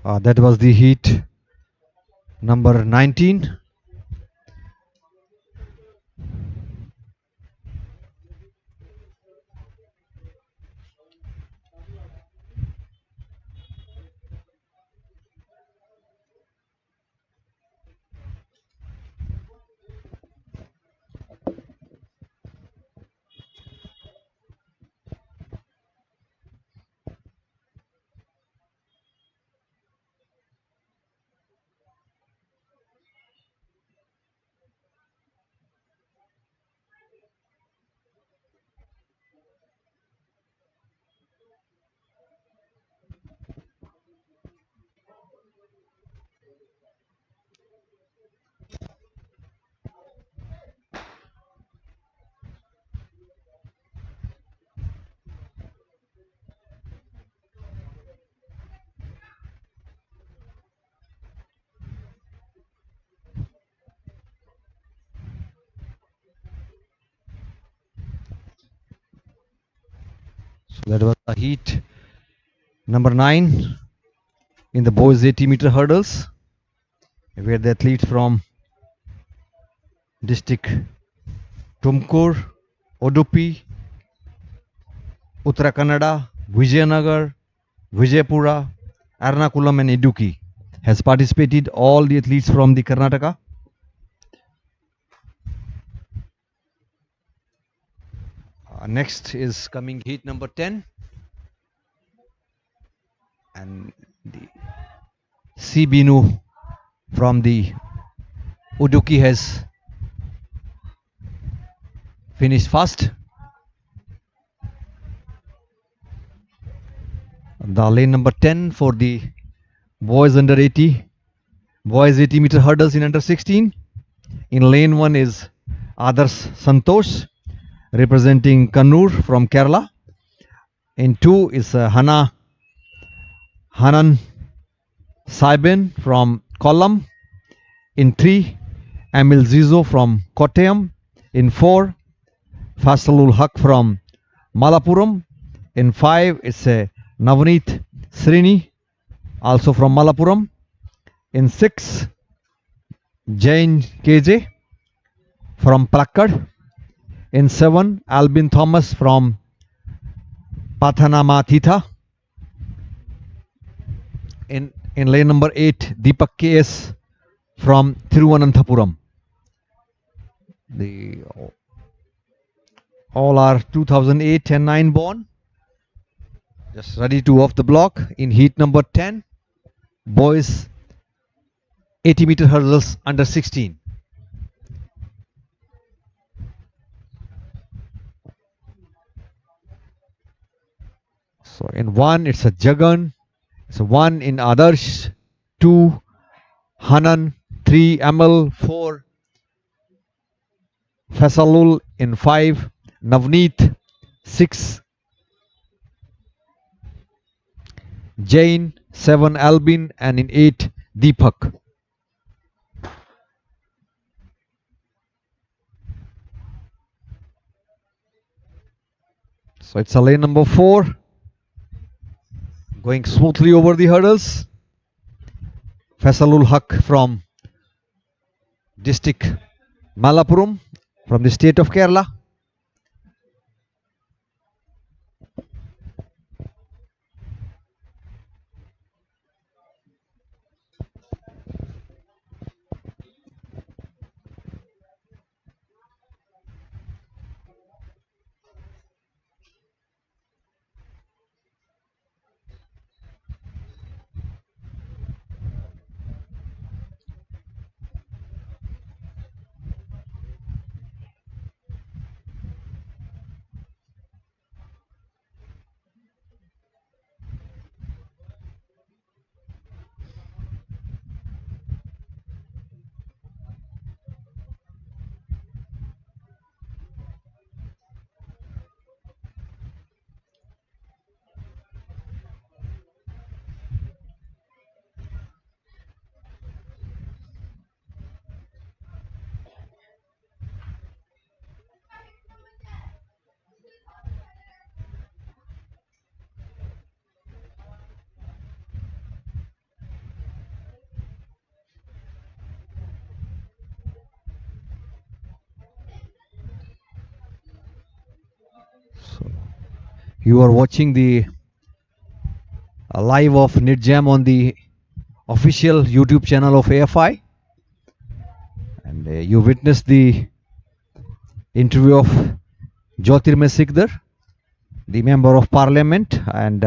That was the heat number 19. So that was the heat number 9 in the boys 80-meter hurdles, where the athletes from district Tumkur, Odupi, Uttara Kannada, Vijayanagar, Vijaypura, Ernakulam and Idukki has participated, all the athletes from the Karnataka. Next is coming heat number 10, and the C. Binu from the Udupi has finished fast. The lane number 10 for the boys under 80, boys 80-meter hurdles in under 16. In lane 1 is Adarsh Santosh representing Kannur from Kerala. In 2 is Hanan Saiben from Kollam. In 3, Emil Zizo from Kottayam. In 4, Fasalul Haq from Malappuram. In 5, it's Navneet Srini, also from Malappuram. In 6, Jain KJ from Palakkad. In 7, Albin Thomas from Pathanamatita. In lane number 8, Deepak KS from Thiruvananthapuram. All are 2008 and 9 born. Just ready to off the block in heat number 10, boys 80-meter hurdles under 16. So in 1 it's a Jagan, it's a 1 in Adarsh, 2 Hanan, 3 Amal, 4 Faisalul, in 5 Navneet, 6 Jain, 7 Albin, and in 8 Deepak. So it's a lane number 4, going smoothly over the hurdles. Faisalul Haq from district Malappuram from the state of Kerala. You are watching the live of Nidjam on the official YouTube channel of AFI, and you witnessed the interview of Jyotirmay Sikdar, the member of parliament, and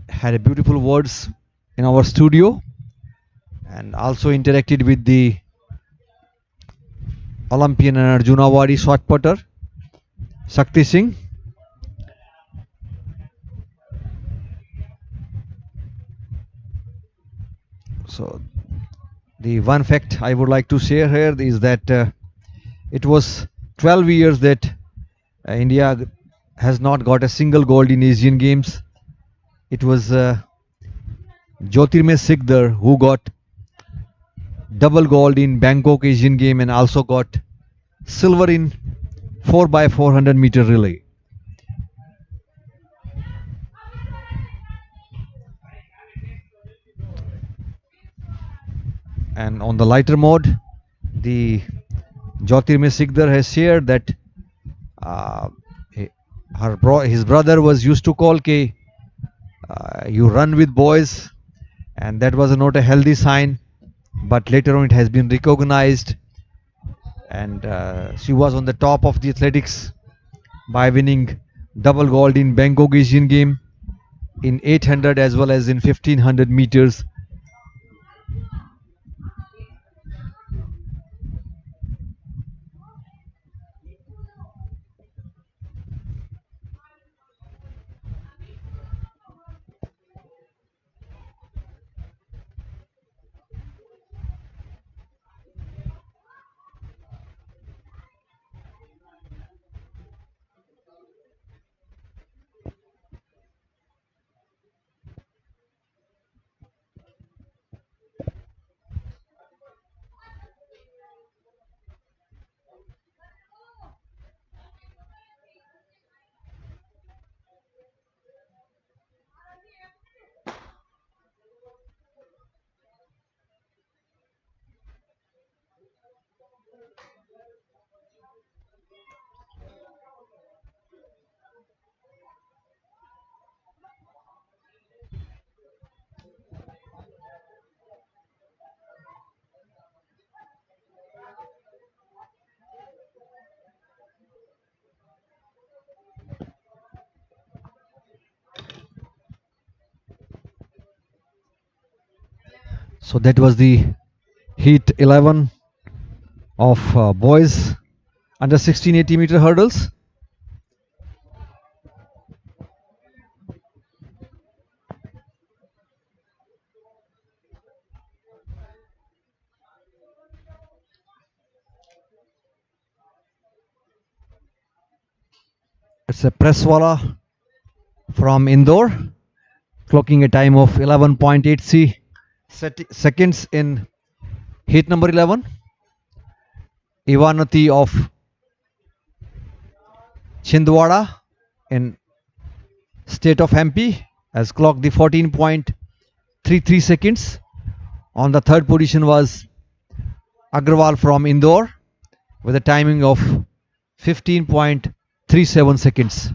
had a beautiful words in our studio, and also interacted with the Olympian and Arjuna Awardee shot putter Shakti Singh. So the one fact I would like to share here is that it was 12 years that India has not got a single gold in Asian Games. It was Jyotirmay Sikdar who got double gold in Bangkok Asian Game and also got silver in 4 by 400 meter relay. And on the lighter mode, the Jyotirmay Sikdar has shared that uh, his brother was used to call K, you run with boys, and that was not a healthy sign. But later on, it has been recognized, and she was on the top of the athletics by winning double gold in Bangkok Asian Game in 800 as well as in 1500 meters. So that was the heat 11 of boys under 1680 meter hurdles. It's a presswala from Indore, clocking a time of 11.8 seconds in heat number 11. Ivanati of Chhindwara in state of MP has clocked the 14.33 seconds. On the third position was Agrawal from Indore with a timing of 15.37 seconds.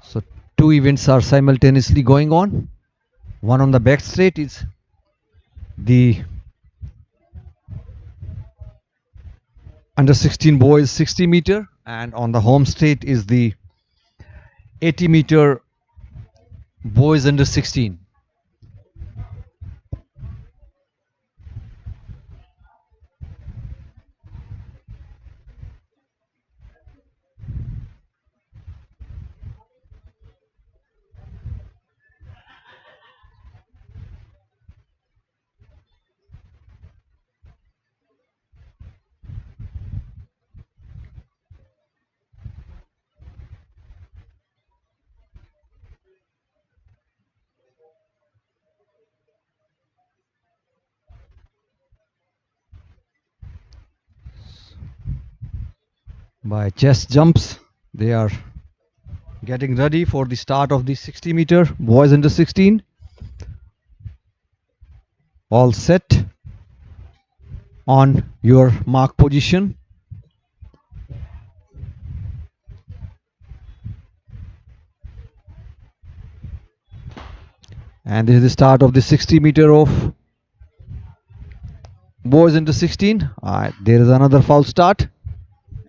So two events are simultaneously going on. One on the back straight is the under 16 boys 60 meter, and on the home straight is the 80-meter boys under 16. By chest jumps, they are getting ready for the start of the 60-meter boys under 16. All set on your mark position. And this is the start of the 60-meter of boys under 16. There is another foul start,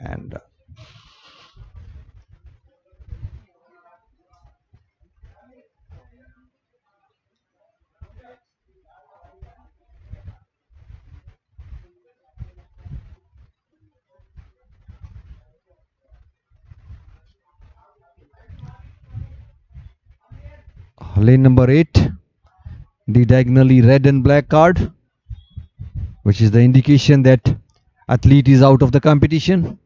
and lane number 8, the diagonally red and black card, which is the indication that athlete is out of the competition.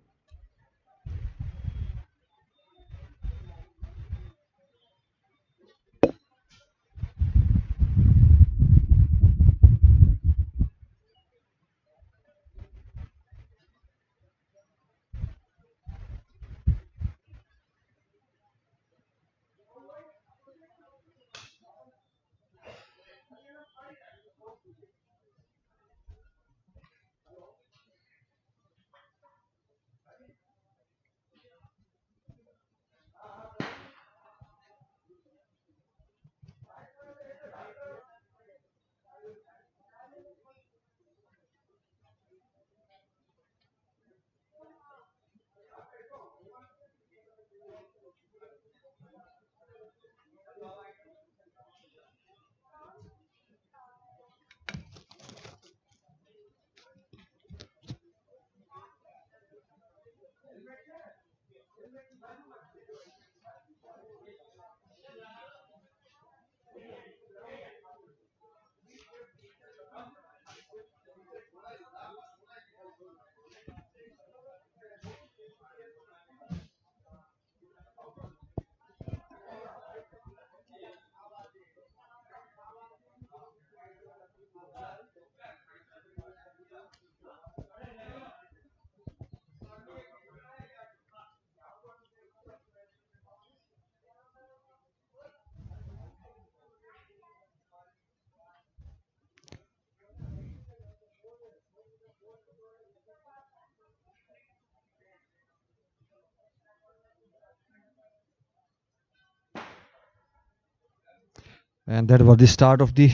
And that was the start of the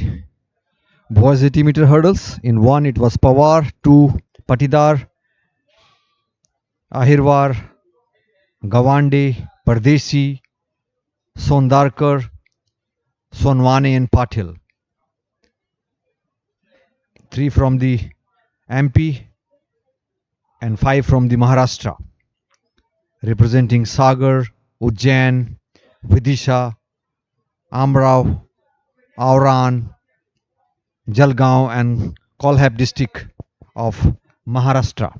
boys 80-meter hurdles. In one, it was Pawar, two, Patidar, Ahirwar, Gawande, Pardesi, Sondarkar, Sonwane, and Patil. Three from the MP and five from the Maharashtra, representing Sagar, Ujjain, Vidisha, Amrav, Auran, Jalgaon, and Kolhap district of Maharashtra.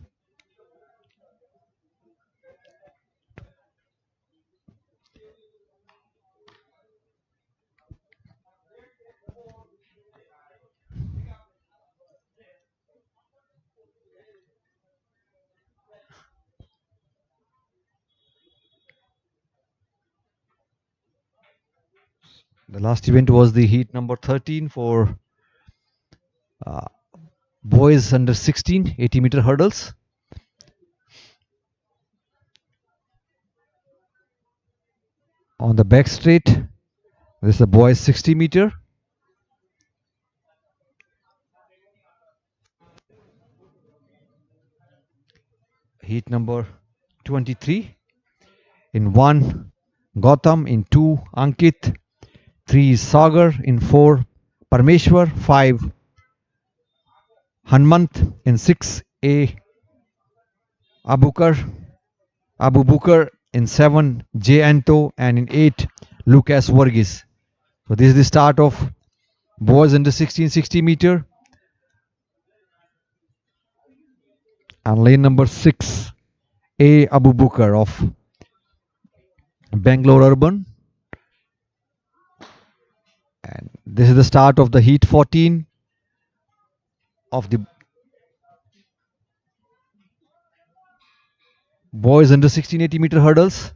The last event was the heat number 13 for uh, boys under 16 80-meter hurdles. On the back straight, this is the boys 60-meter. Heat number 23. In 1, Gautam. In 2, Ankit. 3, Sagar. In 4, Parmeshwar. 5, Hanmant. In 6, A. Abu Bukar. In 7, J. Anto. And in 8, Lucas Varghese. So this is the start of boys under 16 60-meter. And lane number 6, A. Abu Bukar of Bangalore Urban. And this is the start of the heat 14 of the boys under 16 80-meter hurdles.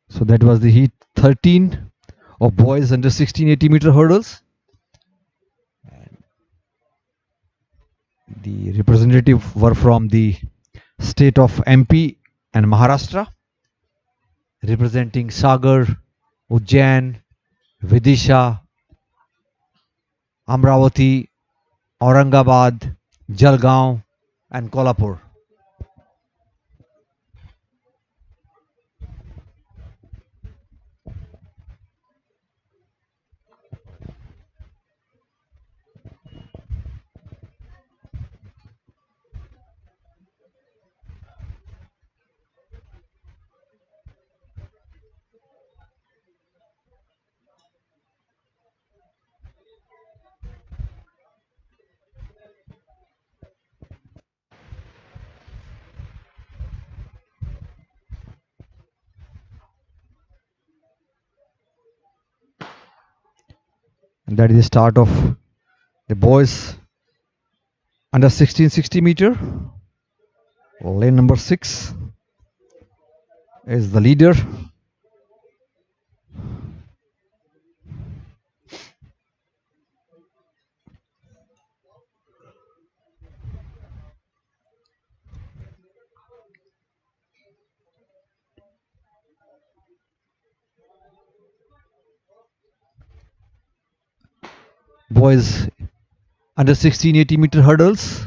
So that was the heat 13 of boys under 16 80-meter hurdles. And the representative were from the state of MP and Maharashtra, representing Sagar, Ujjain, Vidisha, Amravati, Aurangabad, Jalgaon, and Kolhapur. And that is the start of the boys under 16 60-meter. Lane number 6 is the leader. Boys under 16 80-meter hurdles.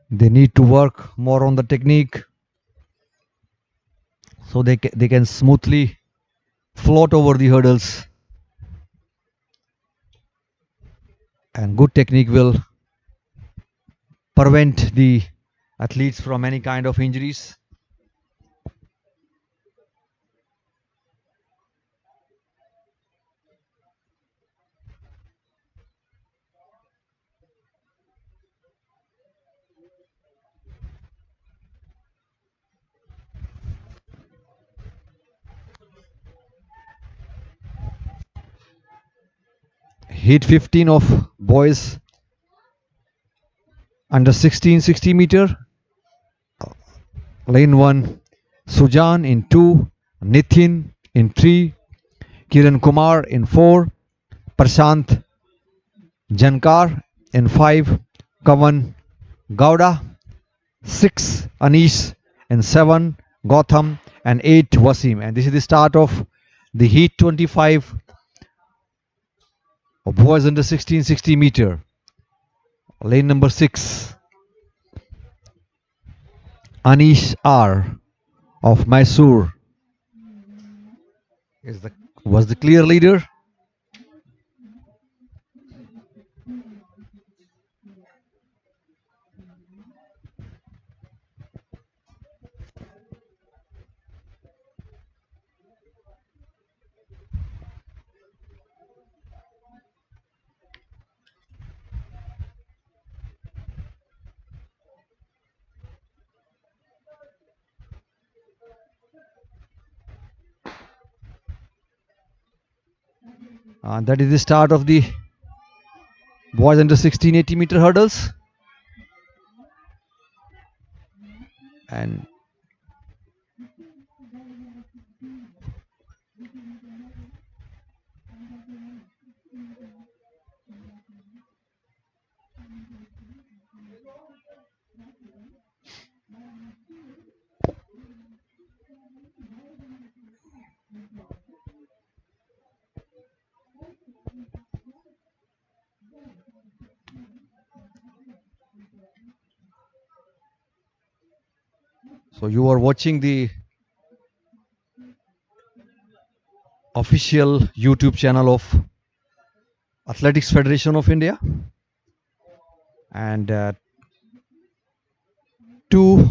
They need to work more on the technique so they can smoothly float over the hurdles, and good technique will prevent the athletes from any kind of injuries. Heat 15 of boys under 16 60-meter. Lane 1, Sujan. In 2, Nithin. In 3, Kiran Kumar. In 4, Prashant Jankar. In 5, Kavan Gowda. 6, Anish. And 7, Gotham. And 8, Wasim. And this is the start of the Heat 25 of boys under 16 60 meter. Lane number 6, Anish R of Mysore was the clear leader. That is the start of the boys under 16 80 meter hurdles. And so you are watching the official YouTube channel of Athletics Federation of India. And 2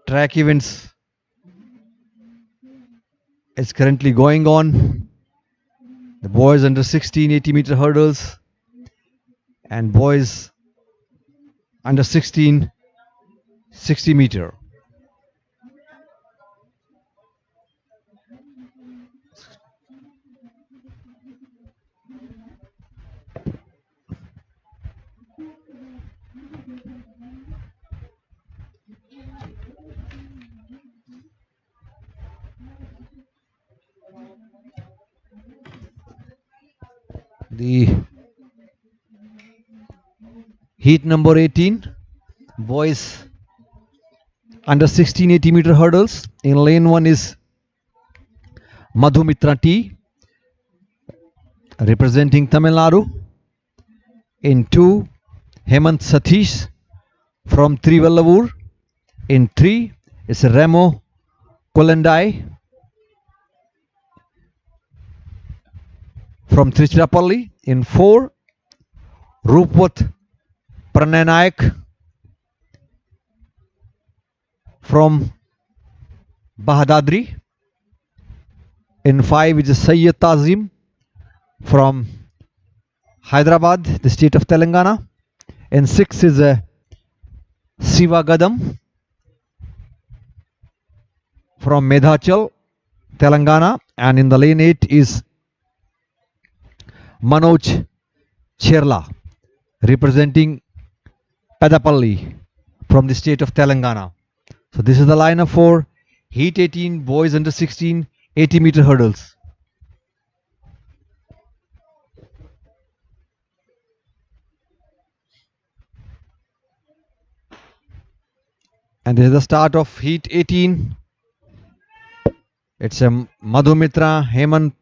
track events is currently going on. The boys under 16 80 meter hurdles and boys under 16 60 meter. The heat number 18, boys under 16 80 meter hurdles. In lane 1 is Madhumitra T representing Tamil Nadu. In 2, Hemant Satish from Trivallavur. In 3 is Remo Kolandai from Trichurapalli. In 4, Rupwat Prananayak from Bahadadri. In 5 is Sayyid Tazim from Hyderabad, the state of Telangana. In 6 is Siva Gadam from Medhachal, Telangana. And in the lane 8 is Manoj Cherla representing Pedapalli from the state of Telangana. So this is the lineup for Heat 18 boys under 16 80 meter hurdles. And this is the start of Heat 18. It's a Madhumitra, Hemant,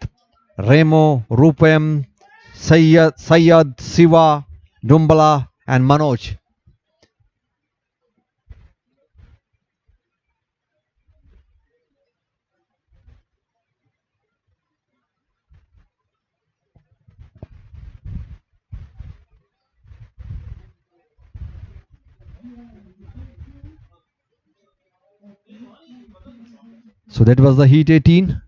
Remo, Rupam, Sayyad, Siva, Dumbala, and Manoj. So that was the Heat 18.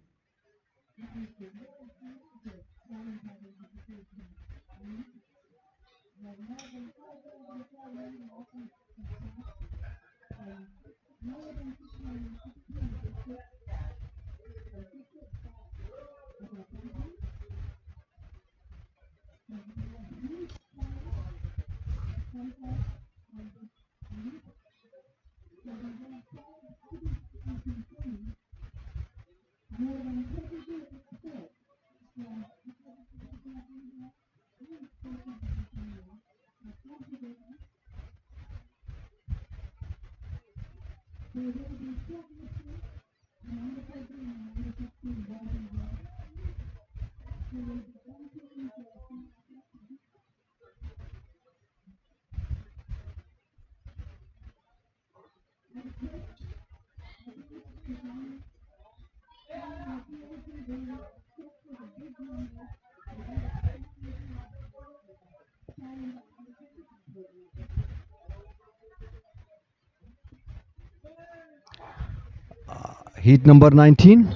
Heat number 19,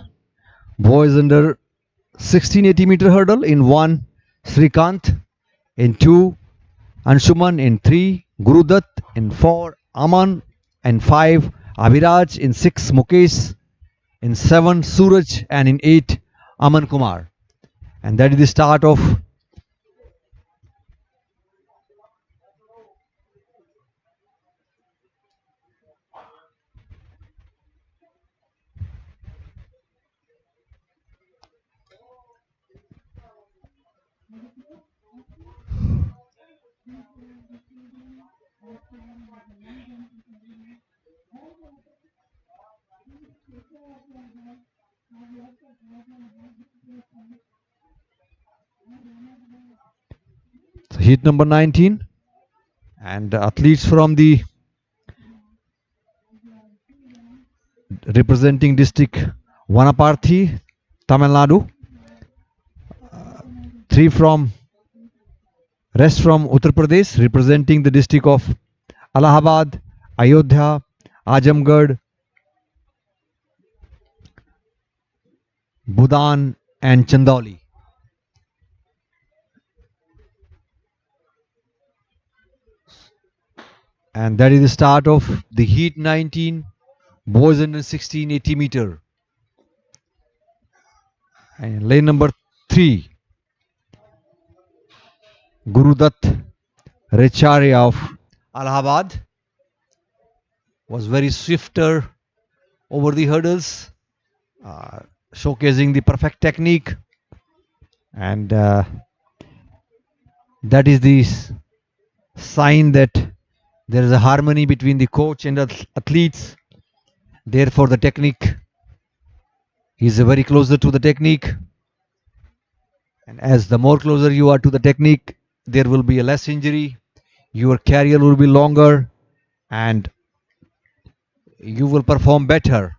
boys under 1680-meter hurdle. In 1, Srikant. In 2, Anshuman. In 3, Gurudat. In 4, Aman. In 5, Abhiraj. In 6, Mukesh. In 7, Suraj. And in 8, Aman Kumar. And that is the start of heat number 19. And athletes from the representing district Vanaparthi, Tamil Nadu. 3 from rest from Uttar Pradesh, representing the district of Allahabad, Ayodhya, Ajamgarh, Budan and Chandauli. And that is the start of the heat 19, boys under 1680-meter. And lane number 3, Gurudat Recharya of Allahabad was very swifter over the hurdles, showcasing the perfect technique, and that is the sign that there is a harmony between the coach and the athletes. Therefore, the technique is very closer to the technique, and as the more closer you are to the technique, there will be a less injury, your career will be longer, and you will perform better.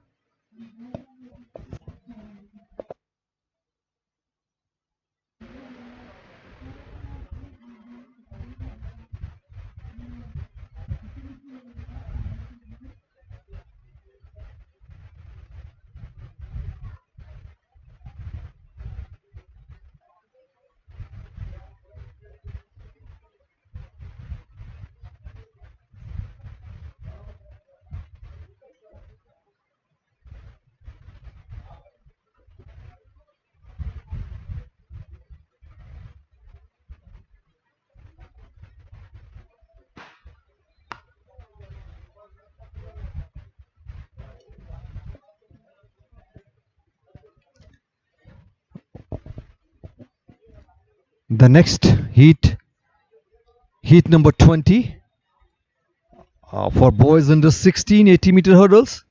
The next heat, heat number 20, for boys under 1680-meter hurdles.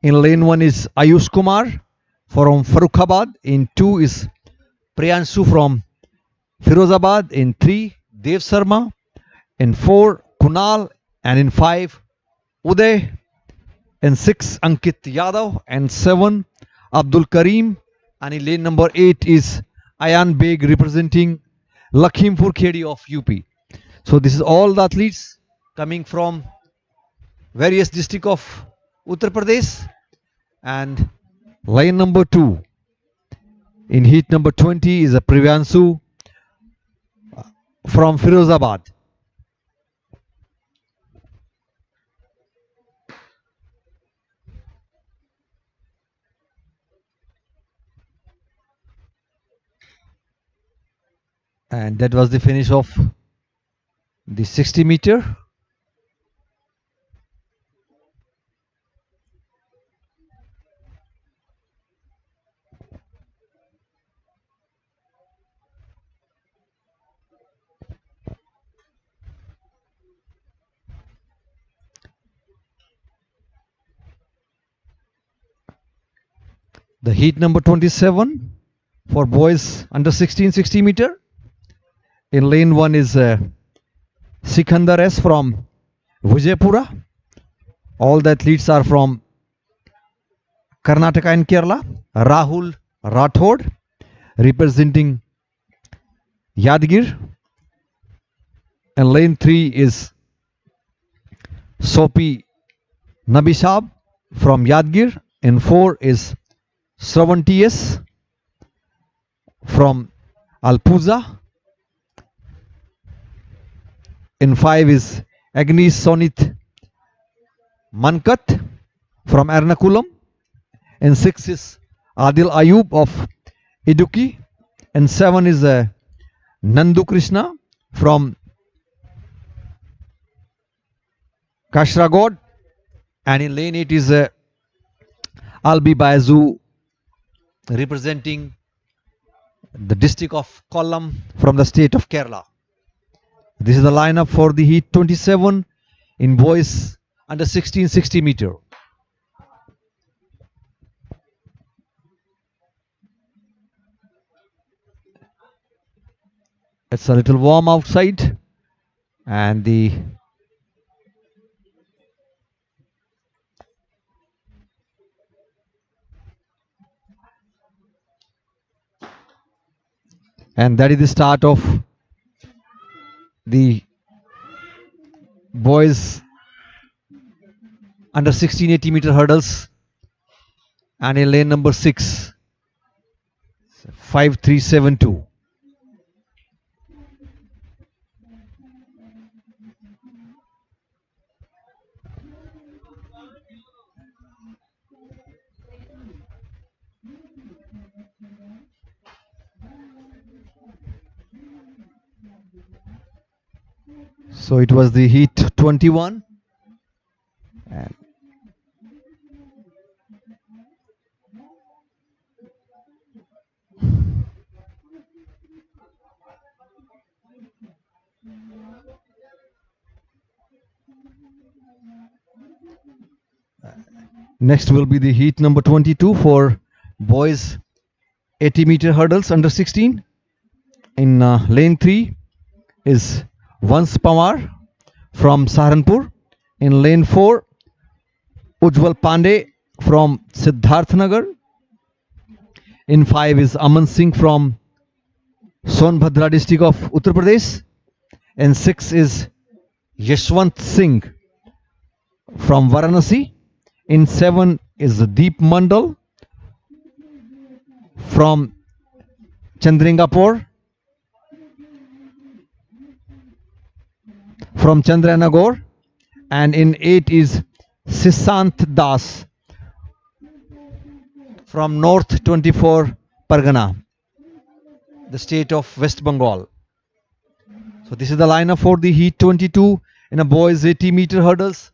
In lane 1 is Ayush Kumar from Farrukhabad. In 2 is Priyanshu from Firozabad. In 3, Dev Sharma. In 4, Kunal. And in 5, Uday. In 6, Ankit Yadav. And 7, Abdul Karim. And in lane number 8 is Ayan Beg representing Lakhimpur Khedi of UP. So this is all the athletes coming from various districts of Uttar Pradesh. And line number 2 in heat number 20 is a Priyanshu from Firozabad. And that was the finish of the 60-meter. The heat number 27 for boys under 1660-meter. In lane 1 is Sikandar S from Vijaypura. All the athletes are from Karnataka and Kerala. Rahul Rathod representing Yadgir. And lane 3 is Sopi Nabishab from Yadgir. In 4 is Sravantius from Alpuza. In 5 is Agnes Sonit Mankat from Ernakulam. In 6 is Adil Ayub of Idukki. And 7 is Nandu Krishna from Kashragod. And in lane 8 is Albi Bayazu representing the district of Kollam from the state of Kerala. This is the lineup for the heat 27 in boys under 16 60 meter. It's a little warm outside, and that is the start of the boys under 16 80 meter hurdles. And in lane number 6, 5372. So it was the heat 21. And next will be the heat number 22 for boys 80 meter hurdles under 16. In lane 3 is Vans Pamar from Saharanpur. In lane 4, Ujjwal Pandey from Siddharthnagar. In 5 is Aman Singh from Sonbhadra district of Uttar Pradesh. And 6 is Yashwant Singh from Varanasi. In 7 is Deep Mandal from Chandringapur, from Chandranagore. And in 8 is Sisant Das from North 24 Pargana, the state of West Bengal. So this is the lineup for the heat 22 in a boys 80 meter hurdles.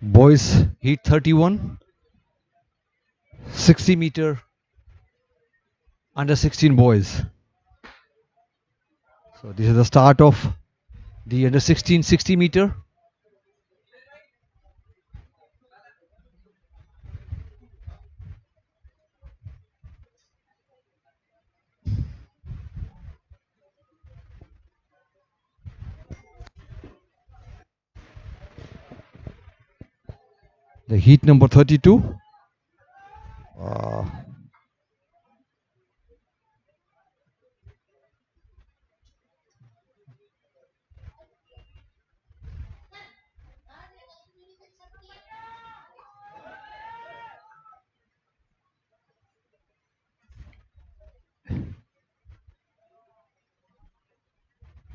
Boys heat 31, 60 meter, under 16 boys. So this is the start of the under 16 60 meter. The heat number 32. Uh,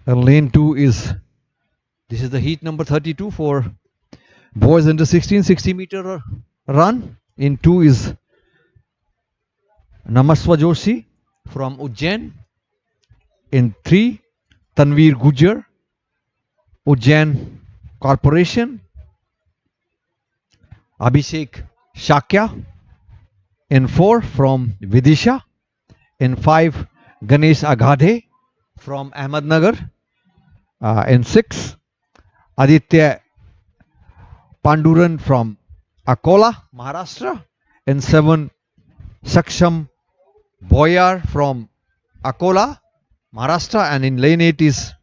and lane 2 is, this is the heat number 32 for boys under 16 60 meter run. In 2 is Namaswa Joshi from Ujjain. In 3, Tanveer Gujar, Ujjain Corporation. Abhishek Shakya. In 4, from Vidisha. In 5, Ganesh Agadhe from Ahmednagar. In 6, Aditya Panduran from Akola, Maharashtra. In 7, Saksham Boyar from Akola, Maharashtra. And in lane 8 is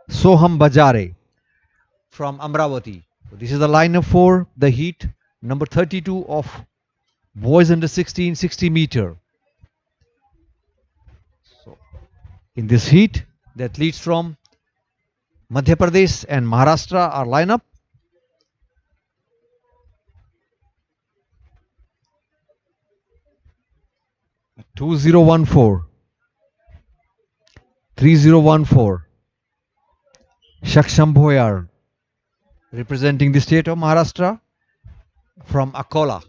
Soham Bajare from Amravati. So this is the lineup for the heat number 32 of boys under 16 60 meter. So in this heat, the athletes from Madhya Pradesh and Maharashtra are lineup. Two 2014, 3014, Shaksham Bhoyar representing the state of Maharashtra from Akola.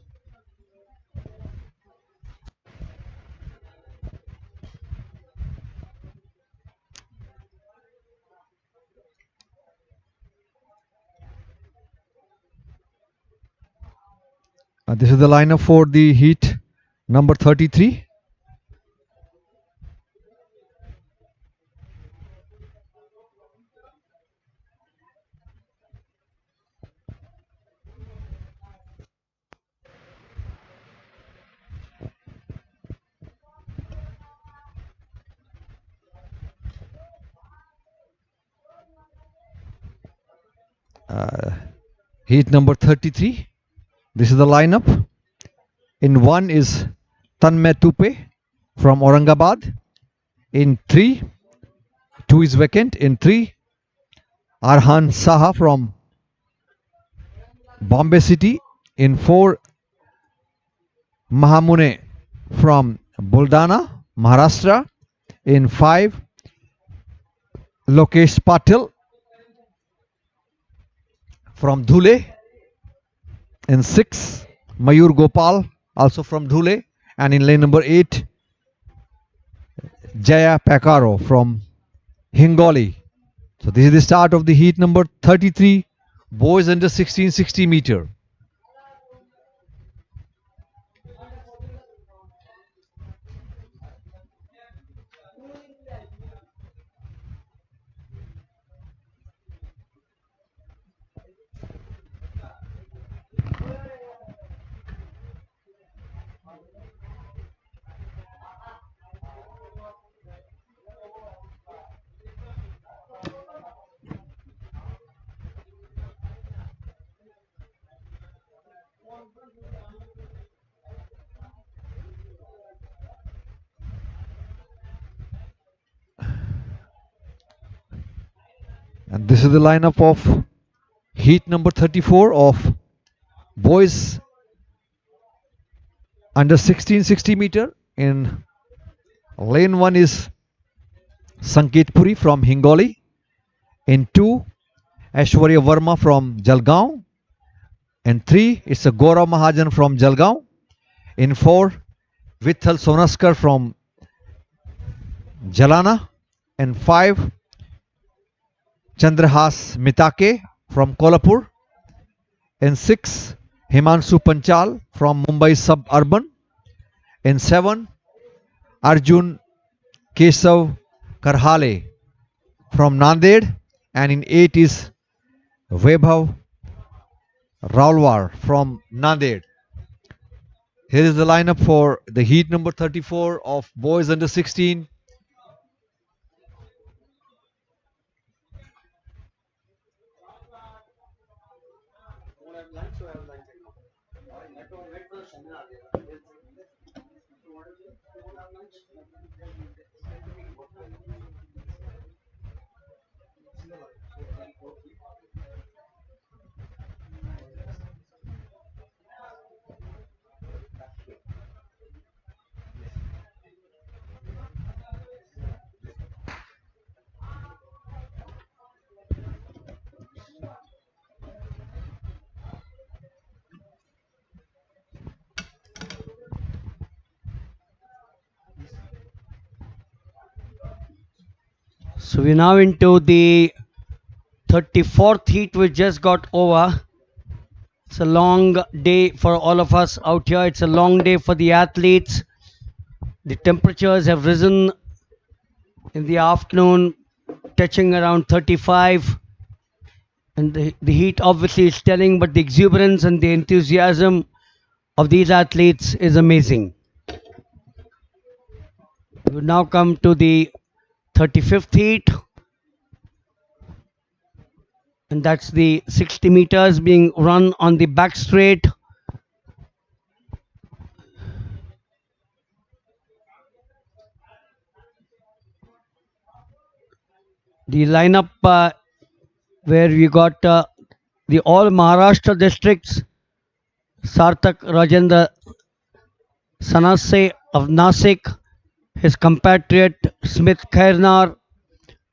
This is the lineup for the heat number 33. Heat number 33. This is the lineup. In 1 is Tanmay Tupe from Aurangabad. In 3, 2 is vacant. In 3, Arhan Saha from Bombay City. In 4, Mahamune from Buldana, Maharashtra. In 5, Lokesh Patil from Dhule. In 6, Mayur Gopal also from Dhule. And in lane number 8, Jaya Pakaro from Hingoli. So this is the start of the heat number 33, boys under 16 60 meter. And this is the lineup of heat number 34 of boys under 16 60 meter. In lane 1 is Sanket Puri from Hingoli. In 2, Aishwarya Verma from Jalgaon. In 3, it's a Gaurav Mahajan from Jalgaon. In 4, Vithal Sonaskar from Jalana. In 5, Chandrahas Mitake from Kolhapur. In 6, Himanshu Panchal from Mumbai Suburban. In 7, Arjun Kesav Karhale from Nanded. And in 8 is Vaibhav Raulwar from Nanded. Here is the lineup for the heat number 34 of boys under 16. So we're now into the 34th heat, which just got over. It's a long day for all of us out here. It's a long day for the athletes. The temperatures have risen in the afternoon, touching around 35. And the heat obviously is telling, but the exuberance and the enthusiasm of these athletes is amazing. We now come to the 35th heat, and that's the 60 meters being run on the back straight. The lineup where we got the all Maharashtra districts, Sarthak Rajendra Sanase of Nasik, his compatriot Smith Khairnar.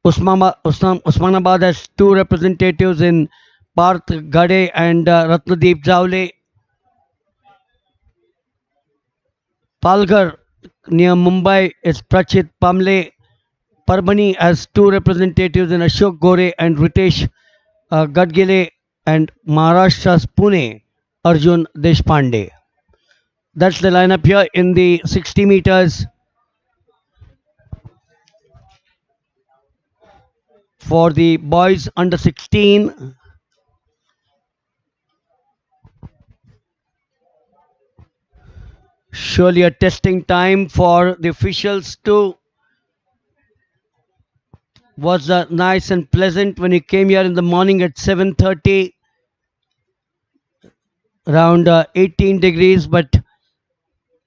Usmanabad has two representatives in Parth Gade and Ratnadeep Javle. Palghar near Mumbai is Prachit Pamle. Parbhani has two representatives in Ashok Gore and Ritesh Gadgile, and Maharashtra's Pune, Arjun Deshpande. That's the lineup here in the 60 meters for the boys under 16. Surely a testing time for the officials too. Was nice and pleasant when he came here in the morning at 7:30, around 18 degrees, but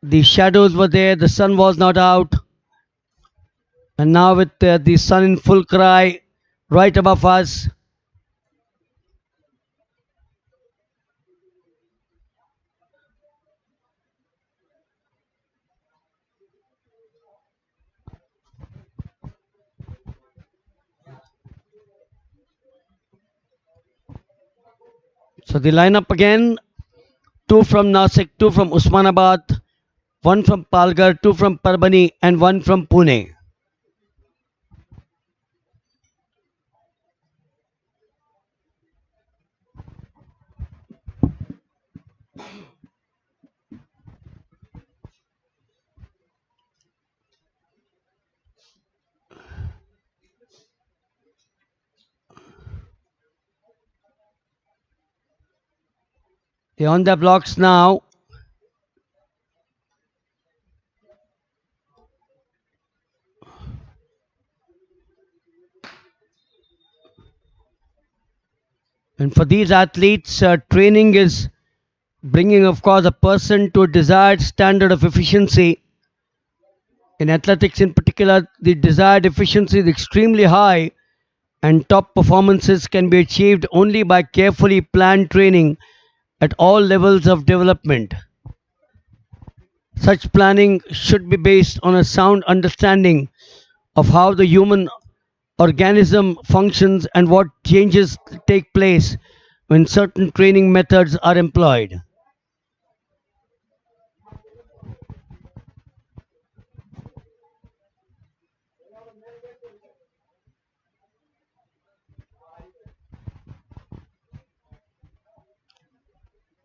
the shadows were there, the sun was not out, and now with the sun in full cry right above us, so the lineup again: two from Nasik, two from Usmanabad, one from Palghar, two from Parbhani, and one from Pune. They're on their blocks now. And for these athletes, training is bringing, of course, a person to a desired standard of efficiency. In athletics, in particular, the desired efficiency is extremely high, and top performances can be achieved only by carefully planned training at all levels of development. Such planning should be based on a sound understanding of how the human organism functions and what changes take place when certain training methods are employed.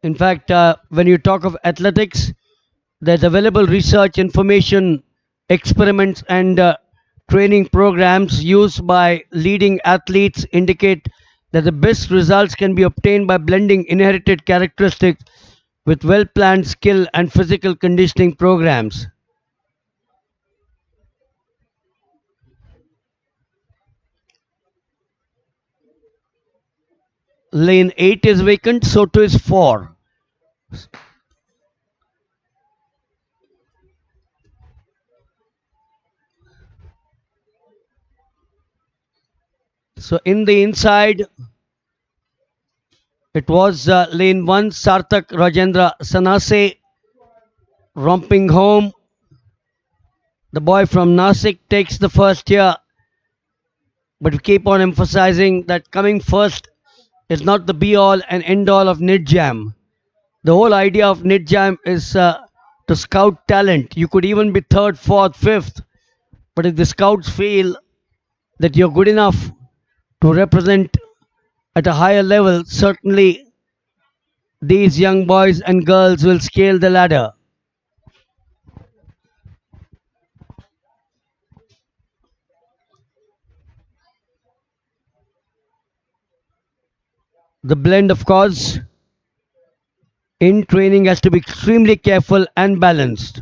In fact, when you talk of athletics, there's available research, information, experiments, and training programs used by leading athletes indicate that the best results can be obtained by blending inherited characteristics with well planned skill and physical conditioning programs. Lane 8 is vacant, so too is 4. So in the inside, it was lane 1, Sarthak Rajendra Sanase romping home. The boy from Nasik takes the first here, but we keep on emphasizing that coming first is not the be all and end all of Nidjam. The whole idea of Nidjam is to scout talent. You could even be third, fourth, fifth, but if the scouts feel that you're good enough to represent at a higher level, certainly these young boys and girls will scale the ladder. The blend, of course, in training has to be extremely careful and balanced.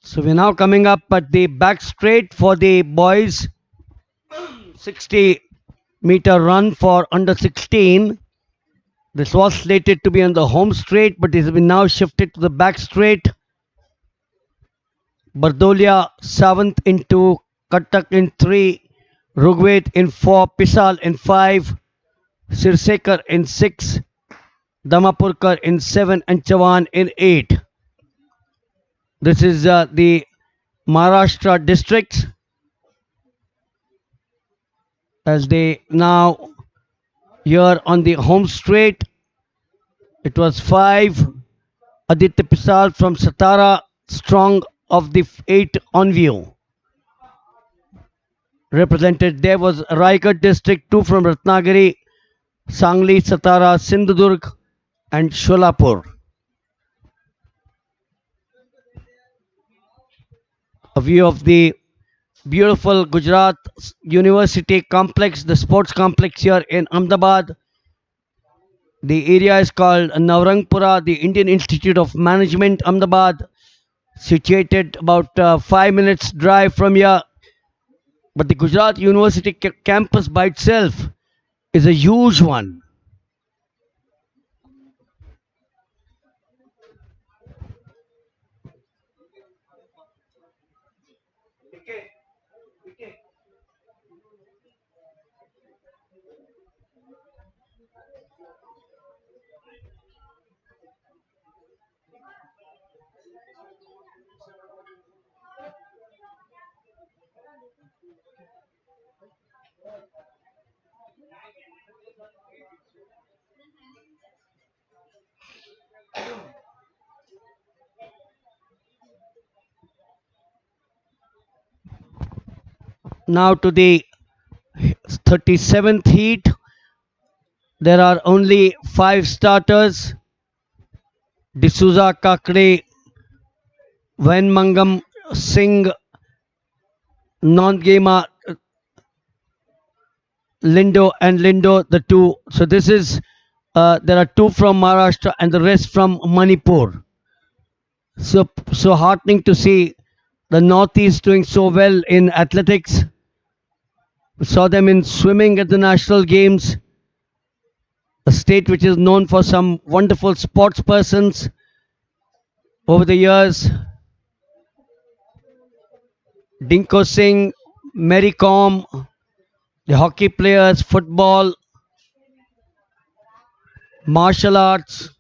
So we're now coming up at the back straight for the boys. 60-meter run for under 16. This was slated to be on the home straight, but it has been now shifted to the back straight. Bardolia 7th in 2, Kattak in 3, Rugved in 4, Pisal in 5, Sirsekar in 6, Damapurkar in 7, and Chavan in 8. This is the Maharashtra districts as they now here on the home straight. It was 5. Aditya Pisal from Satara, strong of the 8 on view. Represented there was Raigad district, 2 from Ratnagiri, Sangli, Satara, Sindhudurg, and Sholapur. A view of the beautiful Gujarat University complex, the sports complex here in Ahmedabad. The area is called Navrangpura, the Indian Institute of Management, Ahmedabad, situated about 5 minutes drive from here. But the Gujarat University campus by itself is a huge one. Now to the 37th heat. There are only 5 starters. D'Souza, Kakre, Venmangam, Singh, Nongema, Lindo, the 2. So this is, there are 2 from Maharashtra and the rest from Manipur. So heartening to see the Northeast doing so well in athletics. We saw them in swimming at the national games, a state which is known for some wonderful sports persons over the years. Dinko Singh, Mary Kom, the hockey players, football, martial arts.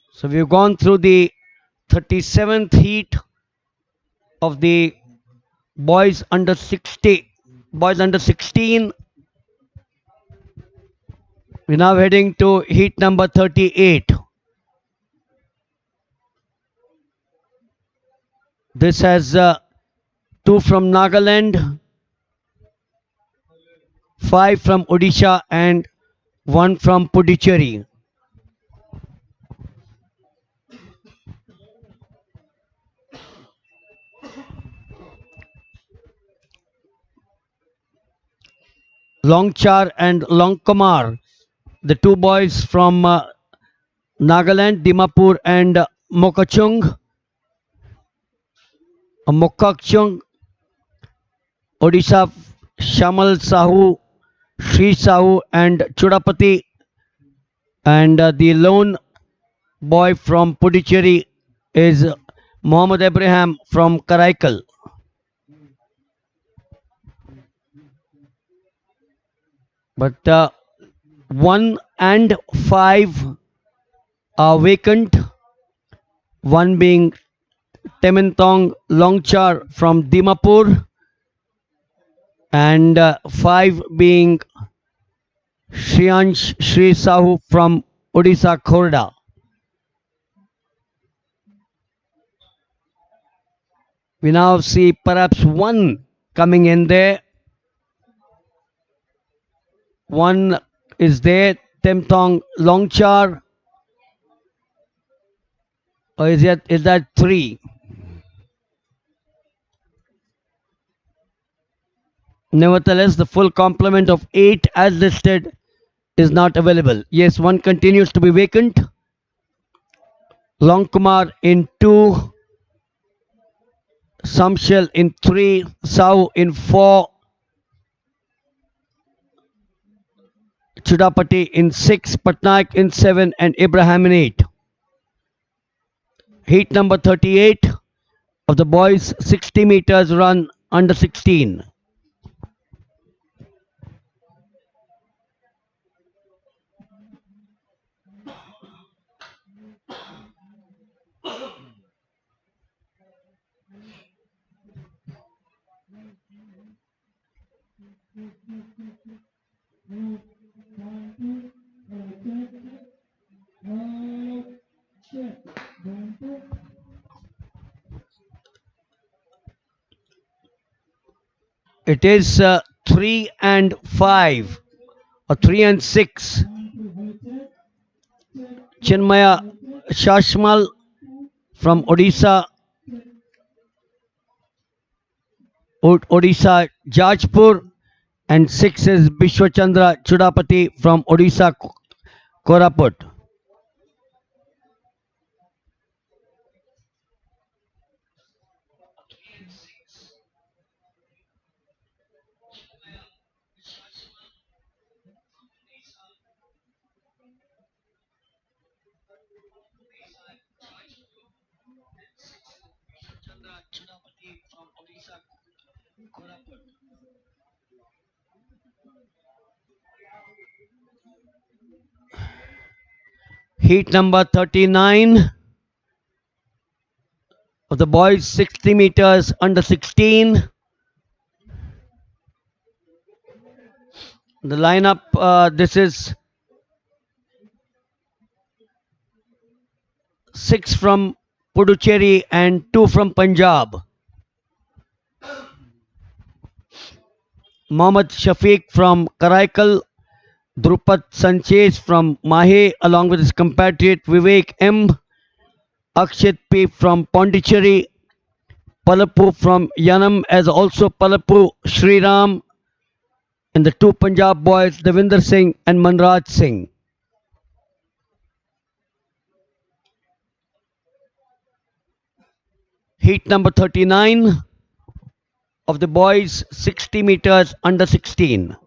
So we've gone through the 37th heat of the boys under 60, boys under 16. We're now heading to heat number 38. This has 2 from Nagaland, 5 from Odisha, and 1 from Puducherry. Longchar and Longkumar, the 2 boys from Nagaland, Dimapur and Mokachung. Mokakchung, Odisha, Shamal Sahu, Sri Sahu and Chudapati. And the lone boy from Puducherry is Mohammed Abraham from Karaikal. But 1 and 5 are vacant, 1 being Temantong Longchar from Dimapur and 5 being Shriyansh Sri Sahu from Odisha Khorda. We now see perhaps 1 coming in there. 1 is there, Temtong Longchar. Or is that 3? Nevertheless, the full complement of 8 as listed is not available. Yes, one continues to be vacant. Long Kumar in 2, Samshel in 3, Sau in 4, Chudapati in 6, Patnaik in 7, and Ibrahim in 8. Heat number 38 of the boys 60 meters run under 16. It is 3 and 5 or 3 and 6. Chinmaya Shashmal from Odisha, Odisha Jajpur, and 6 is Bishwachandra Chudapati from Odisha Koraput. Heat number 39 of the boys 60 meters under 16. The lineup, this is 6 from Puducherry and 2 from Punjab. Mohammad Shafiq from Karaikal, Drupad Sanchez from Mahe along with his compatriot Vivek M, Akshit P from Pondicherry, Palapu from Yanam as also Palapu Sriram, and the 2 Punjab boys Devinder Singh and Manraj Singh. Heat number 39 of the boys 60 meters under 16.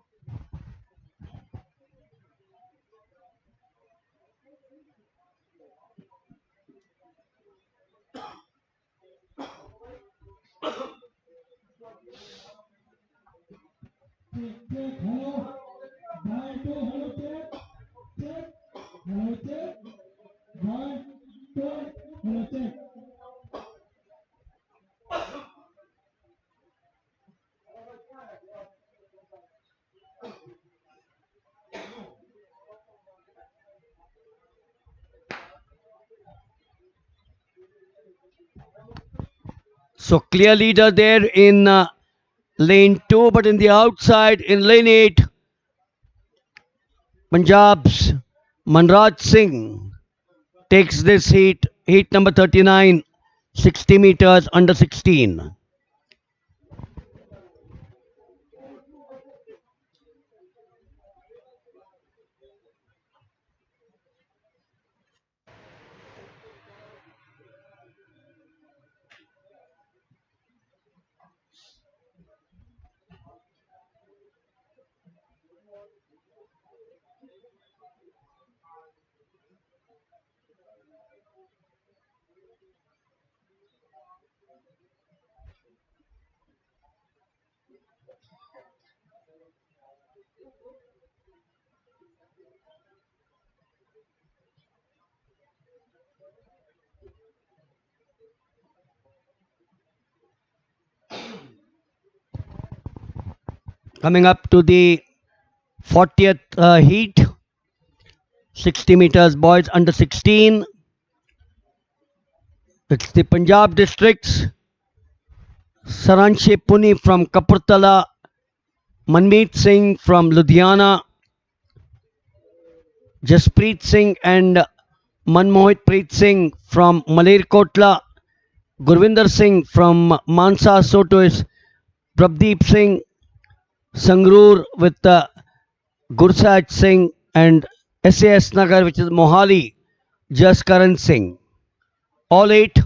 So clear leader there in lane 2, but in the outside in lane 8, Punjab's Manraj Singh takes this heat, heat number 39, 60 meters under 16. Coming up to the 40th heat, 60 meters boys under 16. It's the Punjab districts. Saranshi Puni from Kapurthala, Manmeet Singh from Ludhiana, Jaspreet Singh and Manmohit Preet Singh from Malerkotla, Gurvinder Singh from Mansa, so to is Prabdeep Singh, Sangrur with Gursaj Singh, and SAS Nagar, which is Mohali, Jaskaran Singh. All eight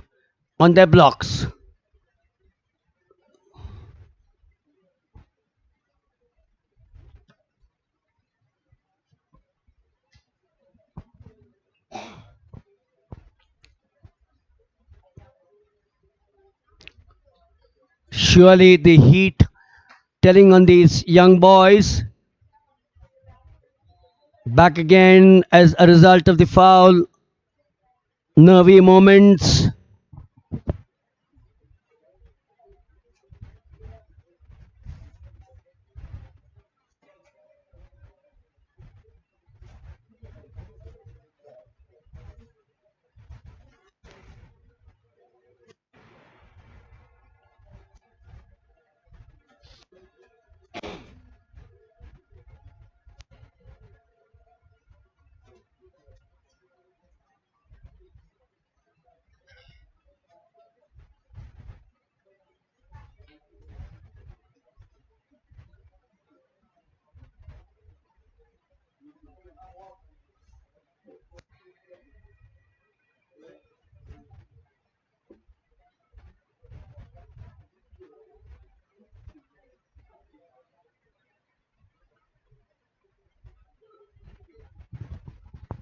on their blocks. Surely the heat telling on these young boys. Back again as a result of the foul. Nervy moments.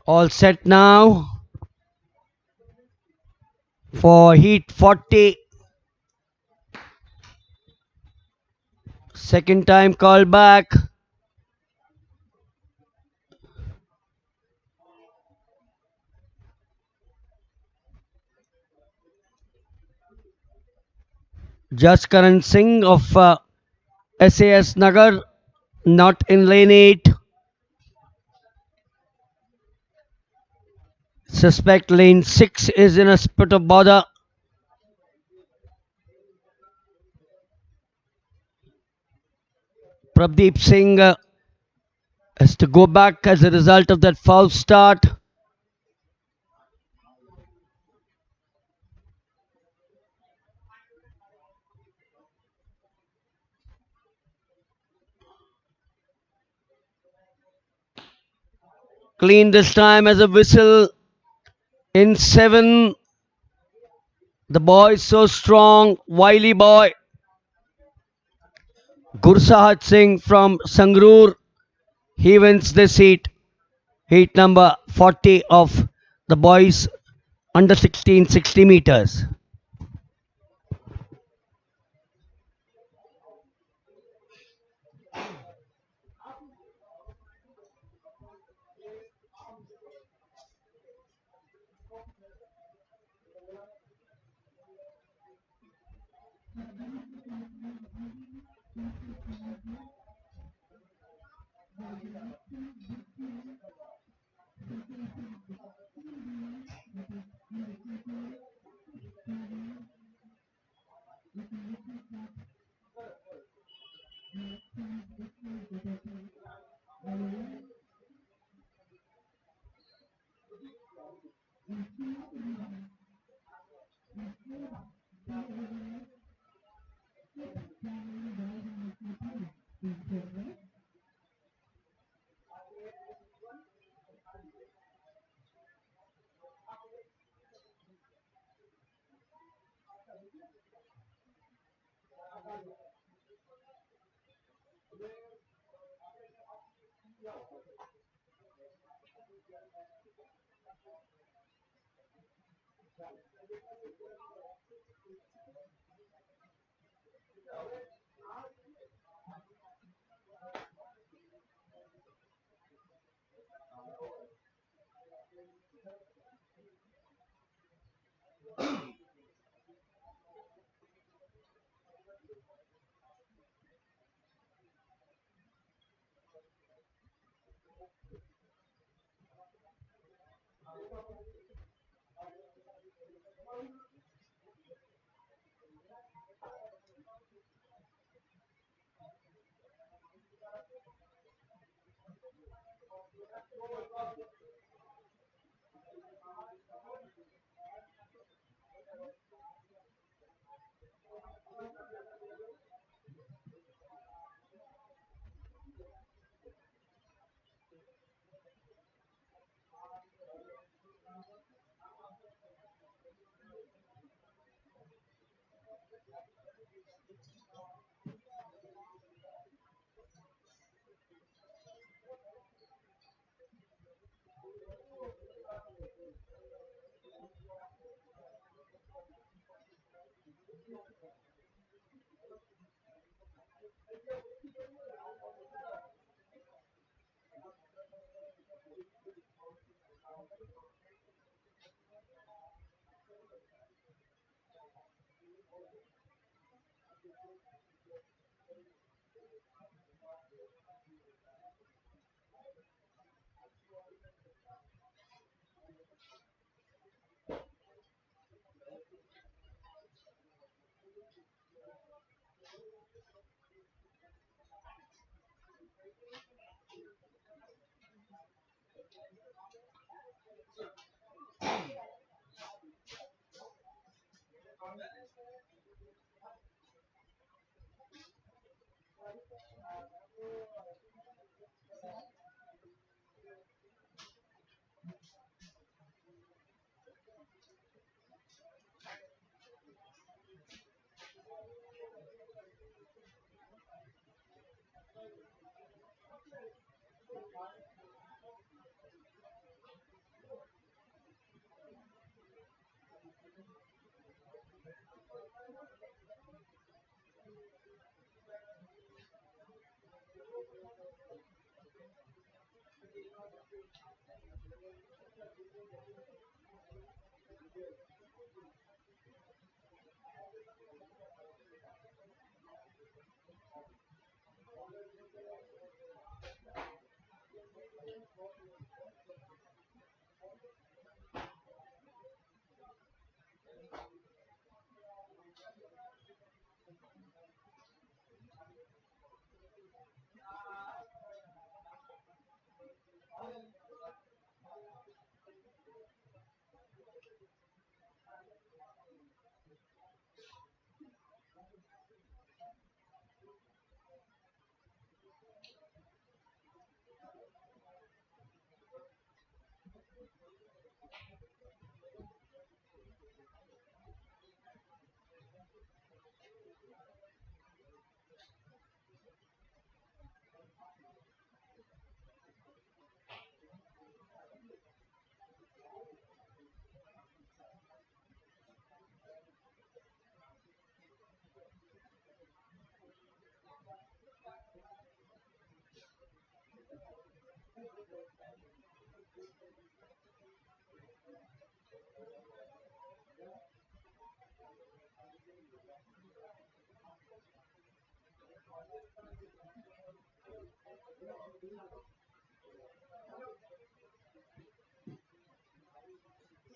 All set now for Heat 40. Second time call back. Jaskaran Singh of SAS Nagar not in lane 8. Suspect lane 6 is in a spit of bother. Prabdeep Singh has to go back as a result of that foul start. Clean this time as a whistle in 7. The boy is so strong, wily boy. Gursahat Singh from Sangrur. He wins this heat. Heat number 40 of the boys under 16 60 meters.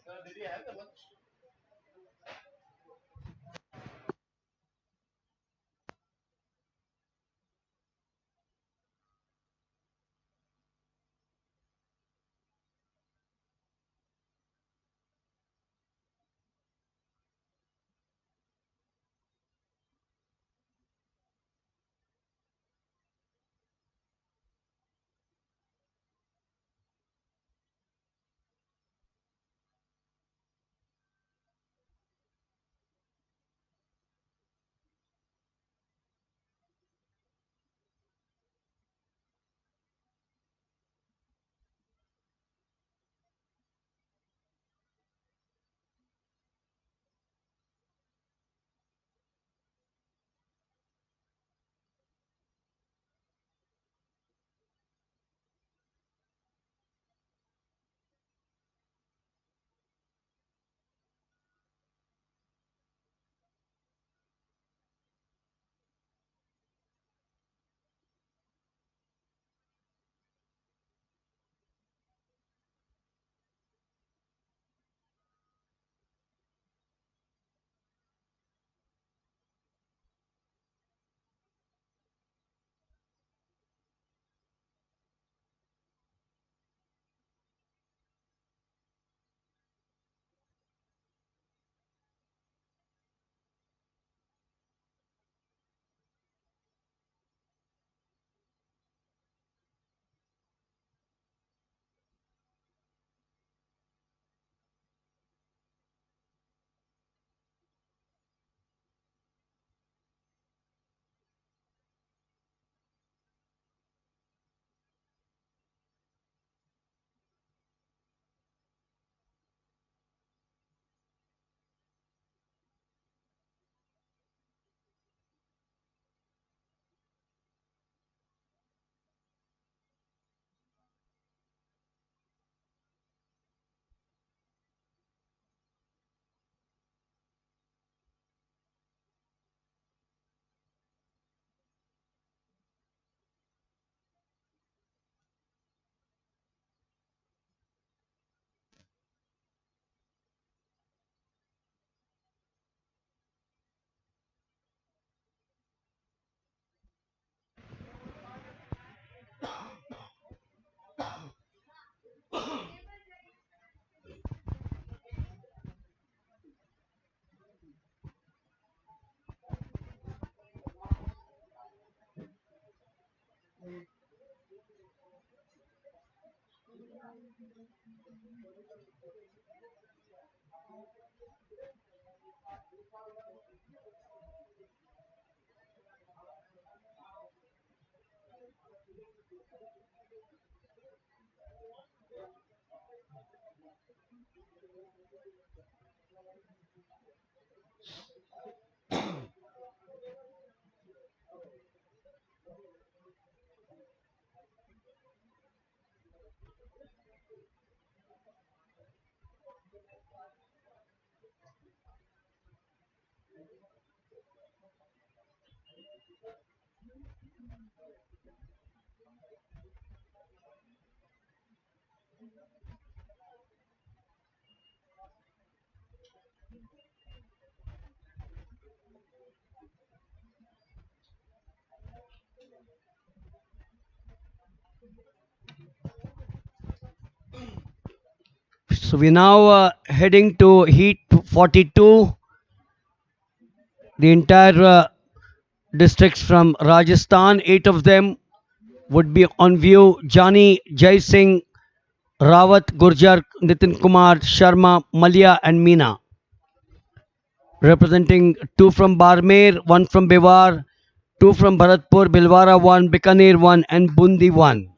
Sir, did you have the lunch? So we're now heading to Heat 42. The entire districts from Rajasthan, 8 of them would be on view. Jani, Jai Singh, Rawat, Gurjar, Nitin Kumar, Sharma, Malia, and Meena. Representing 2 from Barmer, 1 from Bewar, 2 from Bharatpur, Bhilwara 1, Bikaner 1, and Bundi 1.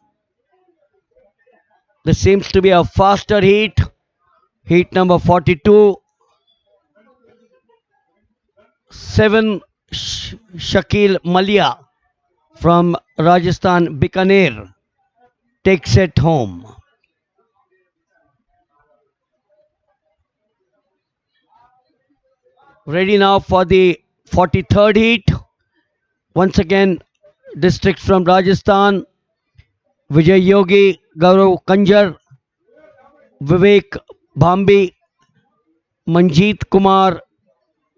This seems to be a faster heat. Heat number 42. 7 Shakil Malia from Rajasthan, Bikaner takes it home. Ready now for the 43rd heat. Once again, districts from Rajasthan. Vijay Yogi, Gaurav Kanjar, Vivek Bhambi, Manjeet Kumar,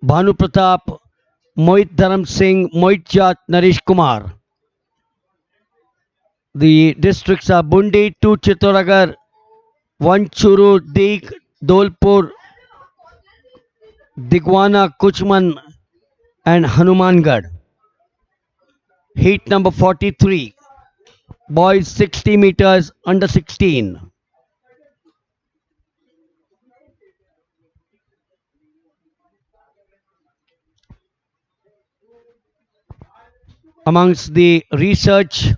Bhanu Pratap, Mohit Dharam Singh, Mohit Jat, Naresh Kumar. The districts are Bundi, 2 Chittoragar, 1 Churu, Dig, Dolpur, Digwana, Kuchman, and Hanumangarh. Heat number 43. Boys 60 meters under 16. Amongst the research,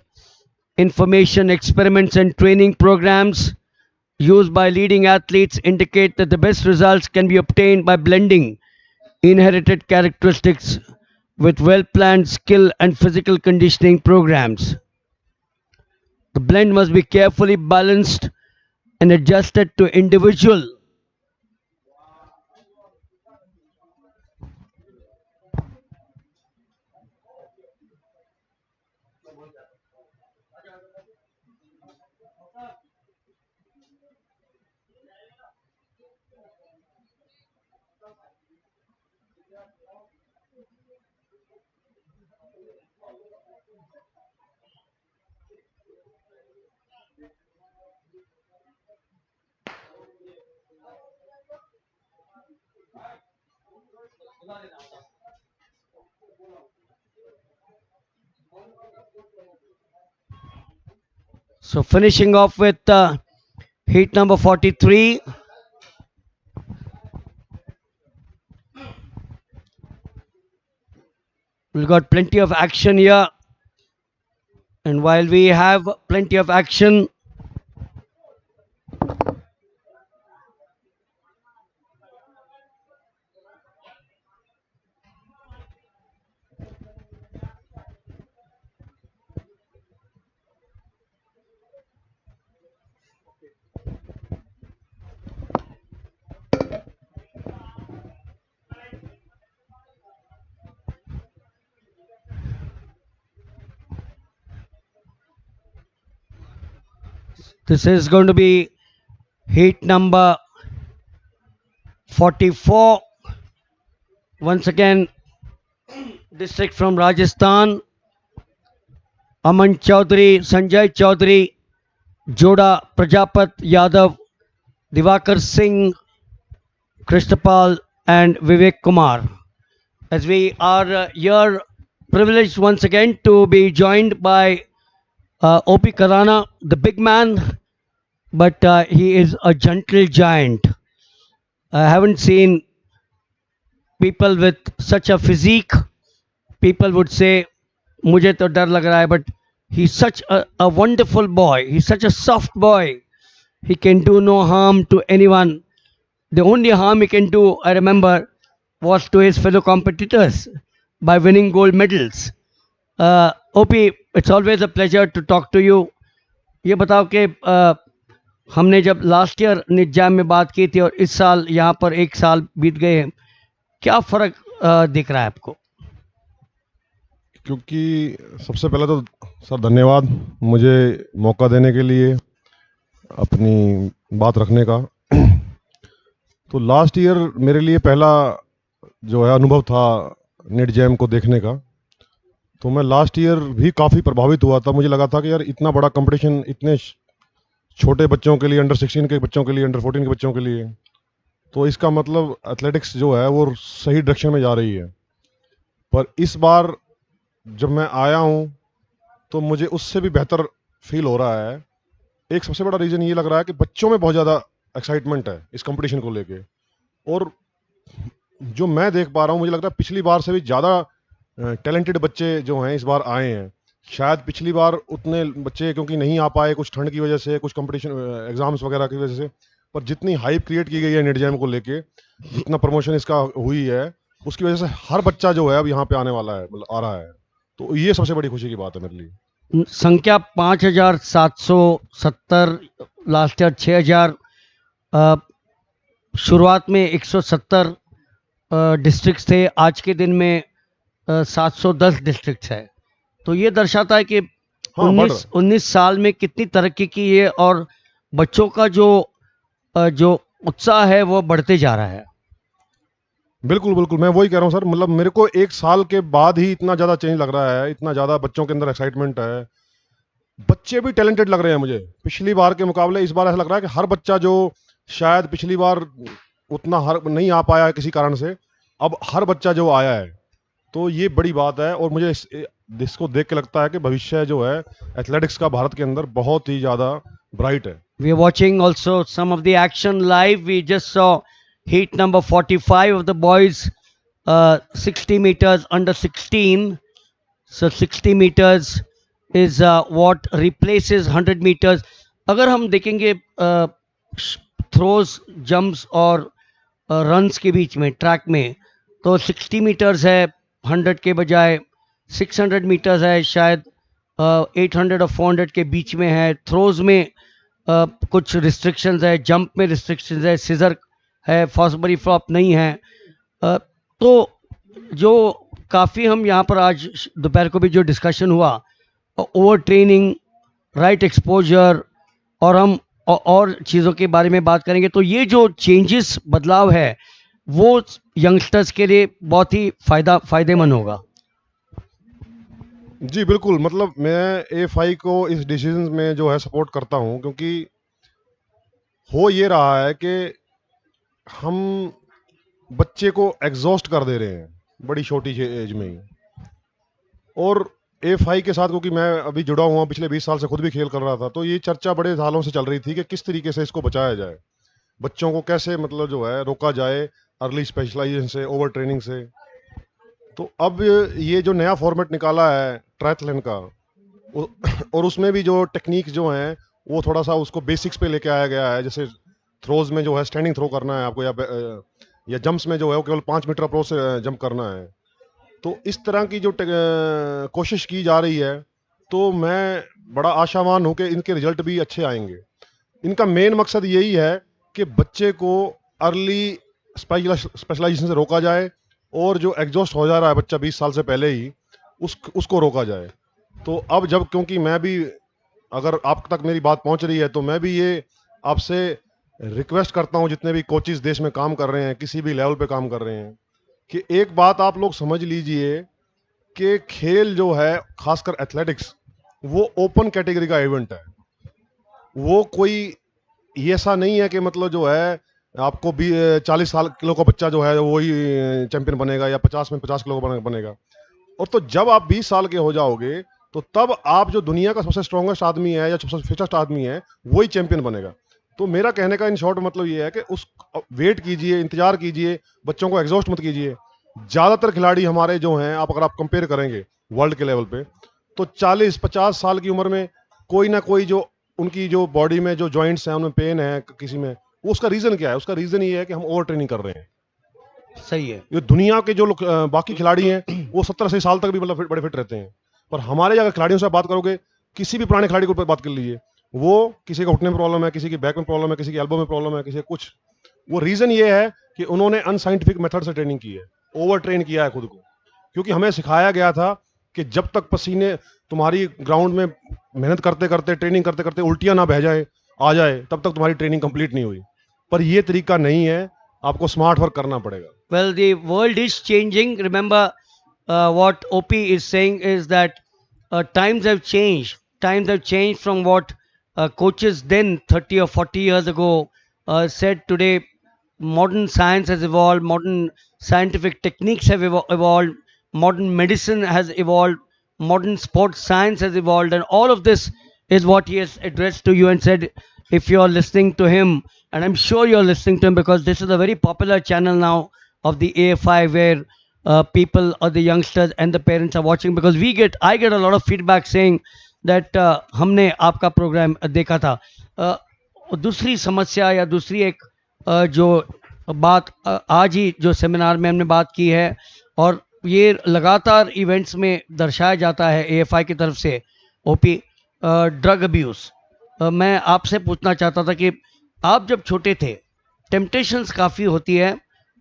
information, experiments, and training programs used by leading athletes indicate that the best results can be obtained by blending inherited characteristics with well planned skill and physical conditioning programs. The blend must be carefully balanced and adjusted to individual. So finishing off with heat number 43. We've got plenty of action here. And while we have plenty of action, this is going to be heat number 44. Once again, district from Rajasthan. Aman Chaudhary, Sanjay Chaudhary, Joda Prajapat Yadav, Divakar Singh, Krishnapal, and Vivek Kumar. As we are here privileged once again to be joined by OP Karana, the big man, but he is a gentle giant. I haven't seen people with such a physique. People would say, मुझे तो डर लग रहा है, but he's such a wonderful boy. He's such a soft boy. He can do no harm to anyone. The only harm he can do, I remember, was to his fellow competitors by winning gold medals. OP, it's always a pleasure to talk to you. ये बताओ कि हमने जब last year निजाम में बात की थी और इस साल यहाँ पर एक साल बीत गए हैं, क्या फ़र्क दिख रहा है आपको? क्योंकि सबसे पहले तो सर धन्यवाद मुझे मौका देने के लिए अपनी बात रखने का। तो लास्ट ईयर मेरे लिए पहला जो है अनुभव था निडजैम को देखने का। तो मैं लास्ट ईयर भी काफ़ी प्रभावित हुआ था। मुझे लगा था कि यार इतना बड़ा कंपटीशन इतने छोटे बच्चों के लिए, अंडर 16 के बच्चों के लिए, अंडर 14 के बच्चों के लिए, तो इसका मतलब एथलेटिक्स जो है वो सही डायरेक्शन में जा रही है। पर इस बार जब मैं आया हूँ तो मुझे उससे भी बेहतर फील हो रहा है। एक सबसे बड़ा रीज़न ये लग रहा है कि बच्चों में बहुत ज़्यादा एक्साइटमेंट है इस कंपटीशन को लेके, और जो मैं देख पा रहा हूँ मुझे लगता है पिछली बार से भी ज़्यादा टैलेंटेड बच्चे जो हैं इस बार आए हैं। शायद पिछली बार उतने बच्चे क्योंकि नहीं आ पाए, कुछ ठंड की वजह से, कुछ कंपटीशन एग्जाम्स वगैरह की वजह से, पर जितनी हाइप क्रिएट की गई है निडजैम को लेके, जितना प्रमोशन इसका हुई है, उसकी वजह से हर बच्चा जो है अब यहाँ पे आने वाला है, मतलब आ रहा है। तो ये सबसे बड़ी खुशी की बात है मेरे लिए। संख्या 5,770, लास्ट ईयर 6,000, शुरुआत में 170 डिस्ट्रिक्ट्स थे, आज के दिन में 710 डिस्ट्रिक्ट्स है। तो ये दर्शाता है कि हाँ, 19 साल में कितनी तरक्की की है और बच्चों का जो उत्साह है वो बढ़ते जा रहा है। बिल्कुल बिल्कुल, मैं वही कह रहा हूँ सर। मतलब मेरे को एक साल के बाद ही इतना ज़्यादा चेंज लग रहा है, इतना ज़्यादा बच्चों के अंदर एक्साइटमेंट है, बच्चे भी टैलेंटेड लग रहे हैं मुझे पिछली बार के मुकाबले। इस बार ऐसा लग रहा है कि हर बच्चा जो शायद पिछली बार उतना नहीं आ पाया है किसी कारण से, अब हर बच्चा जो आया है, तो ये बड़ी बात है। और मुझे इसको देख के लगता है कि भविष्य जो है एथलेटिक्स का भारत के अंदर बहुत ही ज़्यादा ब्राइट है। We are watching also some of the action live. We just saw heat number 45 of the boys, 60 meters under 16. So 60 meters is what replaces 100 meters. अगर हम देखेंगे थ्रोज, जंप्स और रन्स के बीच में ट्रैक में, तो 60 मीटर्स है 100 के बजाय, 600 मीटर्स है शायद 800 और 400 के बीच में है। थ्रोज में कुछ रिस्ट्रिक्शंस है, जंप में रिस्ट्रिक्शंस है, सीजर है, फॉसबरी फ्लॉप नहीं है। तो जो काफ़ी हम यहाँ पर आज दोपहर को भी जो डिस्कशन हुआ, ओवर ट्रेनिंग, राइट एक्सपोजर और हम और चीज़ों के बारे में बात करेंगे। तो ये जो चेंजेस, बदलाव है, वो यंगस्टर्स के लिए बहुत ही फ़ायदेमंद होगा। जी बिल्कुल, मतलब मैं AFI को इस डिसीजन में जो है सपोर्ट करता हूं, क्योंकि हो ये रहा है कि हम बच्चे को एग्जॉस्ट कर दे रहे हैं बड़ी छोटी एज में ही। और AFI के साथ क्योंकि मैं अभी जुड़ा हुआ, पिछले 20 साल से खुद भी खेल कर रहा था, तो ये चर्चा बड़े सालों से चल रही थी कि किस तरीके से इसको बचाया जाए, बच्चों को कैसे मतलब जो है रोका जाए अर्ली स्पेशलाइजेशन से, ओवर ट्रेनिंग से। तो अब ये जो नया फॉर्मेट निकाला है ट्रायथलन का, और उसमें भी जो टेक्निक जो हैं वो थोड़ा सा उसको बेसिक्स पे लेके आया गया है। जैसे थ्रोज में जो है स्टैंडिंग थ्रो करना है आपको, या जंप्स में जो है वो केवल 5 मीटर अप्रोच से जंप करना है। तो इस तरह की जो कोशिश की जा रही है, तो मैं बड़ा आशावान हूँ कि इनके रिजल्ट भी अच्छे आएंगे। इनका मेन मकसद यही है कि बच्चे को अर्ली स्पेशलाइजेशन से रोका जाए, और जो एग्जॉस्ट हो जा रहा है बच्चा 20 साल से पहले ही, उसको रोका जाए। तो अब जब, क्योंकि मैं भी, अगर आप तक मेरी बात पहुंच रही है, तो मैं भी ये आपसे रिक्वेस्ट करता हूं, जितने भी कोचेस देश में काम कर रहे हैं, किसी भी लेवल पे काम कर रहे हैं, कि एक बात आप लोग समझ लीजिए कि खेल जो है, खासकर एथलेटिक्स, वो ओपन कैटेगरी का इवेंट है। वो कोई ऐसा नहीं है कि मतलब जो है आपको भी 40 साल किलो का बच्चा जो है वही चैंपियन बनेगा, या 50 में 50 किलो का बनेगा। और तो जब आप 20 साल के हो जाओगे, तो तब आप जो दुनिया का सबसे स्ट्रॉन्गेस्ट आदमी है या सबसे फिटेस्ट आदमी है, वही चैंपियन बनेगा। तो मेरा कहने का इन शॉर्ट मतलब ये है कि उस वेट कीजिए, इंतजार कीजिए, बच्चों को एग्जॉस्ट मत कीजिए। ज़्यादातर खिलाड़ी हमारे जो हैं, आप अगर आप कंपेयर करेंगे वर्ल्ड के लेवल पे, तो 40-50 साल की उम्र में कोई ना कोई जो उनकी जो बॉडी में जो जॉइंट्स हैं उनमें पेन है किसी में, वो उसका रीज़न क्या है? उसका रीज़न ये है कि हम ओवर ट्रेनिंग कर रहे हैं। सही है। ये दुनिया के जो लोग बाकी खिलाड़ी हैं वो 70-80 साल तक भी मतलब बड़े फिट रहते हैं, पर हमारे अगर खिलाड़ियों से बात करोगे, किसी भी पुराने खिलाड़ी को बात कर लीजिए, वो किसी को घुटने में प्रॉब्लम है, किसी की बैक में प्रॉब्लम है, किसी की एल्बो में प्रॉब्लम है, किसी को कुछ। वो रीजन ये है कि उन्होंने अनसाइंटिफिक मेथड से ट्रेनिंग की है, ओवर ट्रेन किया है खुद को। क्योंकि हमें सिखाया गया था कि जब तक पसीने तुम्हारी ग्राउंड में मेहनत करते करते, ट्रेनिंग करते करते उल्टियां ना बह जाए आ जाए, तब तक तुम्हारी ट्रेनिंग कंप्लीट नहीं हुई। पर ये तरीका नहीं है, आपको स्मार्ट वर्क करना पड़ेगा। Well, the world is changing. Remember, what OP is saying is that times have changed. Times have changed from what coaches then 30 or 40 years ago said. Today, modern science has evolved, modern scientific techniques have evolved, modern medicine has evolved, modern sports science has evolved, and all of this is what he has addressed to you and said, if you're listening to him, and I'm sure you're listening to him because this is a very popular channel now of the AFI where people or the youngsters and the parents are watching, because I get a lot of feedback saying that हमने आपका programme देखा था। दूसरी समस्या या दूसरी एक जो बात आज ही जो सेमिनार में हमने बात की है, और ये लगातार इवेंट्स में दर्शाया जाता है एएफआई की तरफ से, ओपी, ड्रग अब्यूज़। मैं आपसे पूछना चाहता था कि आप जब छोटे थे, टेम्पटेशंस काफ़ी होती है,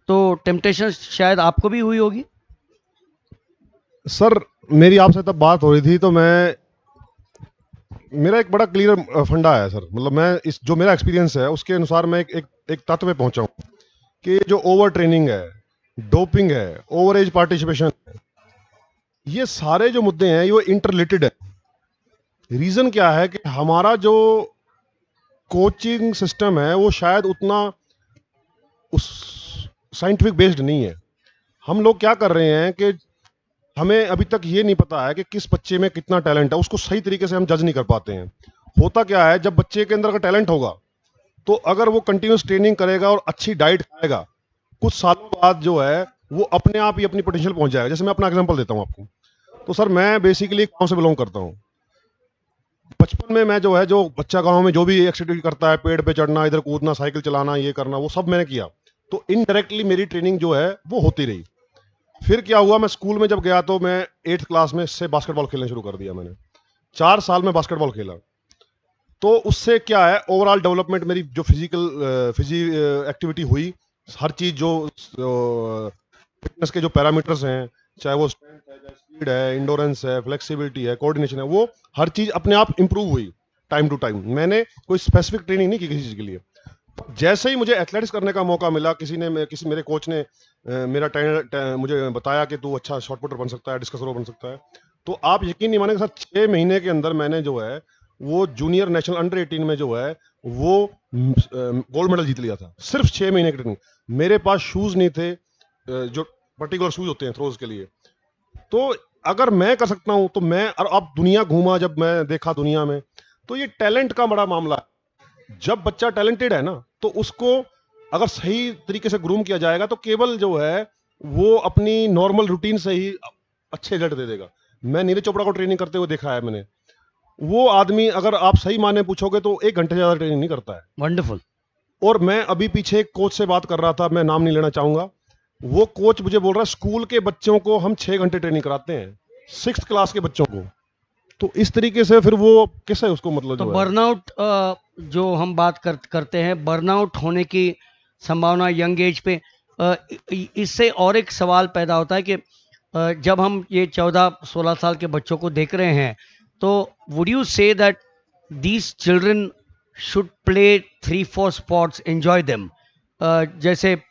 तो टेम्पटेशंस शायद आपको भी हुई होगी। सर मेरी आपसे तब बात हो रही थी, तो मेरा एक बड़ा क्लियर फंडा है सर, मतलब मैं इस जो मेरा एक्सपीरियंस है उसके अनुसार मैं एक तत्व पे पहुंचा हूं कि जो ओवर ट्रेनिंग है, डोपिंग है, ओवर एज पार्टिसिपेशन है, ये सारे जो मुद्दे हैं ये इंटररिलेटेड है। रीजन क्या है कि हमारा जो कोचिंग सिस्टम है वो शायद उतना उस साइंटिफिक बेस्ड नहीं है। हम लोग क्या कर रहे हैं कि हमें अभी तक ये नहीं पता है कि किस बच्चे में कितना टैलेंट है, उसको सही तरीके से हम जज नहीं कर पाते हैं। होता क्या है, जब बच्चे के अंदर का टैलेंट होगा तो अगर वो कंटिन्यूस ट्रेनिंग करेगा और अच्छी डाइट खाएगा, कुछ सालों बाद जो है वो अपने आप ही अपनी पोटेंशियल पहुंच जाएगा। जैसे मैं अपना एग्जांपल देता हूं आपको, तो सर मैं बेसिकली गांव से बिलोंग करता हूं। बचपन में मैं जो है, जो बच्चा गांव में जो भी एक्टिविटी करता है, पेड़ पे चढ़ना, इधर कूदना, साइकिल चलाना, ये करना, वो सब मैंने किया, तो इनडायरेक्टली मेरी ट्रेनिंग जो है वो होती रही। फिर क्या हुआ, मैं स्कूल में जब गया तो मैं 8th क्लास में से बास्केटबॉल खेलना शुरू कर दिया। मैंने 4 साल में बास्केटबॉल खेला, तो उससे क्या है, ओवरऑल डेवलपमेंट मेरी जो फिजिकल एक्टिविटी हुई, हर चीज जो फिटनेस के जो पैरामीटर्स हैं, चाहे वो स्ट्रेंथ है, स्पीड है, इंडोरेंस है, फ्लेक्सिबिलिटी है, कोऑर्डिनेशन है, वो हर चीज अपने आप इंप्रूव हुई टाइम टू टाइम। मैंने कोई स्पेसिफिक ट्रेनिंग नहीं की किसी चीज के लिए। जैसे ही मुझे एथलेटिक्स करने का मौका मिला, किसी मेरे कोच ने मेरा टैलेंट मुझे बताया कि तू अच्छा शॉट पुटर बन सकता है, डिस्कस थ्रो बन सकता है, तो आप यकीन नहीं मानेंगे सर, 6 महीने के अंदर मैंने जो है वो जूनियर नेशनल अंडर 18 में जो है वो गोल्ड मेडल जीत लिया था। सिर्फ 6 महीने की ट्रेनिंग। मेरे पास शूज नहीं थे, जो पर्टिकुलर शूज होते हैं थ्रोज के लिए। तो अगर मैं कर सकता हूं तो मैं, और अब दुनिया घूमा, जब मैं देखा दुनिया में, तो ये टैलेंट का बड़ा मामला है। जब बच्चा टैलेंटेड है ना, तो उसको अगर सही तरीके से ग्रूम किया जाएगा तो केवल जो है वो अपनी नॉर्मल रूटीन से ही अच्छे रिजल्ट दे देगा। मैं नीरज चोपड़ा को ट्रेनिंग करते हुए देखा है मैंने। वो आदमी, अगर आप सही माने पूछोगे तो 1 घंटे ज्यादा ट्रेनिंग नहीं करता है। वंडरफुल। और मैं अभी पीछे एक कोच से बात कर रहा था, मैं नाम नहीं लेना चाहूंगा, वो कोच मुझे बोल रहा है स्कूल के बच्चों को हम 6 घंटे ट्रेनिंग कराते हैं, 6th क्लास के बच्चों को। तो इस तरीके से फिर वो कैसे उसको मतलब तो जो बर्नआउट जो हम बात करते हैं, बर्नआउट होने की संभावना यंग एज पे, इससे और एक सवाल पैदा होता है कि जब हम ये 14-16 साल के बच्चों को देख रहे हैं, तो would you say that these children should play 3-4 sports, enjoy them? जैसे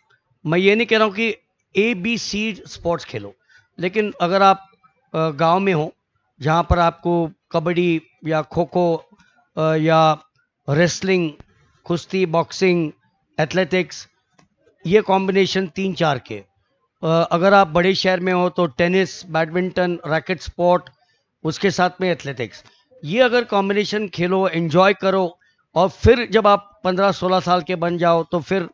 मैं ये नहीं कह रहा हूँ कि ABC स्पोर्ट्स खेलो, लेकिन अगर आप गांव में हो जहाँ पर आपको कबड्डी या खो खो या रेसलिंग, कुश्ती, बॉक्सिंग, एथलेटिक्स, ये कॉम्बिनेशन 3-4 के, अगर आप बड़े शहर में हो तो टेनिस, बैडमिंटन, रैकेट स्पोर्ट, उसके साथ में एथलेटिक्स, ये अगर कॉम्बिनेशन खेलो, एंजॉय करो, और फिर जब आप 15-16 साल के बन जाओ तो फिर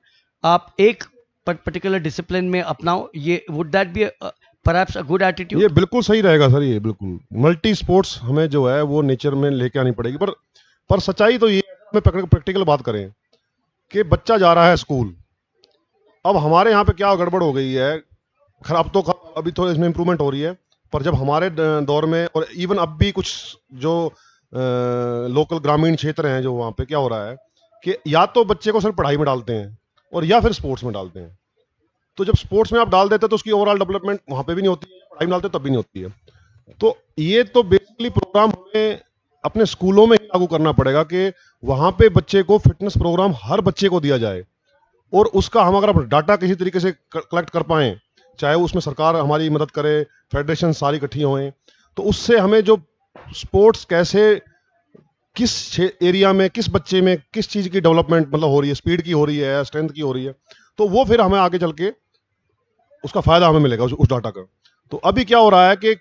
आप एक पर्टिकुलर डिसिप्लिन में अपनाओ, ये would that be perhaps a good ये एटीट्यूड? बिल्कुल सही रहेगा सर, ये बिल्कुल मल्टी स्पोर्ट्स हमें जो है वो नेचर में लेके आनी पड़ेगी। पर सच्चाई तो ये है, हमें प्रैक्टिकल बात करें कि बच्चा जा रहा है स्कूल। अब हमारे यहाँ पे क्या गड़बड़ हो गई है, खराब तो अभी तो इसमें इम्प्रूवमेंट हो रही है, पर जब हमारे दौर में और इवन अब भी कुछ जो लोकल ग्रामीण क्षेत्र हैं जो वहाँ पे क्या हो रहा है कि या तो बच्चे को सिर्फ पढ़ाई में डालते हैं और या फिर स्पोर्ट्स में डालते हैं। तो जब स्पोर्ट्स में आप डाल देते हैं तो उसकी ओवरऑल डेवलपमेंट वहाँ पे भी नहीं होती है, पढ़ाई में डालते तब भी नहीं होती है। तो ये तो बेसिकली प्रोग्राम हमें अपने स्कूलों में ही लागू करना पड़ेगा कि वहाँ पे बच्चे को फिटनेस प्रोग्राम हर बच्चे को दिया जाए, और उसका हम अगर डाटा किसी तरीके से कलेक्ट कर पाएँ, चाहे उसमें सरकार हमारी मदद करे, फेडरेशन सारी इकट्ठी हों, तो उससे हमें जो स्पोर्ट्स कैसे किस एरिया में किस बच्चे में किस चीज़ की डेवलपमेंट मतलब हो रही है, स्पीड की हो रही है, स्ट्रेंथ की हो रही है, तो वो फिर हमें आगे चल के उसका फायदा हमें मिलेगा उस डाटा का। तो अभी क्या हो रहा है कि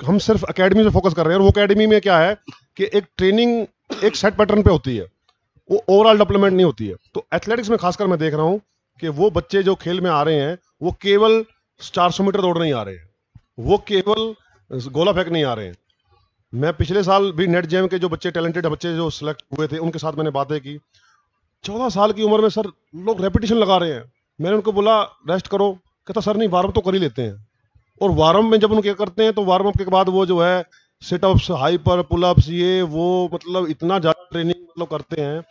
हम सिर्फ एकेडमी से फोकस कर रहे हैं, और वो एकेडमी में क्या है कि एक ट्रेनिंग एक सेट पैटर्न पे होती है, वो ओवरऑल डेवलपमेंट नहीं होती है। तो एथलेटिक्स में खासकर मैं देख रहा हूँ कि वो बच्चे जो खेल में आ रहे हैं वो केवल 400 मीटर दौड़ नहीं आ रहे हैं, वो केवल गोला फेंक नहीं आ रहे हैं। मैं पिछले साल भी नेट जैम के जो बच्चे टैलेंटेड बच्चे जो सिलेक्ट हुए थे उनके साथ मैंने बातें की, 14 साल की उम्र में सर लोग रेपिटेशन लगा रहे हैं। मैंने उनको बोला रेस्ट करो, कहता सर नहीं वार्म तो कर ही लेते हैं। और वार्म में जब उनको क्या करते हैं तो वार्म अप के बाद वो जो है सिटअप्स, हाइपर, पुलअप्स, ये वो मतलब इतना ज़्यादा ट्रेनिंग मतलब करते हैं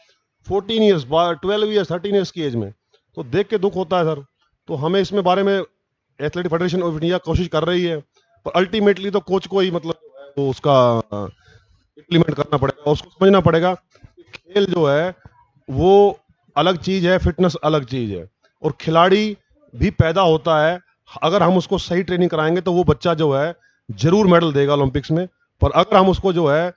14 ईयर्स 12 ईयर्स 13 ईयर्स की एज में। तो देख के दुख होता है सर। तो हमें इसमें बारे में एथलेटिक फेडरेशन ऑफ इंडिया कोशिश कर रही है, पर अल्टीमेटली तो कोच को ही मतलब वो उसका इम्प्लीमेंट करना पड़ेगा और उसको समझना पड़ेगा कि खेल जो है वो अलग चीज़ है, फिटनेस अलग चीज़ है, और खिलाड़ी भी पैदा होता है। अगर हम उसको सही ट्रेनिंग कराएंगे तो वो बच्चा जो है जरूर मेडल देगा ओलंपिक्स में, पर अगर हम उसको जो है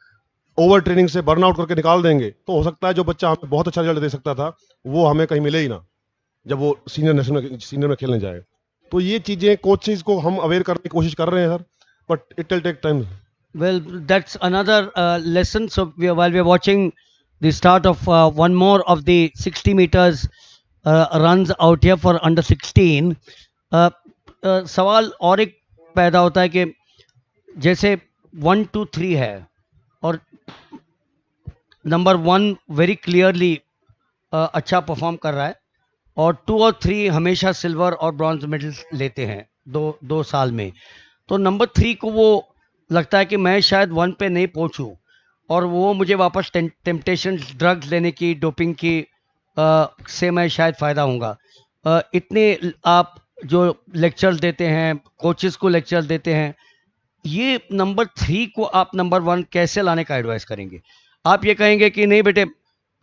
ओवर ट्रेनिंग से बर्नआउट करके निकाल देंगे तो हो सकता है जो बच्चा हमें बहुत अच्छा रिजल्ट दे सकता था वो हमें कहीं मिले ही ना जब वो सीनियर में खेलने जाए। तो ये चीज़ें कोचेज को हम अवेयर करने की कोशिश कर रहे हैं sir, but it will take time. Well, that's another lesson. So while we are watching the start of one more of the 60 meters runs out here for under 16, सवाल और एक पैदा होता है कि जैसे 1 2 3 है और नंबर 1 वेरी क्लियरली अच्छा परफॉर्म कर रहा है, और 2 और 3 हमेशा सिल्वर और ब्रॉन्ज मेडल लेते हैं दो साल में। तो नंबर 3 को वो लगता है कि मैं शायद 1 पे नहीं पहुंचूं, और वो मुझे वापस टेम्पटेशन ड्रग्स लेने की, डोपिंग की से मैं शायद फ़ायदा होऊंगा। इतने आप जो लेक्चर्स देते हैं, कोचेस को लेक्चर्स देते हैं, ये नंबर 3 को आप नंबर 1 कैसे लाने का एडवाइस करेंगे? आप ये कहेंगे कि नहीं बेटे,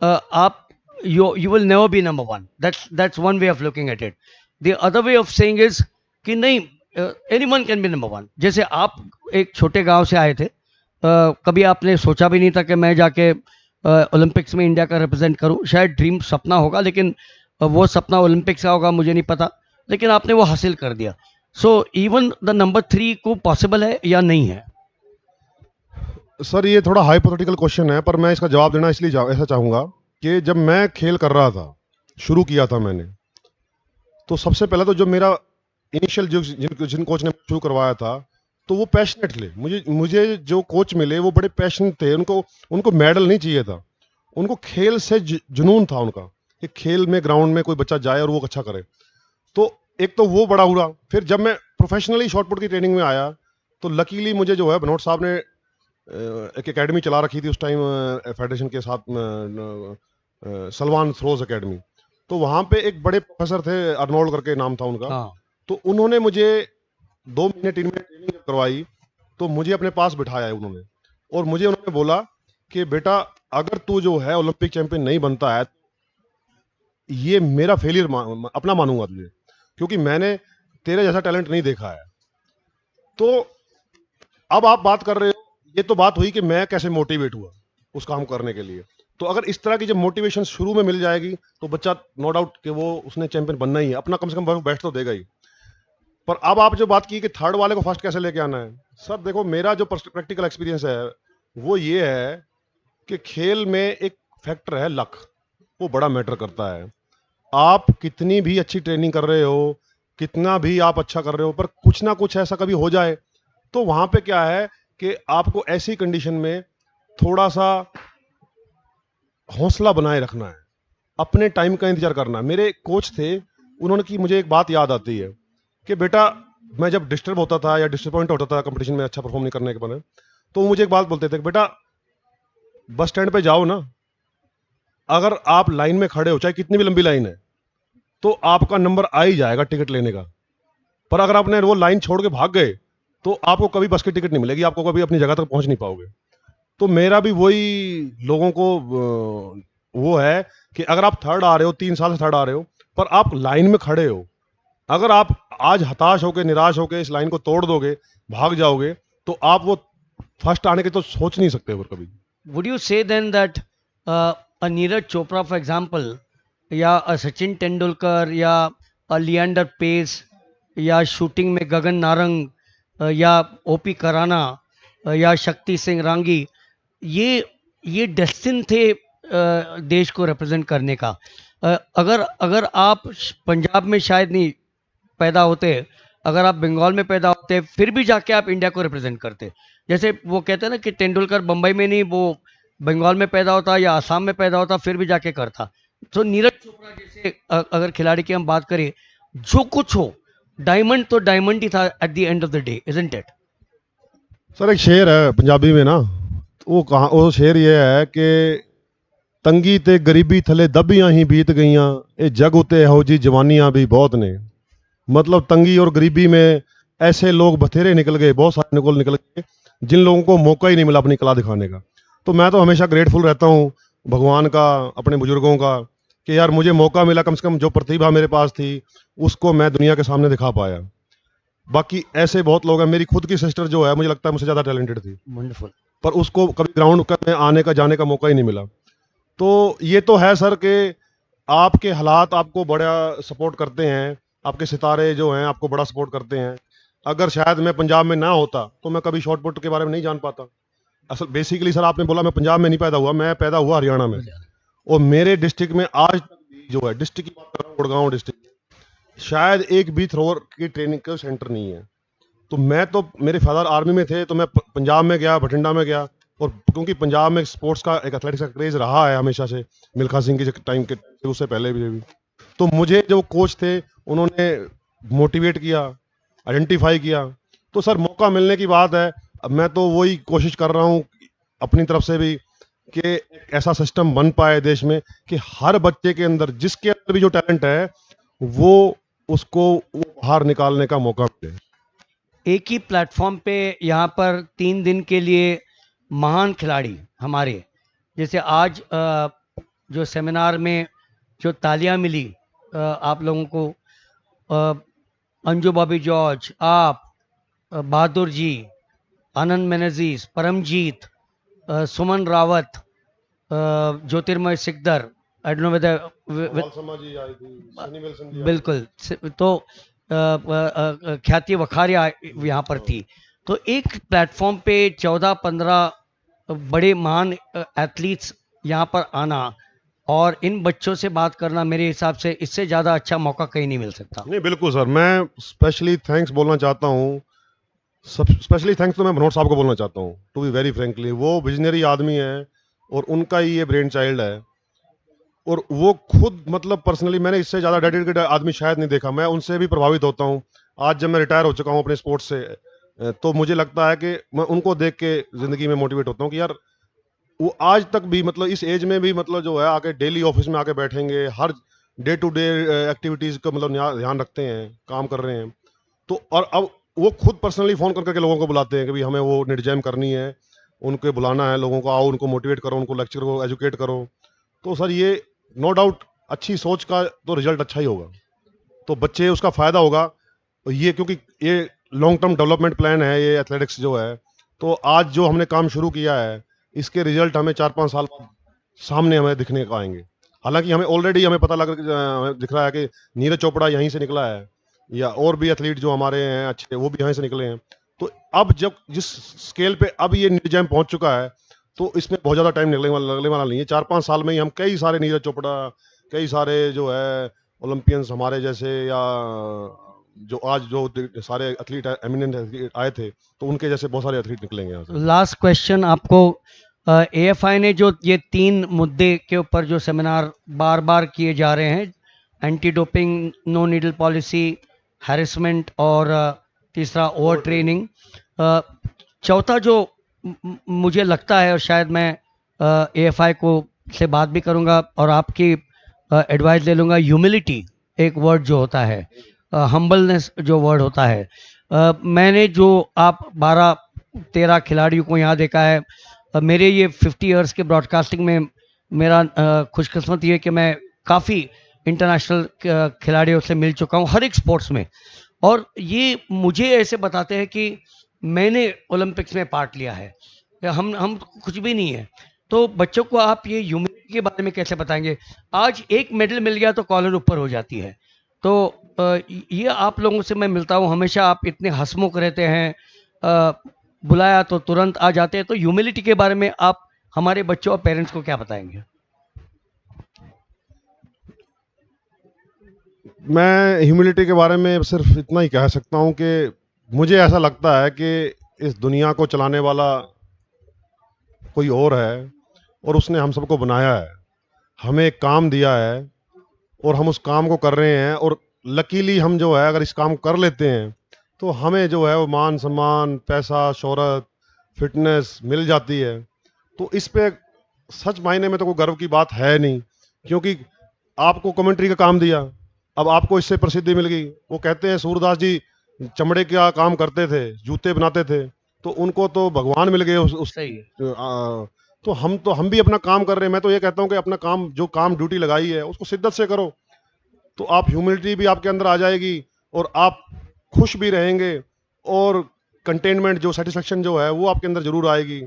आप you will never be number 1. That's one way of looking at it. The other way of saying is कि नहीं, anyone can be number 1. जैसे आप एक छोटे गांव से आए थे, कभी आपने सोचा भी नहीं था कि मैं जाके ओलंपिक्स में इंडिया का रिप्रेजेंट करूं। शायद ड्रीम सपना होगा, लेकिन वो सपना ओलंपिक्स का होगा मुझे नहीं पता, लेकिन आपने वो हासिल कर दिया। सो इवन द नंबर 3 को पॉसिबल है या नहीं है? सर ये थोड़ा हाइपोथेटिकल क्वेश्चन है, पर मैं इसका जवाब देना इसलिए ऐसा चाहूँगा कि जब मैं खेल कर रहा था, शुरू किया था मैंने, तो सबसे पहले तो जो मेरा इनिशियल जिन कोच ने शुरू करवाया था तो वो पैशनेट थे। मुझे जो कोच मिले वो बड़े पैशनेट थे। उनको मेडल नहीं चाहिए था, उनको खेल से जुनून था उनका कि खेल में ग्राउंड में कोई बच्चा जाए और वो अच्छा करे। तो एक तो वो बड़ा हुआ। फिर जब मैं प्रोफेशनली शॉटपुट की ट्रेनिंग में आया तो लकीली मुझे जो है बनोट साहब ने एक एकेडमी चला रखी थी उस टाइम फेडरेशन के साथ, सलमान थ्रोज एकेडमी। तो वहाँ पे एक बड़े प्रोफेसर थे, अर्नोल्ड करके नाम था उनका। हाँ। तो उन्होंने मुझे 2 महीने 3 महीने ट्रेनिंग करवाई, तो मुझे अपने पास बिठाया उन्होंने, और मुझे उन्होंने बोला कि बेटा अगर तू जो है ओलंपिक चैंपियन नहीं बनता है, ये मेरा फेलियर अपना मानूंगा तुझे, क्योंकि मैंने तेरे जैसा टैलेंट नहीं देखा है। तो अब आप बात कर रहे हो, ये तो बात हुई कि मैं कैसे मोटिवेट हुआ उस काम करने के लिए। तो अगर इस तरह की जब मोटिवेशन शुरू में मिल जाएगी तो बच्चा नो डाउट कि वो उसने चैंपियन बनना ही है, अपना कम से कम बेस्ट तो देगा ही। पर अब आप जो बात की कि थर्ड वाले को फर्स्ट कैसे लेके आना है, सर देखो मेरा जो प्रैक्टिकल एक्सपीरियंस है वो ये है कि खेल में एक फैक्टर है लक, वो बड़ा मैटर करता है। आप कितनी भी अच्छी ट्रेनिंग कर रहे हो, कितना भी आप अच्छा कर रहे हो, पर कुछ ना कुछ ऐसा कभी हो जाए तो वहां पे क्या है कि आपको ऐसी कंडीशन में थोड़ा सा हौसला बनाए रखना है, अपने टाइम का इंतजार करना है। मेरे कोच थे, उन्होंने की मुझे एक बात याद आती है कि बेटा, मैं जब डिस्टर्ब होता था या डिसअपॉइंट होता था कंपटीशन में अच्छा परफॉर्म नहीं करने के बाद, तो वो मुझे एक बात बोलते थे कि बेटा, बस स्टैंड पे जाओ ना, अगर आप लाइन में खड़े हो, चाहे कितनी भी लंबी लाइन है, तो आपका नंबर आ ही जाएगा टिकट लेने का। पर अगर आपने वो लाइन छोड़ के भाग गए तो आपको कभी बस की टिकट नहीं मिलेगी, आपको कभी अपनी जगह तक पहुंच नहीं पाओगे। तो मेरा भी वही लोगों को वो है कि अगर आप थर्ड आ रहे हो, 3 साल से थर्ड आ रहे हो, पर आप लाइन में खड़े हो, अगर आप आज हताश होकर, निराश होकर इस लाइन को तोड़ दोगे, भाग जाओगे, तो आप वो फर्स्ट आने के तो सोच नहीं सकते फिर कभी। Would you say then that a Neeraj Chopra, for example, या a सचिन तेंदुलकर या a लिएंडर पेस या शूटिंग में गगन नारंग या ओपी कराना या शक्ति सिंह रांगी, ये डेस्टिन थे देश को रिप्रेजेंट करने का? अगर अगर आप पंजाब में शायद नहीं पैदा होते, अगर आप बंगाल में पैदा होते, फिर भी जाके आप इंडिया को रिप्रेजेंट करते। जैसे वो कहते हैं ना कि तेंदुलकर बंबई में नहीं, वो बंगाल में पैदा होता या आसाम में पैदा होता, फिर भी जाके करता। तो नीरज चोपड़ा जैसे अगर खिलाड़ी की हम बात करें, जो कुछ हो, डायमंड तो डायमंड ही था at the end of the day, isn't it? Sir एक शेर है पंजाबी में ना, वो शेर ये है कि तंगी ते गरीबी थले दबियां ही बीत गईयां, ये जग उते हो जी जवानियां भी बहुत ने। मतलब तंगी और गरीबी में ऐसे लोग बथेरे निकल गए, बहुत सारे निकल गए, जिन लोगों को मौका ही नहीं मिला अपनी कला दिखाने का। तो मैं तो हमेशा ग्रेटफुल रहता हूँ भगवान का, अपने बुजुर्गों का, कि यार मुझे मौका मिला, कम से कम जो प्रतिभा मेरे पास थी उसको मैं दुनिया के सामने दिखा पाया। बाकी ऐसे बहुत लोग हैं, मेरी खुद की सिस्टर जो है मुझे लगता है मुझसे ज़्यादा टैलेंटेड थी, वंडरफुल, पर उसको कभी ग्राउंड में आने का, जाने का मौका ही नहीं मिला। तो ये तो है सर कि आपके हालात आपको बड़ा सपोर्ट करते हैं, आपके सितारे जो हैं आपको बड़ा सपोर्ट करते हैं। अगर शायद मैं पंजाब में ना होता तो मैं कभी शॉर्ट पुट के बारे में नहीं जान पाता। असल बेसिकली सर आपने बोला मैं पंजाब में नहीं पैदा हुआ, मैं पैदा हुआ हरियाणा में, और मेरे डिस्ट्रिक्ट में आज तक भी जो है, डिस्ट्रिक्ट की बात कर रहा हूँ, गुड़गांव डिस्ट्रिक्ट, शायद एक भी थ्रोअर की ट्रेनिंग का सेंटर नहीं है। तो मैं तो, मेरे फादर आर्मी में थे, तो मैं पंजाब में गया, बठिंडा में गया, और क्योंकि पंजाब में स्पोर्ट्स का, एक एथलेटिक्स का क्रेज रहा है हमेशा से, मिल्खा सिंह के टाइम के, उससे पहले भी। तो मुझे जो कोच थे उन्होंने मोटिवेट किया, आइडेंटिफाई किया। तो सर मौका मिलने की बात है, अब मैं तो वही कोशिश कर रहा हूँ अपनी तरफ से भी कि ऐसा सिस्टम बन पाए देश में कि हर बच्चे के अंदर, जिसके अंदर भी जो टैलेंट है, वो उसको बाहर निकालने का मौका मिले। एक ही प्लेटफॉर्म पे यहाँ पर 3 दिन के लिए महान खिलाड़ी हमारे, जैसे आज जो सेमिनार में जो तालियां मिली आप लोगों को, अंजू बॉबी जॉर्ज, आप, बहादुर जी, आनंद मेनेजीज, Paramjit, Suman Rawat, Jyotirmoy Sikdar, I don't know whether, बिल्कुल, तो ख्याति वखारिया यहाँ पर थी। तो एक प्लेटफॉर्म पे 14-15 बड़े महान एथलीट्स यहाँ पर आना और इन बच्चों से बात करना, मेरे हिसाब से इससे ज़्यादा अच्छा मौका कहीं नहीं मिल सकता। नहीं बिल्कुल सर, मैं स्पेशली थैंक्स बोलना चाहता हूँ, स्पेशली थैंक्स तो मैं मनोहर साहब को बोलना चाहता हूँ, टू बी वेरी फ्रेंकली। वो विजनरी आदमी है और उनका ही ये ब्रेन चाइल्ड है, और वो खुद मतलब पर्सनली मैंने इससे ज़्यादा डेडिकेटेड आदमी शायद नहीं देखा। मैं उनसे भी प्रभावित होता हूँ। आज जब मैं रिटायर हो चुका हूँ अपने स्पोर्ट्स से, तो मुझे लगता है कि मैं उनको देख के ज़िंदगी में मोटिवेट होता हूँ कि यार वो आज तक भी मतलब इस एज में भी मतलब जो है आके डेली ऑफिस में आके बैठेंगे, हर डे टू डे एक्टिविटीज़ का मतलब ध्यान रखते हैं, काम कर रहे हैं। तो और अब वो खुद पर्सनली फ़ोन करके लोगों को बुलाते हैं कि भाई हमें वो निडजैम करनी है, उनको बुलाना है, लोगों को आओ, उनको मोटिवेट करो, उनको लेक्चर करो, एजुकेट करो। तो सर ये नो डाउट अच्छी सोच का तो रिजल्ट अच्छा ही होगा, तो बच्चे उसका फ़ायदा होगा। ये क्योंकि ये लॉन्ग टर्म डेवलपमेंट प्लान है ये एथलेटिक्स जो है, तो आज जो हमने काम शुरू किया है इसके रिजल्ट हमें 4-5 साल बाद सामने हमें दिखने को आएंगे। हालांकि हमें ऑलरेडी हमें पता दिख रहा है कि नीरज चोपड़ा यहीं से निकला है, या और भी एथलीट जो हमारे हैं अच्छे वो भी यहीं से निकले हैं। तो अब जब जिस स्केल पे अब ये निडजैम पहुंच चुका है, तो इसमें बहुत ज़्यादा टाइम लगने वाला नहीं है। 4-5 साल में ही हम कई सारे नीरज चोपड़ा, कई सारे जो है ओलंपियंस हमारे जैसे, या जो आज जो सारे एथलीट एमिनेंट एथलीट आए थे, तो उनके जैसे बहुत सारे एथलीट निकलेंगे यहाँ से। लास्ट क्वेश्चन आपको, एएफआई ने जो ये 3 मुद्दे के ऊपर जो सेमिनार बार बार किए जा रहे हैं, anti doping, no needle policy, harassment और तीसरा ओवर ट्रेनिंग, चौथा जो मुझे लगता है, और शायद मैं एएफआई को से बात भी करूंगा और आपकी एडवाइस ले लूंगा, ह्यूमिलिटी एक वर्ड जो होता है, हम्बलनेस जो वर्ड होता है, मैंने जो आप 12-13 खिलाड़ियों को यहाँ देखा है, मेरे ये 50 इयर्स के ब्रॉडकास्टिंग में मेरा खुशकिस्मती है कि मैं काफ़ी इंटरनेशनल खिलाड़ियों से मिल चुका हूँ हर एक स्पोर्ट्स में, और ये मुझे ऐसे बताते हैं कि मैंने ओलंपिक्स में पार्ट लिया है, हम कुछ भी नहीं है। तो बच्चों को आप ये ह्यूमिलिटी के बारे में कैसे बताएंगे? आज एक मेडल मिल गया तो कॉलर ऊपर हो जाती है। तो ये आप लोगों से मैं मिलता हूँ हमेशा, आप इतने हंसमुख रहते हैं, बुलाया तो तुरंत आ जाते हैं, तो ह्यूमिलिटी के बारे में आप हमारे बच्चों और पेरेंट्स को क्या बताएंगे? मैं ह्यूमिलिटी के बारे में सिर्फ इतना ही कह सकता हूँ कि मुझे ऐसा लगता है कि इस दुनिया को चलाने वाला कोई और है, और उसने हम सबको बनाया है, हमें एक काम दिया है, और हम उस काम को कर रहे हैं, और लकीली हम जो है अगर इस काम को कर लेते हैं तो हमें जो है वो मान सम्मान, पैसा, शोहरत, फिटनेस मिल जाती है। तो इस पे सच मायने में तो कोई गर्व की बात है नहीं, क्योंकि आपको कमेंट्री का काम दिया, अब आपको इससे प्रसिद्धि मिल गई। वो कहते हैं सूरदास जी चमड़े का काम करते थे, जूते बनाते थे, तो उनको तो भगवान मिल गए उस सही है। तो हम भी अपना काम कर रहे हैं। मैं तो ये कहता हूँ कि अपना काम, जो काम ड्यूटी लगाई है उसको शिद्दत से करो, तो आप ह्यूमिलिटी भी आपके अंदर आ जाएगी, और आप खुश भी रहेंगे, और कंटेनमेंट जो सेटिस्फेक्शन जो है वो आपके अंदर जरूर आएगी,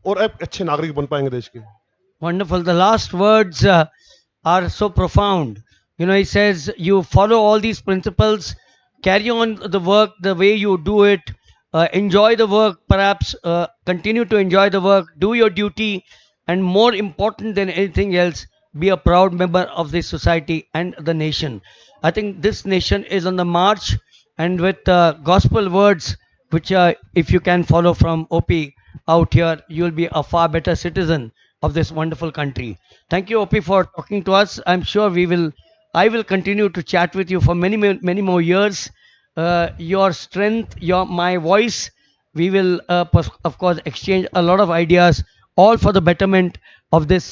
और एक अच्छे नागरिक बन पाएंगे देश के। Wonderful. The last words are so profound. You know, he says, you follow all these principles, carry on the work the way you do it, enjoy the work, perhaps continue to enjoy the work, do your duty, and more important than anything else, be a proud member of this society and the nation. I think this nation is on the march, and with gospel words, which if you can follow from OP out here, you'll be a far better citizen of this wonderful country. Thank you, OP, for talking to us. I'm sure I will continue to chat with you for many more years. Your strength, my voice, we will, of course, exchange a lot of ideas, all for the betterment of this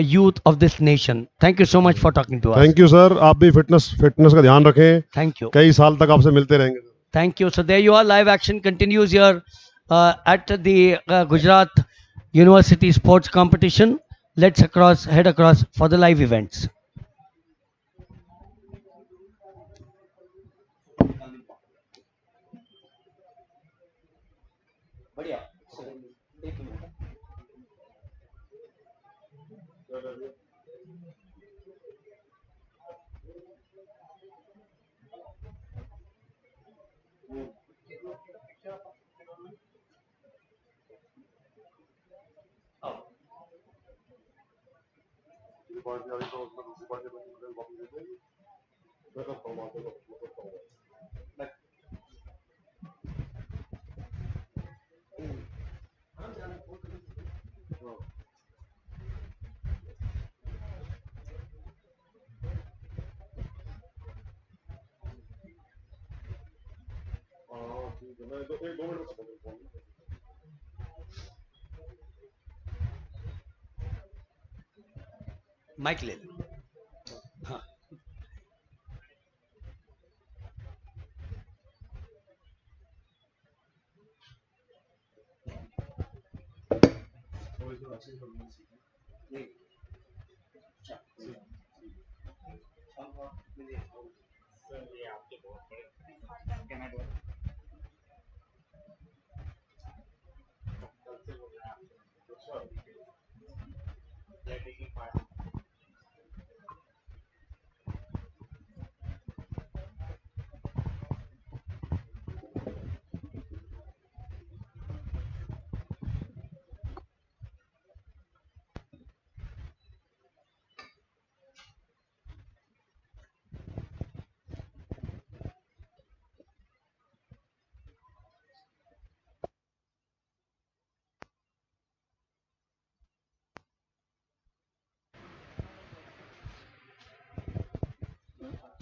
youth of this nation. Thank you so much for talking to us. Thank you sir, आप भी fitness fitness का ध्यान रखें। Thank you. कई साल तक आपसे मिलते रहेंगे। Thank you. So there you are. Live action continues here at the Gujarat University Sports Competition. Let's head across for the live events. Mic ले लो। हाँ।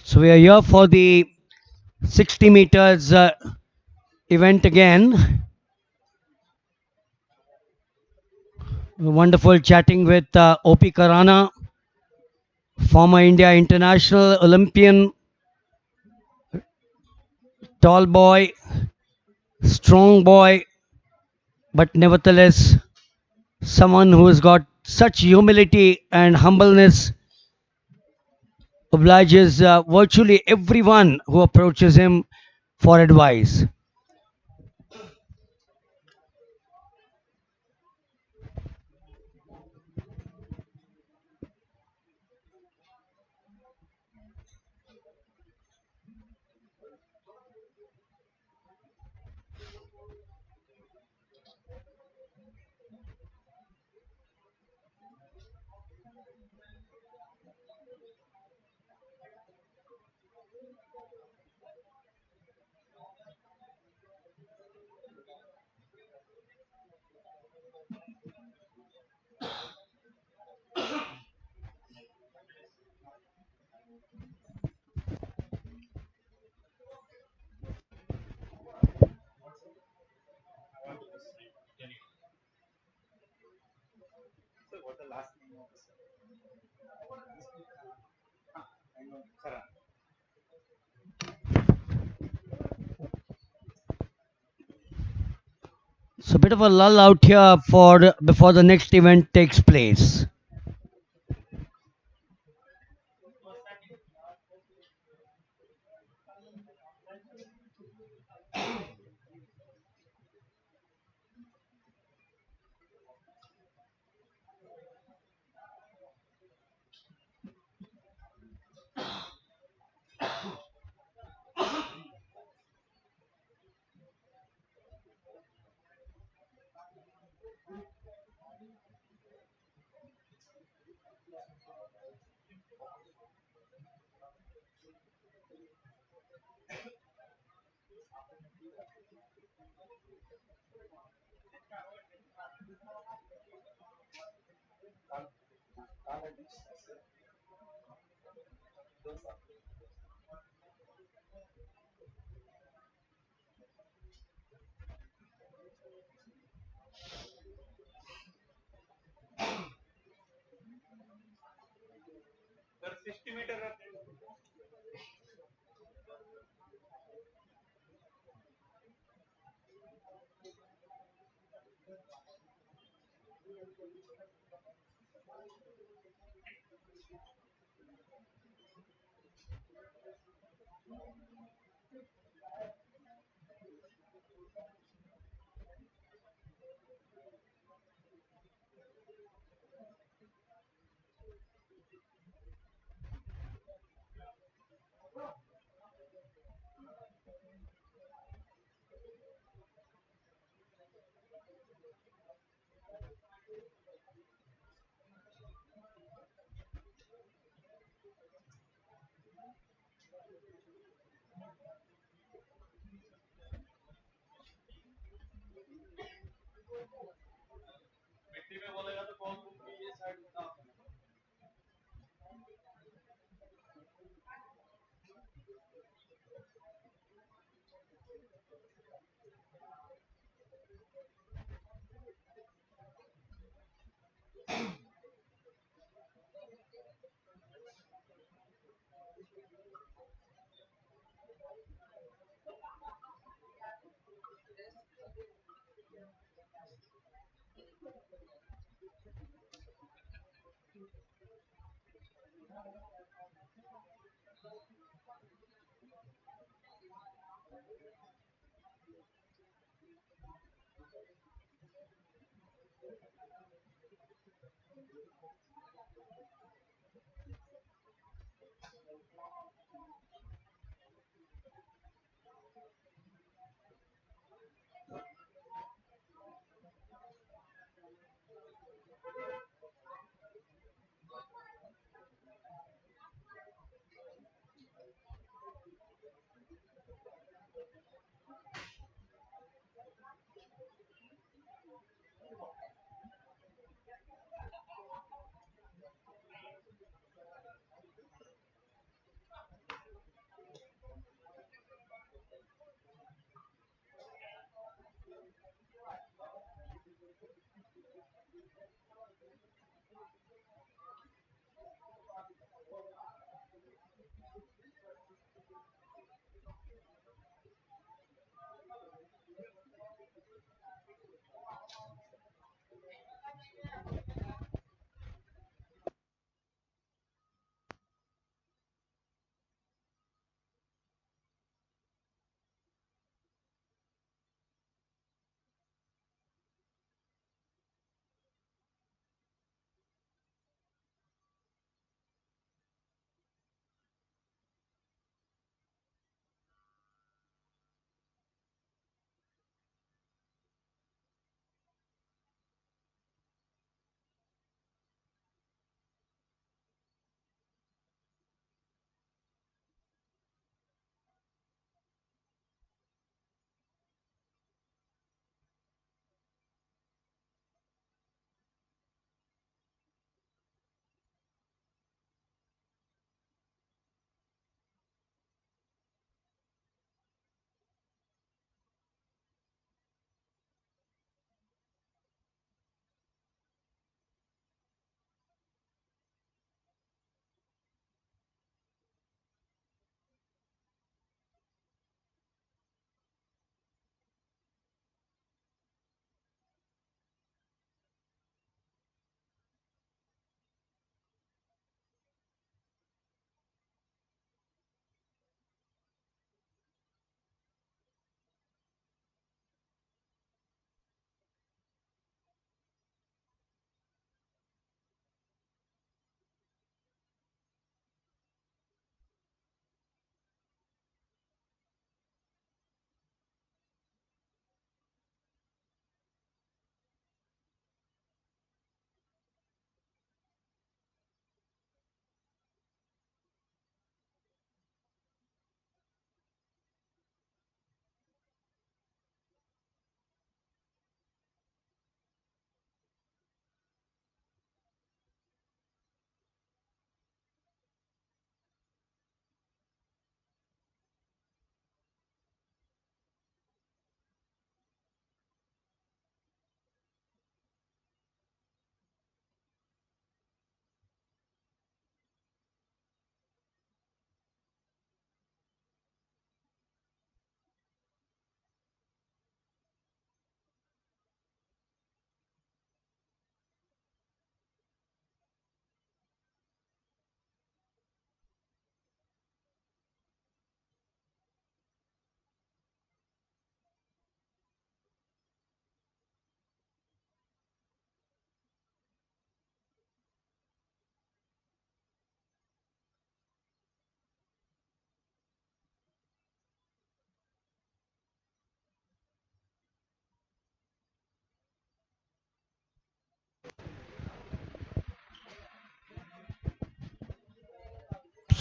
So we are here for the 60 meters event again. Wonderful chatting with OP Karana, former India international Olympian, tall boy, strong boy, but nevertheless someone who has got such humility and humbleness, obliges virtually everyone who approaches him for advice. So a bit of a lull out here for before the next event takes place.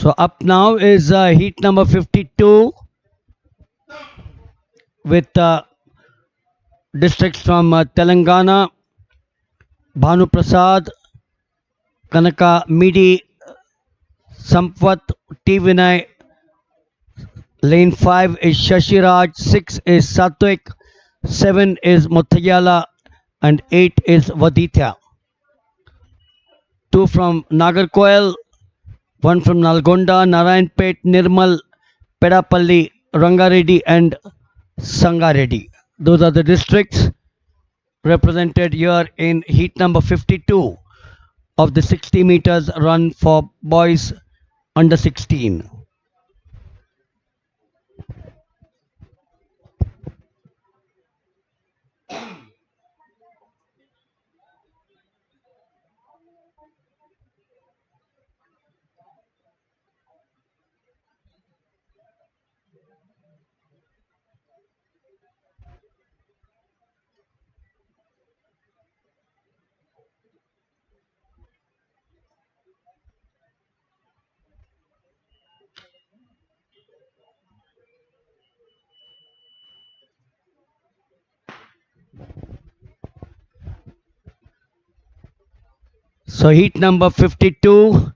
So up now is heat number 52 with districts from Telangana, Bhanu Prasad, Kanaka Midi, Sampwat, T. Vinay. Lane 5 is Shashiraj, 6 is Satwik, 7 is Muthayala, and 8 is Vaditya. 2 from Nagarkoil, 1 from Nalgonda, Narayanpet, Nirmal, Pedapalli, Rangareddy, and Sangareddy. Those are the districts represented here in heat number 52 of the 60 meters run for boys under 16. So heat number 52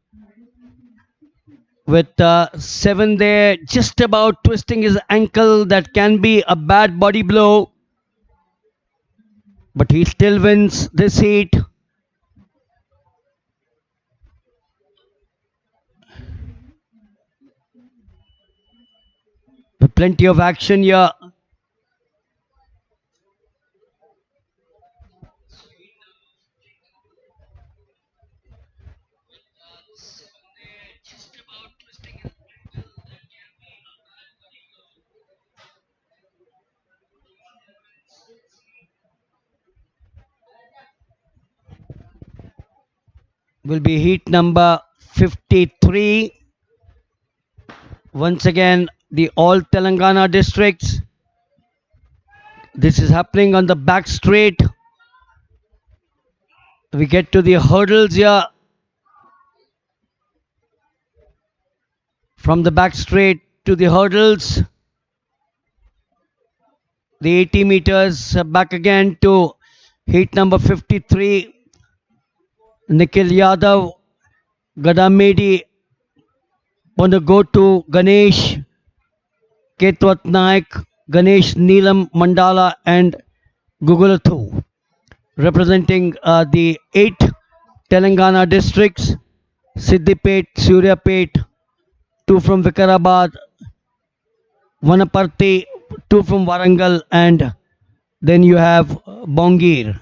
with 7 there, just about twisting his ankle. That can be a bad body blow, but he still wins this heat. With plenty of action here. Will be heat number 53. Once again, the all Telangana districts. This is happening on the back straight. We get to the hurdles here. From the back straight to the hurdles. The 80 meters back again to heat number 53. Nikhil Yadav, Gadamedi want to go to Ganesh, Ketwat Naik, Ganesh Neelam Mandala, and Gugulathu, representing the 8 Telangana districts: Siddipet, Suryapet, 2 from Vikarabad, Vanaparthi, 2 from Warangal, and then you have Bongir.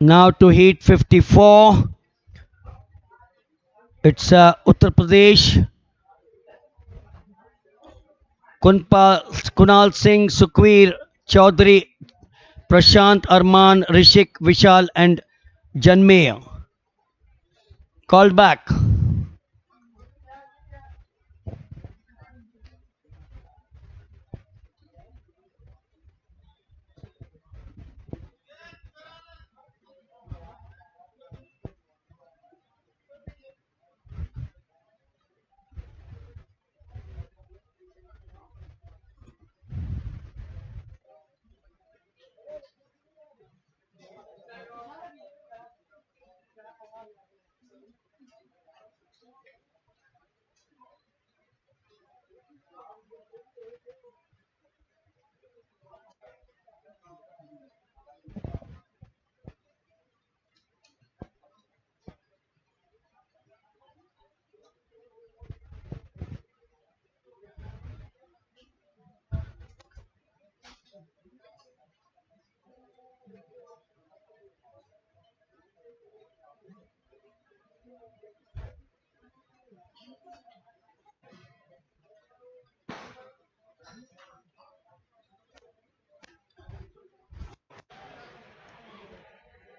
Now to heat 54. It's Uttar Pradesh. Kunal Singh, Sukhveer Chaudhary, Prashant Arman, Rishik Vishal, and Janmay. Called back.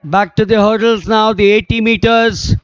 Back to the hurdles now, the 80 meters.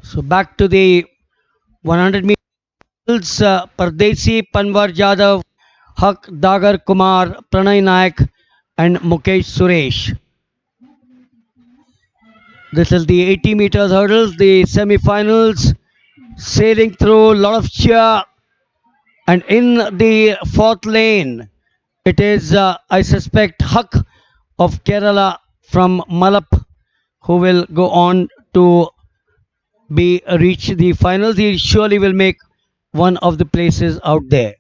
So back to the 100 meters, Pardesi, Panwar Jadhav, Haq Dagar Kumar, Pranay Nayak, and Mukesh Suresh. This is the 80 meters hurdles, the semi-finals, sailing through a lot of cheer, and in the fourth lane, it is I suspect Haq of Kerala from Malap who will go on to be reach the finals. He surely will make one of the places out there.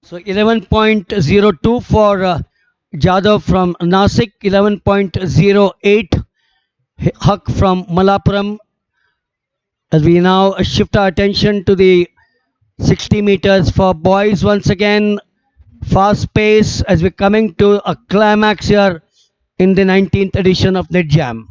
So 11.02 for Jadhav from Nasik, 11.08 Huck from Malapuram. As we now shift our attention to the 60 meters for boys once again, fast pace as we're coming to a climax here in the 19th edition of Nidjam.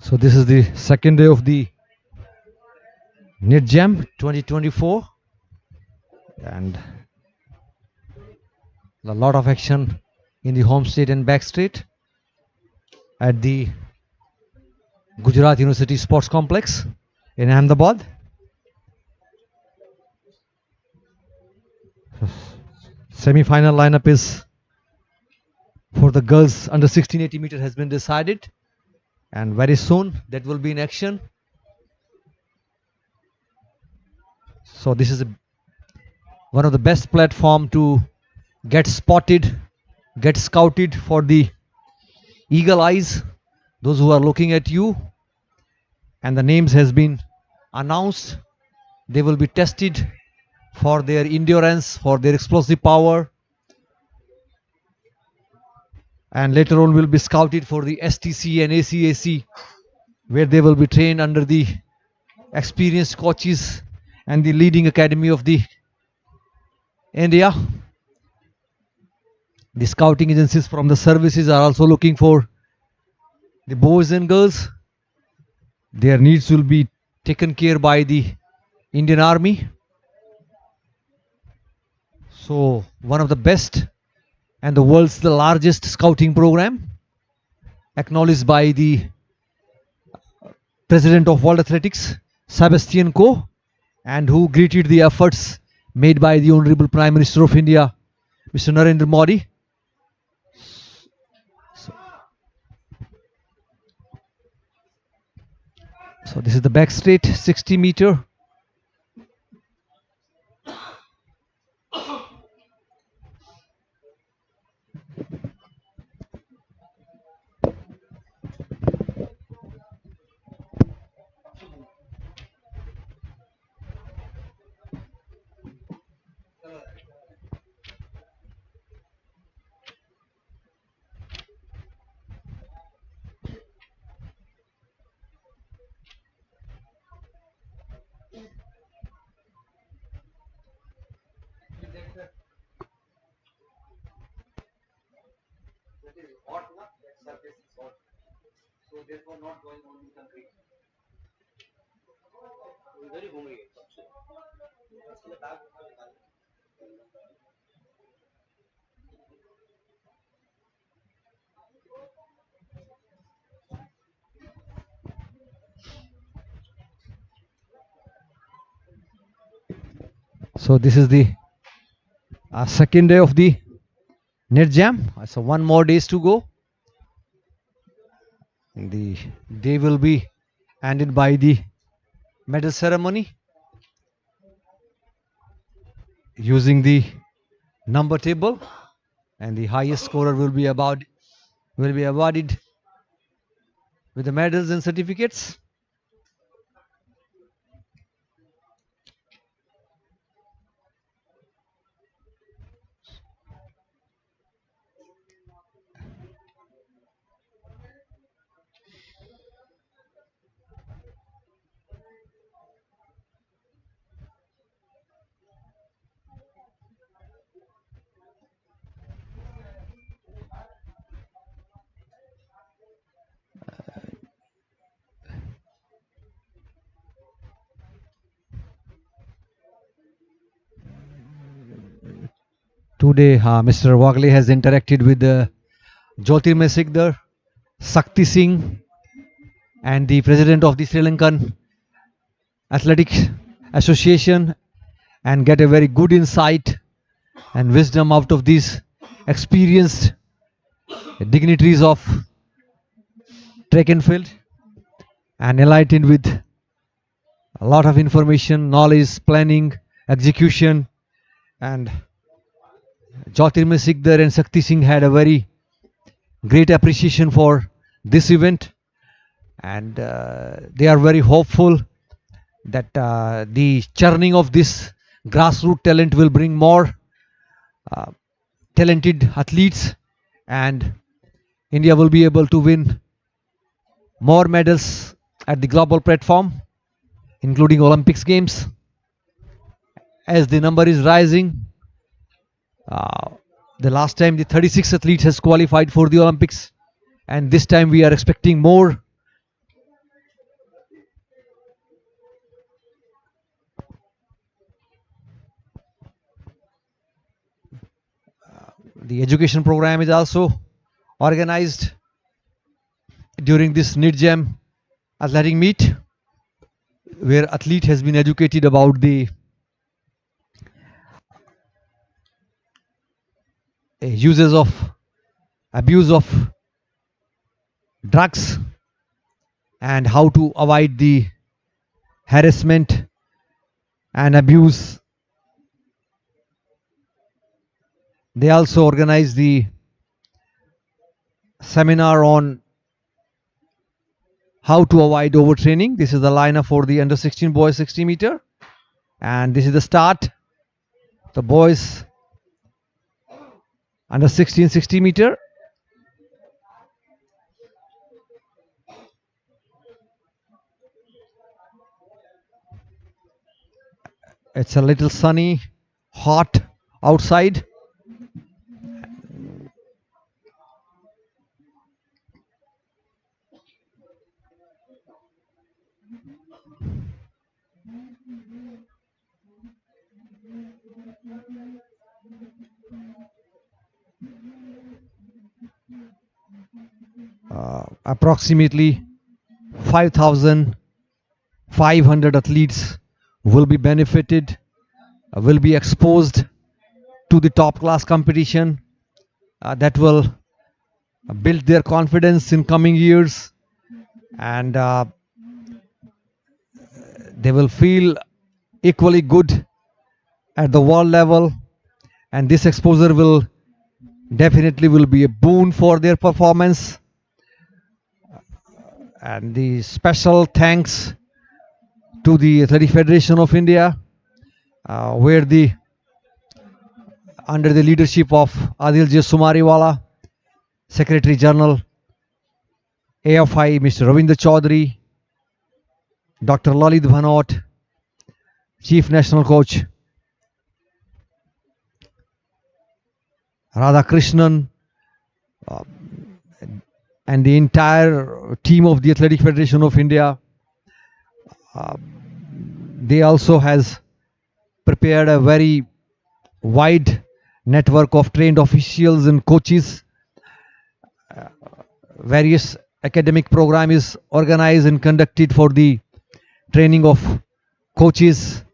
So this is the second day of the Nidjam 2024, and a lot of action in the home state and back state at the Gujarat University Sports Complex in Ahmedabad. Semi-final lineup is for the girls under 1680 meter has been decided, and very soon that will be in action. So this is one of the best platform to get spotted, get scouted for the eagle eyes, those who are looking at you, and the names has been announced. They will be tested for their endurance, for their explosive power, and later on will be scouted for the STC and ACAC, where they will be trained under the experienced coaches and the leading academy of the India. The scouting agencies from the services are also looking for the boys and girls. Their needs will be taken care by the Indian Army. So one of the best and the world's the largest scouting program, acknowledged by the President of World Athletics, Sebastian Coe, and who greeted the efforts made by the Honorable Prime Minister of India, Mr. Narendra Modi. So this is the back straight 60 meter. So this is the second day of the Nidjam. So one more days to go. The day will be ended by the medal ceremony using the number table, and the highest scorer will be awarded with the medals and certificates. Today, Mr. Wagle has interacted with Jyotirmay Sikdar, Sakti Singh, and the president of the Sri Lankan Athletics Association, and get a very good insight and wisdom out of these experienced dignitaries of track and field, and enlightened with a lot of information, knowledge, planning, execution. And Jyotirmay Sikdar and Sakti Singh had a very great appreciation for this event, and they are very hopeful that the churning of this grassroots talent will bring more talented athletes, and India will be able to win more medals at the global platform, including Olympics Games. As the number is rising, the last time the 36 athletes has qualified for the Olympics, and this time we are expecting more. The education program is also organized during this Nidjam athletic meet, where athlete has been educated about the uses of abuse of drugs and how to avoid the harassment and abuse. They also organize the seminar on how to avoid overtraining. This is the lineup for the under 16 boys 60 meter, and this is the start. The boys under 16 60 meter. It's a little sunny, hot outside. Approximately 5,500 athletes will be benefited, will be exposed to the top class competition that will build their confidence in coming years, and they will feel equally good at the world level, and this exposure will definitely will be a boon for their performance. And the special thanks to the Athletic Federation of India, where the under the leadership of Adil J. Sumariwala, Secretary General AFI Mr. Ravinder Chaudhary, Dr. Lalit Bhanot, Chief National Coach Radha Krishnan, uh, and the entire team of the Athletic Federation of India. Uh, they also has prepared a very wide network of trained officials and coaches. Various academic program is organized and conducted for the training of coaches.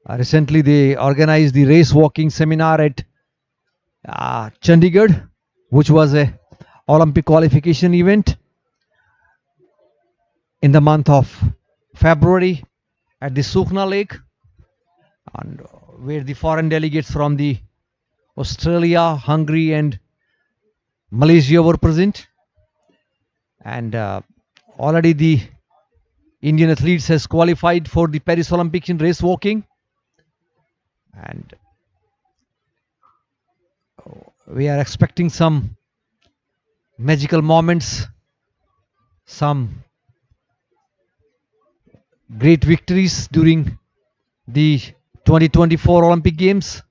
Recently they organized the race walking seminar at Chandigarh, which was a Olympic qualification event in the month of February at the Sukhna Lake, and where the foreign delegates from the Australia, Hungary and Malaysia were present. And already the Indian athletes has qualified for the Paris Olympics in race walking, and we are expecting some magical moments, some great victories during the 2024 Olympic Games.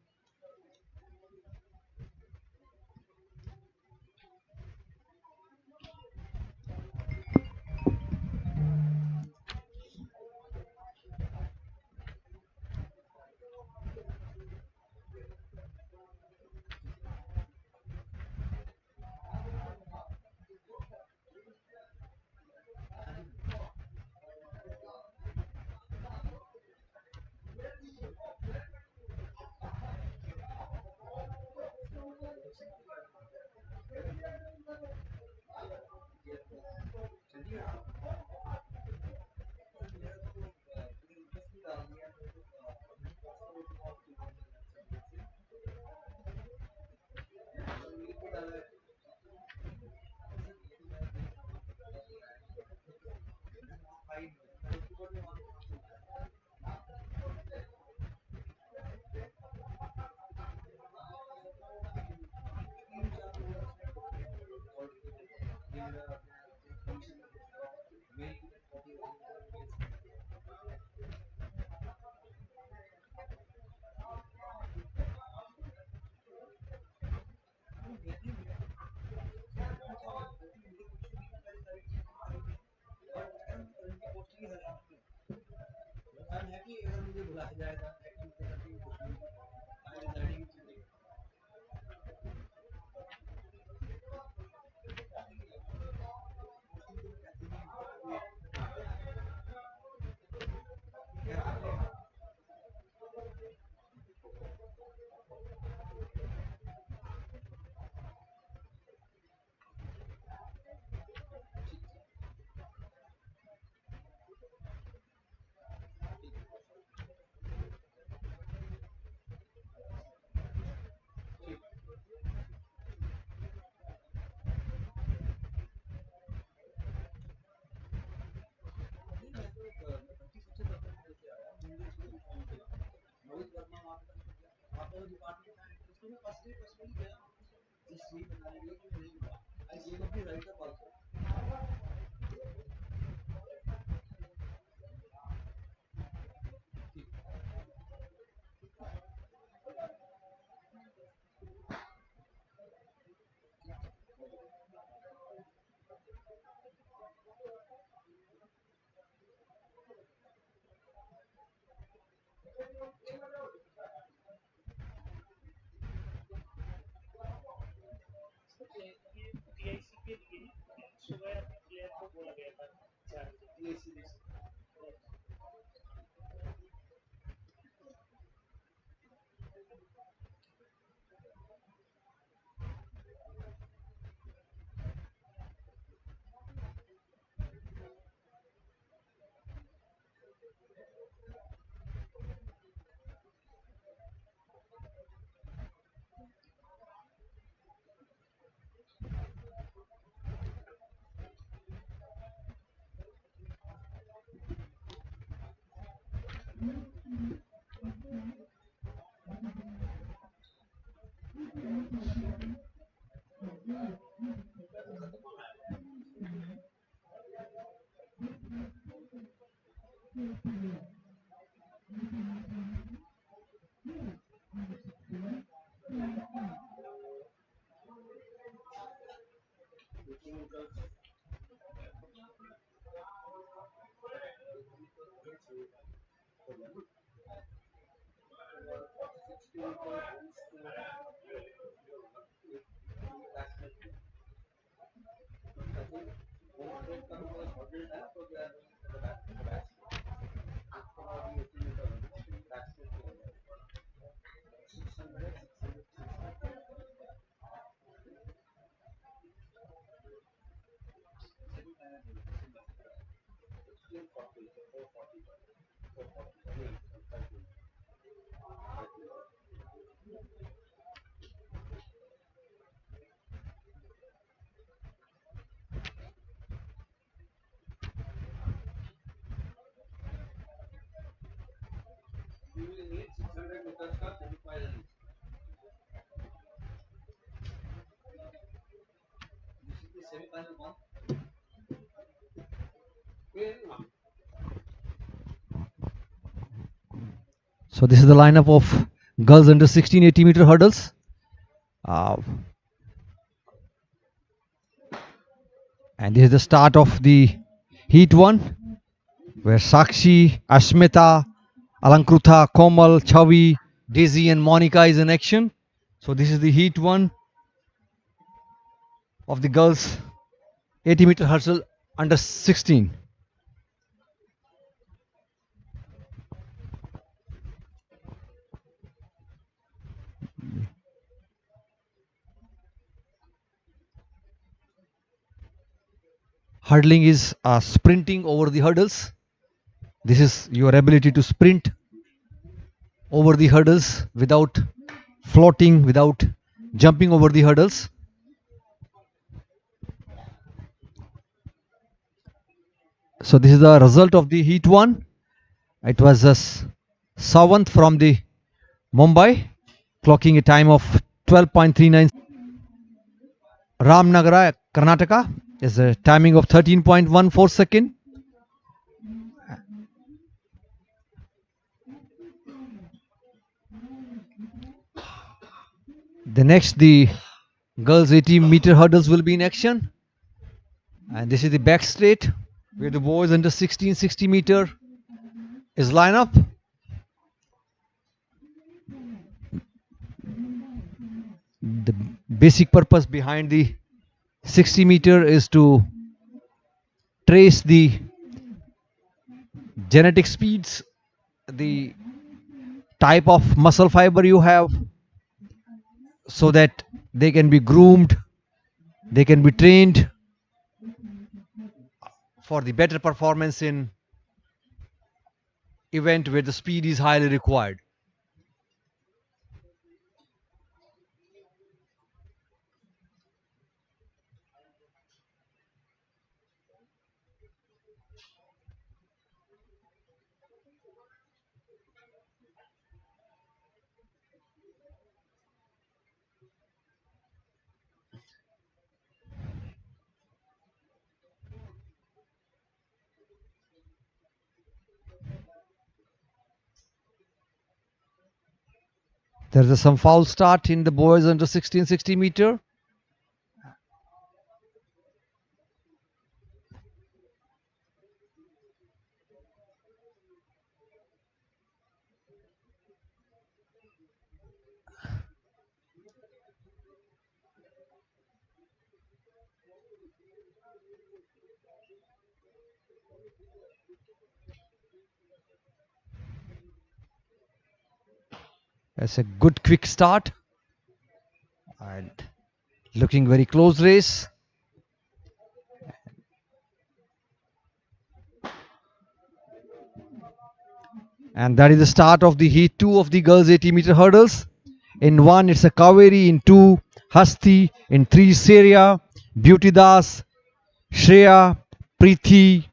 So this is the lineup of girls under 16 80-meter hurdles. Uh, and this is the start of the heat one, where Sakshi, Ashmita, Alankruta, Komal, Chavi, Daisy, and Monica is in action. So this is the heat one of the girls 80-meter hurdle under 16. Hurdling is sprinting over the hurdles. This is your ability to sprint over the hurdles without floating, without jumping over the hurdles. So this is the result of the heat one. It was Sawant from the Mumbai, clocking a time of 12.39. Ramnagara, Karnataka, is a timing of 13.14 second. The next, the girls 80-meter hurdles will be in action. And this is the back straight, where the boys under 16 60-meter is line up. The basic purpose behind the 60-meter is to trace the genetic speeds, the type of muscle fiber you have, so that they can be groomed, they can be trained for the better performance in event where the speed is highly required. There's some foul start in the boys under 1660 meter. That's a good quick start and looking very close race. And that is the start of the heat 2 of the girls 80 meter hurdles. In 1 it's a Kaveri, in 2 Hasti, in 3 Seria, Beauty Das, Shreya, Preeti.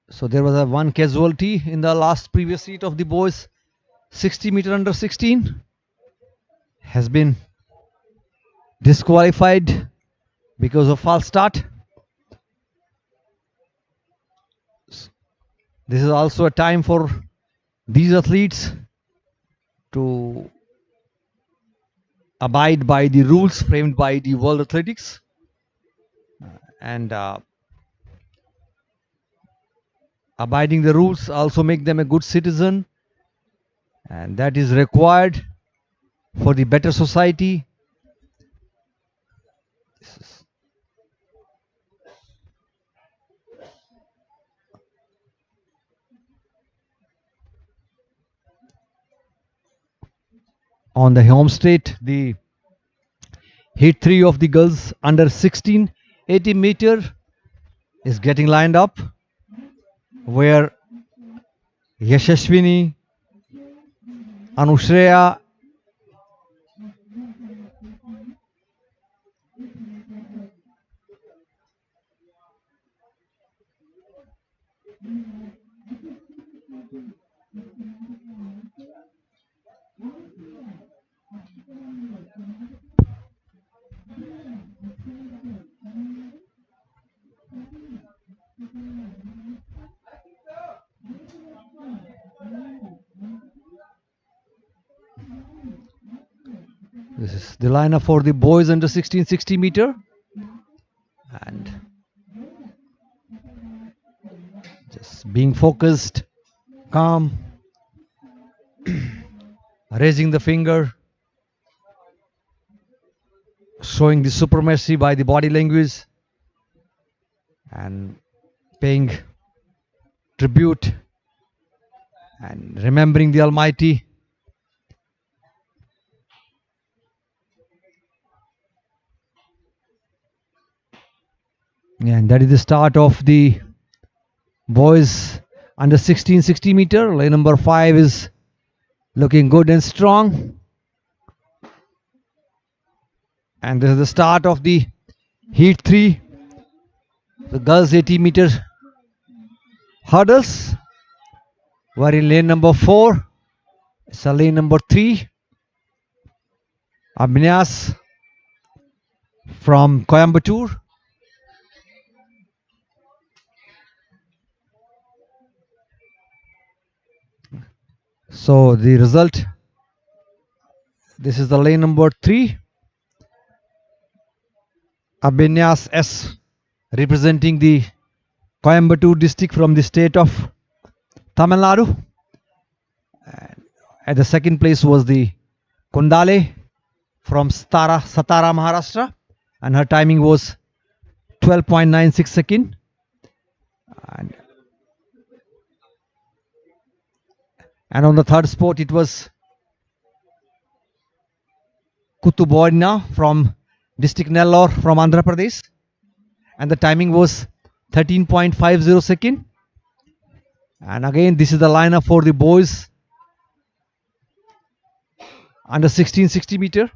So there was a one casualty in the last previous heat of the boys 60 meter under 16, has been disqualified because of false start. This is also a time for these athletes to abide by the rules framed by the World Athletics and abiding the rules also make them a good citizen, and that is required for the better society. On the home straight, the heat 3 of the girls under 16 80 meter is getting lined up, where Yashaswini, Anushreya, this is the lineup for the boys under 1660 meter, and just being focused, calm, raising the finger, showing the supremacy by the body language and paying tribute and remembering the Almighty. And that is the start of the boys under 1660 meter. Lane number 5 is looking good and strong. And this is the start of the heat 3, the girls 80 meter hurdles, where in lane number 4 it's a lane number 3, Abhinyas from Coimbatore. So the result, this is the lane number 3, Abhinyas S, representing the Coimbatore district from the state of Tamil Nadu. And at the second place was the Kundale from Satara, Maharashtra, and her timing was 12.96 second. And on the third spot it was Kutuborna from district Nellore from Andhra Pradesh, and the timing was 13.50 second. And again, this is the lineup for the boys under 1660 meter.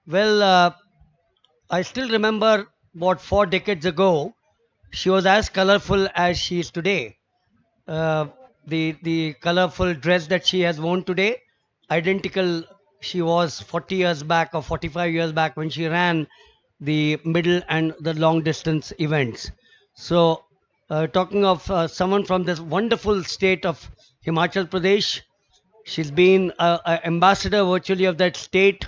Well, I still remember about 4 decades ago, she was as colorful as she is today. Uh, the colorful dress that she has worn today, identical she was 40 years back or 45 years back when she ran the middle and the long distance events. So, talking of someone from this wonderful state of Himachal Pradesh, she's been a ambassador virtually of that state,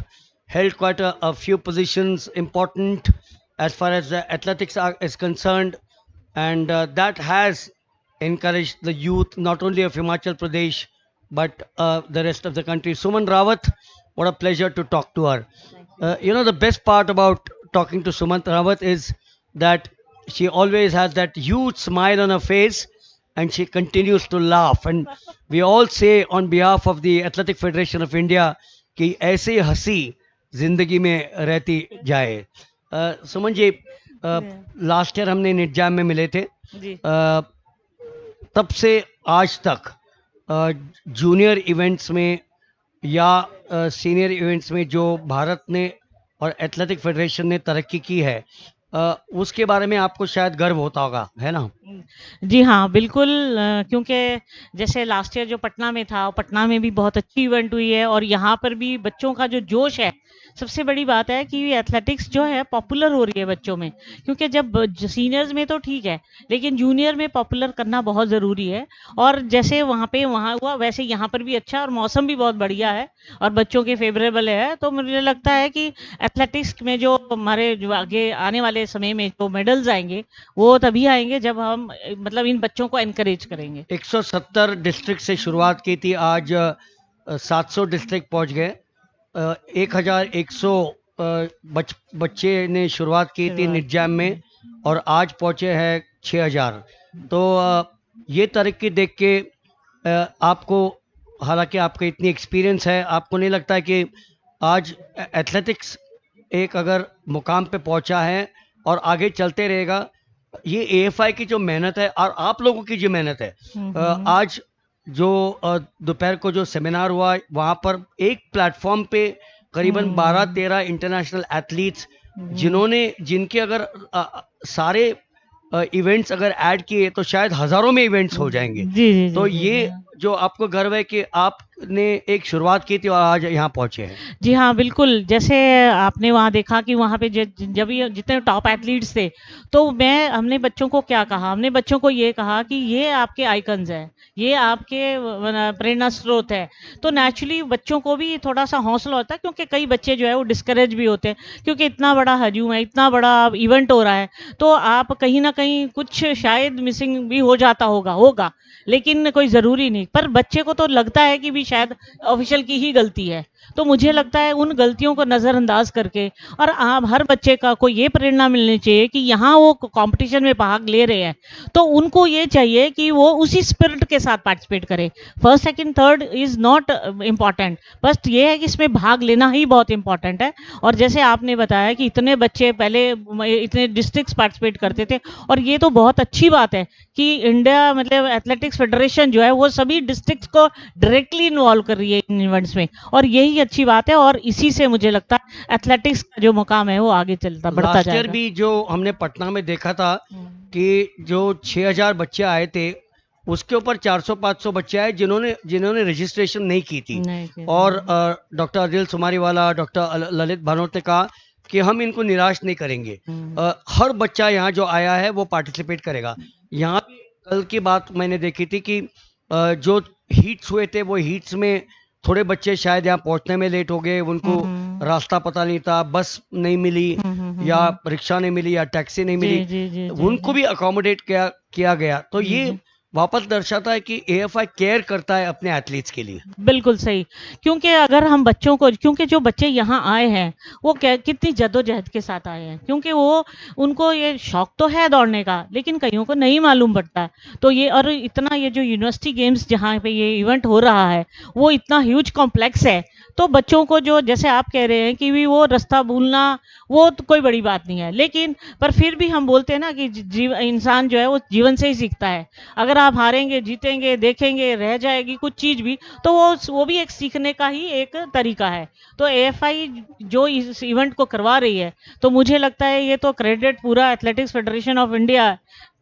held quite a few positions important as far as athletics is concerned, and that has encouraged the youth not only of Himachal Pradesh but the rest of the country. Suman Rawat, what a pleasure to talk to her. The best part about talking to Sumant Rawat is that she always has that huge smile on her face and she continues to laugh. And we all say on behalf of the Athletic Federation of India कि ऐसे ही हंसी जिंदगी में रहती जाए. Suman ji, last year हमने निडजाम में मिले थे. जी तब से आज तक जूनियर इवेंट्स में या सीनियर इवेंट्स में जो भारत ने और एथलेटिक फेडरेशन ने तरक्की की है, उसके बारे में आपको शायद गर्व होता होगा, है ना? जी हाँ, बिल्कुल। क्योंकि जैसे लास्ट ईयर जो पटना में था, पटना में भी बहुत अच्छी इवेंट हुई है और यहाँ पर भी बच्चों का जो जोश है, सबसे बड़ी बात है कि एथलेटिक्स जो है पॉपुलर हो रही है बच्चों में। क्योंकि जब सीनियर्स में तो ठीक है, लेकिन जूनियर में पॉपुलर करना बहुत ज़रूरी है। और जैसे वहाँ हुआ, वैसे यहाँ पर भी अच्छा, और मौसम भी बहुत बढ़िया है और बच्चों के फेवरेबल है। तो मुझे लगता है कि एथलेटिक्स में जो हमारे जो आगे आने वाले समय में जो मेडल्स आएंगे, वो तभी आएंगे जब हम मतलब इन बच्चों को एनकरेज करेंगे। 170 डिस्ट्रिक्ट से शुरुआत की थी, आज 700 डिस्ट्रिक्ट पहुंच गए। 1100 बच्चे ने शुरुआत की थी निडजैम में और आज पहुंचे हैं 6000। तो ये तरक्की देख के आपको, हालांकि आपका इतनी एक्सपीरियंस है, आपको नहीं लगता है कि आज एथलेटिक्स एक अगर मुकाम पे पहुंचा है और आगे चलते रहेगा, ये एएफआई की जो मेहनत है और आप लोगों की जो मेहनत है, आज जो दोपहर को जो सेमिनार हुआ, वहाँ पर एक प्लेटफॉर्म पे करीबन 12-13 इंटरनेशनल एथलीट्स, जिनके अगर सारे इवेंट्स अगर ऐड किए तो शायद हजारों में इवेंट्स हो जाएंगे। जी, तो ये जो आपको गर्व है कि आपने एक शुरुआत की थी और आज यहाँ पहुंचे हैं। जी हाँ, बिल्कुल। जैसे आपने वहाँ देखा कि वहाँ पे जब ये जितने टॉप एथलीट्स थे, तो हमने बच्चों को क्या कहा, हमने बच्चों को ये कहा कि ये आपके आइकन्स हैं, ये आपके प्रेरणा स्रोत है। तो नेचुरली बच्चों को भी थोड़ा सा हौसला होता है, क्योंकि कई बच्चे जो है वो डिस्करेज भी होते हैं, क्योंकि इतना बड़ा हजूम है, इतना बड़ा इवेंट हो रहा है, तो आप कहीं ना कहीं कुछ शायद मिसिंग भी हो जाता होगा, लेकिन कोई ज़रूरी नहीं। पर बच्चे को तो लगता है कि भी शायद ऑफिशियल की ही गलती है। तो मुझे लगता है उन गलतियों को नज़रअंदाज करके, और आप हर बच्चे का को ये प्रेरणा मिलनी चाहिए कि यहाँ वो कंपटीशन में भाग ले रहे हैं, तो उनको ये चाहिए कि वो उसी स्पिरिट के साथ पार्टिसिपेट करें। First second third is not important, बस ये है कि इसमें भाग लेना ही बहुत इंपॉर्टेंट है। और जैसे आपने बताया कि इतने बच्चे पहले इतने डिस्ट्रिक्ट्स पार्टिसिपेट करते थे, और ये तो बहुत अच्छी बात है कि इंडिया मतलब एथलेटिक्स फेडरेशन जो है वो सभी डिस्ट्रिक्ट्स को डायरेक्टली इन्वॉल्व कर रही है इन इवेंट्स में, और यही अच्छी बात है। और इसी से मुझे लगता है एथलेटिक्स का जो मुकाम है वो आगे बढ़ता जाएगा। भी जो हमने पटना में देखा था कि जो 6000 बच्चे आए थे, उसके ऊपर 400-500 बच्चे आए जिन्होंने रजिस्ट्रेशन नहीं की थी। और डॉक्टर अदिल सुमारीवाला, डॉक्टर ललित भानोट ने कहा कि हम इनको निराश नहीं करेंगे, हर बच्चा यहाँ जो आया है वो पार्टिसिपेट करेगा। यहाँ कल की बात मैंने देखी थी कि जो हीट्स हुए थे, वो हीट्स में थोड़े बच्चे शायद यहाँ पहुंचने में लेट हो गए, उनको रास्ता पता नहीं था, बस नहीं मिली या रिक्शा नहीं मिली या टैक्सी नहीं मिली, उनको भी अकोमोडेट किया गया। तो ये वापस दर्शाता है कि एएफआई केयर करता है अपने एथलीट्स के लिए। बिल्कुल सही, क्योंकि अगर हम बच्चों को, क्योंकि जो बच्चे यहाँ आए हैं वो कितनी जद्दोजहद के साथ आए हैं, क्योंकि उनको ये शौक तो है दौड़ने का, लेकिन कईयों को नहीं मालूम पड़ता। तो ये, और इतना ये जो यूनिवर्सिटी गेम्स जहाँ पे ये इवेंट हो रहा है वो इतना ह्यूज कॉम्प्लेक्स है, तो बच्चों को जो जैसे आप कह रहे हैं कि भी वो रास्ता भूलना वो तो कोई बड़ी बात नहीं है, लेकिन पर फिर भी हम बोलते हैं ना कि इंसान जो है वो जीवन से ही सीखता है। अगर आप हारेंगे जीतेंगे देखेंगे रह जाएगी कुछ चीज़ भी, तो वो भी एक सीखने का ही एक तरीका है। तो एएफआई जो इस इवेंट को करवा रही है, तो मुझे लगता है ये तो क्रेडिट पूरा एथलेटिक्स फेडरेशन ऑफ इंडिया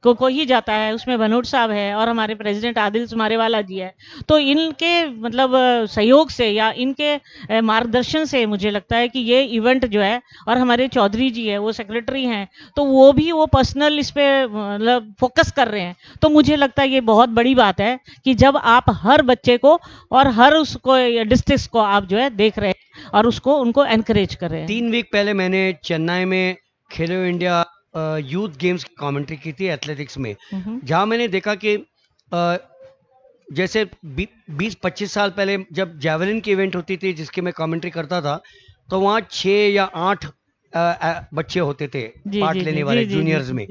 को ही जाता है। उसमें बनोट साहब है और हमारे प्रेसिडेंट आदिल सुमारेवाला जी है। तो इनके मतलब सहयोग से या इनके मार्गदर्शन से मुझे लगता है कि ये इवेंट जो है, और हमारे चौधरी जी है वो सेक्रेटरी हैं, तो वो पर्सनल इस पे मतलब फोकस कर रहे हैं। तो मुझे लगता है ये बहुत बड़ी बात है कि जब आप हर बच्चे को और हर उसको डिस्ट्रिक्ट को आप जो है देख रहे हैं और उसको उनको एनकरेज कर रहे हैं। 3 वीक पहले मैंने चेन्नई में खेलो इंडिया यूथ गेम्स की कमेंट्री की थी एथलेटिक्स में, जहां मैंने देखा कि जैसे 20-25 साल पहले जब जैवलिन की इवेंट होती थी जिसकी मैं कमेंट्री करता था, तो वहाँ 6 या 8 बच्चे होते थे पार्ट लेने वाले जूनियर्स में।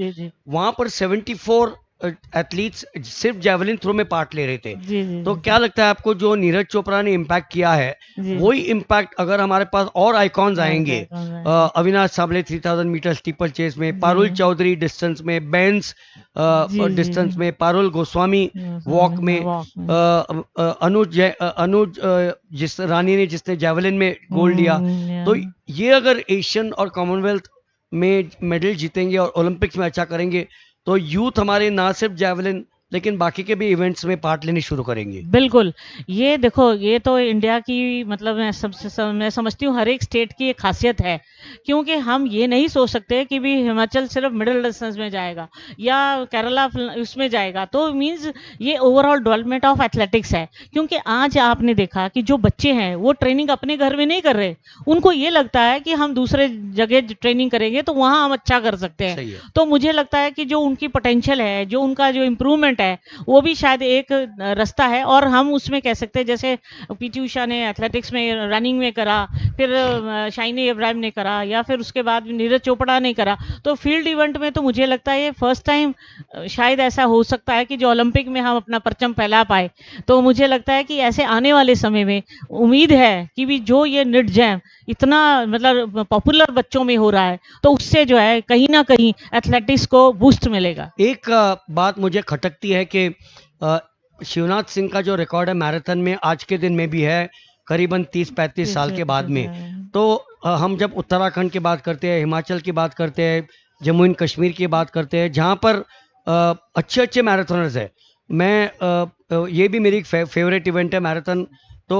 वहाँ पर 74 एथलीट्स सिर्फ जैवलिन थ्रो में पार्ट ले रहे थे। तो क्या लगता है आपको जो नीरज चोपड़ा ने इम्पैक्ट किया है, वही इम्पैक्ट अगर हमारे पास और आइकॉन्स आएंगे, Avinash Sable 3000 metre steeplechase में, पारुल चौधरी डिस्टेंस में, बेंस डिस्टेंस में, पारुल गोस्वामी वॉक में, अनुज जिस रानी ने जिसने जैवलिन में गोल्ड लिया, तो ये अगर एशियन और कॉमनवेल्थ में मेडल जीतेंगे और ओलंपिक्स में अच्छा करेंगे, तो यूथ हमारे ना सिर्फ जैवलिन लेकिन बाकी के भी इवेंट्स में पार्ट लेने शुरू करेंगे। बिल्कुल, ये देखो ये तो इंडिया की मतलब मैं समझती हूँ हर एक स्टेट की एक खासियत है, क्योंकि हम ये नहीं सोच सकते कि भी हिमाचल सिर्फ मिडिल डिस्टेंस में जाएगा या केरला उसमें जाएगा, तो मींस ये ओवरऑल डेवलपमेंट ऑफ एथलेटिक्स है। क्योंकि आज आपने देखा कि जो बच्चे हैं वो ट्रेनिंग अपने घर में नहीं कर रहे, उनको ये लगता है कि हम दूसरे जगह ट्रेनिंग करेंगे तो वहाँ हम अच्छा कर सकते हैं। तो मुझे लगता है कि जो उनकी पोटेंशियल है, जो उनका जो इम्प्रूवमेंट है, वो भी शायद एक रास्ता है। और हम उसमें कह सकते हैं जैसे पीटी उषा ने एथलेटिक्स में रनिंग में करा, फिर शाइनी इब्राहिम ने करा, या फिर उसके बाद नीरज चोपड़ा ने करा, तो फील्ड इवेंट में तो मुझे लगता है ये फर्स्ट टाइम शायद ऐसा हो सकता है कि जो ओलंपिक में हम अपना परचम फैला पाए। तो मुझे लगता है कि ऐसे आने वाले समय में उम्मीद है कि भी जो ये निडजैम इतना मतलब पॉपुलर बच्चों में हो रहा है, तो उससे जो है कहीं ना कहीं एथलेटिक्स को बूस्ट मिलेगा। एक बात मुझे खटकती है कि शिवनाथ सिंह का जो रिकॉर्ड है मैराथन में आज के दिन में भी है, करीबन 30-35 साल के बाद में। तो हम जब उत्तराखंड की बात करते हैं, हिमाचल की बात करते हैं, जम्मू एंड कश्मीर की बात करते हैं, जहाँ पर अच्छे अच्छे मैराथनर्स है, मैं ये भी मेरी फेवरेट इवेंट है मैराथन, तो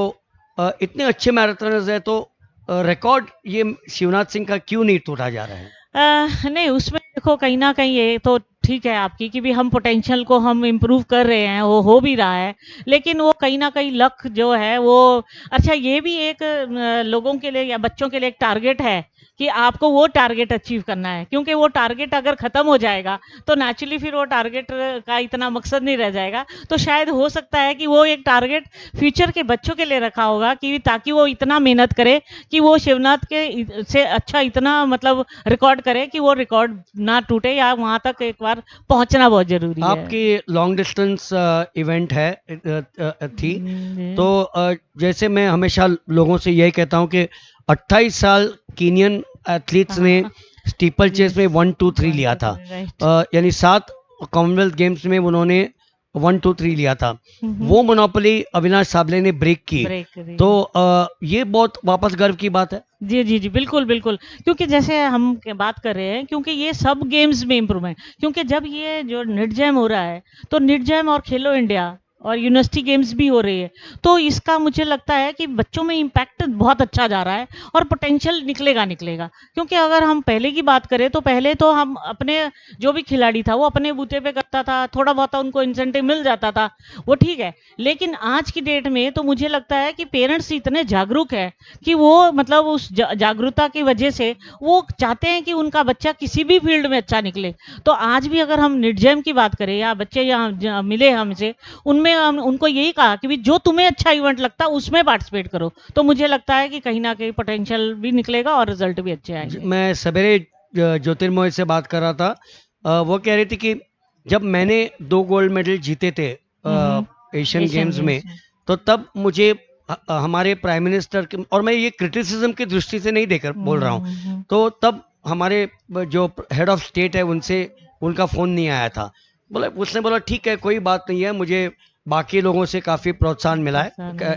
इतने अच्छे मैराथनर्स है, तो रिकॉर्ड ये शिवनाथ सिंह का क्यों नहीं टूटा जा रहा है? नहीं, उसमें देखो कहीं ना कहीं ये तो ठीक है आपकी कि भी हम पोटेंशियल को हम इम्प्रूव कर रहे हैं, वो हो भी रहा है, लेकिन वो कहीं ना कहीं लक जो है वो अच्छा, ये भी एक लोगों के लिए या बच्चों के लिए एक टारगेट है कि आपको वो टारगेट अचीव करना है। क्योंकि वो टारगेट अगर ख़त्म हो जाएगा तो नेचुरली फिर वो टारगेट का इतना मकसद नहीं रह जाएगा। तो शायद हो सकता है कि वो एक टारगेट फ्यूचर के बच्चों के लिए रखा होगा कि ताकि वो इतना मेहनत करे कि वो शिवनाथ के से अच्छा इतना मतलब रिकॉर्ड करे कि वो रिकॉर्ड ना टूटे, या वहाँ तक एक बार पहुँचना बहुत ज़रूरी है। आपकी लॉन्ग डिस्टेंस इवेंट है थी, तो जैसे मैं हमेशा लोगों से यही कहता हूँ कि 28 साल कीनियन एथलीट्स ने स्टीपल चेस में 1, 2, 3 लिया था, यानी 7 कॉमनवेल्थ गेम्स में उन्होंने 1, 2, 3 लिया था। वो मोनोपोली अविनाश साबले ने ब्रेक की, तो ये बहुत वापस गर्व की बात है। जी जी जी, बिल्कुल बिल्कुल, क्योंकि जैसे हम बात कर रहे हैं, क्योंकि ये सब गेम्स में इम्प्रूवमेंट, क्योंकि जब ये जो निडजैम हो रहा है, तो निडजैम और खेलो इंडिया और यूनिवर्सिटी गेम्स भी हो रही है, तो इसका मुझे लगता है कि बच्चों में इम्पैक्ट बहुत अच्छा जा रहा है और पोटेंशियल निकलेगा। क्योंकि अगर हम पहले की बात करें तो पहले तो हम अपने जो भी खिलाड़ी था वो अपने बूते पे करता था, थोड़ा बहुत उनको इंसेंटिव मिल जाता था, वो ठीक है। लेकिन आज की डेट में तो मुझे लगता है कि पेरेंट्स इतने जागरूक है कि वो मतलब उस जागरूकता की वजह से वो चाहते हैं कि उनका बच्चा किसी भी फील्ड में अच्छा निकले। तो आज भी अगर हम निडजैम की बात करें या बच्चे यहाँ मिले हमसे, उनमें उनको यही कहा कि जो तुम्हें अच्छा इवेंट लगता है उसमें पार्टिसिपेट करो, तो मुझे लगता है कि कहीं ना कहीं पोटेंशियल भी निकलेगा और रिजल्ट भी अच्छे आएंगे। मैं सवेरे ज्योतिर्मय से बात कर रहा था, वो कह रही थी कि जब मैंने 2 गोल्ड मेडल जीते थे एशियन गेम्स में, तो तब मुझे हमारे प्राइम मिनिस्टर और मैं ये क्रिटिसिज्म की दृष्टि से नहीं देकर बोल रहा हूँ, तो तब हमारे जो हेड ऑफ स्टेट है उनसे उनका फ़ोन नहीं आया था। बोला, उसने बोला ठीक है कोई बात नहीं है, मुझे बाकी लोगों से काफ़ी प्रोत्साहन मिला है,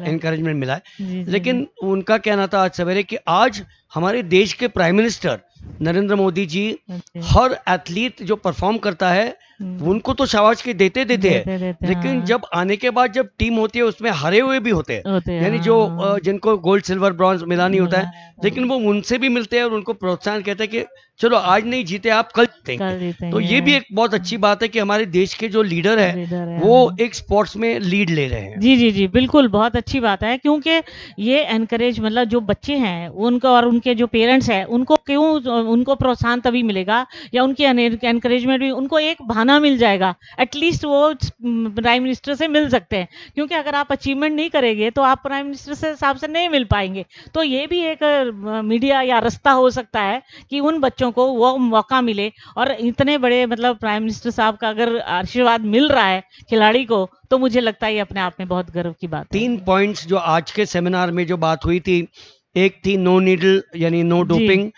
इनकरेजमेंट मिला है। लेकिन उनका कहना था आज सवेरे कि आज हमारे देश के प्राइम मिनिस्टर नरेंद्र मोदी जी हर एथलीट जो परफॉर्म करता है उनको तो शाबाश देते हैं, लेकिन जब आने के बाद जब टीम होती है उसमें हारे हुए भी होते हैं, यानी जो जिनको गोल्ड सिल्वर ब्रॉन्ज मिला नहीं होता है, लेकिन वो उनसे भी मिलते हैं और उनको प्रोत्साहन कहते हैं कि चलो आज नहीं जीते आप कल जीतेंगे। तो ये भी एक बहुत अच्छी बात है कि हमारे देश के जो लीडर है वो एक स्पोर्ट्स में लीड ले रहे हैं। जी जी जी बिल्कुल, बहुत अच्छी बात है, क्योंकि ये एनकरेज मतलब जो बच्चे हैं उनको और उनके जो पेरेंट्स हैं उनको क्यों उनको प्रोत्साहन तभी मिलेगा या उनकी एनकरेजमेंट भी उनको एक बहाना मिल जाएगा, एटलीस्ट वो प्राइम मिनिस्टर से मिल सकते हैं, क्योंकि अगर आप अचीवमेंट नहीं करेंगे तो आप प्राइम मिनिस्टर से हिसाब से नहीं मिल पाएंगे। तो ये भी एक मीडिया या रास्ता हो सकता है कि उन बच्चों को वो मौका मिले, और इतने बड़े मतलब प्राइम मिनिस्टर साहब का अगर आशीर्वाद मिल रहा है खिलाड़ी को तो मुझे लगता है ये अपने आप में बहुत गर्व की बात है। 3 पॉइंट्स जो आज के सेमिनार में जो बात हुई थी, एक थी नो नीडल यानी नो डोपिंग,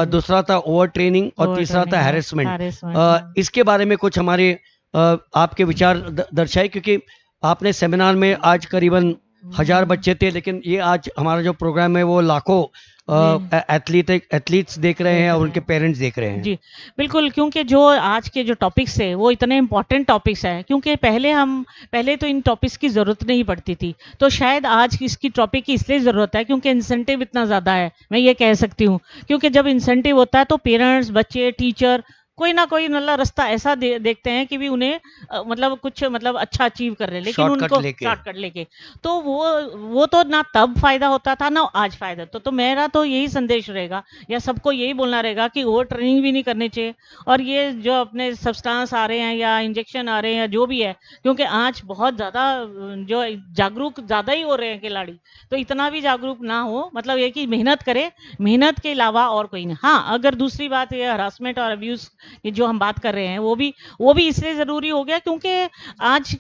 दूसरा था ओवर ट्रेनिंग और तीसरा था हैरेसमेंट। इसके बारे में कुछ हमारे आपके विचार दर्शाए, क्योंकि आपने सेमिनार में आज करीबन 1000 बच्चे थे, लेकिन ये आज हमारा जो प्रोग्राम है वो लाखों एथलीट्स देख रहे हैं और उनके पेरेंट्स देख रहे हैं। जी बिल्कुल, क्योंकि जो आज के जो टॉपिक्स है वो इतने इम्पोर्टेंट टॉपिक्स हैं, क्योंकि पहले तो इन टॉपिक्स की ज़रूरत नहीं पड़ती थी, तो शायद आज इसकी टॉपिक की इसलिए ज़रूरत है क्योंकि इंसेंटिव इतना ज़्यादा है, मैं ये कह सकती हूँ, क्योंकि जब इंसेंटिव होता है तो पेरेंट्स, बच्चे, टीचर कोई ना कोई मतलब रास्ता ऐसा देखते हैं कि भी उन्हें मतलब कुछ मतलब अच्छा अचीव कर रहे हैं, लेकिन उनको शॉर्टकट लेके तो वो तो ना तब फायदा होता था ना आज फायदा। तो मेरा तो यही संदेश रहेगा या सबको यही बोलना रहेगा कि ओवर ट्रेनिंग भी नहीं करनी चाहिए, और ये जो अपने सब्सटेंस आ रहे हैं या इंजेक्शन आ रहे हैं या जो भी है, क्योंकि आज बहुत ज़्यादा जो जागरूक ज़्यादा ही हो रहे हैं खिलाड़ी, तो इतना भी जागरूक ना हो, मतलब ये कि मेहनत करे, मेहनत के अलावा और कोई नहीं। हाँ, अगर दूसरी बात ये हरासमेंट और अब्यूज़ ये जो हम बात कर रहे हैं वो भी इसलिए ज़रूरी हो गया क्योंकि आज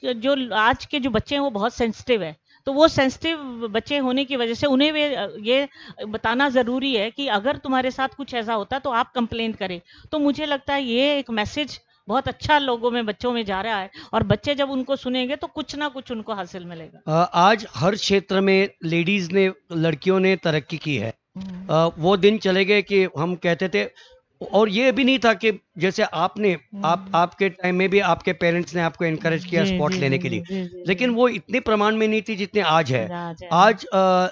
के जो बच्चे हैं वो बहुत सेंसिटिव है, तो वो सेंसिटिव बच्चे होने की वजह से उन्हें ये बताना ज़रूरी है कि अगर तुम्हारे साथ कुछ ऐसा होता तो आप कंप्लेन करें। तो मुझे लगता है ये एक मैसेज बहुत अच्छा लोगों में, बच्चों में जा रहा है, और बच्चे जब उनको सुनेंगे तो कुछ ना कुछ उनको हासिल मिलेगा। आज हर क्षेत्र में लेडीज ने, लड़कियों ने तरक्की की है। वो दिन चले गए कि हम कहते थे, और ये भी नहीं था कि जैसे आपके टाइम में भी आपके पेरेंट्स ने आपको एनकरेज किया स्पोर्ट लेने के लिए, लेकिन वो इतने प्रमाण में नहीं थी जितने आज है। आज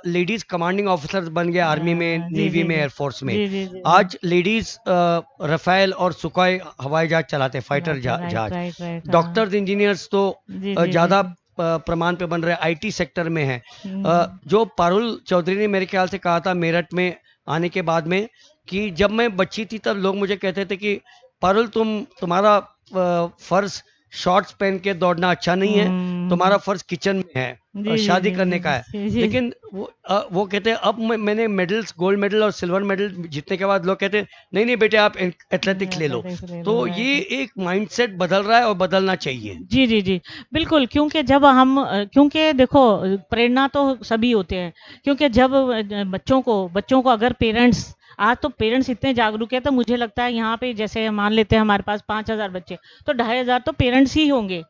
लेडीज कमांडिंग ऑफिसर्स बन गए आर्मी में, नेवी में, एयरफोर्स में। आज लेडीज राफेल और सुखोई हवाई जहाज चलाते, फाइटर जहाज। डॉक्टर्स, इंजीनियर्स तो ज्यादा प्रमाण पे बन रहे, आईटी सेक्टर में है। जो पारुल चौधरी ने मेरे ख्याल से कहा था मेरठ में आने के बाद में कि जब मैं बच्ची थी तब लोग मुझे कहते थे कि पारुल तुम्हारा फर्ज शॉर्ट्स पहन के दौड़ना अच्छा नहीं है, तुम्हारा फर्ज किचन में है, शादी करने का है। लेकिन वो कहते हैं अब मैंने मेडल्स, गोल्ड मेडल और सिल्वर मेडल जीतने के बाद लोग कहते हैं नहीं बेटे आप एथलेटिक्स ले लो। तो ये एक माइंडसेट बदल रहा है और बदलना चाहिए। जी जी जी बिल्कुल, क्योंकि क्योंकि देखो प्रेरणा तो सभी होते हैं, क्योंकि जब बच्चों को अगर पेरेंट्स, आज तो पेरेंट्स इतने जागरूक है, तो मुझे लगता है यहाँ पे जैसे मान लेते हैं हमारे पास 5000 बच्चे, तो 2500 तो पेरेंट्स ही होंगे,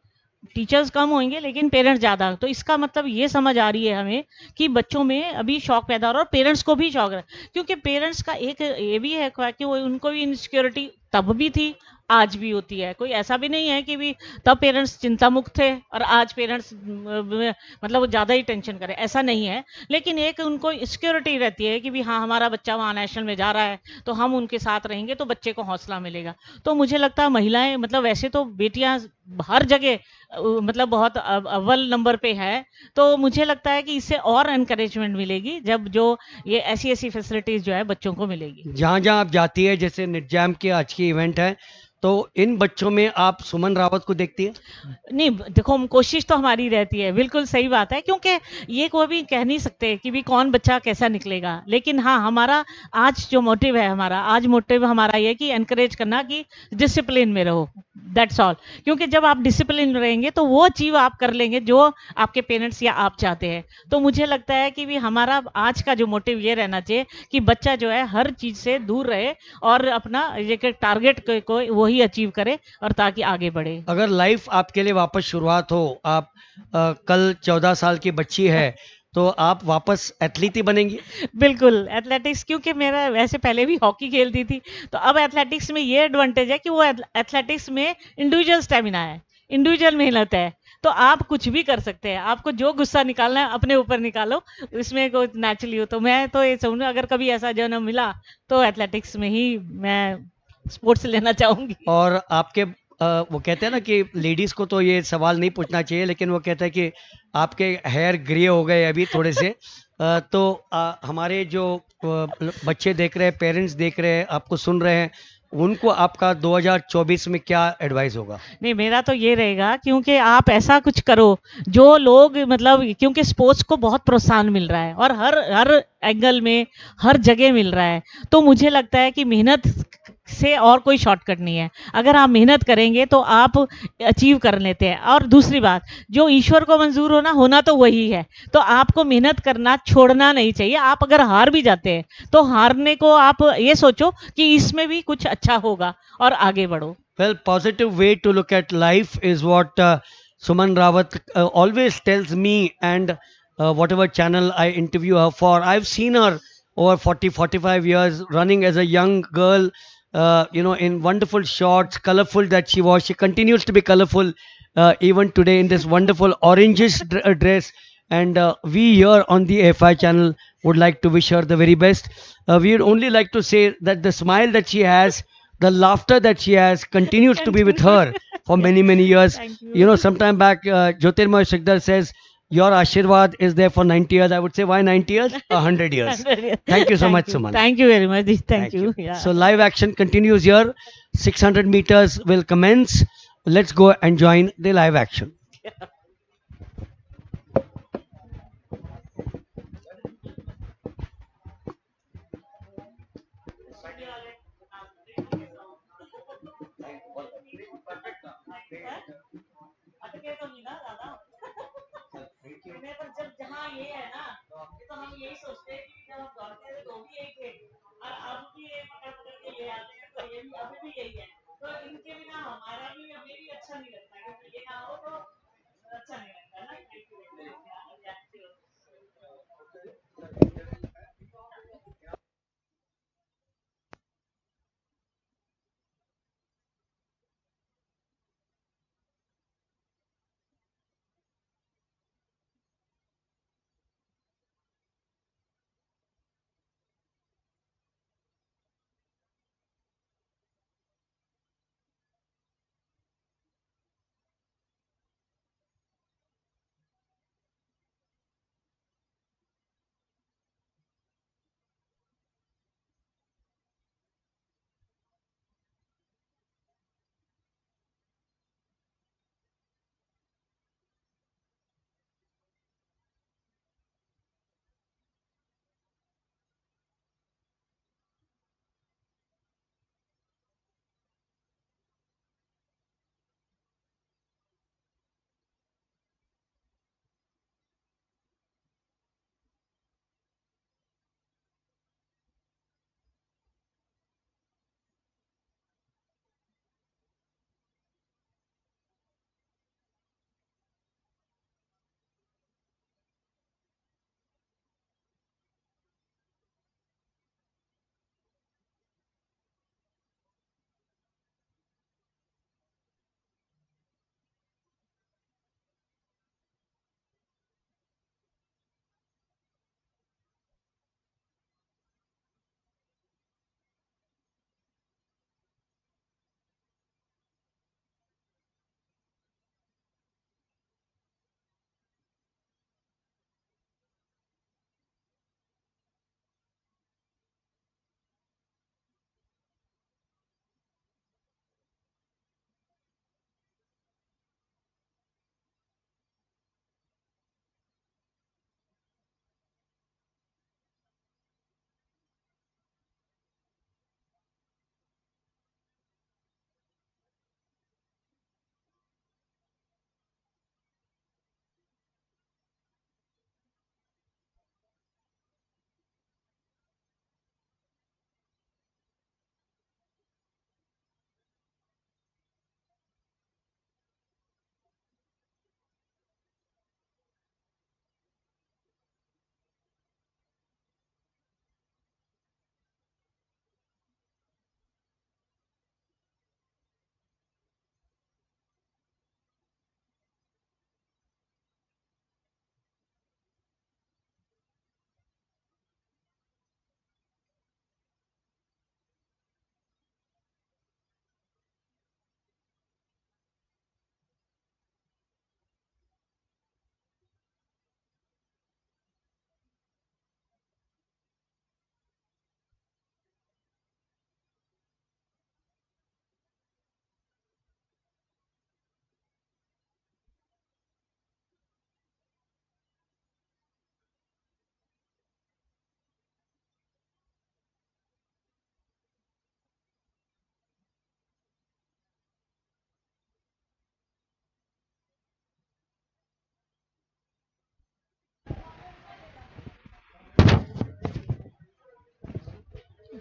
टीचर्स कम होंगे लेकिन पेरेंट्स ज़्यादा। तो इसका मतलब ये समझ आ रही है हमें कि बच्चों में अभी शौक पैदा हो रहा है, और पेरेंट्स को भी शौक है, क्योंकि पेरेंट्स का एक ये भी है कि उनको भी इनसिक्योरिटी तब भी थी, आज भी होती है। कोई ऐसा भी नहीं है कि भी तब पेरेंट्स चिंता मुक्त थे और आज पेरेंट्स मतलब ज़्यादा ही टेंशन करें, ऐसा नहीं है। लेकिन एक उनको सिक्योरिटी रहती है कि भी हाँ हमारा बच्चा वहाँ नेशनल में जा रहा है तो हम उनके साथ रहेंगे, तो बच्चे को हौसला मिलेगा। तो मुझे लगता है महिलाएं, मतलब वैसे तो बेटियां हर जगह मतलब बहुत अव्वल नंबर पे है, तो मुझे लगता है कि इससे और एनकरेजमेंट मिलेगी जब जो ये ऐसी फैसिलिटीज जो है बच्चों को मिलेगी। जहाँ जहाँ आप जाती है, जैसे निडजैम की आज की इवेंट है, तो इन बच्चों में आप सुमन रावत को देखती है? नहीं, देखो कोशिश तो हमारी रहती है, बिल्कुल सही बात है, क्योंकि ये कोई भी कह नहीं सकते कि भी कौन बच्चा कैसा निकलेगा। लेकिन हाँ, हमारा आज जो मोटिव है, हमारा आज मोटिव हमारा ये कि एनकरेज करना कि डिसिप्लिन में रहो, दैट्स ऑल। क्योंकि जब आप डिसिप्लिन रहेंगे तो वो अचीव आप कर लेंगे जो आपके पेरेंट्स या आप चाहते हैं। तो मुझे लगता है कि भी हमारा आज का जो मोटिव ये रहना चाहिए कि बच्चा जो है हर चीज से दूर रहे और अपना ये टारगेट को वही अचीव करे और ताकि आगे बढ़े। अगर लाइफ आपके लिए वापस शुरुआत हो, आप कल 14 साल की बच्ची है, तो आप वापस एथलीट ही बनेंगी? बिल्कुल एथलेटिक्स, क्योंकि मेरा वैसे पहले भी हॉकी खेलती थी, तो अब एथलेटिक्स में ये एडवांटेज है कि वो एथलेटिक्स में इंडिविजुअल स्टेमिना है, इंडिविजुअल मेहनत है। तो आप कुछ भी कर सकते हैं, आपको जो गुस्सा निकालना है अपने ऊपर निकालो, इसमें कोई नेचुरली हो। तो मैं तो ये समझूँ अगर कभी ऐसा जन्म मिला तो एथलेटिक्स में ही मैं स्पोर्ट्स लेना चाहूंगी। और आपके वो कहते हैं ना कि लेडीज को तो ये सवाल नहीं पूछना चाहिए, लेकिन वो कहते हैं कि आपके हेयर ग्रे हो गए अभी थोड़े से, तो हमारे जो बच्चे देख रहे हैं, पेरेंट्स देख रहे हैं, आपको सुन रहे हैं, उनको आपका 2024 में क्या एडवाइस होगा? नहीं, मेरा तो ये रहेगा क्योंकि आप ऐसा कुछ करो जो लोग मतलब, क्योंकि स्पोर्ट्स को बहुत प्रोत्साहन मिल रहा है और हर हर एंगल में हर जगह मिल रहा है। तो मुझे लगता है कि मेहनत से और कोई शॉर्टकट नहीं है। अगर आप मेहनत करेंगे तो आप अचीव कर लेते हैं। और दूसरी बात, जो ईश्वर को मंजूर होना होना तो वही है। तो आपको मेहनत करना छोड़ना नहीं चाहिए। आप अगर हार भी जाते हैं तो हारने को आप ये सोचो कि इसमें भी कुछ अच्छा होगा और आगे बढ़ो। Well, positive way to look at life is what Suman Rawat always tells me, and whatever channel I interview her for, I've seen her over 40, 45 years running as a young girl, in wonderful shorts, colorful that she was. She continues to be colorful even today in this wonderful orangish dress. And we here on the AFI channel would like to wish her the very best. We would only like to say that the smile that she has, the laughter that she has, continues to be with her for many, many years. Thank You know, you. sometime back, Jyotirmoy Sikdar says, your Ashirwad is there for 90 years. I would say, why 90 years? 100 years. Thank you so much, Thank you. Suman. Thank you very much. Thank you. Yeah. So, live action continues here. 600 meters will commence. Let's go and join the live action. अटके तो नहीं ना ज्यादा। नहीं, पर जब जहाँ ये है ना, ये तो हम यही सोचते हैं कि जब हम दौड़ते थे तो भी यही थे और अब भी ये पकड़ पकड़ के ले आते हैं, तो ये भी अभी भी यही है। तो इनके बिना हमारा भी हमें भी अच्छा नहीं लगता, क्योंकि ये ना हो तो अच्छा नहीं लगता ना। Thank you very much.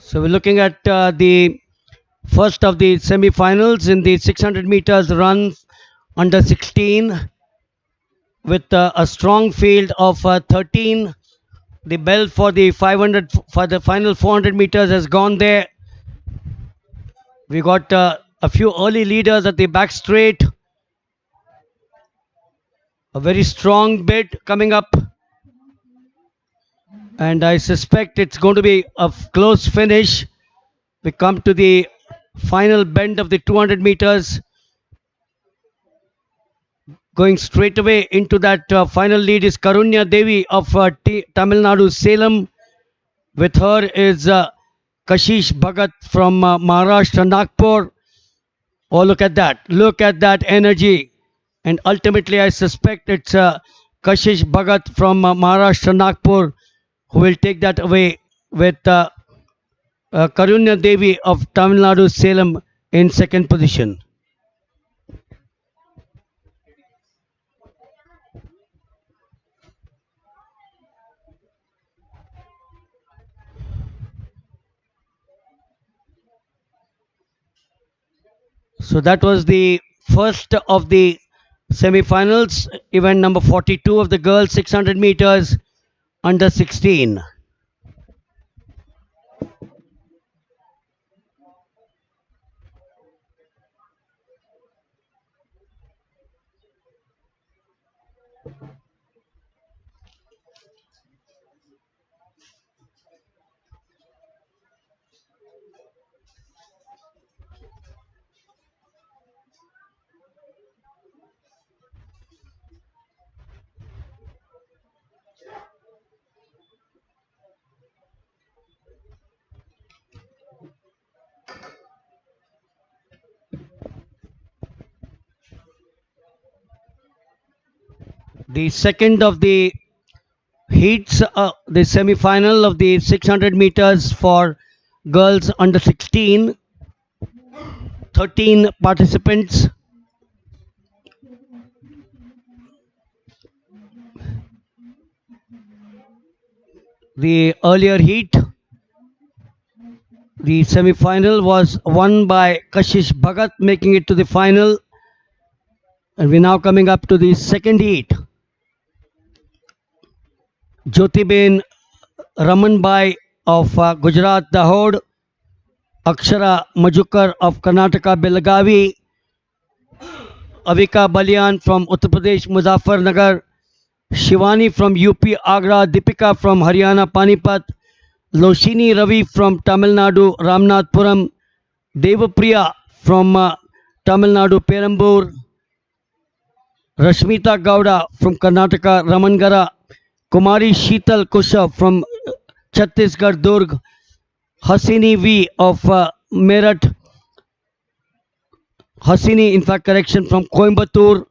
So we're looking at the first of the semi-finals in the 600 meters run under 16 with a strong field of 13. The bell for the 500 for the final 400 meters has gone there. We got a few early leaders at the back straight. A very strong bid coming up, and I suspect it's going to be a close finish. We come to the final bend of the 200 meters, going straight away into that final lead is Karunya Devi of Tamil Nadu Salem. With her is Kashish Bhagat from Maharashtra Nagpur. Oh, look at that! Look at that energy, and ultimately I suspect it's Kashish Bhagat from Maharashtra Nagpur who will take that away with Karunya Devi of Tamil Nadu Salem in second position. So that was the first of the semi-finals, event number 42 of the girls 600 meters under 16. The second of the heats, the semi-final of the 600 meters for girls under 16. 13 participants. The earlier heat, the semi-final was won by Kashish Bhagat, making it to the final. And we're now coming up to the second heat. Jyotiben Ramanbai of Gujarat Dahod, Akshara Majukar of Karnataka Belagavi, Avika Balian from Uttar Pradesh Muzaffarnagar, Shivani from UP Agra, Deepika from Haryana Panipat, Loshini Ravi from Tamil Nadu Ramnathpuram, Devapriya from Tamil Nadu Perambur, Rashmita Gowda from Karnataka Ramangara, Kumari Sheetal Kusha from Chhattisgarh Durg, Hasini V of Meerut, Hasini, in fact, correction, from Coimbatore,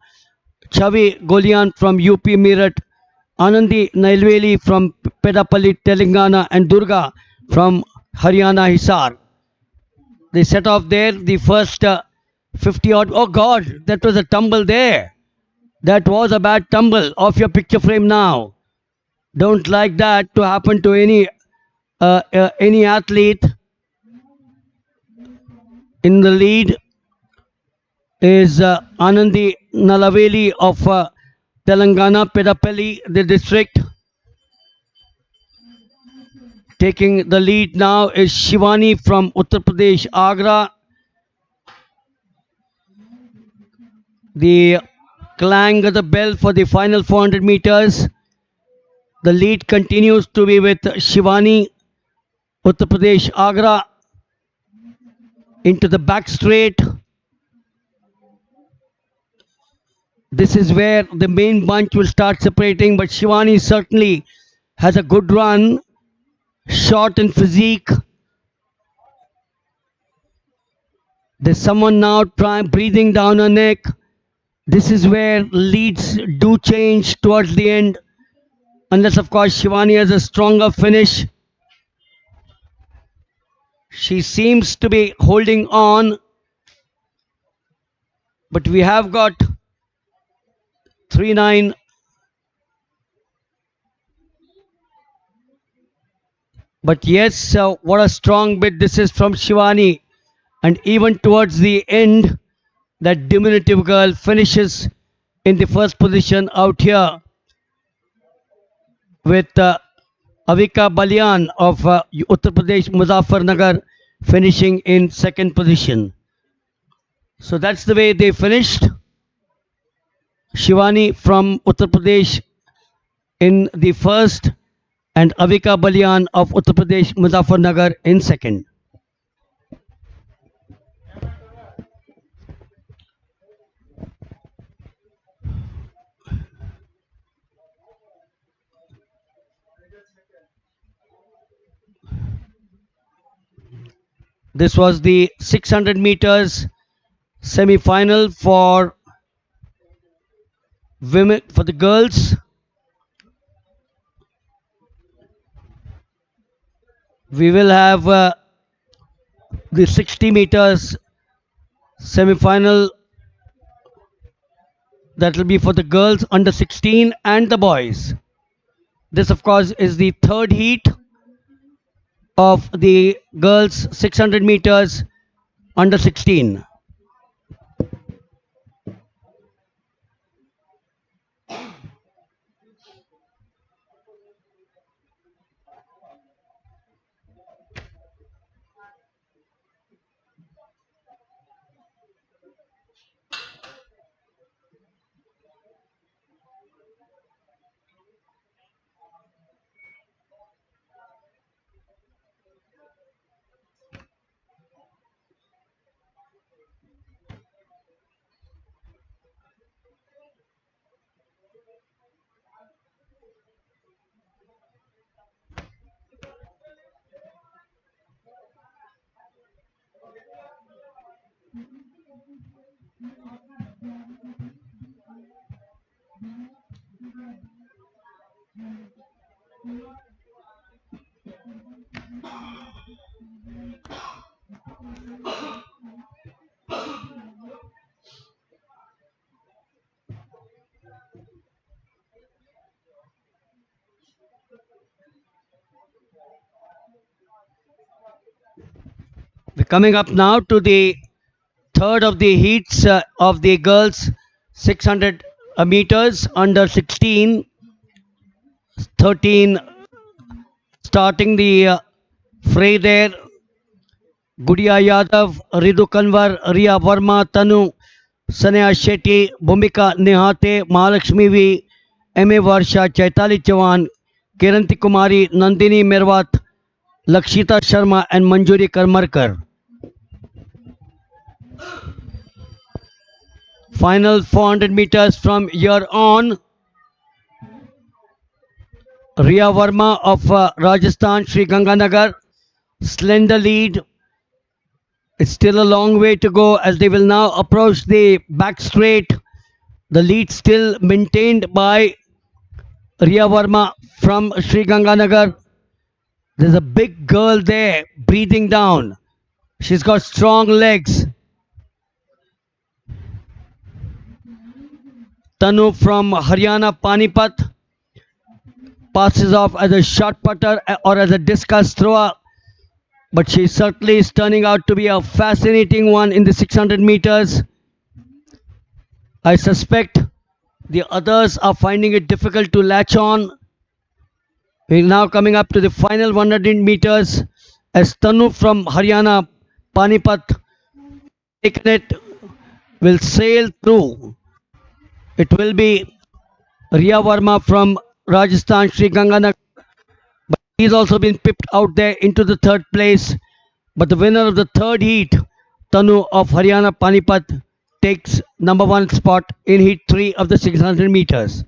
Chavi Golian from UP Meerut, Anandi Nailveli from Pedapalli, Telangana, and Durga from Haryana Hisar. They set off there the first 50 odd. Oh God, that was a tumble there. That was a bad tumble. Off your picture frame now. Don't like that to happen to any athlete. In the lead is Anandi Nalaveli of Telangana, Pedapalli, the district. Taking the lead now is Shivani from Uttar Pradesh, Agra. The clang of the bell for the final 400 meters. The lead continues to be with Shivani, Uttar Pradesh, Agra. Into the back straight. This is where the main bunch will start separating, but Shivani certainly has a good run. Short in physique. There's someone now trying breathing down her neck. This is where leads do change towards the end, unless of course Shivani has a stronger finish. She seems to be holding on, but we have got 3-9. But yes, what a strong bid this is from Shivani. And even towards the end, that diminutive girl finishes in the first position out here with Avika Balian of Uttar Pradesh Muzaffarnagar finishing in second position. So that's the way they finished. Shivani from Uttar Pradesh in the first and Avika Balian of Uttar Pradesh Muzaffarnagar in second. This was the 600 meters semi-final for women, for the girls. We will have the 60 meters semi-final that will be for the girls under 16 and the boys. This of course is the third heat of the girls 600 meters under 16. We're coming up now to the third of the heats of the girls 600 meters under 16, 13 starting the fray there. Gudiya Yadav, Ridu Kanwar, Ria Verma, Tanu, Sanaya Shetty, Bhumika Nihate, Mahalakshmi V, M.A. Varsha, Chaitali Chavan, Kiranti Kumari, Nandini Merwat, Lakshita Sharma and Manjuri Karmarkar. Final 400 meters from here on. Ria Verma of Rajasthan, Sri Ganganagar, slender lead. It's still a long way to go as they will now approach the back straight. The lead still maintained by Ria Verma from Sri Ganganagar. There's a big girl there breathing down. She's got strong legs. Tanu from Haryana Panipat passes off as a shot putter or as a discus thrower, but she certainly is turning out to be a fascinating one in the 600 meters. I suspect the others are finding it difficult to latch on. We're now coming up to the final 100 meters as Tanu from Haryana Panipat taken it will sail through. It will be Ria Verma from Rajasthan, Sri Ganganagar. But he's also been pipped out there into the third place. But the winner of the third heat, Tanu of Haryana Panipat, takes number one spot in heat 3 of the 600 meters.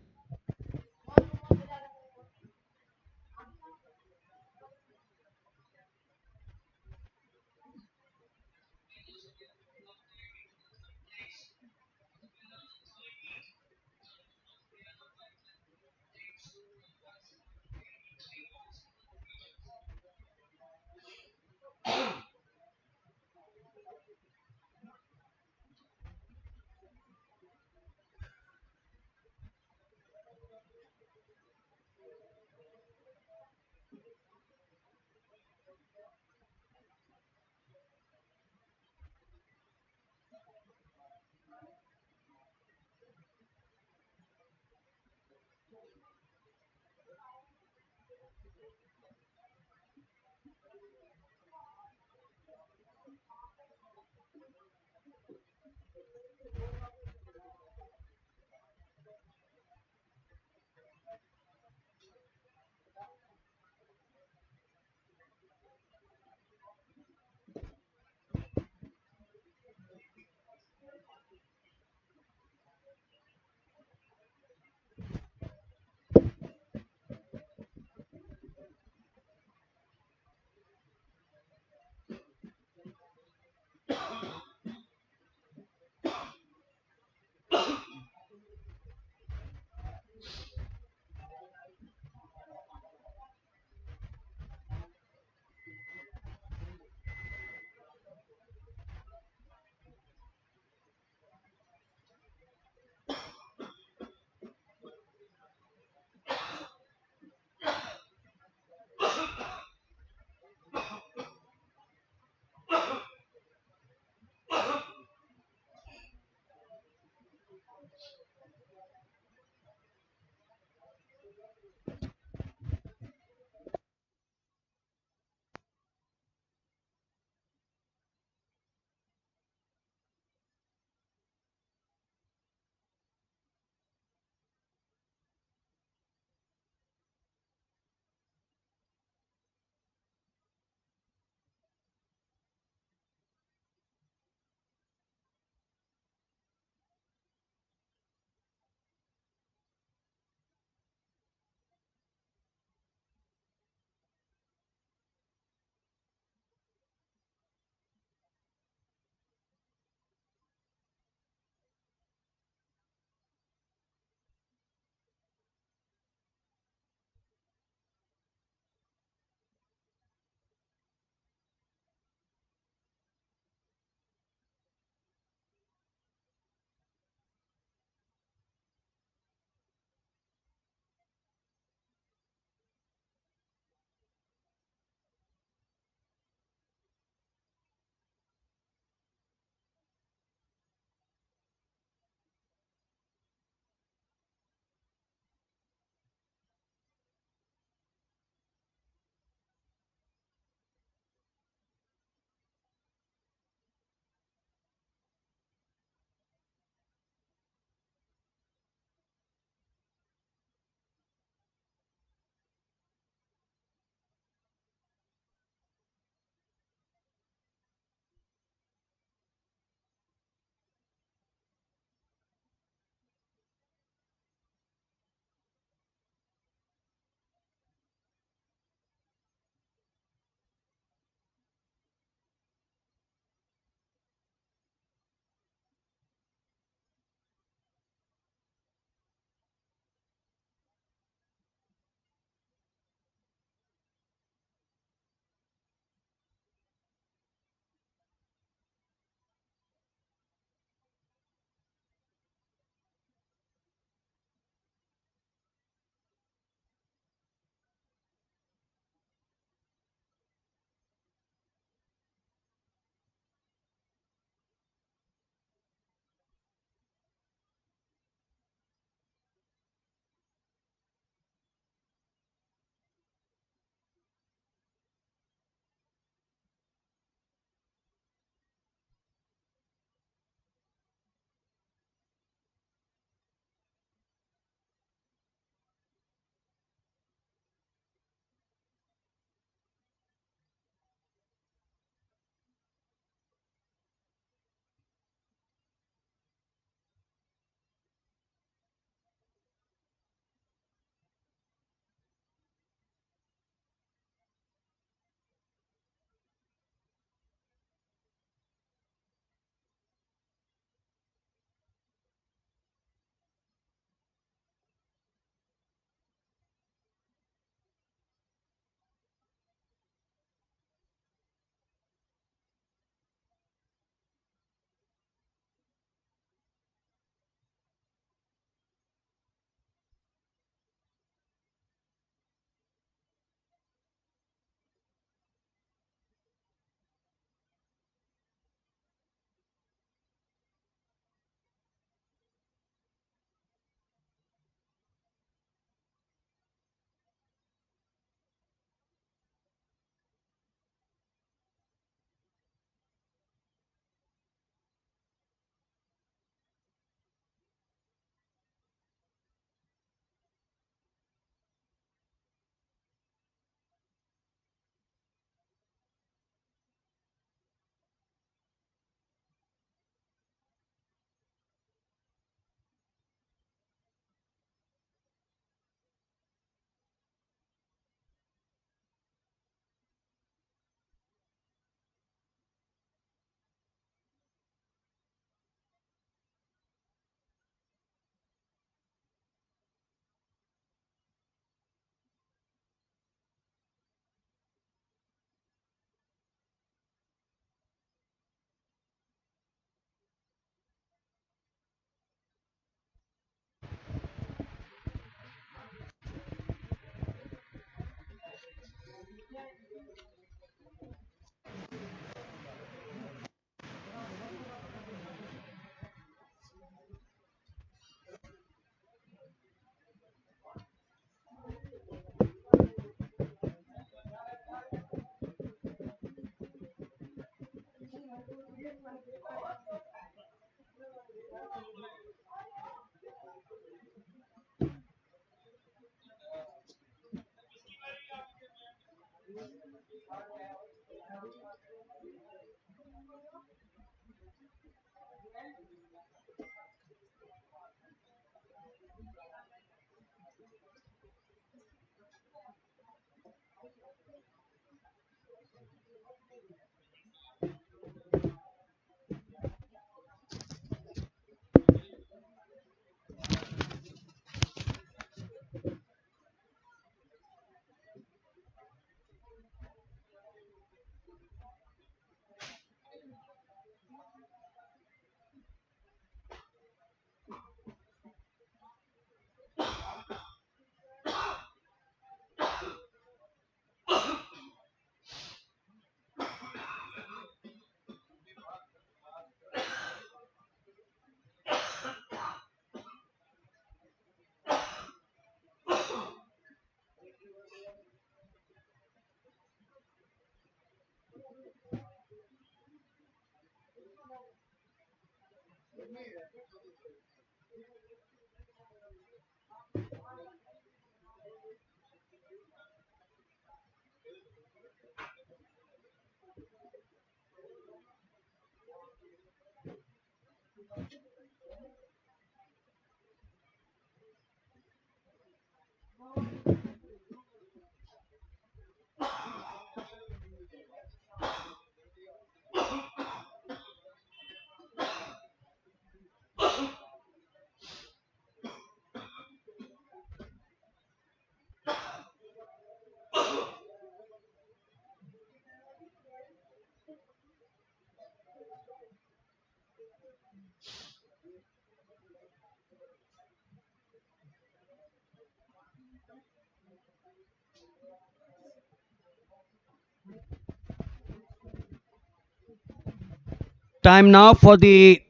Time now for the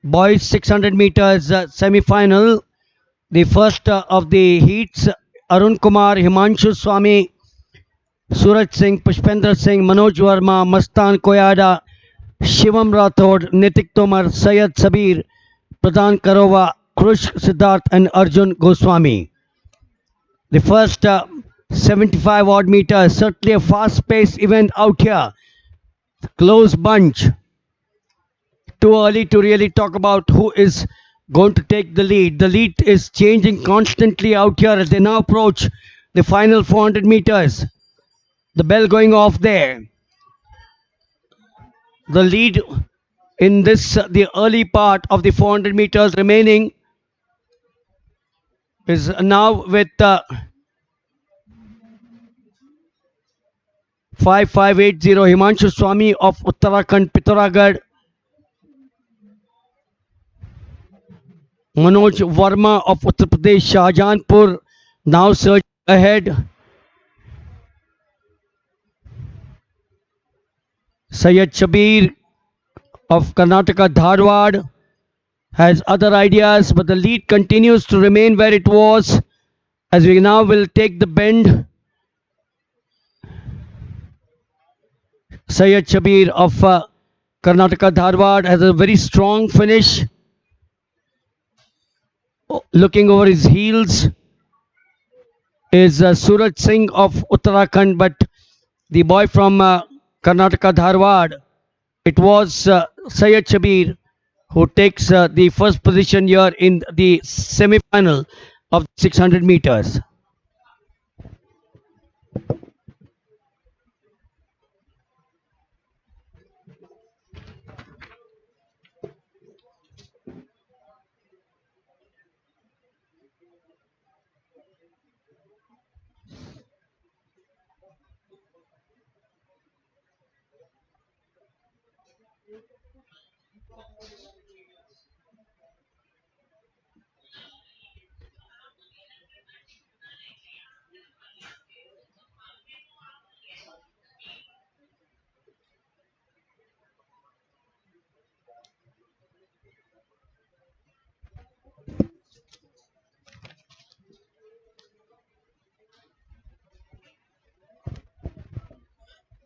boys 600 meters semi-final. The first of the heats, Arun Kumar, Himanshu Swami, Suraj Singh, Pushpender Singh, Manoj Verma, Mastan Koyada, Shivam Rathod, Nitik Tomar, Syed Sabir, Pradhan Karova, Krush Siddharth and Arjun Goswami. The first 75 odd meters, certainly a fast-paced event out here. Close bunch. Too early to really talk about who is going to take the lead. The lead is changing constantly out here as they now approach the final 400 meters. The bell going off there. The lead in this, the early part of the 400 meters remaining, is now with 5580 Himanshu Swami of Uttarakhand, Pithoragarh. Manoj Verma of Uttar Pradesh, Shahjahanpur, now surging ahead. Syed Shabir of Karnataka, Dharwad, has other ideas, but the lead continues to remain where it was as we now will take the bend. Syed Shabir of Karnataka, Dharwad has a very strong finish. Looking over his heels is Suraj Singh of Uttarakhand, but the boy from Karnataka, Dharwad, it was Syed Shabir who takes the first position here in the semi-final of 600 meters.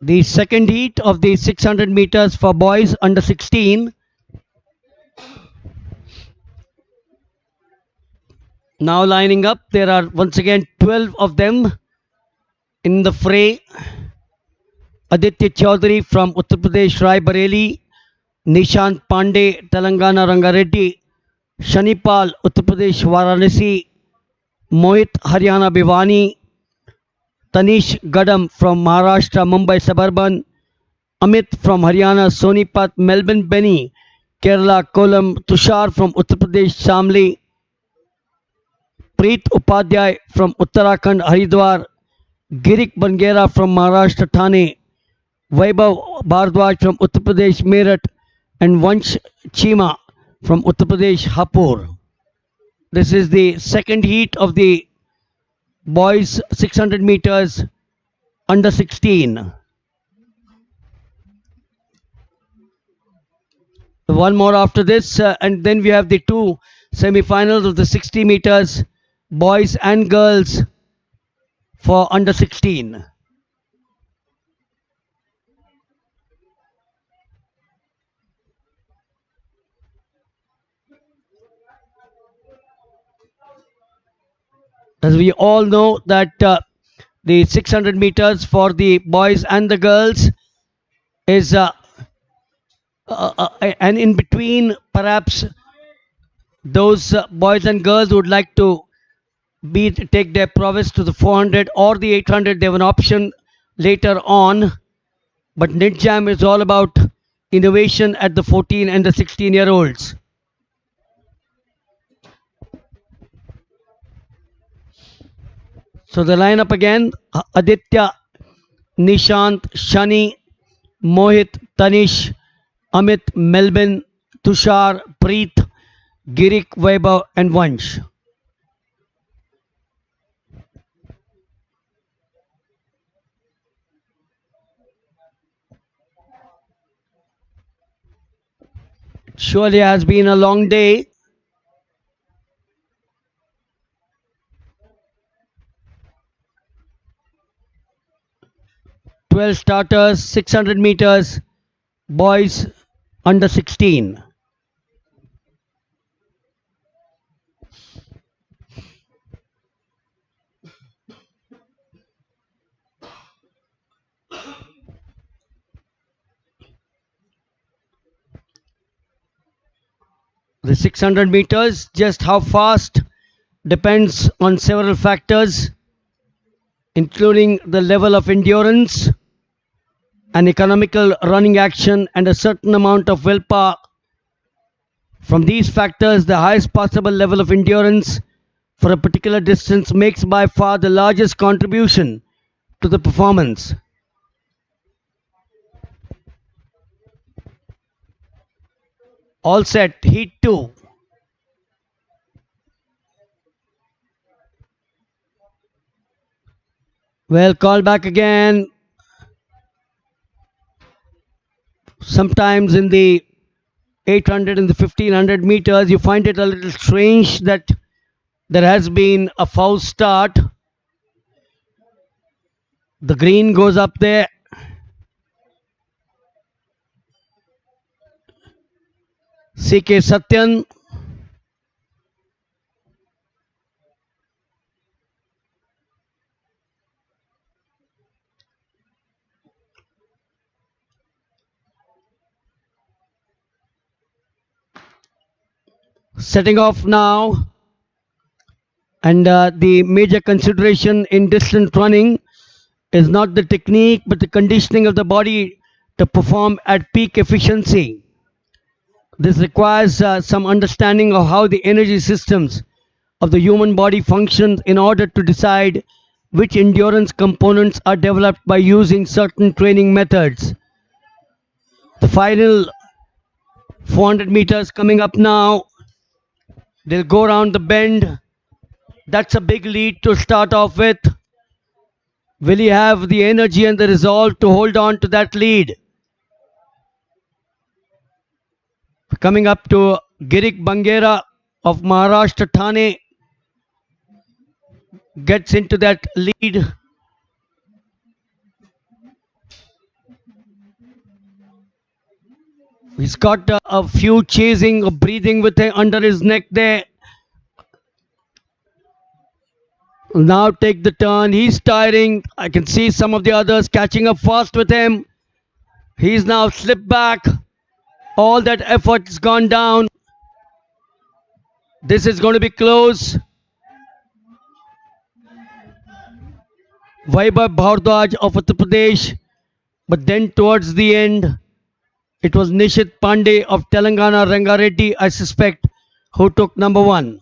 The second heat of the 600 meters for boys under 16. Now lining up, there are once again 12 of them in the fray. Aditya Chaudhary from Uttar Pradesh, Rai Bareli, Nishant Pandey, Telangana Rangareddy, Shanipal, Uttar Pradesh, Varanasi, Mohit, Haryana Bhiwani, Tanish Gadam from Maharashtra, Mumbai Suburban, Amit from Haryana, Sonipat, Melbourne Benny, Kerala Kollam, Tushar from Uttar Pradesh, Shamli, Preet Upadhyay from Uttarakhand, Haridwar, Girik Bangera from Maharashtra, Thane, Vaibhav Bhardwaj from Uttar Pradesh, Meerut, and Vansh Chima from Uttar Pradesh, Hapur. This is the second heat of the boys 600 meters under 16. One more after this, and then we have the two semi-finals of the 60 meters boys and girls for under 16. As we all know that the 600 meters for the boys and the girls is and in between perhaps those boys and girls who would like to take their prowess to the 400 or the 800. They have an option later on, but Nidjam is all about innovation at the 14 and the 16-year-olds. So the lineup again: Aditya, Nishant, Shani, Mohit, Tanish, Amit, Melvin, Tushar, Preet, Girik, Vaibhav, and Vansh. Surely has been a long day. Twelve starters, 600 meters, boys under 16. The 600 meters, just how fast depends on several factors, including the level of endurance, an economical running action, and a certain amount of willpower. From these factors, the highest possible level of endurance for a particular distance makes by far the largest contribution to the performance. All set, heat 2. Well, call back again. Sometimes in the 800 and the 1500 meters, you find it a little strange that there has been a foul start. The green goes up there. C.K. Satyan. Setting off now. And the major consideration in distance running is not the technique but the conditioning of the body to perform at peak efficiency. This requires some understanding of how the energy systems of the human body function in order to decide which endurance components are developed by using certain training methods. The final 400 meters coming up now. They'll go around the bend. That's a big lead to start off with. Will he have the energy and the resolve to hold on to that lead? Coming up to Girik Bangera of Maharashtra, Thane, gets into that lead. He's got a few chasing, breathing with under his neck there. now take the turn. He's tiring. I can see some of the others catching up fast with him. He's now slipped back. All that effort's gone down. This is going to be close. Vaibhav Bhardwaj of Uttar Pradesh. But then towards the end, it was Nishit Pandey of Telangana, Rangareddy, I suspect, who took number one.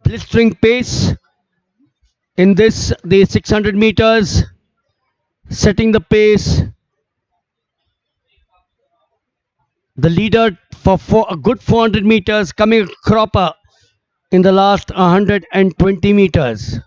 Blistering pace in this, the 600 meters, setting the pace. The leader for a good 400 meters coming a cropper in the last 120 meters.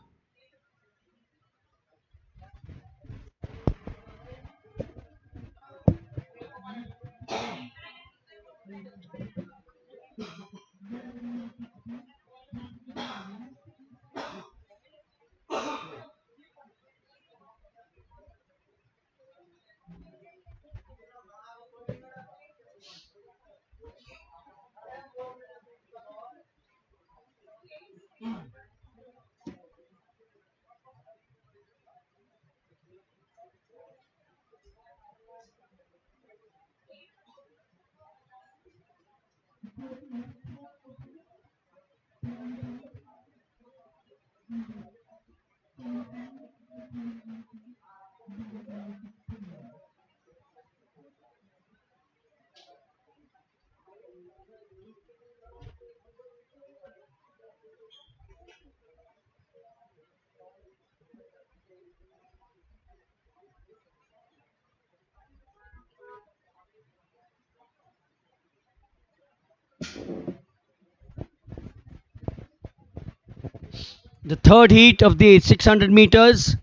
The third heat of the 600 meters,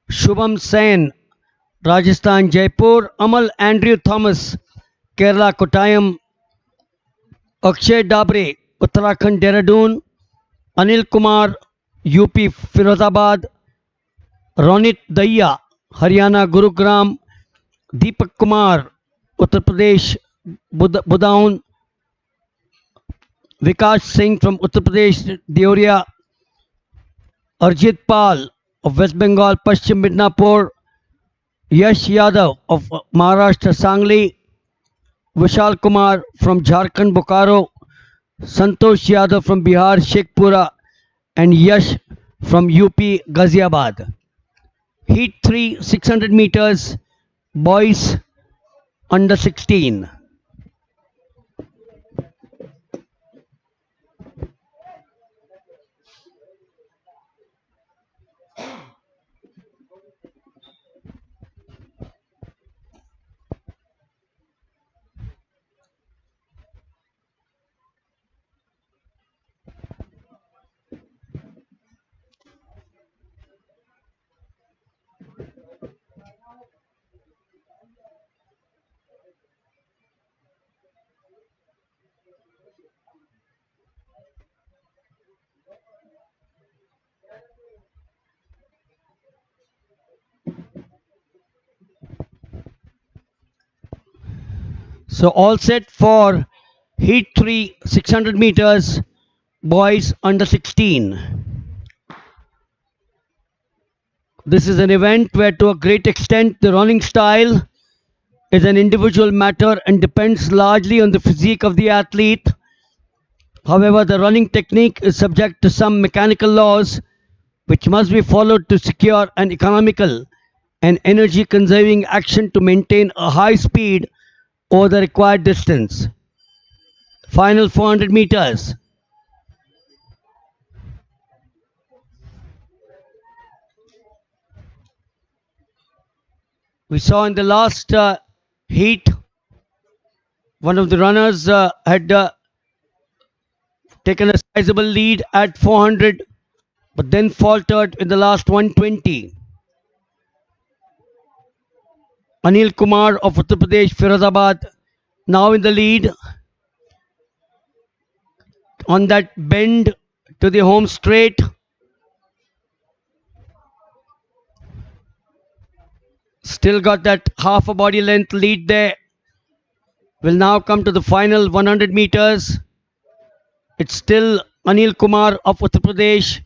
Shubham Sen, Rajasthan, Jaipur, Amal Andrew Thomas, Kerala, Kottayam, Akshay Dabre, Uttarakhand, Dehradun, Anil Kumar, UP, Firozabad, Ronit Daiya, Haryana, Gurugram, Deepak Kumar, Uttar Pradesh, Budaun, Vikas Singh from Uttar Pradesh, Deoria, Arjit Pal of West Bengal, Paschim Midnapur, Yash Yadav of Maharashtra, Sangli, Vishal Kumar from Jharkhand, Bokaro, Santosh Yadav from Bihar, Shekhpura, and Yash from UP, Ghaziabad. Heat 3, 600 meters, boys under 16. So all set for Heat 3, 600 meters, boys under 16. This is an event where to a great extent the running style is an individual matter and depends largely on the physique of the athlete. However, the running technique is subject to some mechanical laws which must be followed to secure an economical and energy conserving action to maintain a high speed over the required distance. Final 400 meters. We saw in the last heat, one of the runners had taken a sizable lead at 400, but then faltered in the last 120. Anil Kumar of Uttar Pradesh, Firozabad, now in the lead on that bend to the home straight. Still got that half a body length lead there. Will now come to the final 100 meters. It's still Anil Kumar of Uttar Pradesh.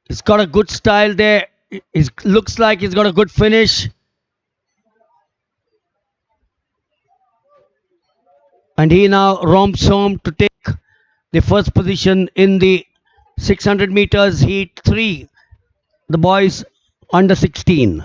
He's got a good style there. He looks like he's got a good finish. And he now romps home to take the first position in the 600 meters heat 3. The boys under 16.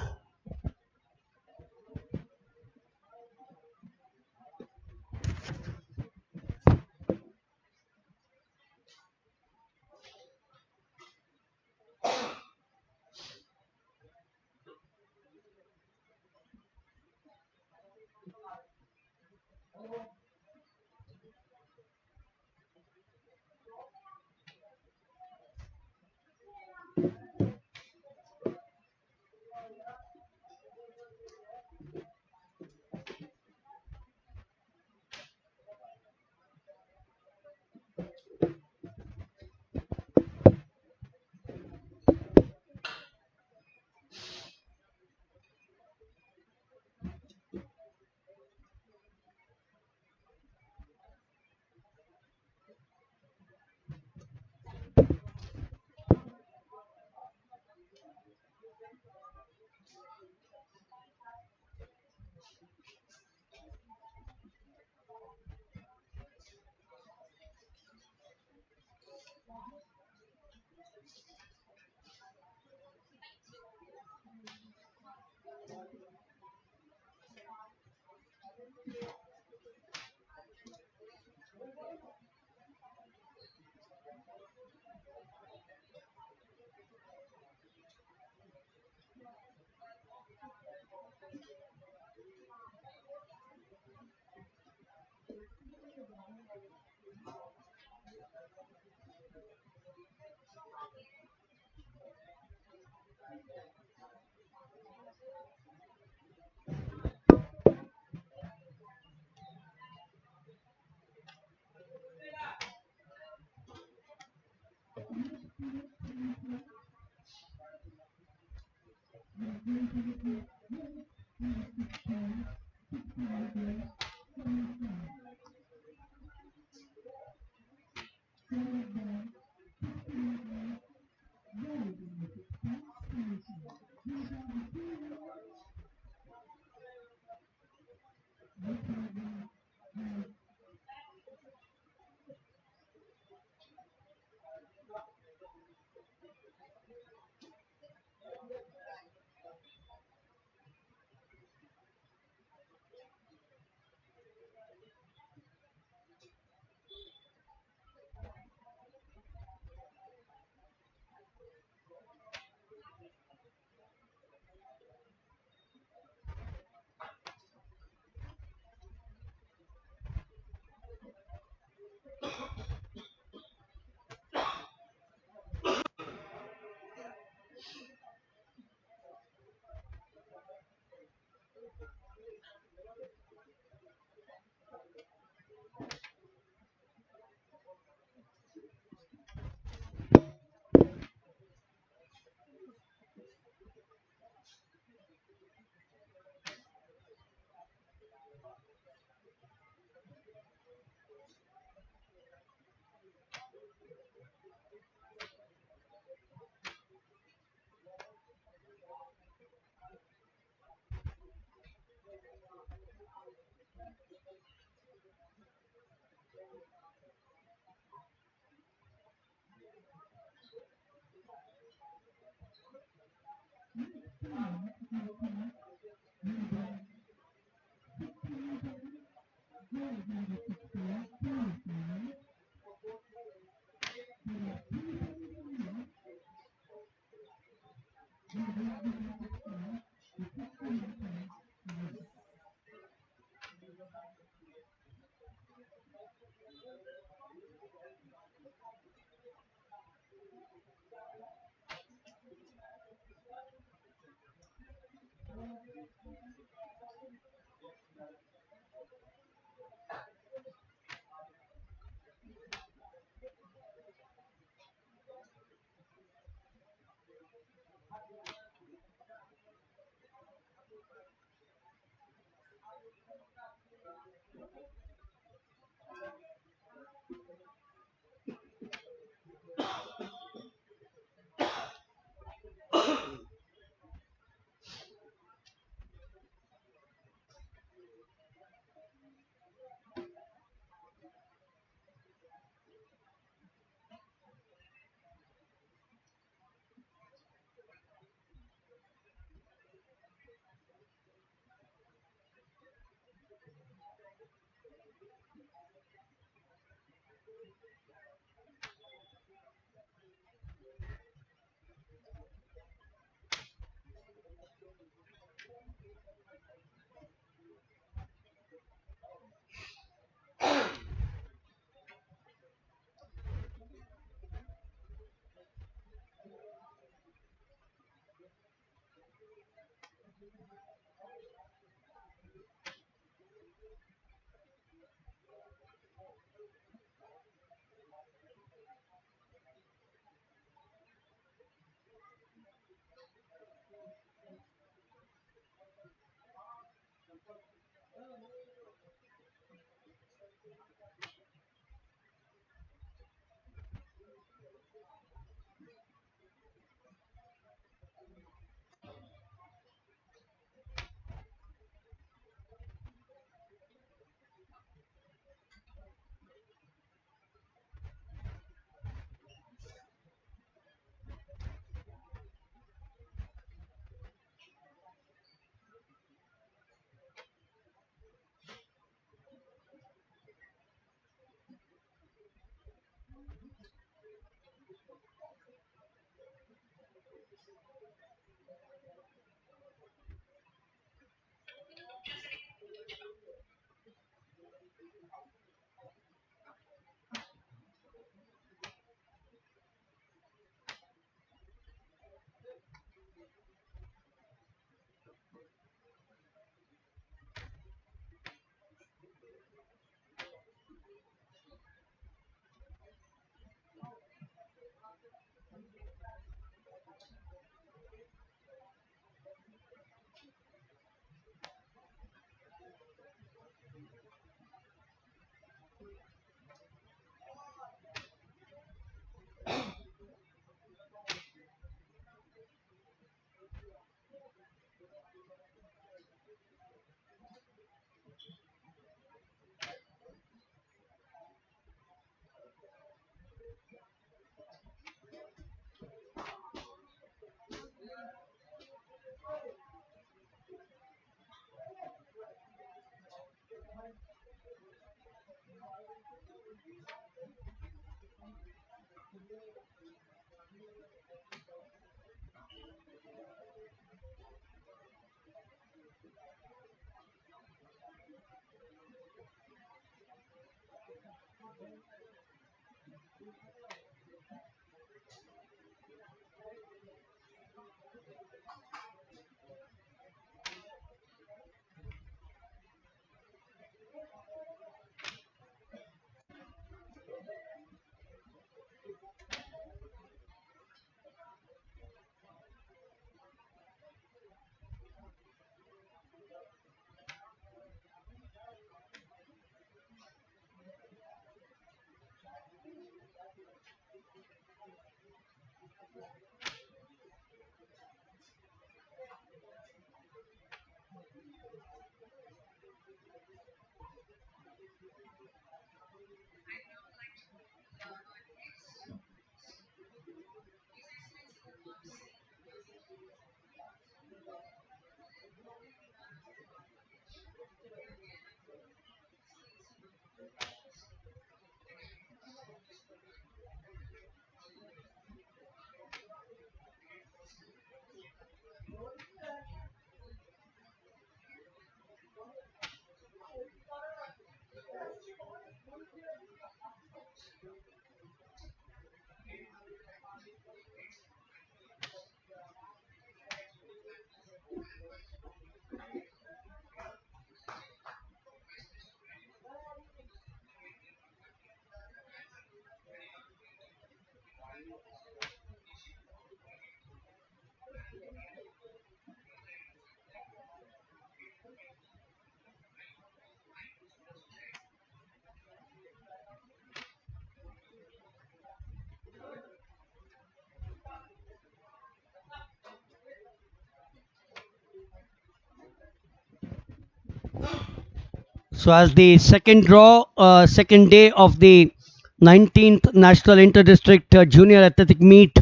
So, as the second draw, second day of the 19th National Inter-District Junior Athletic Meet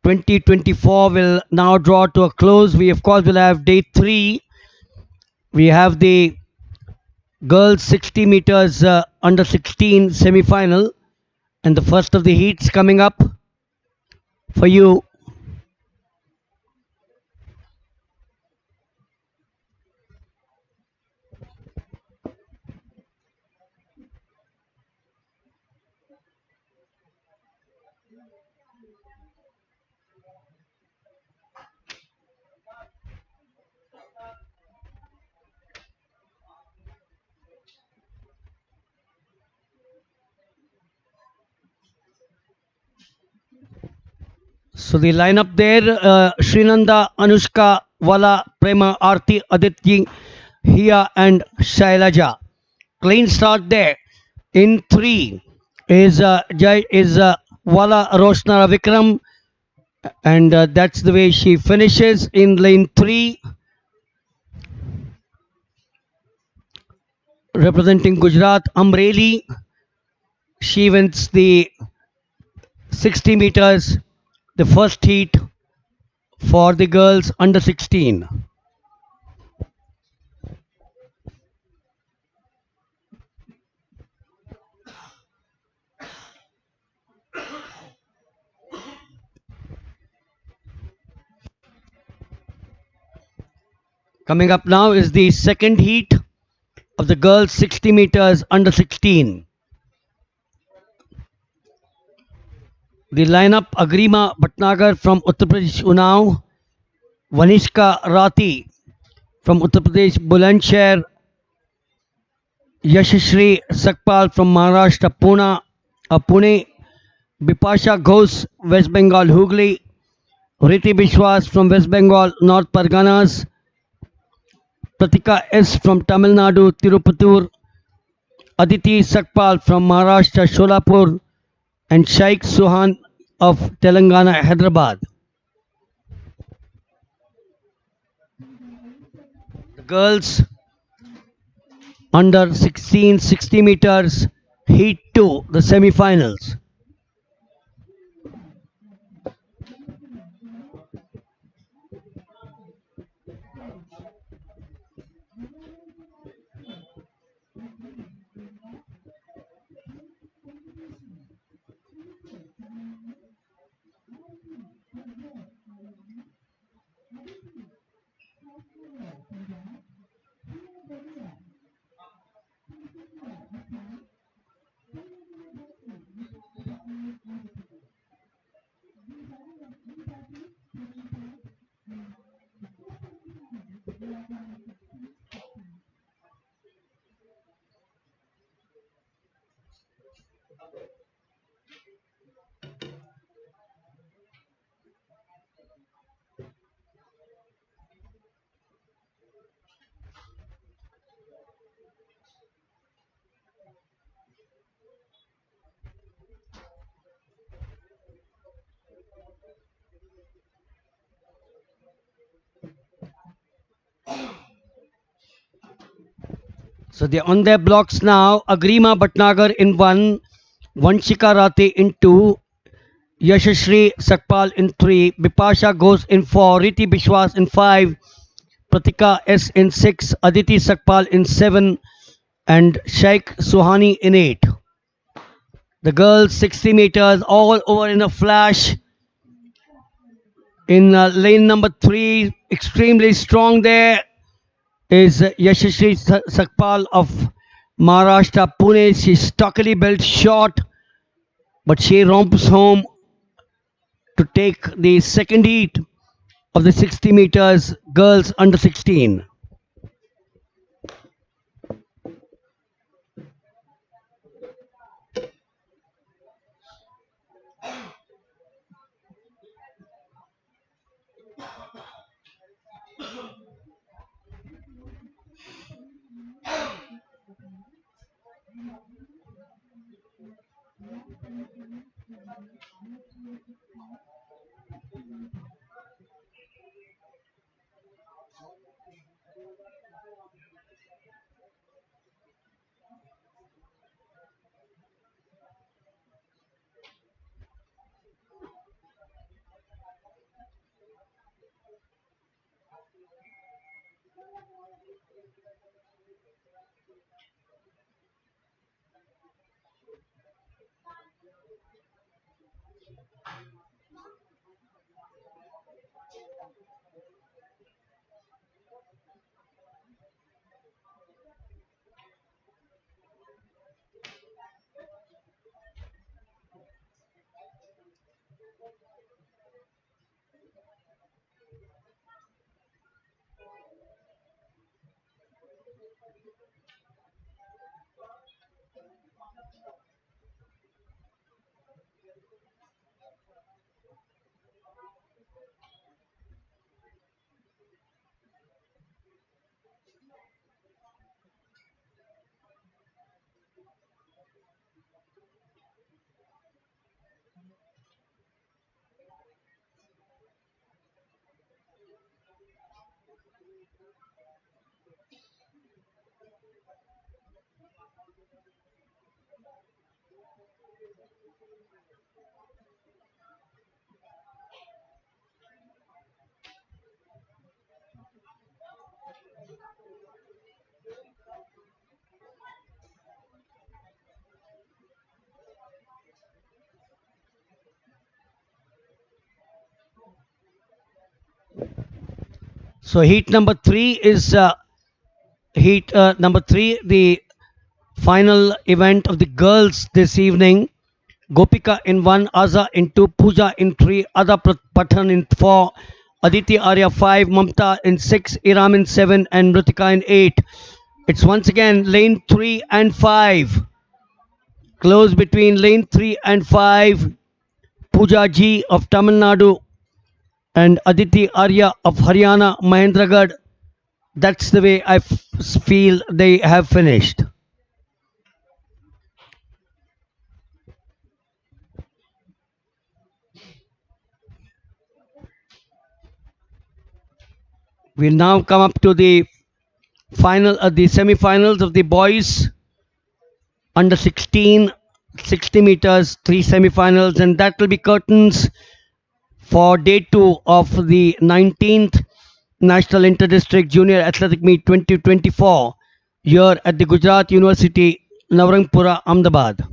2024 will now draw to a close. We, of course, will have day 3. We have the girls 60 meters under 16 semi-final, and the first of the heats coming up for you. So the lineup there, Srinanda, Anushka, Vala, Prema, Arti, Aditya, Hia and Shailaja. Clean start there. In 3 is Vala Roshnara Vikram, and that's the way she finishes in lane 3. Representing Gujarat, Amreli. She wins the 60 meters, the first heat for the girls under 16. Coming up now is the second heat of the girls 60 meters under 16. The lineup: Agrima Bhatnagar from Uttar Pradesh Unnao, Vanishka Rati from Uttar Pradesh Bulandshahr, Yashashri Sakpal from Maharashtra Pune, Bipasha Ghosh West Bengal Hooghly, Riti Bishwas from West Bengal North Parganas, Pratika S from Tamil Nadu Tirupatur, Aditi Sakpal from Maharashtra Sholapur, and Shaikh Suhan of Telangana Hyderabad. The girls under 16 60 meters heat 2, the semi-finals. So they're on their blocks now. Agrima Bhatnagar in 1, Vanshika Rati in 2, Yashashri Sakpal in 3, Bipasha Ghosh in 4, Riti Bishwas in 5, Pratika S in 6, Aditi Sakpal in 7, and Sheikh Suhani in 8. The girls 60 meters all over in a flash. In lane number 3, extremely strong there is Yashashri Sakpal of Maharashtra Pune. She's stockily built, short, but she romps home to take the second heat of the 60 meters girls under 16. So heat number three is heat number three, the final event of the girls this evening. Gopika in one, Aza in two, Pooja in three, Ada Pathan in four, Aditi Arya five, Mamta in six, Iram in seven, and Mritika in eight. It's once again lane three and five. Close between lane three and five. Pooja Ji of Tamil Nadu and Aditi Arya of Haryana, Mahendragarh. That's the way I feel they have finished. We'll now come up to the the semi-finals of the boys under 16, 60 meters, three semi-finals, and that will be curtains for day two of the 19th National Inter-District Junior Athletic Meet 2024 here at the Gujarat University, Navrangpura, Ahmedabad.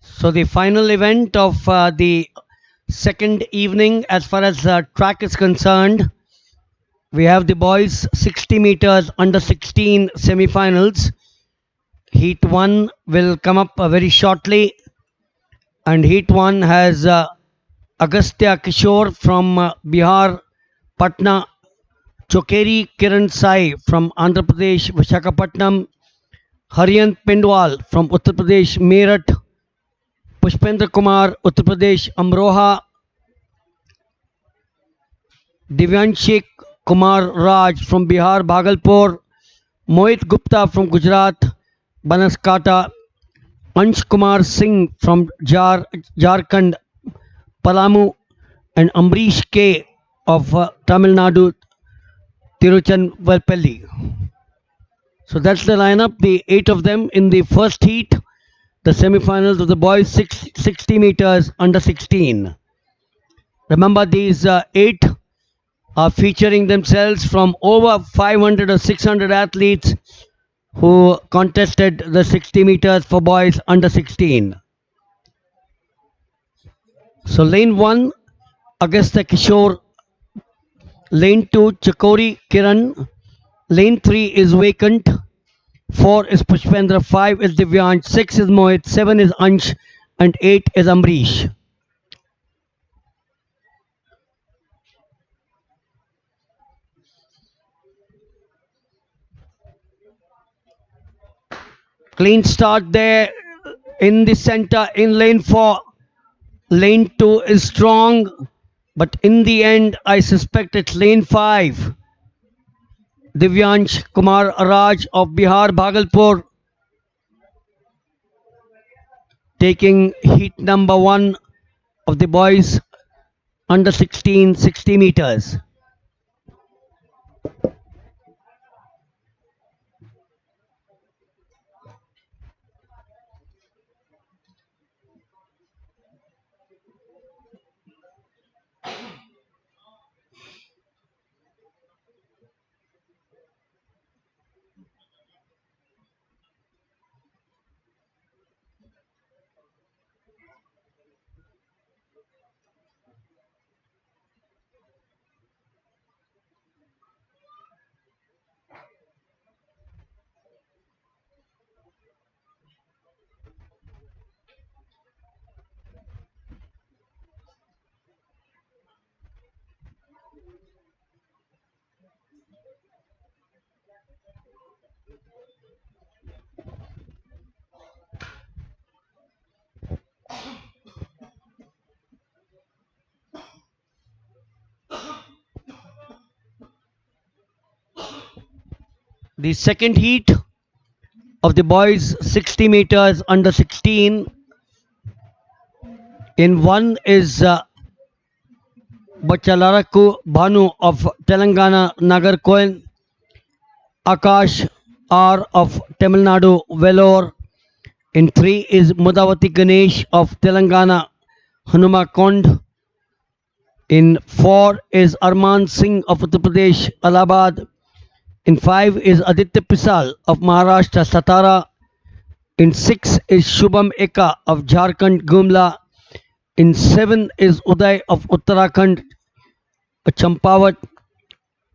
So the final event of the second evening, as far as track is concerned, we have the boys 60 meters under 16 semi-finals. Heat 1 will come up very shortly, and Heat 1 has Agastya Kishore from Bihar, Patna, Chokeri Kiran Sai from Andhra Pradesh, Visakhapatnam, Haryan Pendwal from Uttar Pradesh, Meerut, Pushpendra Kumar, Uttar Pradesh, Amroha, Divyanshik Kumar Raj from Bihar, Bhagalpur, Mohit Gupta from Gujarat, Banaskata, Ansh Kumar Singh from Jharkhand, Palamu, and Amrish K of Tamil Nadu, Tiruchenvalpalli. So that's the lineup, the 8 of them in the first heat, the semi-finals of the boys 60 meters under 16. Remember, these 8 are featuring themselves from over 500 or 600 athletes who contested the 60 meters for boys under 16. So lane 1, Agastya Kishore. Lane 2, Chakori Kiran. Lane 3 is vacant. 4 is Pushpendra, 5 is Divyansh, 6 is Mohit, 7 is Ansh, and 8 is Amrish. Clean start there in the center in lane 4. Lane 2 is strong, but in the end, I suspect it's lane 5. Divyansh Kumar Raj of Bihar, Bhagalpur, taking heat number 1 of the boys under 16 60 meters. The second heat of the boys 60 meters under 16. In one is Bachalaraku Bhanu of Telangana Nagarkoil, Akash R of Tamil Nadu Vellore. In three is Mudavati Ganesh of Telangana Hanumakond. In four is Arman Singh of Uttar Pradesh Allahabad. In five is Aditya Pisal of Maharashtra Satara. In six is Shubham Eka of Jharkhand Gumla. In seven is Uday of Uttarakhand Champawat.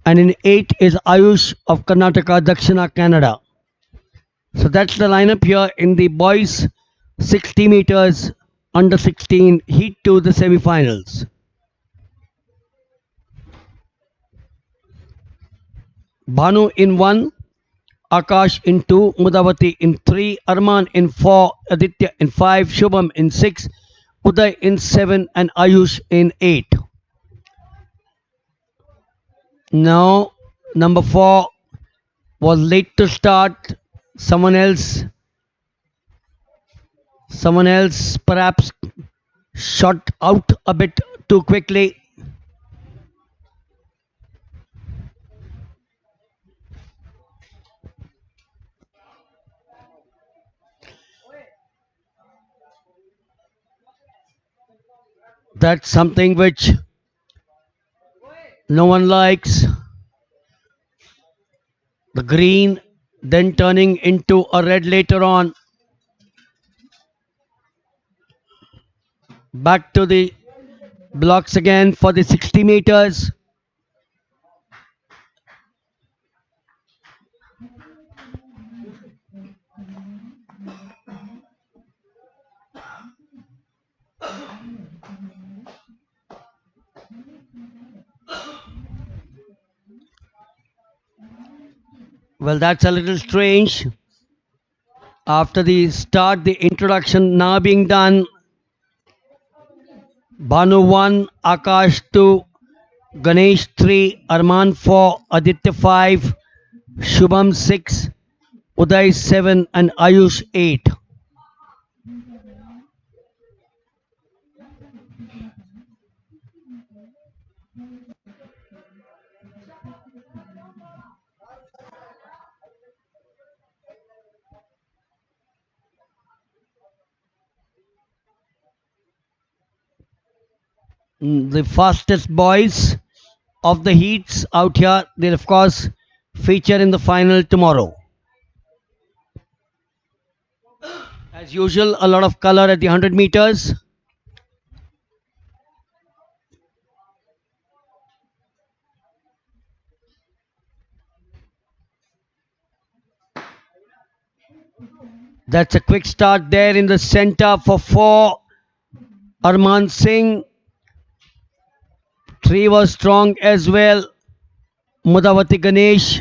And in eight is Ayush of Karnataka Dakshina Canada. So that's the lineup here in the boys 60 meters under 16 heat to the semi-finals. Bhanu in 1, Akash in 2, Mudavati in 3, Arman in 4, Aditya in 5, Shubham in 6, Uday in 7 and Ayush in 8. Now number 4 was late to start. Someone else perhaps shot out a bit too quickly. That's something which no one likes. The green then turning into a red later on. Back to the blocks again for the 60 meters. Well, that's a little strange. After the start, the introduction now being done. Bhanu 1, Akash 2, Ganesh 3, Arman 4, Aditya 5, Shubham 6, Uday 7 and Ayush 8. The fastest boys of the heats out here, they'll of course feature in the final tomorrow. As usual, a lot of color at the 100 meters. That's a quick start there in the center for 4. Arman Singh. 3 was strong as well. Mudavati Ganesh.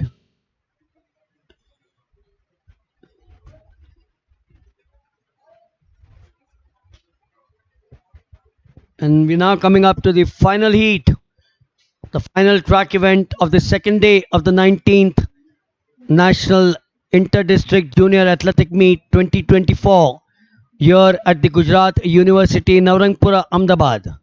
And we're now coming up to the final heat, the final track event of the second day of the 19th National Inter-District Junior Athletic Meet 2024 here at the Gujarat University Navrangpura, Ahmedabad.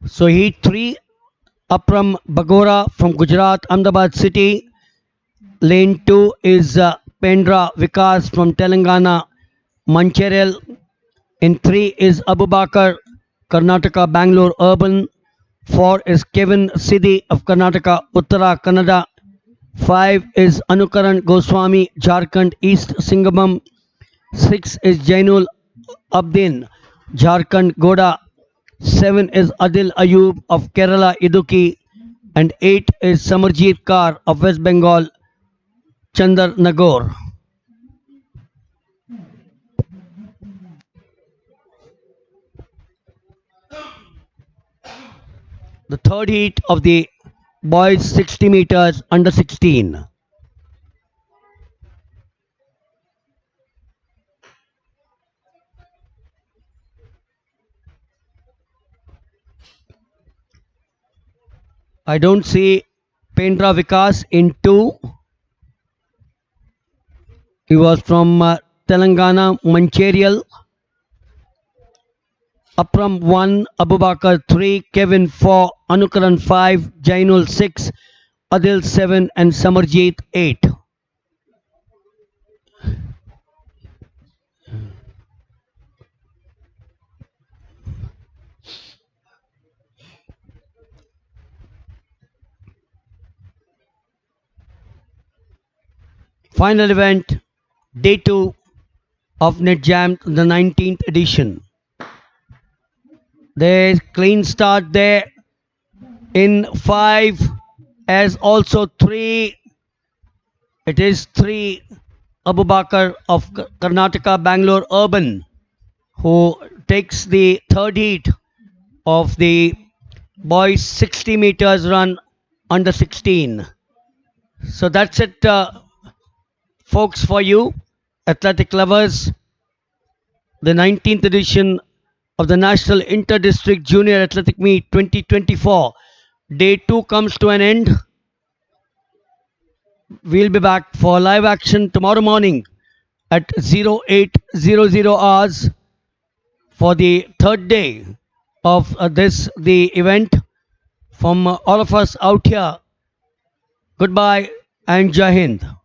So heat 3, Apram Bagora from Gujarat, Ahmedabad city. Lane 2 is Pendra Vikas from Telangana, Mancherel. In 3 is Abu Bakar, Karnataka, Bangalore Urban. 4 is Kevin Siddhi of Karnataka, Uttara Kannada. 5 is Anukaran Goswami, Jharkhand, East Singamam. 6 is Jainul Abdin, Jharkhand, Goda. 7 is Adil Ayub of Kerala, Idukki. and 8 is Samarjeet Kaur of West Bengal, Chandar Nagore. The third heat of the boys 60 meters under 16. I don't see Pendra Vikas in 2. He was from Telangana, Mancherial. Apram 1, Abubakar 3, Kevin 4, Anukaran 5, Jainul 6, Adil 7 and Samarjeet 8. Final event, day 2 of Nidjam, the 19th edition. There's clean start there in 5 as also 3. It is 3 Abubakar of Karnataka, Bangalore Urban, who takes the third heat of the boys 60 meters run under 16. So that's it, folks, for you, athletic lovers. The 19th edition of the National Inter-District Junior Athletic Meet 2024. Day 2 comes to an end. We'll be back for live action tomorrow morning at 0800 hours for the third day of the event. From all of us out here, goodbye and Jai Hind.